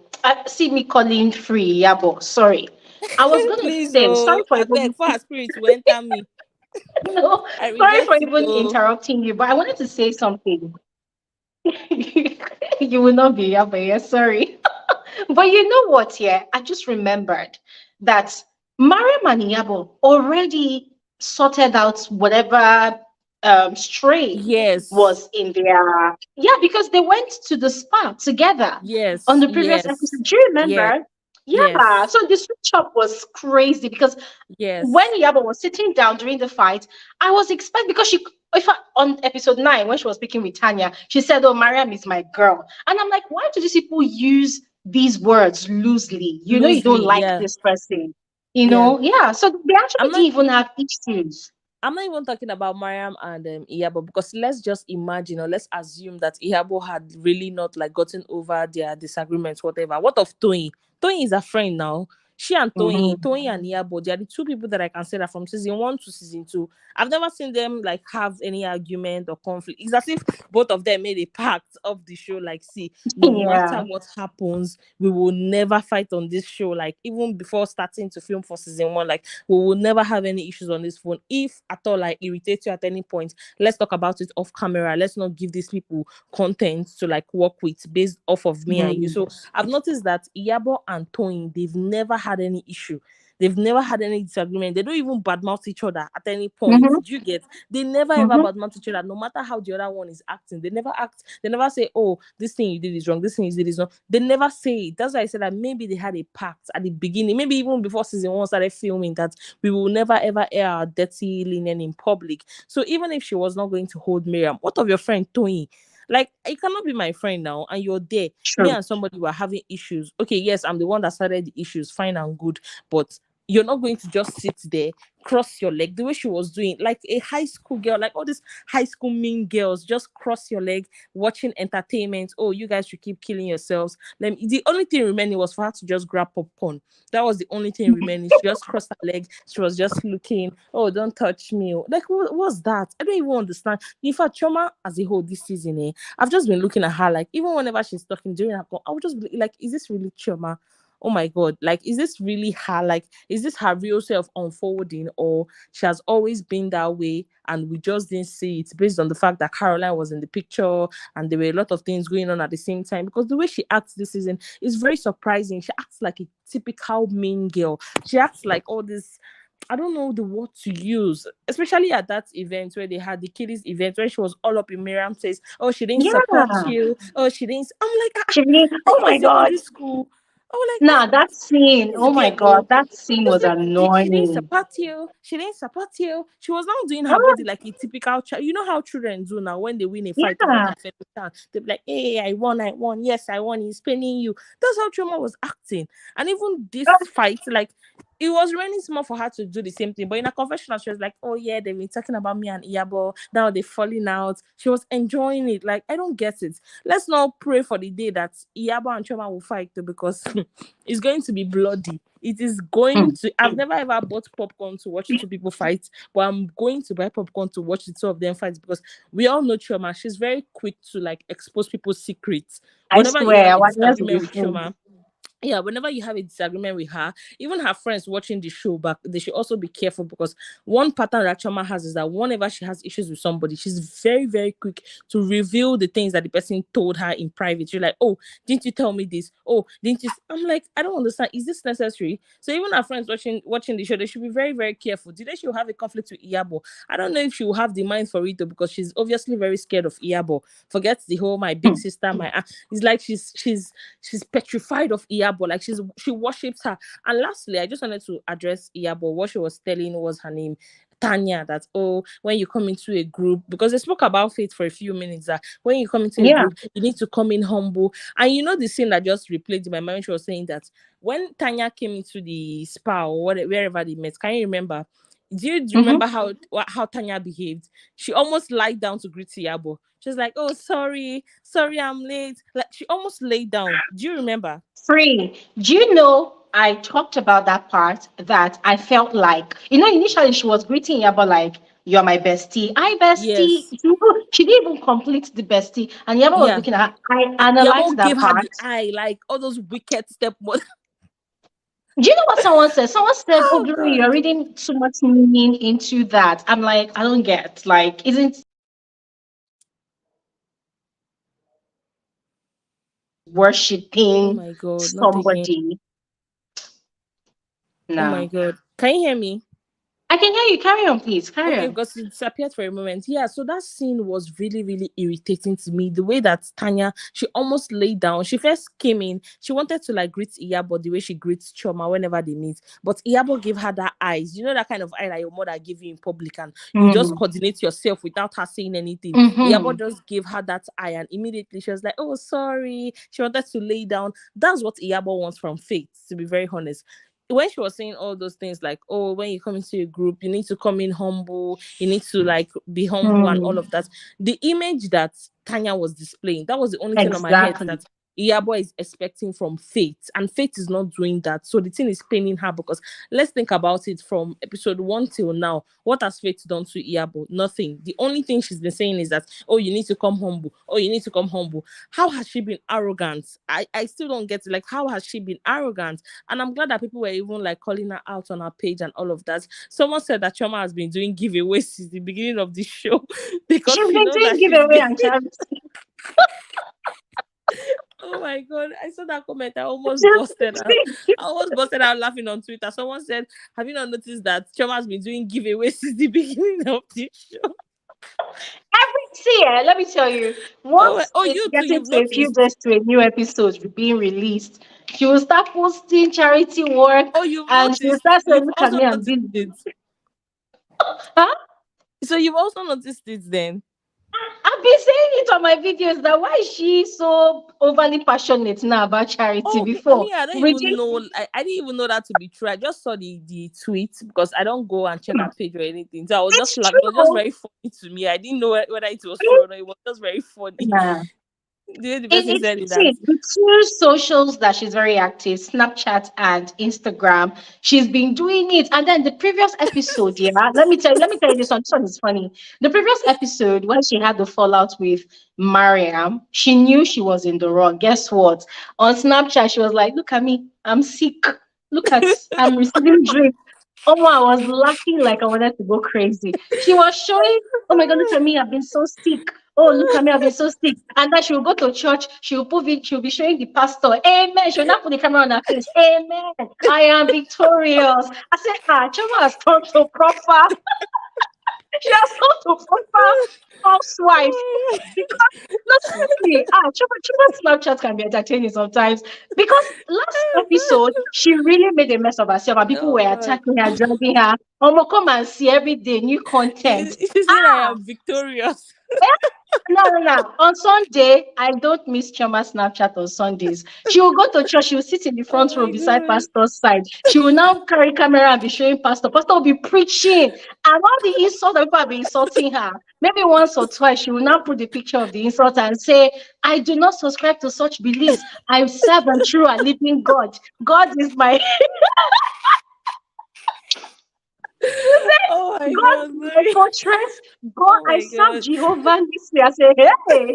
see me calling free, Iyabo, sorry. I was going to say, sorry for I beg for her spirit to enter me. No, sorry for even interrupting you, but I wanted to say something. You will not be Iyabo, yeah, sorry. But you know what, yeah, I just remembered that Mariam and Iyabo already sorted out whatever strain was in their because they went to the spa together on the previous episode. Do you remember? Yeah, so the switch up was crazy because when Yabo was sitting down during the fight, I was expecting, because on episode 9 when she was speaking with Tanya, she said, "Oh, Mariam is my girl," and I'm like, why do these people use these words loosely? You know, you don't like this person, you know? Yeah, so they actually didn't even have issues. I'm not even talking about Mariam and Iyabo, because let's just imagine, or let's assume that Iyabo had really not like gotten over their disagreements, whatever. What of Toyin? Toyin is a friend now. She and Toyin, Toyin and Iyabo, they are the two people that I can say that from season 1 to season 2. I've never seen them like have any argument or conflict. It's as if both of them made a pact of the show. Like, see, no matter what happens, we will never fight on this show. Like, even before starting to film for season 1, like, we will never have any issues on this phone. If at all like irritate you at any point, let's talk about it off camera. Let's not give these people content to like work with based off of me and you. So I've noticed that Iyabo and Toyin, they've never had any issue. They've never had any disagreement. They don't even badmouth each other at any point. Do you get? They never ever badmouth each other, no matter how the other one is acting. They never act. They never say, "Oh, this thing you did is wrong. This thing you did is wrong." They never say it. That's why I said that maybe they had a pact at the beginning. Maybe even before season 1 started filming, that we will never ever air our dirty linen in public. So even if she was not going to hold Mariam, what of your friend Toyin? Like, you cannot be my friend now, and you're there. Me and somebody were having issues. Okay, yes, I'm the one that started the issues, fine and good, but you're not going to just sit there, cross your leg the way she was doing, like a high school girl, like all these high school mean girls, just cross your leg, watching entertainment. Oh, you guys should keep killing yourselves. The only thing remaining was for her to just grab popcorn. That was the only thing remaining. She just crossed her leg. She was just looking. Oh, don't touch me. Like, what was that? I don't even understand. In fact, Chioma as a whole this season, I've just been looking at her, like, even whenever she's talking during her call, I would just be like, is this really Chioma? oh my God, like, is this really her? Like, is this her real self unfolding, or she has always been that way and we just didn't see it based on the fact that Caroline was in the picture and there were a lot of things going on at the same time? Because the way she acts this season is very surprising. She acts like a typical mean girl. She acts like all this, I don't know the word to use, especially at that event where they had the kiddies event where she was all up in Miriam says, oh, she didn't support Yeah. you. Oh, she didn't. I'm like, She didn't, like, oh you're my God. secondary school. Oh, like, Nah, that scene, this oh my girl. God, that scene It's was like she didn't annoying. support you. She didn't support you. She was now doing her Ah, body like a typical child. You know how children do now when they win a fight over yeah. their fellow child. They're like, hey, I won, I won. Yes, I won. He's paining you. That's how Chioma was acting. And even this Ah, fight, like, it was really small for her to do the same thing. But in a confessional, she was like, oh yeah, they've been talking about me and Iyabo. Now they're falling out. She was enjoying it. Like, I don't get it. Let's not pray for the day that Iyabo and Chioma will fight though, because it's going to be bloody. It is going mm, to. I've never ever bought popcorn to watch two people fight, but I'm going to buy popcorn to watch the two of them fight, because we all know Chioma. She's very quick to like expose people's secrets. I Whenever you have swear, a our ears will be disagreement with full. Chioma, yeah, whenever you have a disagreement with her, even her friends watching the show back, they should also be careful, because one pattern that Chioma has is that whenever she has issues with somebody, she's very, very quick to reveal the things that the person told her in private. You're like, oh, didn't you tell me this? Oh, didn't you? I'm like, I don't understand. Is this necessary? So even our friends watching the show, they should be very, very careful. Did she will have a conflict with Iyabo? I don't know if she will have the mind for it though, because she's obviously very scared of Iyabo. Forget the whole my big sister, my it's like she's petrified of Iyabo, like she worships her. And lastly, I just wanted to address Iyabo. What she was telling was her name, Tanya, that oh, when you come into a group, because they spoke about faith for a few minutes, that when you come into a Yeah. group, you need to come in humble. And you know the scene that just replayed in my mind, she was saying that when Tanya came into the spa or wherever they met, can you remember? Do you Mm-hmm. remember how Tanya behaved? She almost lied down to greet Iyabo. She was like, oh, sorry, I'm late. Like, she almost laid down. Do you remember? Free. Do you know, I talked about that part that I felt like, initially she was greeting Yabo like, you're my bestie. Hi, bestie. Yes. She didn't even complete the bestie. And Yabo was Yeah. looking at her. I analyzed Iyabo that gave her part. the eye, like all those wicked stepmother. Do you know what someone said? Someone said, oh, Oh Glory, God. you're reading too much meaning into that. I'm like, I don't get. Like, isn't Oh worshipping my God, not again. somebody? Oh my No. God. Can you hear me? I can hear you. Carry on, please. Carry Okay, on. because it disappeared for a moment. Yeah, so that scene was really, really irritating to me. The way that Tanya, she almost laid down. She first came in, she wanted to like greet Iyabo the way she greets Chioma whenever they meet. But Iyabo gave her that eyes. You know that kind of eye that your mother gave you in public, and you just coordinate yourself without her saying anything. Iyabo just gave her that eye, and immediately she was like, oh, sorry. She wanted to lay down. That's what Iyabo wants from Faith, to be very honest. When she was saying all those things like, oh, when you come into a group, you need to come in humble, you need to like be humble and all of that. The image that Tanya was displaying, that was the only thing on my head Exactly. that Iyabo is expecting from Faith, and Faith is not doing that. So the thing is paining her, because let's think about it from episode 1 till now. What has Faith done to Iyabo? Nothing. The only thing she's been saying is that, oh, you need to come humble. Oh, you need to come humble. How has she been arrogant? I still don't get it. Like, how has she been arrogant? And I'm glad that people were even like calling her out on her page and all of that. Someone said that Chioma has been doing giveaways since the beginning of the show because She's she been knows doing that she's giveaway been. and charity. Oh my God, I saw that comment. I almost busted out. I almost busted out laughing on Twitter. Someone said, have you not noticed that Chioma has been doing giveaways since the beginning of the show? Let me tell you, once it's You too, getting you've to a few noticed. days to a new episode being released, she will start posting charity work Oh, you've and she will noticed. start saying, You've look at also me, I'm noticed busy. it. Huh? So you've also noticed it then? I've been saying it on my videos that why is she so overly passionate now about charity Oh, before? I don't even know. I didn't even know that to be true. I just saw the tweet because I don't go and check her page or anything. So I was It's just like, it was just true. very funny to me. I didn't know whether it was true or not. It was just very funny. Yeah. The person said it that. See, the two socials that she's very active, Snapchat and Instagram, she's been doing it. And then the previous episode, yeah, let me tell you this one is funny. The previous episode, when she had the fallout with Mariam, she knew she was in the wrong. Guess what? On Snapchat, she was like, look at me, I'm sick. Look at, I'm receiving drip. Oh, I was laughing like I wanted to go crazy. She was showing, oh my God, look at me, I've been so sick. Oh, look at me, I've been so sick. And then she will go to church, she'll be showing the pastor, amen. She'll not put the camera on her face, amen. I am victorious. I said, Chioma has turned to proper, she has turned to proper housewife. Because not seriously, Chioma Snapchat can be entertaining sometimes. Because last episode, she really made a mess of herself and people Oh were God. attacking her, dragging her. Come and see every day new content. She said I am victorious. No. On Sunday, I don't miss Chioma Snapchat on Sundays. She will go to church. She will sit in the Oh front row my beside God. pastor's side. She will now carry camera and be showing pastor. Pastor will be preaching, and all the insults that people have been insulting her. Maybe once or twice, she will now put the picture of the insult and say, "I do not subscribe to such beliefs. I serve a true and living God. God is my." Oh my God God. is my Sorry. fortress. God, Oh I my serve God. Jehovah this way. I say, hey.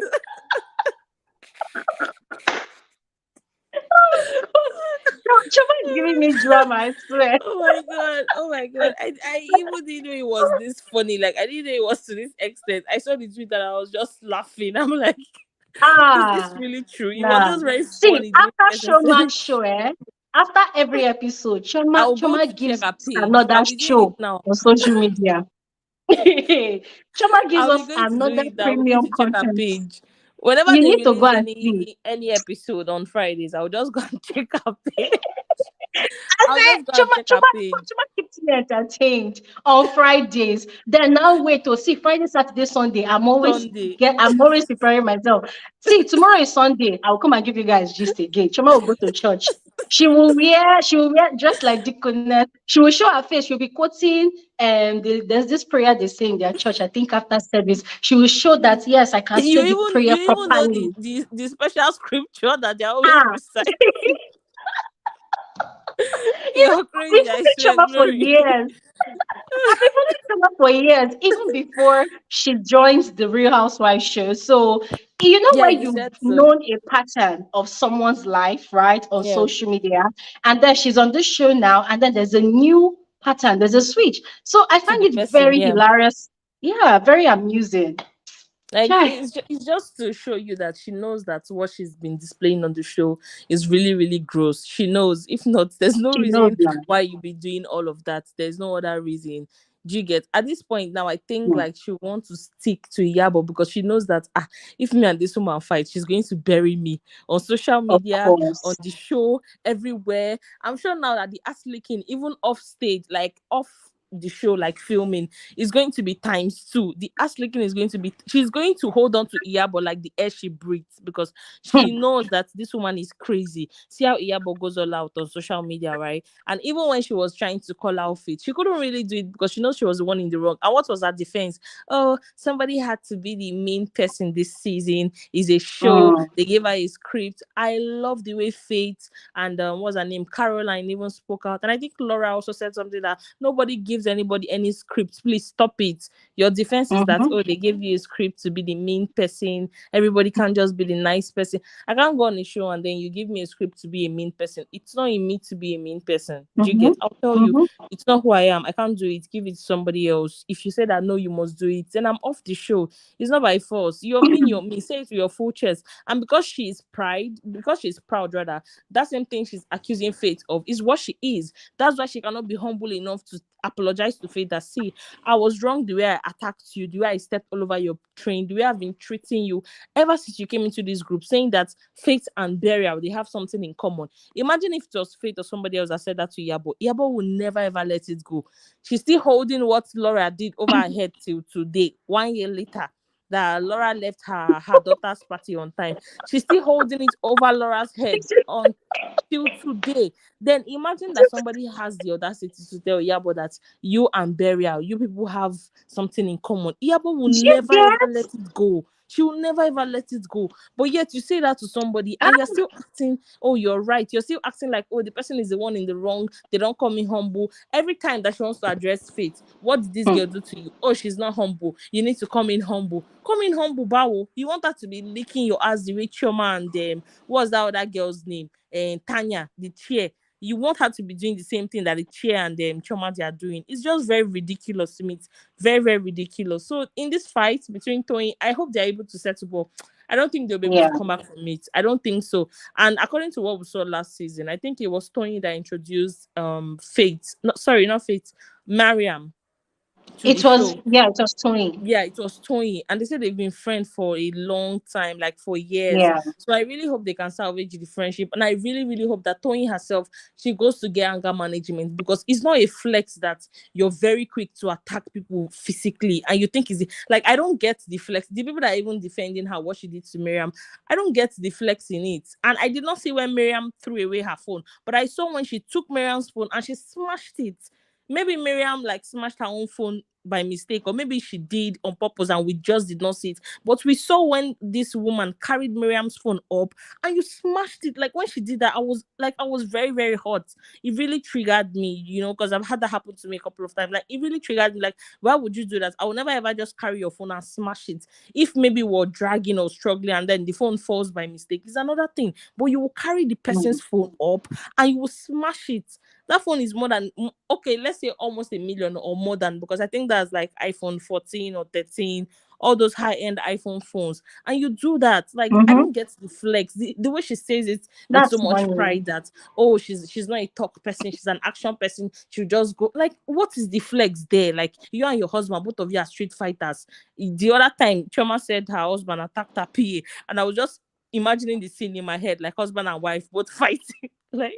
Choma is giving me drama, I swear. Oh my God. Oh my God. I even didn't know it was this funny. Like I didn't know it was to this extent. I saw the tweet and I was just laughing. I'm like, is this really true? It was Nah. just very See, funny the way the after person said Showmax it. show, after every episode, I will go Choma to check gives her us page. another I'll be doing it show now. on social media. Choma gives I'll be us going to do another it now. I'll be going premium to check her content. page. Whenever You they need to go release and see. any episode on Fridays, I'll just go and check her page. I I'll said, just go and check her page. Choma keeps me entertained on Fridays. Then now wait to see Friday, Saturday, Sunday. Sunday. I'm always preparing myself. See, tomorrow is Sunday. I'll come and give you guys gist again. Choma will go to church. She will wear dressed like deaconess. She will show her face. She'll be quoting there's this prayer they say in their church. I think after service, she will show that yes, I can say the prayer You even know properly. the special scripture that they're always Ah. reciting. You know, You're I've been crazy, I following swear, Choma for Glory. years. I've been following Choma for years, even before she joins the Real Housewives show. So, you know, Yeah, where you you've said so. known a pattern of someone's life, right, on Yeah, social media, and then she's on this show now, and then there's a new pattern, there's a switch. So I to find the it person, very yeah. hilarious. Yeah, very amusing. Like Chai, it's just to show you that she knows that what she's been displaying on the show is really, really gross. She knows. If not, there's no she knows reason now. why you be doing all of that. There's no other reason. Do you get at this point now? I think Hmm. like she wants to stick to Yabo because she knows that if me and this woman fight, she's going to bury me on social Of media, on course. the show, everywhere. I'm sure now that the ass licking, even off stage, like off the show, like filming, is going to be times two. The ass licking is going to be, she's going to hold on to Iyabo like the air she breathes because she Hmm. knows that this woman is crazy. See how Iyabo goes all out on social media, right? And even when she was trying to call out fit, she couldn't really do it because she knows she was the one in the wrong. And what was her defense? Oh, somebody had to be the main person this season. Is a show. Hmm. They gave her a script. I love the way Faith and what's her name, Caroline, even spoke out. And I think Laura also said something that nobody gives anybody any script. Please stop it. Your defense is that, Mm-hmm. oh, they gave you a script to be the mean person. Everybody can't just be the nice person. I can't go on a show and then you give me a script to be a mean person. It's not in me to be a mean person. Do you Mm-hmm. get? I'll tell you, Mm-hmm. it's not who I am. I can't do it. Give it to somebody else. If you say that no, you must do it, then I'm off the show. It's not by force. You're mean, you're mean. Say it with your full chest. And because she's proud rather, that same thing she's accusing Faith of is what she is. That's why she cannot be humble enough to apologize to Faith that, see, I was wrong the way I attacked you, the way I stepped all over your train, the way I've been treating you ever since you came into this group, saying that Faith and Burial, they have something in common. Imagine if it was Faith or somebody else that said that to Yabo. Yabo will never ever let it go. She's still holding what Laura did over her head till today, 1 year later. That Laura left her daughter's party on time. She's still holding it over Laura's head on till today. Then imagine that somebody has the audacity to tell Yabo that you and Burial, you people have something in common. Yabo will You never ever get? let it go. She will never ever let it go. But yet you say that to somebody and you're still acting, oh, you're right. You're still acting like, oh, the person is the one in the wrong. They don't call me humble. Every time that she wants to address Faith, what did this girl do to you? Oh, she's not humble. You need to come in humble. Come in humble, Bawo. You want her to be licking your ass the way Chioma and what's that other girl's name? And Tanya, the chair. You want her to be doing the same thing that the chair and Chioma they are doing. It's just very ridiculous to me. It's very, very ridiculous. So in this fight between Toyin, I hope they're able to settle. But I don't think they'll be able to come back from it. I don't think so. And according to what we saw last season, I think it was Toyin that introduced Faith. No, sorry, not Faith. Mariam to the show. It was Toyin. Yeah, it was Toyin, and they said they've been friends for a long time, like for years. Yeah. So I really hope they can salvage the friendship, and I really, really hope that Toyin herself, she goes to get anger management, because it's not a flex that you're very quick to attack people physically, and you think is like, I don't get the flex. The people that are even defending her, what she did to Mariam, I don't get the flex in it, and I did not see when Mariam threw away her phone, but I saw when she took Mariam's phone and she smashed it. Maybe Mariam like smashed her own phone by mistake, or maybe she did on purpose and we just did not see it. But we saw when this woman carried Mariam's phone up and you smashed it. Like when she did that, I was very, very hot. It really triggered me, because I've had that happen to me a couple of times. Like it really triggered me. Like, why would you do that? I will never ever just carry your phone and smash it. If maybe we're dragging or struggling and then the phone falls by mistake, it's another thing. But you will carry the person's phone up and you will smash it. That phone is more than, okay, let's say almost 1 million or more than, because I think that's like iPhone 14 or 13, all those high-end iPhone phones. And you do that. Like, I don't get the flex. The way she says it with so much pride that, oh, she's not a talk person, she's an action person. She'll just go. Like, what is the flex there? Like, you and your husband, both of you are street fighters. The other time, Chioma said her husband attacked her PA, and I was just imagining the scene in my head, like husband and wife both fighting. Like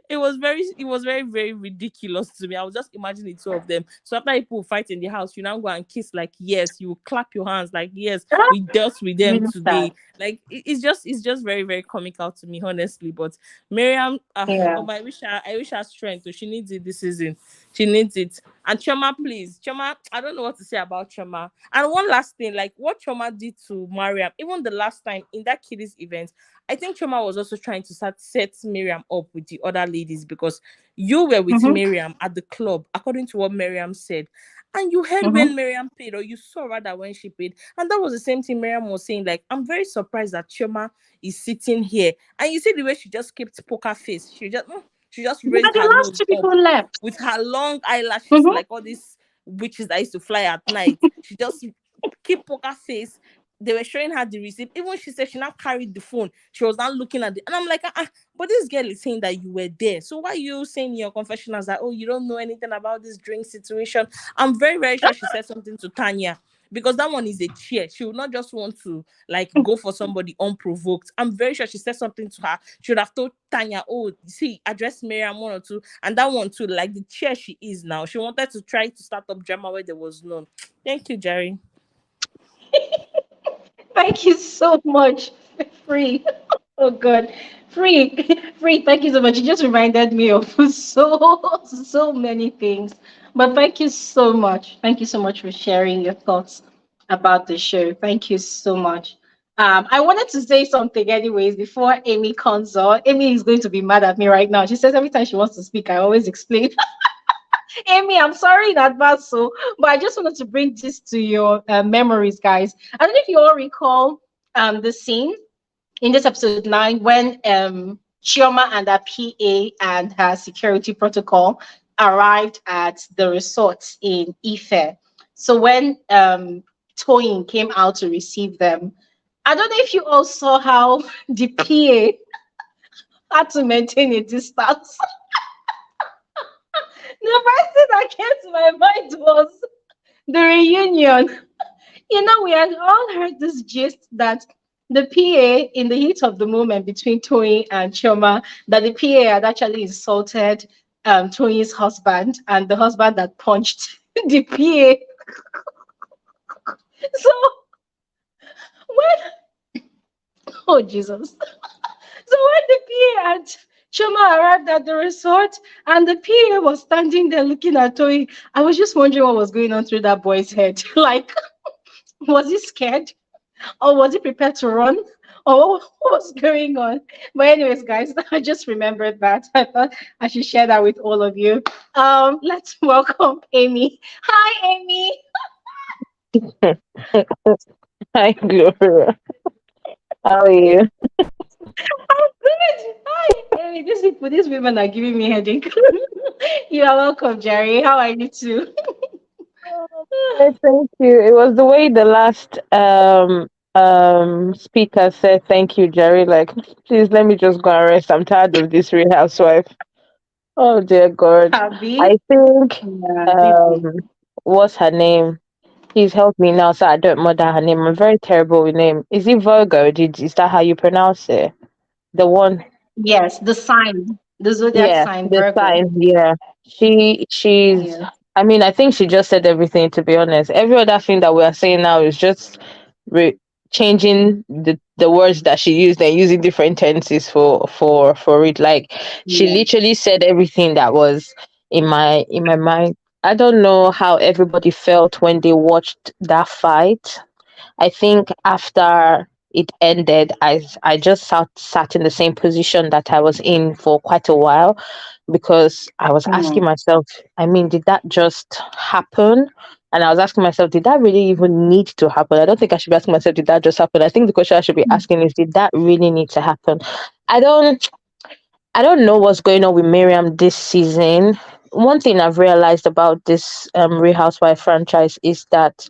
it was very, very ridiculous to me. I was just imagining the two of them. So after people fight in the house, you now go and kiss, like, yes, you clap your hands, like, yes, we dealt with them today. Like it's just very, very comical to me, honestly. But Mariam, I wish her strength. So she needs it this season. She needs it. And Chioma, please, Chioma, I don't know what to say about Chioma. And one last thing, like what Chioma did to Mariam, even the last time in that kiddies event, I think Chioma was also trying to set Mariam up with the other ladies, because you were with Mariam at the club, according to what Mariam said. And you heard when Mariam paid, or you saw rather when she paid. And that was the same thing Mariam was saying. Like, I'm very surprised that Chioma is sitting here. And you see the way she just kept poker face. She just raised her nose up with her long eyelashes, like all these witches that used to fly at night. She just keep poker face. They were showing her the receipt. Even she said she now carried the phone. She was not looking at it. And I'm like, but this girl is saying that you were there. So why are you saying in your confessionals that, oh, you don't know anything about this drink situation? I'm very, very sure she said something to Tanya, because that one is a cheer. She would not just want to like go for somebody unprovoked. I'm very sure she said something to her. She would have told Tanya, oh, see, address Mariam one or two. And that one too, like the chair she is now. She wanted to try to start up drama where there was none. Thank you, Jerry. Thank you so much, Free. Oh God, Free. Thank you so much. You just reminded me of so many things. But thank you so much. Thank you so much for sharing your thoughts about the show. Thank you so much. I wanted to say something anyways before Amy comes on. Amy is going to be mad at me right now. She says every time she wants to speak, I always explain. Amy, I'm sorry in advance, but I just wanted to bring this to your memories, guys. I don't know if you all recall the scene in this episode 9 when Chioma and her PA and her security protocol arrived at the resort in Ife. So when Toyin came out to receive them, I don't know if you all saw how the PA had to maintain a distance. The first thing that came to my mind was the reunion. We had all heard this gist that the PA, in the heat of the moment between Toyin and Chioma, that the PA had actually insulted Toyin's husband, and the husband that punched the PA. So oh Jesus. So when the PA and Chioma arrived at the resort and the PA was standing there looking at Toyin, I was just wondering what was going on through that boy's head. Like, was he scared? Or was he prepared to run? Or what was going on? But anyways, guys, I just remembered that. I thought I should share that with all of you. Let's welcome Amy. Hi, Amy. Hi, Gloria. How are you? I'm good. Hi, Amy. These women are giving me headache. You are welcome, Jerry. How are you too? Thank you. It was the way the last speaker said thank you, Jerry. Like, please let me just go and rest. I'm tired of this Real Housewife. Oh dear God. Abby. I think Yeah, um what's her name? Please help me now so I don't murder her name. I'm very terrible with name. Is it Virgo? Is that how you pronounce it? The one. yes, the sign, the zodiac Yeah, sign, the Virgo. sign. Yeah, she's. Yeah. I mean, I think she just said everything. To be honest, every other thing that we are saying now is just re- changing the words that she used and using different tenses for it. Like she Yeah. literally said everything that was in my mind. I don't know how everybody felt when they watched that fight. I think after it ended, I just sat in the same position that I was in for quite a while because I was asking Mm, myself, I mean, did that just happen? And I was asking myself, did that really even need to happen? I don't think I should be asking myself, did that just happen? I think the question I should be asking is, did that really need to happen? I don't I don't know what's going on with Miriam this season. One thing I've realized about this Real Housewife franchise is that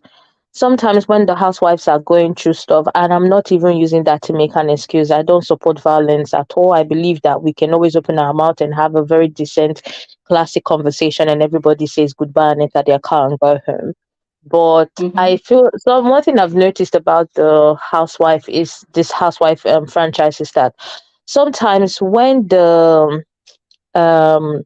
sometimes when the housewives are going through stuff, and I'm not even using that to make an excuse, I don't support violence at all. I believe that we can always open our mouth and have a very decent, classic conversation, and everybody says goodbye and enter their car and go home. But I mm-hmm. feel so. One thing I've noticed about the housewife is this housewife franchise is that sometimes um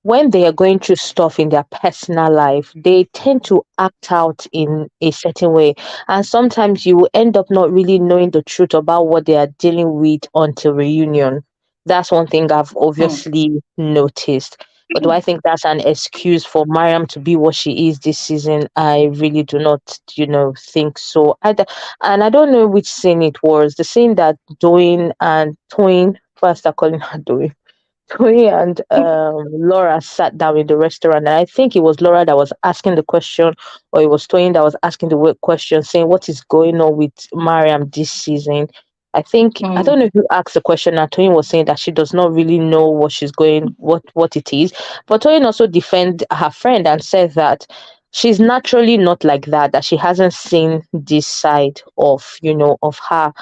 when they are going through stuff in their personal life, they tend to act out in a certain way. And sometimes you will end up not really knowing the truth about what they are dealing with until reunion. That's one thing I've obviously noticed. But do I think that's an excuse for Mariam to be what she is this season? I really do not, think so. And I don't know which scene it was. The scene that Toyin, first I calling her Doing. Tony and Laura sat down in the restaurant, and I think it was Laura that was asking the question, or it was Tony that was asking the question, saying what is going on with Mariam this season. I don't know Mm, who asked the question, and Tony was saying that she does not really know what it is. But Tony also defend her friend and said that she's naturally not like that, that she hasn't seen this side of her.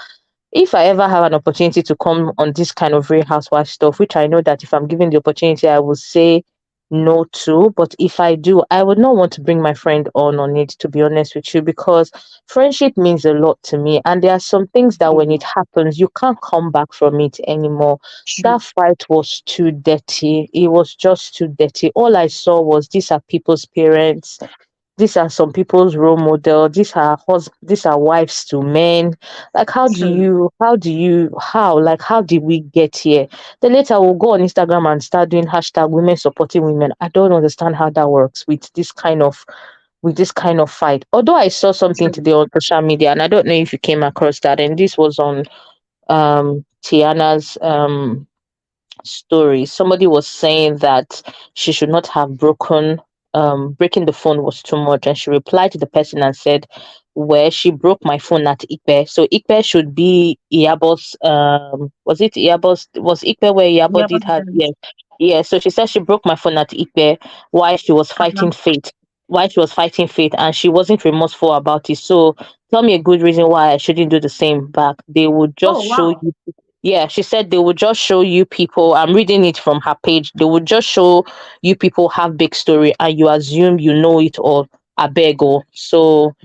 If I ever have an opportunity to come on this kind of Real Housewife stuff, which I know that if I'm given the opportunity, I will say no to. But if I do, I would not want to bring my friend on it, to be honest with you, because friendship means a lot to me. And there are some things that when mm, it happens, you can't come back from it anymore. true. That fight was too dirty. It was just too dirty. All I saw was these are people's parents, these are some people's role model, these are wives to men. Like True. how did we get here? Then later we'll go on Instagram and start doing hashtag women supporting women. I don't understand how that works with this kind of fight. Although I saw something True. today on social media, and I don't know if you came across that, and this was on Tiana's story. Somebody was saying that she should not have breaking the phone was too much, and she replied to the person and said, "Where she broke my phone at Ikpe. So Ikpe should be Iyabo's was it Iyabo's was Ikpe where Iyabo Yeah, but did her, then, yeah. Yeah, so she said she broke my phone at Ikpe while she was uh-huh. fighting fate. While she was fighting fate, and she wasn't remorseful about it. So tell me a good reason why I shouldn't do the same back. They would just Oh, show wow. you, yeah, she said they would just show you people. I'm reading it from her page. They would just show you people have big story and you assume you know it all. I beg oh. So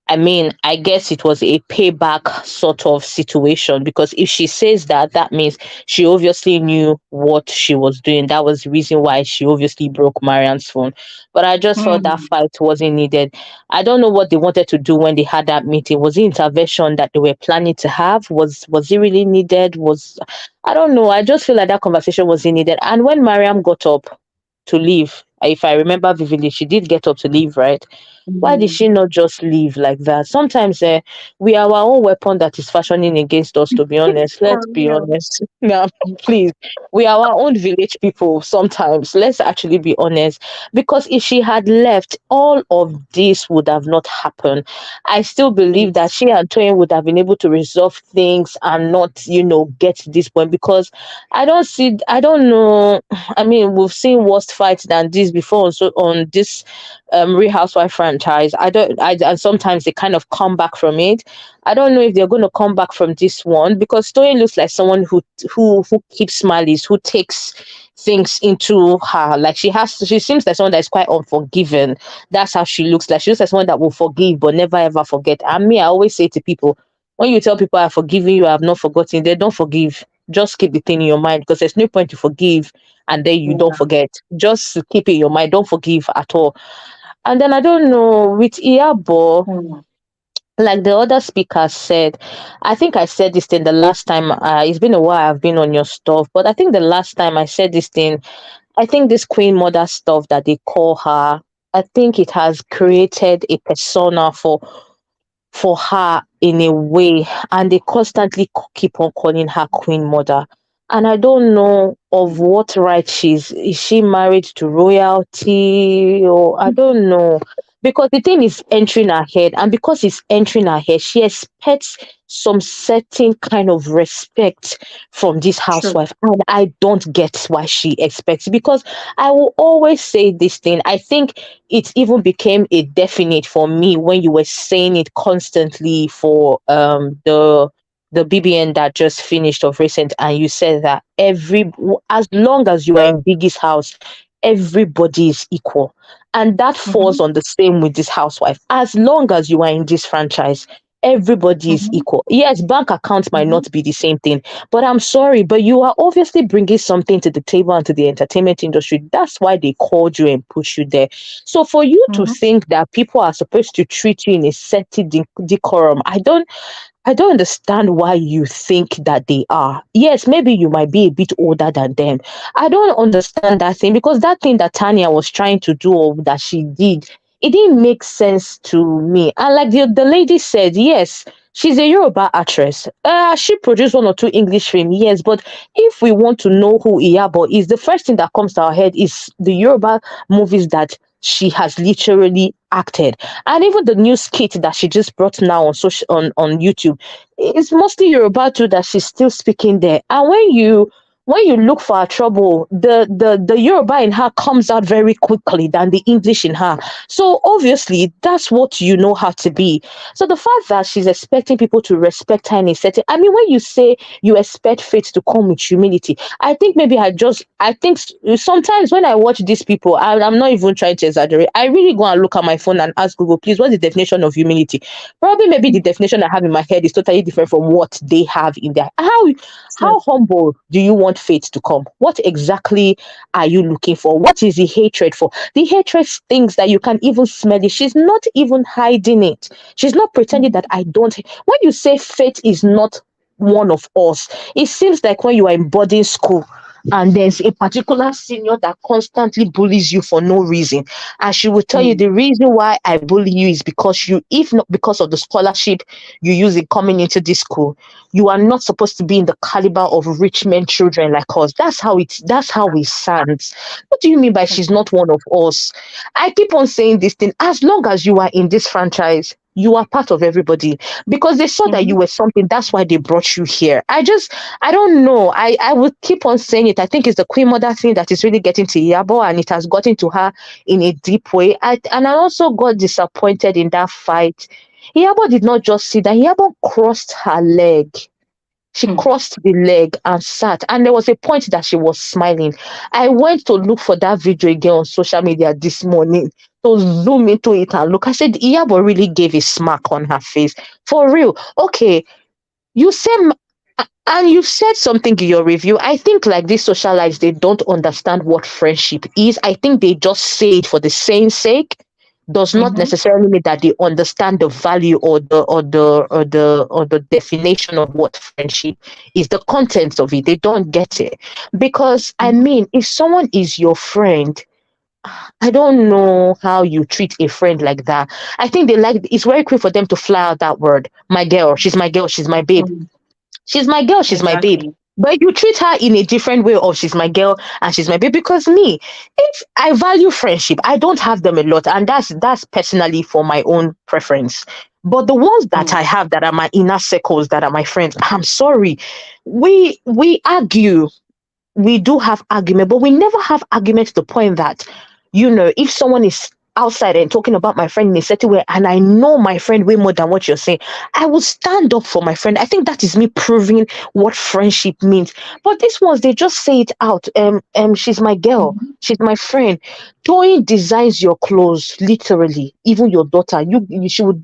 I mean, I guess it was a payback sort of situation because if she says that, that means she obviously knew what she was doing. That was the reason why she obviously broke Marian's phone. But I just felt that Mm, fight wasn't needed. I don't know what they wanted to do when they had that meeting. Was it intervention that they were planning to have? Was it really needed? I don't know. I just feel like that conversation wasn't needed. And when Mariam got up to leave, if I remember vividly, she did get up to leave, right? Why did she not just leave like that? Sometimes we are our own weapon that is fashioning against us, to be honest. Let's For be real. honest. Yeah, please. We are our own village people sometimes. Let's actually be honest. Because if she had left, all of this would have not happened. I still believe that Yes. she and Toyin would have been able to resolve things and not, get to this point, because I don't know. I mean, we've seen worse fights than this before. So on this Real Housewife franchise, and sometimes they kind of come back from it. I don't know if they're going to come back from this one, because Toyin looks like someone who keeps smileys, who takes things into her. Like she seems like someone that is quite unforgiving. That's how she looks like. She looks like someone that will forgive but never ever forget. And me, I always say to people, when you tell people I've forgiven you, I have not forgotten, they don't forgive. Just keep the thing in your mind, because there's no point to forgive and then you don't Yeah. forget. Just keep it in your mind. Don't forgive at all. And then I don't know, with Iyabo, Mm. like the other speaker said, I think I said this thing the last time. It's been a while I've been on your stuff, but I think the last time I said this thing, I think this Queen Mother stuff that they call her, I think it has created a persona for her in a way, and they constantly keep on calling her Queen Mother. And I don't know of what right is she married to royalty, or I don't know, because the thing is entering her head, and because it's entering her head, she expects some certain kind of respect from this True. housewife, and I don't get why she expects it, because I will always say this thing. I think it even became a definite for me when you were saying it constantly for the BBN that just finished of recent, and you said that as long as you are in Biggie's house, everybody is equal. And that falls Mm-hmm. on the same with this housewife. As long as you are in this franchise, everybody is Mm-hmm. equal. Yes, bank accounts might Mm-hmm. not be the same thing, but I'm sorry, but you are obviously bringing something to the table and to the entertainment industry. That's why they called you and pushed you there. So for you to Mm-hmm. think that people are supposed to treat you in a certain decorum, I don't understand why you think that they are. Yes, maybe you might be a bit older than them. I don't understand that thing, because that thing that Tanya was trying to do, or that she did, it didn't make sense to me. And like the lady said, yes, she's a Yoruba actress. She produced one or two English films, yes, but if we want to know who Iyabo is, the first thing that comes to our head is the Yoruba movies that she has literally acted. And even the new skit that she just brought now on YouTube, it's mostly Yoruba too that she's still speaking there. And when you look for her trouble, the Yoruba in her comes out very quickly than the English in her. So obviously that's what you know her to be. So the fact that she's expecting people to respect her in a certain, I mean, when you say you expect faith to come with humility, I think maybe I think sometimes when I watch these people, I'm not even trying to exaggerate. I really go and look at my phone and ask Google, please, what's the definition of humility? Probably maybe the definition I have in my head is totally different from what they have in their. How True. humble do you want faith to come? What exactly are you looking for? What is the hatred for? The hatred things that you can even smell it. She's not even hiding it. She's not pretending that I don't. When you say faith is not one of us, it seems like when you are in boarding school and there's a particular senior that constantly bullies you for no reason, and she will tell you Mm. the reason why I bully you is because if not because of the scholarship you use in coming into this school, you are not supposed to be in the caliber of rich men children like us. That's how it sounds. What do you mean by she's Okay. not one of us? I keep on saying this thing. As long as you are in this franchise, you are part of everybody, because they saw that Mm-hmm. you were something. That's why they brought you here. I don't know. I will keep on saying it. I think it's the Queen Mother thing that is really getting to Yabo, and it has gotten to her in a deep way. And I also got disappointed in that fight. Yabo did not just sit down. Yabo crossed her leg. She Mm. crossed the leg and sat. And there was a point that she was smiling. I went to look for that video again on social media this morning to zoom into it and look. I said, Iyabo really gave a smack on her face. For real. Okay, you say, and you said something in your review. I think like these socialites, they don't understand what friendship is. I think they just say it for the same sake. Does not Mm-hmm. necessarily mean that they understand the value or the definition of what friendship is, the contents of it. They don't get it. Because I Mm-hmm. mean, if someone is your friend, I don't know how you treat a friend like that. I think it's very quick for them to fly out that word. My girl, she's my girl, she's my babe. She's my girl, she's my babe. Exactly. But you treat her in a different way of she's my girl and she's my babe. Because me, if I value friendship, I don't have them a lot, and that's personally for my own preference. But the ones that I have that are my inner circles, that are my friends, I'm sorry, we argue, we do have argument, but we never have argument to the point that, if someone is outside and talking about my friend in a certain way, and I know my friend way more than what you're saying, I will stand up for my friend. I think that is me proving what friendship means. But these ones, they just say it out. She's my girl, she's my friend. Toyin designs your clothes, literally. Even your daughter, she would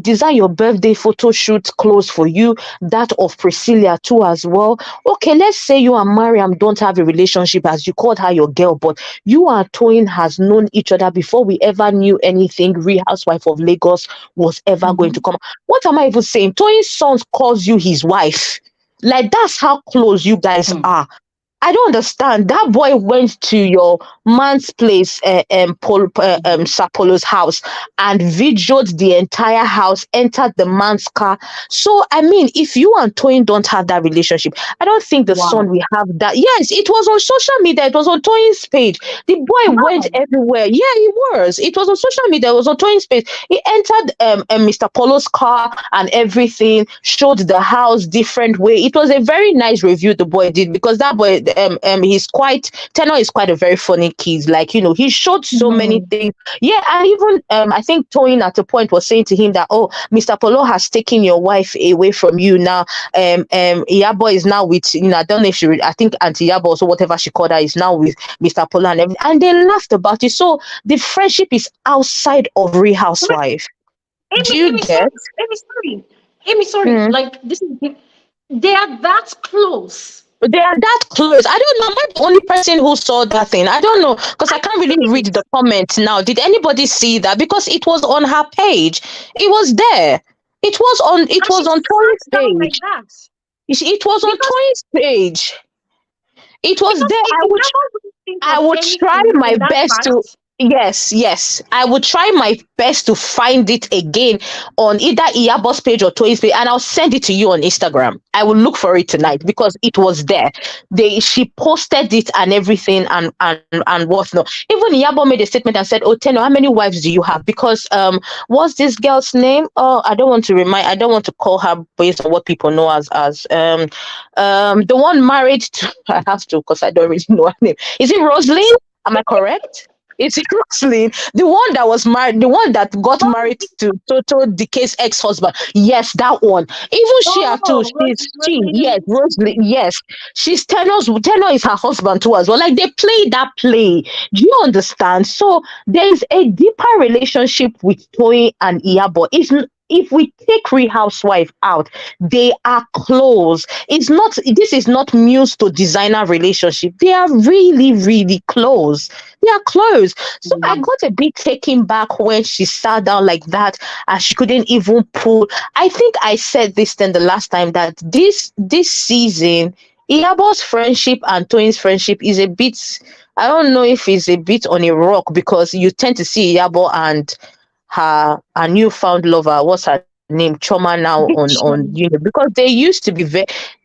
design your birthday photo shoot clothes for you, that of Priscilla too as well. Okay, let's say you and Mariam don't have a relationship, as you called her your girl, but you and Toyin has known each other before we ever knew anything Real Housewife of Lagos was ever going to come. What am I even saying? Toyin's son calls you his wife. Like, that's how close you guys are. I don't understand. That boy went to your man's place, Sir Polo's house, and videoed the entire house, entered the man's car. So, I mean, if you and Toyin don't have that relationship, I don't think the son will have that. Yes, it was on social media. It was on Toyin's page. The boy went everywhere. Yeah, it was. It was on social media. It was on Toyin's page. He entered Mr. Polo's car and everything, showed the house different way. It was a very nice review the boy did, because that boy, Tenor is quite a very funny kid. Like, he showed so many things. Yeah, and even I think Toyin at a point was saying to him that, oh, Mr. Polo has taken your wife away from you now. Iyabo is now with, I don't know if I think Auntie Yabo, or whatever she called her, is now with Mr. Polo and everything. And they laughed about it. So the friendship is outside of Real Housewife. Do you get? Amy, sorry. Like, they are that close. They are that close. I don't know. Am I the only person who saw that thing? I don't know, because I can't really read the comments now. Did anybody see that? Because it was on her page. It was there. It was on Toyin's page. It was on Toyin's page. It was there. I would try my best to. Yes. I would try my best to find it again on either Iyabo's page or Toyin's page, and I'll send it to you on Instagram. I will look for it tonight, because it was there. She posted it and everything, and whatnot. Even Iyabo made a statement and said, "Oh, Tenor, how many wives do you have?" Because what's this girl's name? Oh, I don't want to call her based on what people know as the one married to. I have to, because I don't really know her name. Is it Rosaline? Am I correct? It's Rosaline, the one that was married, the one that got married to Toto Decay's ex-husband. Yes, that one. Even Rosaline, yes. She's Tenor is her husband too as well. Like, they play that play. Do you understand? So there's a deeper relationship with Toyin and Iyabo. If we take Real Housewife out, they are close. This is not muse to designer relationship. They are really, really close. They are close. So I got a bit taken back when she sat down like that and she couldn't even pull. I think I said this then the last time, that this season, Iyabo's friendship and Toyin's friendship is a bit, I don't know if it's a bit on a rock, because you tend to see Iyabo and her newfound lover, what's her name, Chioma, now on because they used to be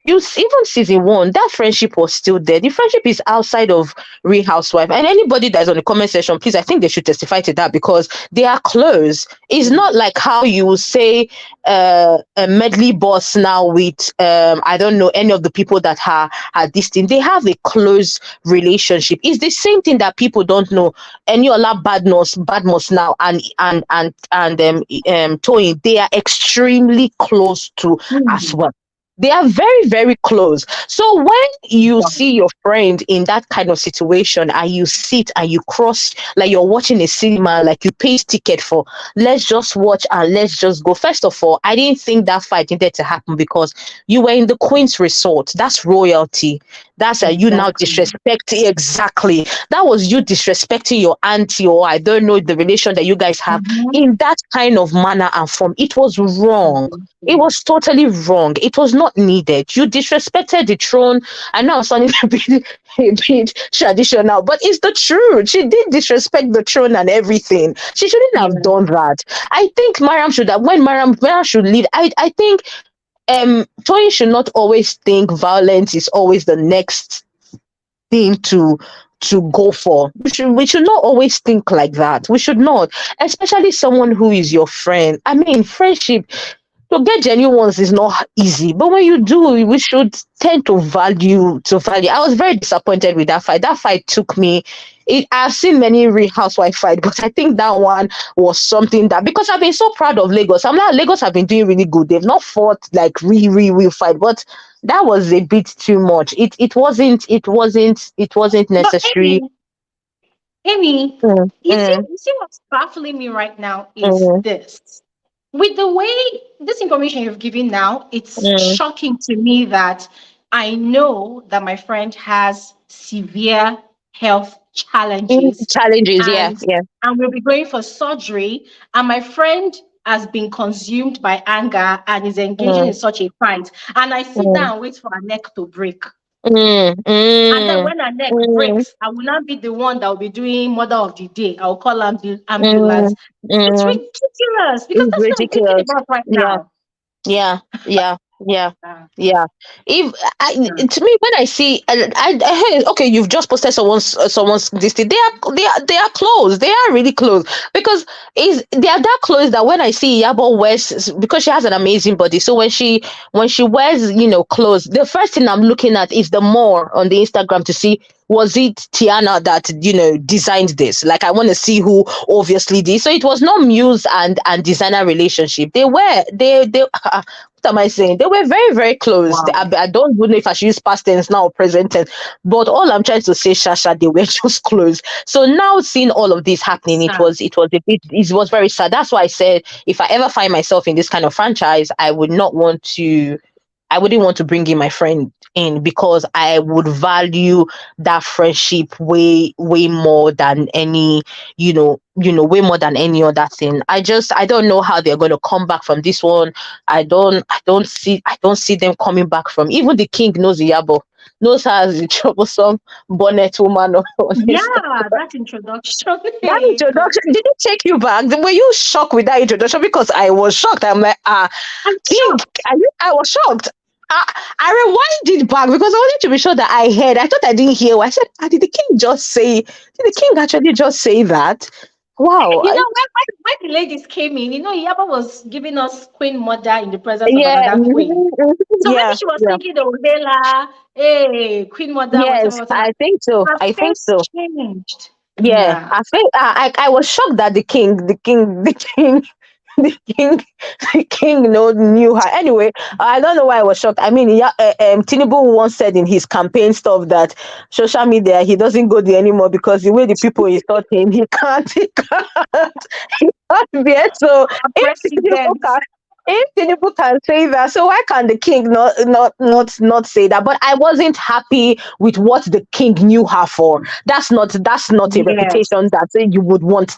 even season 1, that friendship was still there. The friendship is outside of Real Housewife, and anybody that's on the comment section, please, I think they should testify to that, because they are close. It's not like how you will say a medley boss now with I don't know any of the people that are this thing. They have a close relationship. It's the same thing that people don't know. Eniola Badmus now and Toyin, they are extremely close to as well. They are very, very close. So when you see your friend in that kind of situation, and you sit and you cross, like you're watching a cinema, like you pay ticket for, let's just watch and let's just go. First of all, I didn't think that fight needed to happen, because you were in the Queen's Resort. That's royalty. That's you now disrespecting. Exactly. That was you disrespecting your auntie, or I don't know the relation that you guys have in that kind of manner and form. It was wrong. It was totally wrong. It was not not needed. You disrespected the throne. I know I'm sounding a bit traditional, but it's the truth. She did disrespect the throne and everything. She shouldn't have done that. I think Mariam should have, when Mariam should lead, I think Toyin should not always think violence is always the next thing to go for. We should not always think like that. We should not, especially someone who is your friend. I mean, friendship, to get genuine ones is not easy, but when you do, we should tend to value. I was very disappointed with that fight. That fight took me. I've seen many Real Housewife fight, but I think that one was something that, because I've been so proud of Lagos. I'm like, Lagos have been doing really good. They've not fought like real fight, but that was a bit too much. It wasn't But necessary. Amy, Mm, you see what's baffling me right now is mm, this. With the way this information you've given now, it's mm, shocking to me that I know that my friend has severe health challenges Challenges, yeah, and yeah. and will be going for surgery. And my friend has been consumed by anger and is engaging in Mm, such a fight. And I sit mm, down and wait for her neck to break. mm, And then mm, when her neck mm, breaks, I will not be the one that will be doing mother of the day. I'll call ambulance. mm, It's mm. ridiculous because It's that's what I'm thinking ridiculous. about right Yeah. now. Yeah, yeah, yeah, Uh, yeah. If uh, to me, when I see, I heard, okay, you've just posted someone's this thing. They are close. They are really close, because they are that close that when I see Yabo wears, because she has an amazing body. So when she wears, clothes, the first thing I'm looking at is the more on the Instagram to see, was it Tiana that designed this. Like, I want to see who obviously did. So it was not muse and designer relationship. They what am I saying? They were very, very close. wow. I don't even know if I should use past tense now or present tense, but all I'm trying to say, Shasha, they were just close. So now seeing all of this happening, Sad. it was very sad. That's why I said, if I ever find myself in this kind of franchise, I wouldn't want to bring in my friend in, because I would value that friendship way, way more than any, way more than any other thing. I don't know how they're going to come back from this one. I don't see them coming back from, even the king knows Iyabo, knows her as the troublesome bonnet woman on his. Yeah, that introduction. That Hey, God. introduction, did it take you back? Were you shocked with that introduction? Because I was shocked. I'm like, I'm King, shocked. I was shocked. I rewind it back because I wanted to be sure that I heard. I thought I didn't hear. I said, did the king just say? Did the king actually just say that? Wow. When the ladies came in, Yaba was giving us Queen Mother in the presence of Yeah. another queen. So maybe Yeah. she was Yeah. thinking, oh, Hela, hey, Queen Mother, Yes, whatever. I think so. Her I think face so. changed. Yeah, Yeah. I think I was shocked that the king knew her. Anyway, I don't know why I was shocked. I mean, yeah, Tinubu once said in his campaign stuff that social media, he doesn't go there anymore because the way the people insult him, he can't bear. So Our if Tinubu president. can, if Tinubu can say that, so why can the king not say that? But I wasn't happy with what the king knew her for. That's not a Yes. reputation that you would want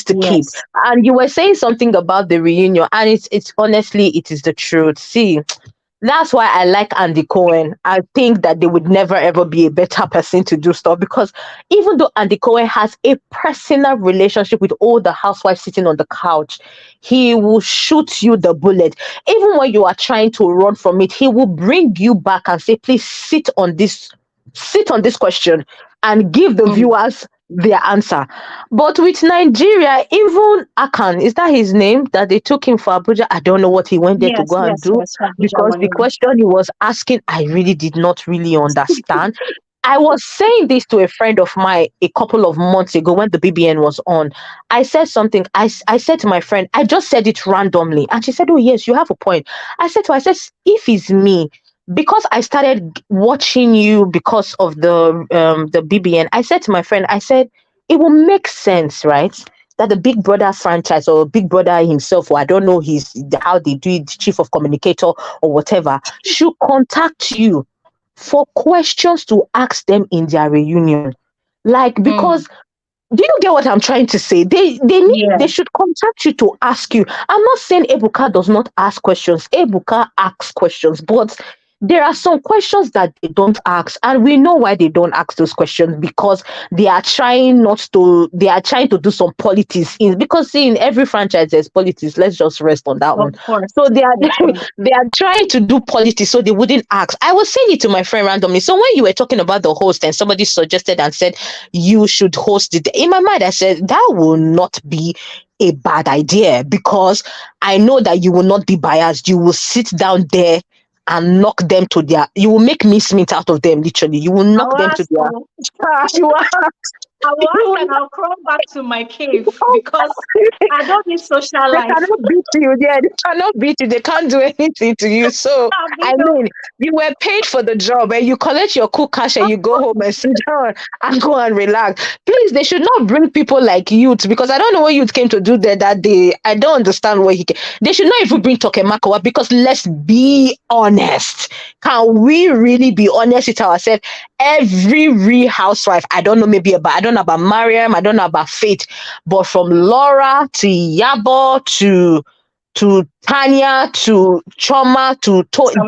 to keep. Yes. And you were saying something about the reunion, and it's honestly, it is the truth. See, that's why I like Andy Cohen. I think that they would never ever be a better person to do stuff, because even though Andy Cohen has a personal relationship with all the housewives sitting on the couch, he will shoot you the bullet. Even when you are trying to run from it, he will bring you back and say, please sit on this question and give the Mm. viewers their answer. But with Nigeria, even Akan, is that his name that they took him for Abuja? I don't know what he went there to Yes, go and yes, do, yes. Abuja because the Money. question he was asking, I really did not really understand. I was saying this to a friend of mine a couple of months ago when the BBN was on. I said something. I said to my friend, I just said it randomly. And she said, oh, yes, you have a point. If it's me, because I started watching you because of the BBN, I said to my friend, I said, it will make sense, right? That the Big Brother franchise, or Big Brother himself, or I don't know how they do it, chief of communicator or whatever, should contact you for questions to ask them in their reunion. Like, Mm. because Do you get what I'm trying to say? They Yes, should contact you to ask you. I'm not saying Ebuka does not ask questions. Ebuka asks questions, but there are some questions that they don't ask, and we know why they don't ask those questions, because they are trying to do some politics in, because see, in every franchise there's politics. Let's just rest on that one. of course, So they are of course. they are trying to do politics, so they wouldn't ask. I was saying it to my friend randomly. So when you were talking about the host and somebody suggested and said you should host it, in my mind I said that will not be a bad idea, because I know that you will not be biased. You will sit down there and knock them to their, you will make mincemeat out of them, literally. You will I knock will them to ask, their oh, you will I will you ask will and I'll crawl back to my cave because I don't need social they life. cannot beat you. Yeah, they cannot beat you. They can't do anything to you. So I Abil, mean, you were paid for the job, and you collect your cool cash and you go home and sit down and go and relax. Please, they should not bring people like youth, because I don't know what youth came to do there that day. I don't understand what he came. They should not even bring Tokemakawa, because let's be honest. Can we really be honest with ourselves? Every real housewife, I don't know, maybe about, I don't know about Mariam, I don't know about Faith, but from Laura to Yabo to Tanya to Chioma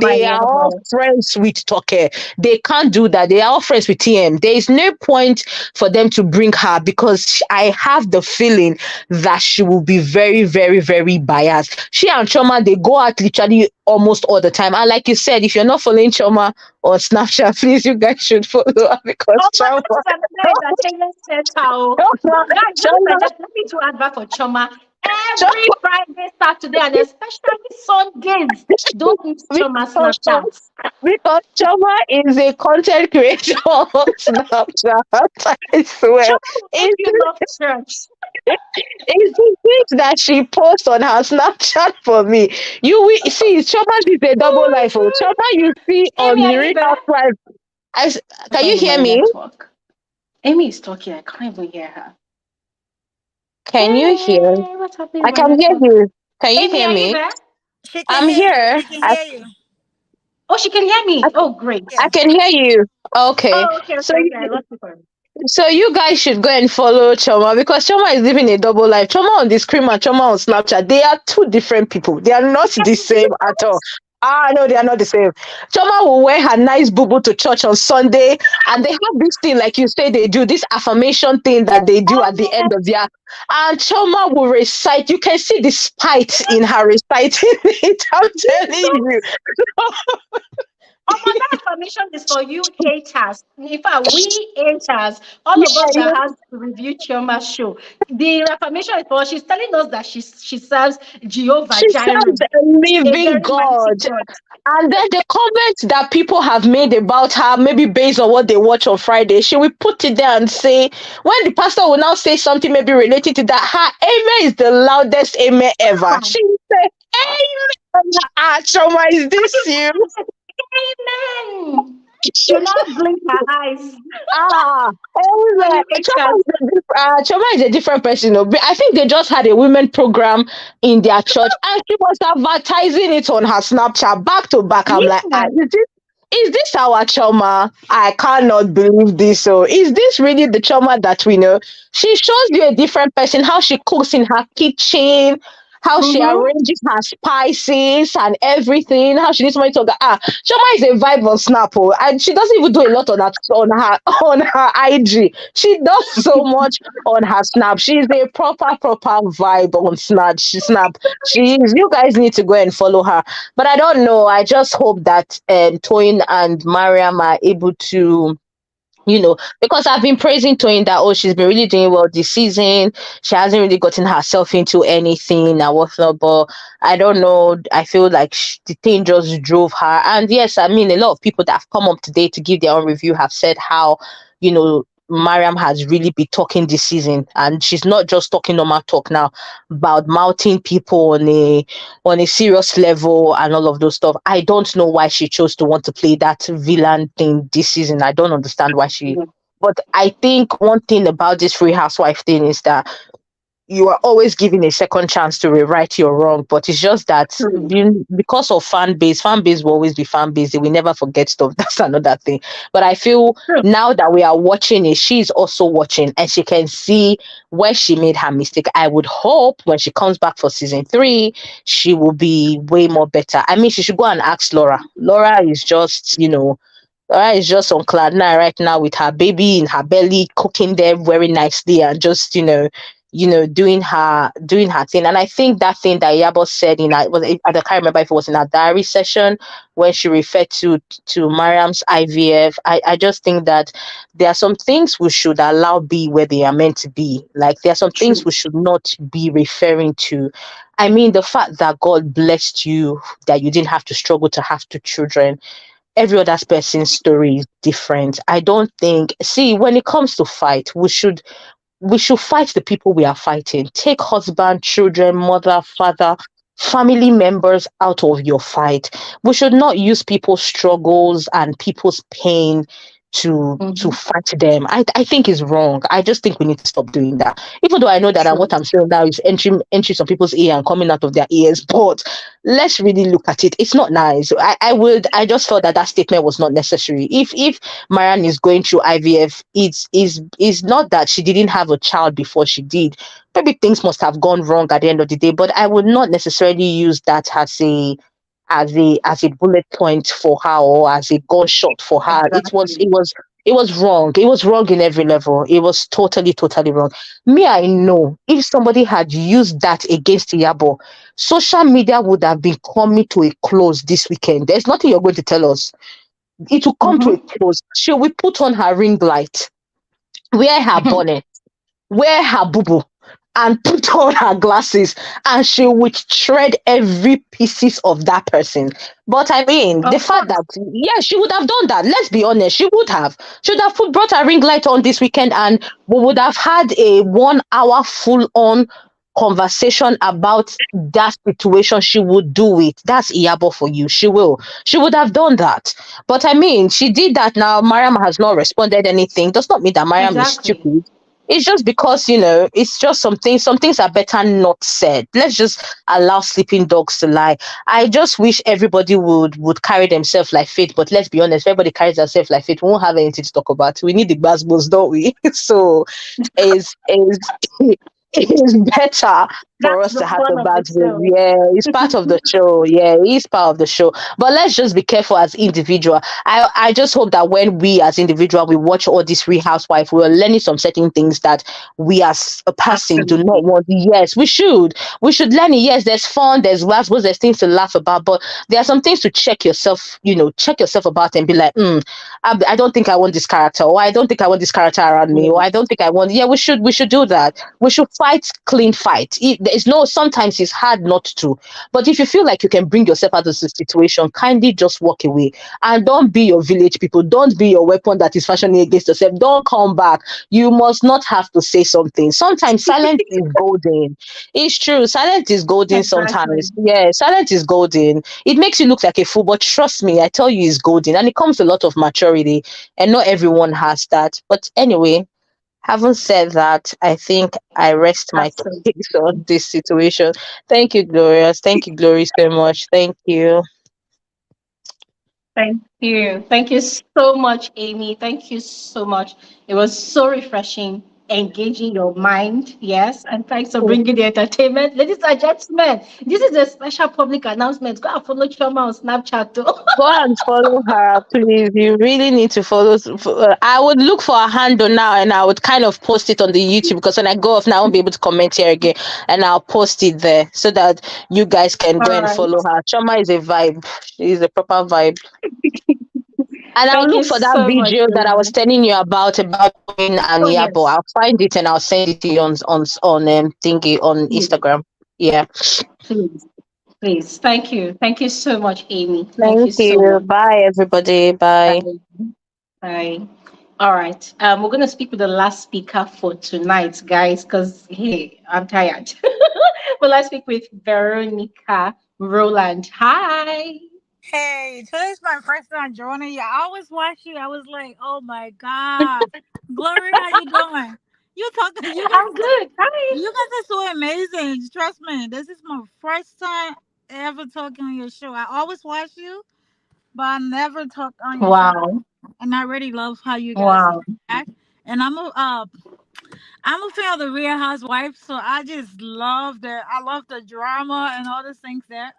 they somebody are all else. friends with Toke. They can't do that. They are all friends with TM. There is no point for them to bring her, because I have the feeling that she will be very, very, very biased. She and Chioma, they go out literally almost all the time. And like you said, if you're not following Chioma on Snapchat, please, you guys should follow her, because Oh my Chioma, God, Saturday Entertainment Center. Chioma, Guys, don't Chioma, forget, let me to advert for Choma. Every Chioma, Friday, Saturday, and especially Sundays. Don't miss Choma because Snapchat. Because Choma is a content creator on Snapchat. I swear. Choma will make It's, you love church. it's the things that she posts on her Snapchat for me. You will see, Choma is a double Oh life. Oh. my Choma, you see God. on Amy, the are you Real there? Housewives. Can you Probably hear my me? network. Amy is talking. I can't even hear her. Can you hear? Hey, what's happening I with my can hear network? you. Can you Amy, hear are you me? there? She can I'm hear you. here. She can hear you. Oh, she can hear me. Oh, great. I Yeah. can hear you. Okay. Oh, okay, So okay, okay. I lost you for a minute. So you guys should go and follow Choma, because Choma is living a double life. Choma on the screen and Choma on Snapchat. They are two different people. They are not the same at all. Ah, no, they are not the same. Choma will wear her nice boo to church on Sunday, and they have this thing, like you say, they do this affirmation thing that they do at the end of their. And Choma will recite. You can see the spite in her reciting it. I'm telling you. Oh, but that information is for you haters. In fact, we haters, all of us Yeah, that has reviewed Chioma's show, the information is for, she's telling us that she serves Jehovah she Jireh, serves a a living very mighty God. God. And then the comments that people have made about her, maybe based on what they watch on Friday, she will put it there and say, when the pastor will now say something maybe related to that, her amen is the loudest amen ever. Ah, She will say, Amen. Ah, Choma, is this you? amen. She'll not blink her eyes. Ah, For amen. you haters. Choma is a different person. Though. I think they just had a women program in their church, and she was advertising it on her Snapchat back to back. I'm like, Yeah. is this our Choma? I cannot believe this. So, is this really the Choma that we know? She shows you a different person, how she cooks in her kitchen, how she Mm-hmm. arranges her spices and everything, how she needs somebody to go. Choma is a vibe on Snap, oh, and she doesn't even do a lot on her IG. She does so much on her Snap. She's a proper vibe on Snap. She is. You guys need to go and follow her. But I don't know. I just hope that Toyin and Mariam are able to, because I've been praising Toyin that, oh, she's been really doing well this season. She hasn't really gotten herself into anything and whatnot. But I don't know. I feel like the thing just drove her. And yes, I mean, a lot of people that have come up today to give their own review have said how, Mariam has really been talking this season, and she's not just talking normal talk now about mouthing people on a serious level and all of those stuff. I don't know why she chose to want to play that villain thing this season. I don't understand why she. But I think one thing about this Free Housewife thing is that you are always given a second chance to rewrite your wrong. But it's just that because of fan base will always be fan base. They will never forget stuff. That's another thing. But I feel now that we are watching it, she's also watching and she can see where she made her mistake. I would hope when she comes back for season 3, she will be way more better. I mean, she should go and ask Laura. Laura is just, Laura is just on cloud nine right now with her baby in her belly, cooking them very nicely and just, doing her thing. And I think that thing that Yabo said I can't remember if it was in a diary session when she referred to Mariam's IVF. I just think that there are some things we should allow be where they are meant to be. Like there are some things we should not be referring to. I mean, the fact that God blessed you, that you didn't have to struggle to have 2 children. Every other person's story is different. I don't think, see, when it comes to fight, we should fight the people we are fighting. Take husband, children, mother, father, family members out of your fight. We should not use people's struggles and people's pain to fight them. I think it's wrong. I just think we need to stop doing that. Even though I know that what I'm saying now is entering some people's ear and coming out of their ears, but let's really look at it. It's not nice. I just felt that statement was not necessary. If Mariam is going through IVF, it's not that she didn't have a child before she did. Maybe things must have gone wrong at the end of the day, but I would not necessarily use that as a bullet point for her or as a gunshot for her. It was wrong. It was wrong in every level. It was totally, totally wrong. Me, I know if somebody had used that against Yabo, social media would have been coming to a close this weekend. There's nothing you're going to tell us. It will come to a close. She will put on her ring light, wear her bonnet, wear her boo and put on her glasses, and she would shred every pieces of that person. But I mean, the fact that she would have done that. Let's be honest, she would have. She would have brought her ring light on this weekend, and we would have had a 1 hour full-on conversation about that situation. She would do it. That's Iyabo for you. She would have done that. But I mean, she did that. Now Mariam has not responded anything. Does not mean that Mariam is stupid. It's just because, it's just some things are better not said. Let's just allow sleeping dogs to lie. I just wish everybody would carry themselves like faith. But let's be honest, if everybody carries themselves like faith, we won't have anything to talk about. We need the basketballs, don't we? So it's better for us to have the backbone. Yeah, it's part of the show. Yeah, it's part of the show. But let's just be careful as individual. I just hope that when we as individual we watch all these Real Housewives, we're learning some certain things that we as a person do not want. Yes, we should learn it. Yes, there's fun, there's laughs, there's things to laugh about, but there are some things to check yourself about and be like, I don't think I want this character, or I don't think I want this character around me, or I don't think I want. Yeah, we should do that. We should fight clean fight. Sometimes it's hard not to, but if you feel like you can bring yourself out of the situation, kindly just walk away and don't be your village people. Don't be your weapon that is fashioning against yourself. Don't come back. You must not have to say something. Sometimes silence is golden. It's true. Silence is golden sometimes. Yeah, silence is golden. It makes you look like a fool, but trust me, I tell you, it's golden, and it comes with a lot of maturity, and not everyone has that. But anyway, having said that, I think I rest my case on this situation. Thank you, Glorious. Thank you, Glory, so much. Thank you. Thank you. Thank you so much, Amy. Thank you so much. It was so refreshing, engaging your mind. Yes. And thanks for bringing the entertainment. Ladies and gentlemen, this is a special public announcement. Go and follow Chioma on Snapchat too. Go and follow her, please. You really need to follow. I would look for a handle now and I would kind of post it on the YouTube, because when I go off now, I won't be able to comment here again. And I'll post it there so that you guys can go and follow her. Chioma is a vibe. She's a proper vibe. And I'll look for that video that I was telling you about Toyin and Yabo. I'll find it and I'll send it to you on thingy on Instagram. Yeah. Please. Thank you. Thank you so much, Amy. Thank you so much. Bye, everybody. Bye. Bye. All right. We're going to speak with the last speaker for tonight, guys, because, hey, I'm tired. But let's speak with Veronica Rowland. Hi. Hey, today's my first time joining you. I always watch you. I was like, oh my God. Glory, how you doing? You talking? I'm good. Hi. You guys are so amazing. Trust me, this is my first time ever talking on your show. I always watch you, but I never talked on your show. Wow. And I really love how you guys Wow. act. And I'm a fan of the Real Housewives, so I just I love the drama and all the things there.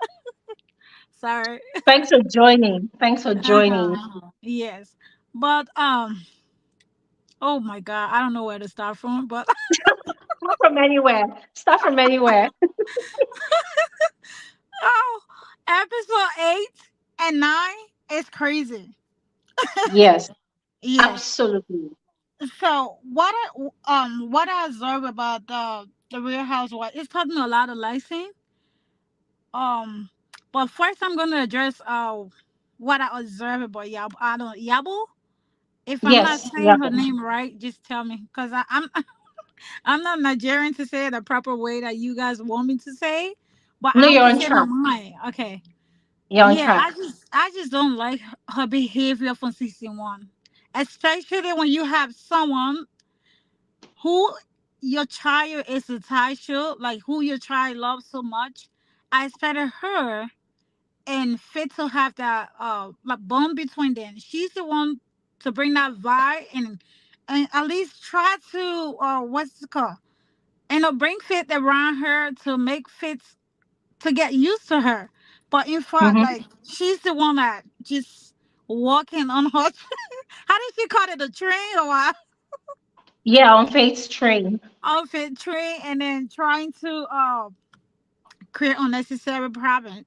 Sorry. Thanks for joining. Thanks for joining. Yes. But oh my god, I don't know where to start from, but Start from anywhere. Start from anywhere. oh, episode 8 and 9 is crazy. Yes, Yes. absolutely. So what I observe about the Real Housewives, it's taught me a lot of lesson. Um, but first I'm gonna address what I observe about Yabo. I don't Yabo. If I'm not Yes. saying Yeah. her name right, just tell me, cause I'm I'm not Nigerian to say it the proper way that you guys want me to say, but No, I'm you're gonna on say my track. mind. Okay. You're on Yeah, track. I just don't like her behavior from season 1, especially when you have someone who your child is attached to, like who your child loves so much. I expected her and Fit to have that like bond between them. She's the one to bring that vibe and at least try to what's it called? Bring Fit around her to make Fit to get used to her. But in fact, Mm-hmm. like she's the one that just walking on her. How did she call it, a train or what? Yeah, on Faith's train. Outfit train, and then trying to create unnecessary problem.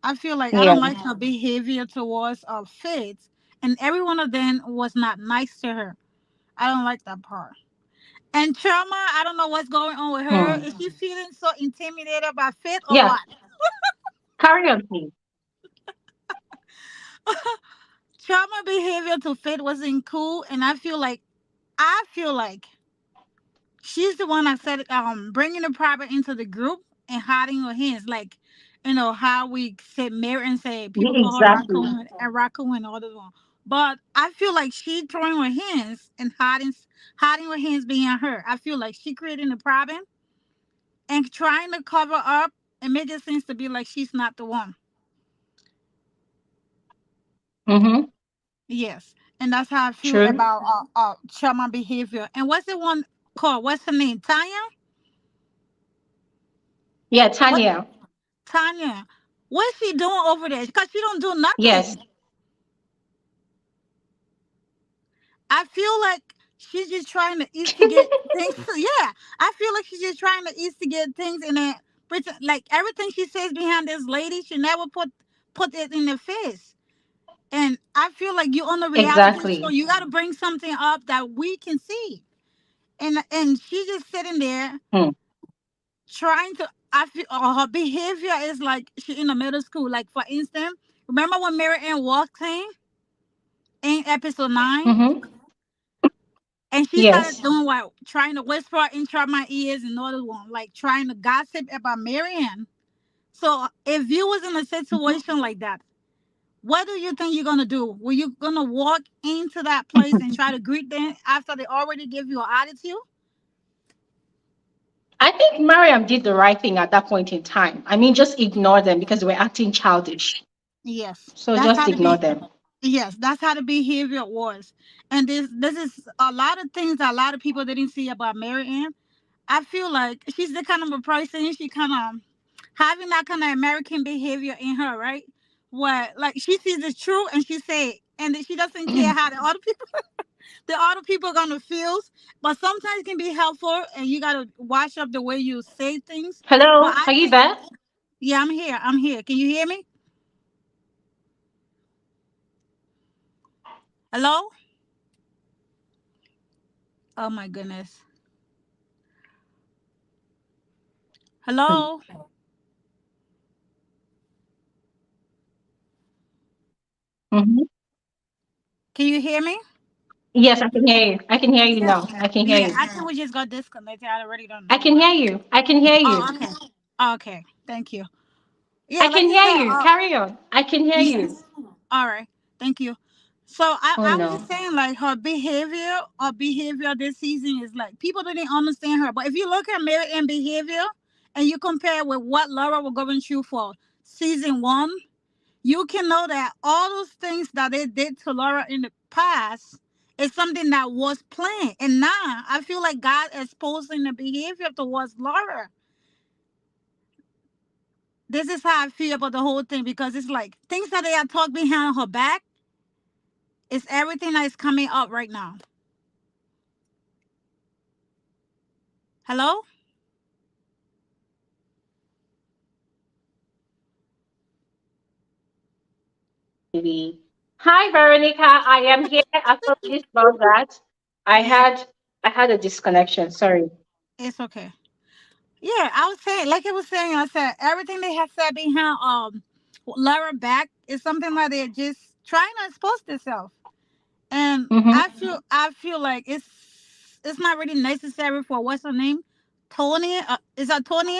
I feel like I Yeah. don't like her behavior towards Fit, and every one of them was not nice to her. I don't like that part. And Trauma, I don't know what's going on with her. Hmm. Is she feeling so intimidated by Fit or Yeah. what? Carry on, please. Trauma behavior to Fit wasn't cool, and I feel like she's the one that said bringing the private into the group and hiding her hands, like how we said Mary and say people call her Exactly. Raccoon and all this one. But I feel like she throwing her hands and hiding her hands behind her. I feel like she creating the problem and trying to cover up and make it seems to be like she's not the one. Mm-hmm. Yes, and that's how I feel True. about Chama behavior. And what's the one called? What's her name? Tanya. Yeah, What Tanya. Tanya? What's she doing over there? Because she don't do Yes. nothing. I feel like she's just trying to instigate things. Yeah, I feel like she's just trying to instigate things and then like everything she says behind this lady, she never put it in the face. And I feel like you on a reality show, Exactly. you got to bring something up that we can see. And she's just sitting there Hmm. trying to. I feel her behavior is like she in the middle school. Like for instance, remember when Mary Ann walked in episode 9? Mm-hmm. And she started Yes. doing what? Trying to whisper inside my ears and another one, like trying to gossip about Marianne. So if you was in a situation like that, what do you think you're gonna do? Were you gonna walk into that place and try to greet them after they already give you an attitude? I think Mariam did the right thing at that point in time. I mean, just ignore them because they were acting childish. Yes, So that's just how to ignore be. them. Yes, that's how the behavior was. And this is a lot of things that a lot of people didn't see about Marianne. I feel like she's the kind of a person, she kind of having that kind of American behavior in her, right? Where like she sees the truth and she say it, and then she doesn't care how the other people are gonna feel. But sometimes it can be helpful, and you gotta watch up the way you say things. But Hello, I are you think, there? yeah, I'm here. I'm here. Can you hear me? Hello? Oh my goodness. Hello? Mm-hmm. Can you hear me? Yes, I can hear you. I can hear you Yeah. now. I can hear Yeah, you. I think we just got disconnected. I already don't I know can why. hear you. I can hear Oh, you. okay. Okay. Thank you. I Yeah, like can you hear said. you. Carry on. I can hear you. Yes. All right. Thank you. So Oh I was just no. saying, like, her behavior this season is like people didn't understand her. But if you look at Marianne behavior and you compare with what Laura was going through for season one, you can know that all those things that they did to Laura in the past is something that was planned. And now I feel like God is exposing the behavior towards Laura. This is how I feel about the whole thing because it's like things that they are talking behind her back is everything that is coming up right now. Hello? Hi, Veronica. I am here. Apologies about that. I Yeah, had I had a disconnection. Sorry. it's okay. Yeah, I was saying, like I was saying, I said everything they have said behind Laura back is something that they're just trying to expose themselves. And Mm-hmm. I feel like it's not really necessary for what's her name? Tony. Is that Tony?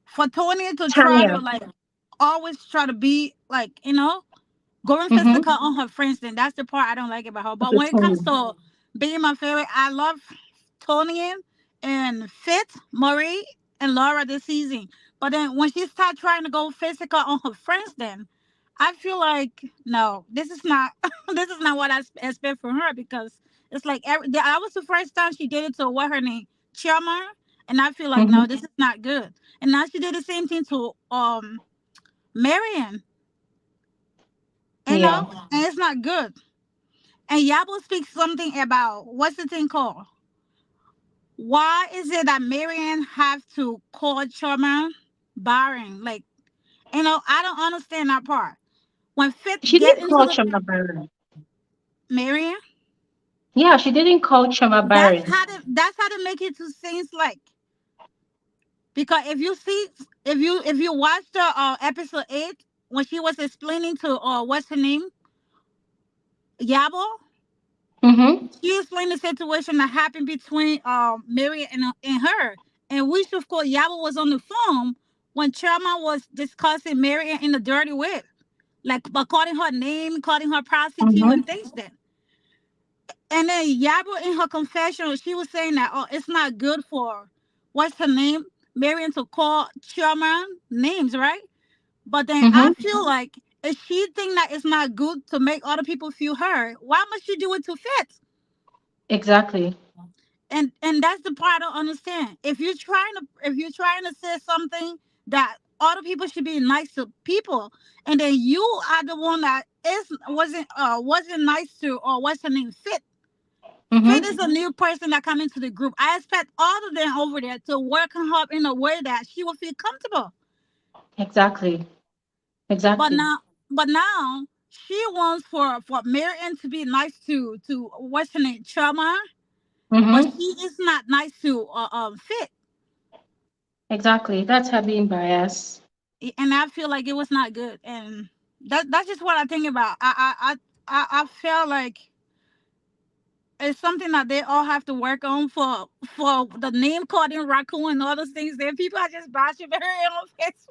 For Tony to try Tanya. to like always try to be like, going Mm-hmm. physical on her friends, then that's the part I don't like about her. But The when it comes Tanya. to being my favorite, I love Tony and Fitz, Morey, and Laura this season. But then when she started trying to go physical on her friends, then I feel like no, this is not this is not what I expect from her because it's like that was the first time she did it to what her name Chioma, and I feel like Mm-hmm. no, this is not good. And now she did the same thing to Marion, Yeah. and it's not good. And Yabo speaks something about what's the thing called? Why is it that Marianne have to call Chioma barring? Like, I don't understand that part. When Fit She get didn't into call the Chama Baron. Marianne, Yeah, she didn't call Chama Baron. that's how to make it to seems like because if you watch the episode 8 when she was explaining to what's her name Yabo, Mm-hmm. she explained the situation that happened between Mary and her. And we should of course Yabo was on the phone when Chama was discussing Mary in the dirty way. Like by calling her name, calling her prostitute Mm-hmm. and things then. And then Yabo in her confession, she was saying that it's not good for what's her name? Marion to call Chama names, right? But then Mm-hmm. I feel like if she think that it's not good to make other people feel hurt, why must she do it to fit? Exactly. And that's the part I don't understand. If you're trying to say something that other people should be nice to people, and then you are the one that wasn't nice to or what's her name Fit. Fit Mm-hmm. is a new person that come into the group. I expect all of them over there to work on her in a way that she will feel comfortable. Exactly. But Exactly. now, but now she wants for Marianne to be nice to what's her name Chama, but Mm-hmm. she is not nice to Fit. Exactly. That's her being biased. And I feel like it was not good. And that's just what I think about. I feel like it's something that they all have to work on for the name calling raccoon and all those things. Then people are just bashing very on Facebook.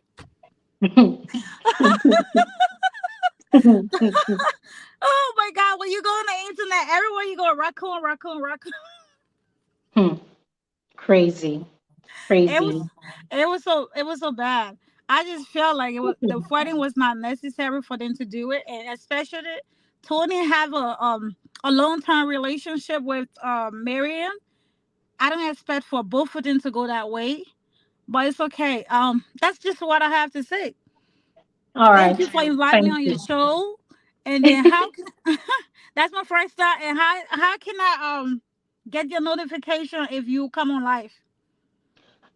Oh my God! When you go on the internet, everywhere you go, raccoon, raccoon, raccoon. Crazy. It was Crazy. it was so bad. I just felt like the fighting was not necessary for them to do it, and especially Tony have a long term relationship with Marion. I don't expect for both of them to go that way, but it's okay. That's just what I have to say. All Thank right. you for inviting me Thank on your you. show. And then how can that's my first time. And how can I get your notification if you come on live?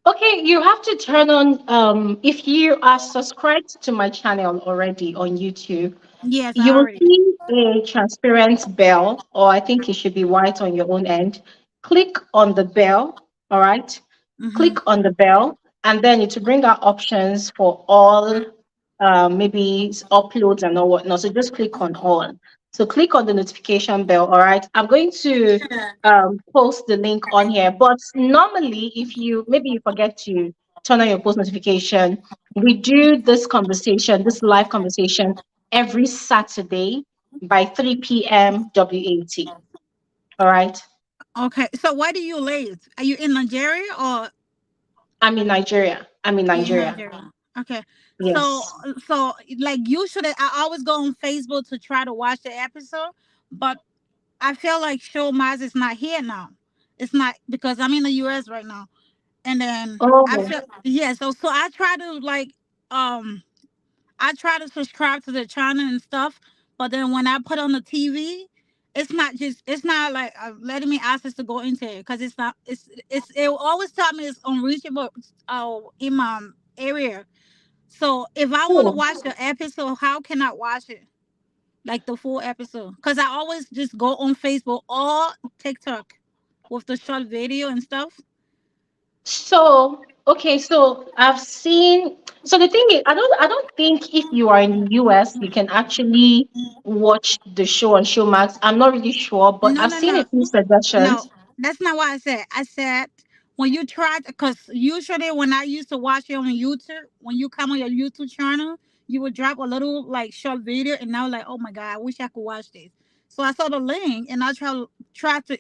Okay, you have to turn on if you are subscribed to my channel already on YouTube, Yes, I you will already. see a transparent bell, or I think it should be white on your own end. Click on the bell, all right? Mm-hmm. Click on the bell, and then it will bring out options for all, maybe uploads and all whatnot. So just click on all. So click on the notification bell, all right? I'm going to post the link on here, but normally, if you maybe you forget to turn on your post notification, we do this conversation, this live conversation every Saturday by 3 p.m. WAT. All right. Okay. So why do you late? Are you in Nigeria or I'm in Nigeria. I'm in you in Nigeria. Nigeria? Okay. So Yes. so like usually I always go on Facebook to try to watch the episode, but I feel like Showmax is not here now. It's not because I'm in the US right now. And then I Oh, feel yeah, so I try to like um I try to subscribe to the channel and stuff, but then when I put on the TV, it's not like letting me access to go into it because it's not it's it always tell me it's unreachable in my area. So if I want to cool. watch the episode, how can I watch it? Like the full episode? Because I always just go on Facebook or TikTok with the short video and stuff. So, okay, so I've seen. So the thing is, I don't think if you are in the US, you can actually watch the show on Showmax. I'm not really sure, but No, I've no, seen no. a few No, suggestions. that's not what I said. I said when you try, because usually when I used to watch it on YouTube, when you come on your YouTube channel, you would drop a little like short video, and I was like, oh my god, I wish I could watch this. So I saw the link, and try to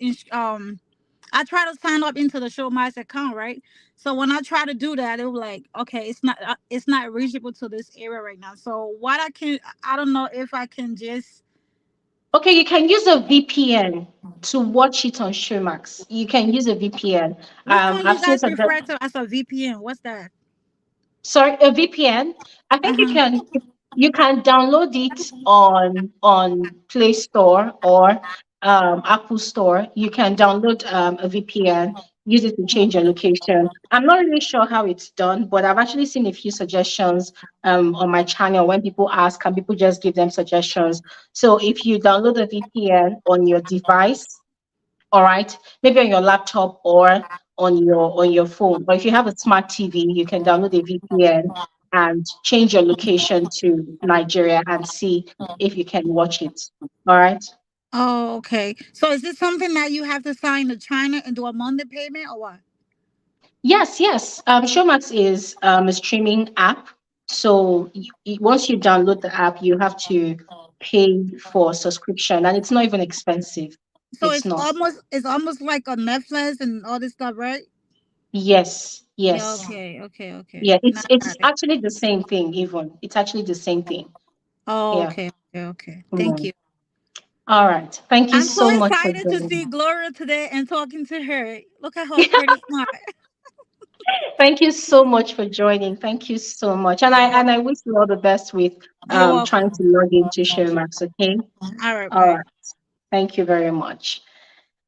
I try to sign up into the Showmax account, right? So when I try to do that, it was like, okay, it's not reachable to this area right now. So what I don't know if I can just Okay, you can use a VPN to watch it on Showmax. You can use a VPN. which one I've you seen guys some. refer to as a VPN? What's that? Sorry, a VPN. I Uh think huh. you can download it on Play Store or Apple Store. You can download a VPN, use it to change your location. I'm not really sure how it's done, but I've actually seen a few suggestions on my channel when people ask, and people just give them suggestions. So if you download a VPN on your device, all right, maybe on your laptop or on your phone, or if you have a smart TV, you can download a VPN and change your location to Nigeria and see if you can watch it. All right. Oh, okay. So is this something that you have to sign to China and do a monthly payment or what? Yes, yes. Showmax is a streaming app. So once you download the app, you have to pay for subscription, and it's not even expensive. So It's not. it's almost like a Netflix and all this stuff, right? Yes, Yeah. yes. Okay. Okay. Okay. Yeah, Now I it's got it. actually the same thing, even. It's actually the same thing. Oh, Yeah. okay. Okay. Okay. Thank Yeah. you. All right. Thank you I'm so so much for excited to see joining. Gloria today and talking to her. Look at her pretty smart. Thank you so much for joining. Thank you so much. And I You're welcome. and I wish you all the best with You're trying welcome. to log into Showmax, okay? All right. All Bye. right. Thank you very much.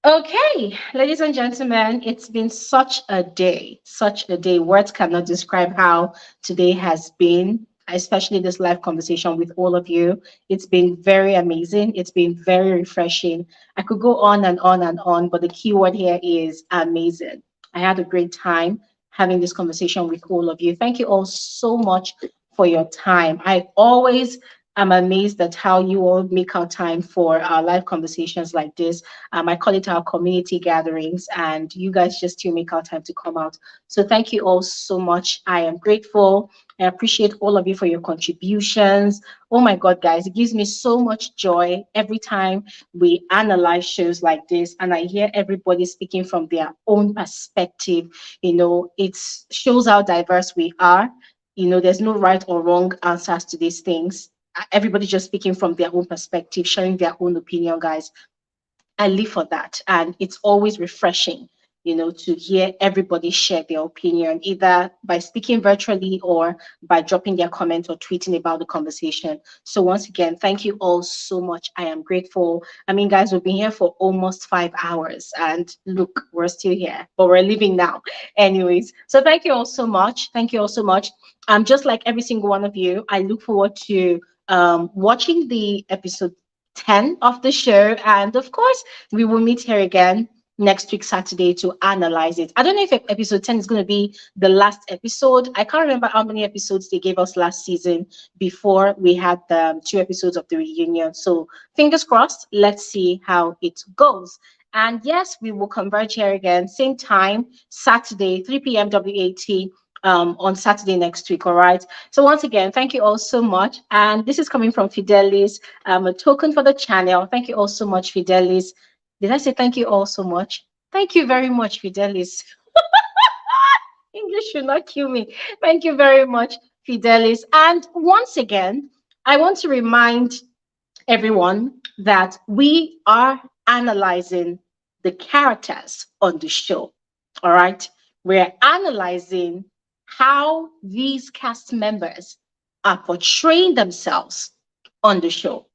Okay, ladies and gentlemen, it's been such a day, such a day. Words cannot describe how today has been, especially this live conversation with all of you. It's been very amazing. It's been very refreshing. I could go on and on and on, but the key word here is amazing. I had a great time having this conversation with all of you. Thank you all so much for your time. I always am amazed at how you all make out time for our live conversations like this. I call it our community gatherings, and you guys just still make our time to come out. So thank you all so much. I am grateful. I appreciate all of you for your contributions. Oh my God, guys, it gives me so much joy every time we analyze shows like this and I hear everybody speaking from their own perspective. It shows how diverse we are. There's no right or wrong answers to these things. Everybody just speaking from their own perspective, sharing their own opinion, guys. I live for that. And it's always refreshing, to hear everybody share their opinion, either by speaking virtually or by dropping their comment or tweeting about the conversation. So once again, thank you all so much. I am grateful. I mean, guys, we've been here for almost 5 hours and look, we're still here, but we're leaving now. Anyways, so thank you all so much. Thank you all so much. Just like every single one of you, I look forward to watching the episode 10 of the show. And of course, we will meet here again next week, Saturday, to analyze it. I don't know if episode 10 is going to be the last episode. I can't remember how many episodes they gave us last season before we had the 2 episodes of the reunion. So fingers crossed. Let's see how it goes. And yes, we will converge here again, same time, Saturday, 3 p.m. WAT on Saturday next week. All right. So once again, thank you all so much. And this is coming from Fidelis, a token for the channel. Thank you all so much, Fidelis. Did I say thank you all so much? Thank you very much, Fidelis. English should not kill me. Thank you very much, Fidelis. And once again, I want to remind everyone that we are analyzing the characters on the show. All right. We're analyzing how these cast members are portraying themselves on the show.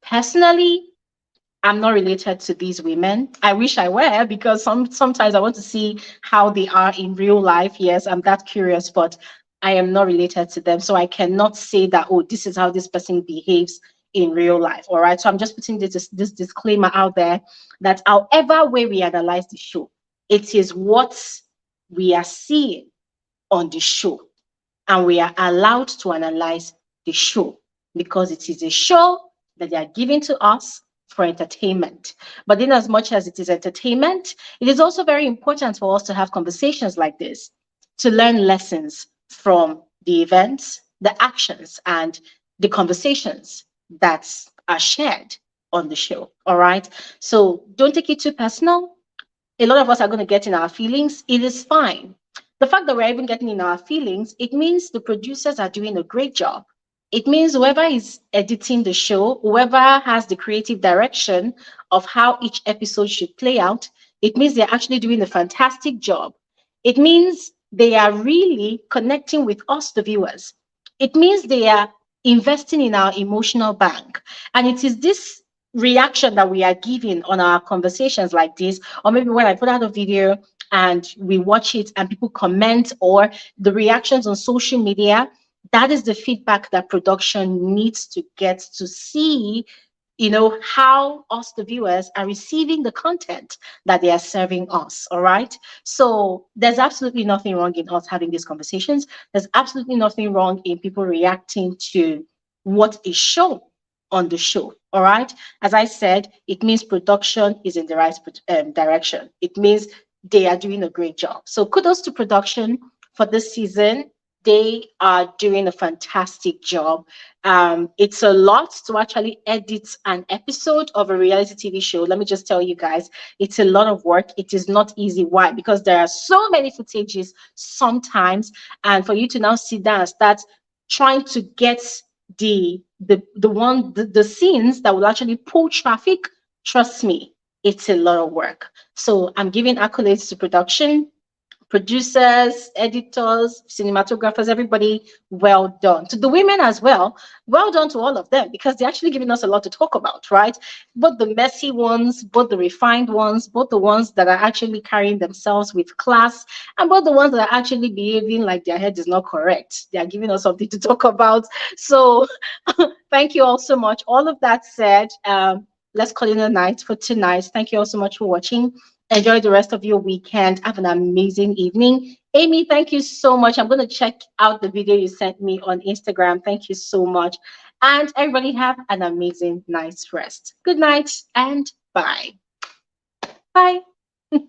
Personally, I'm not related to these women. I wish I were, because sometimes I want to see how they are in real life. Yes, I'm that curious, but I am not related to them. So I cannot say that, oh, this is how this person behaves in real life. All right. So I'm just putting this disclaimer out there that however way we analyze the show, it is what we are seeing on the show. And we are allowed to analyze the show because it is a show that they are giving to us for entertainment. But in as much as it is entertainment, it is also very important for us to have conversations like this, to learn lessons from the events, the actions, and the conversations that are shared on the show. All right. So don't take it too personal. A lot of us are going to get in our feelings. It is fine. The fact that we're even getting in our feelings, it means the producers are doing a great job. It means whoever is editing the show, whoever has the creative direction of how each episode should play out, it means they're actually doing a fantastic job. It means they are really connecting with us, the viewers. It means they are investing in our emotional bank. And it is this reaction that we are giving on our conversations like this, or maybe when I put out a video and we watch it and people comment, or the reactions on social media, that is the feedback that production needs to get to see, how us, the viewers, are receiving the content that they are serving us. All right. So there's absolutely nothing wrong in us having these conversations. There's absolutely nothing wrong in people reacting to what is shown on the show. All right. As I said, it means production is in the right direction. It means they are doing a great job. So kudos to production for this season. They are doing a fantastic job. It's a lot to actually edit an episode of a reality TV show. Let me just tell you guys, it's a lot of work. It is not easy. Why? Because there are so many footages sometimes, and for you to now sit down and start trying to get the scenes that will actually pull traffic, trust me, it's a lot of work. So I'm giving accolades to production, producers, editors, cinematographers, everybody, well done. To the women as well, well done to all of them, because they're actually giving us a lot to talk about, right? Both the messy ones, both the refined ones, both the ones that are actually carrying themselves with class, and both the ones that are actually behaving like their head is not correct. They are giving us something to talk about. So thank you all so much. All of that said, let's call it a night for tonight. Thank you all so much for watching. Enjoy the rest of your weekend. Have an amazing evening. Amy, thank you so much. I'm going to check out the video you sent me on Instagram. Thank you so much. And everybody have an amazing night's rest. Good night and bye. Bye. Woo.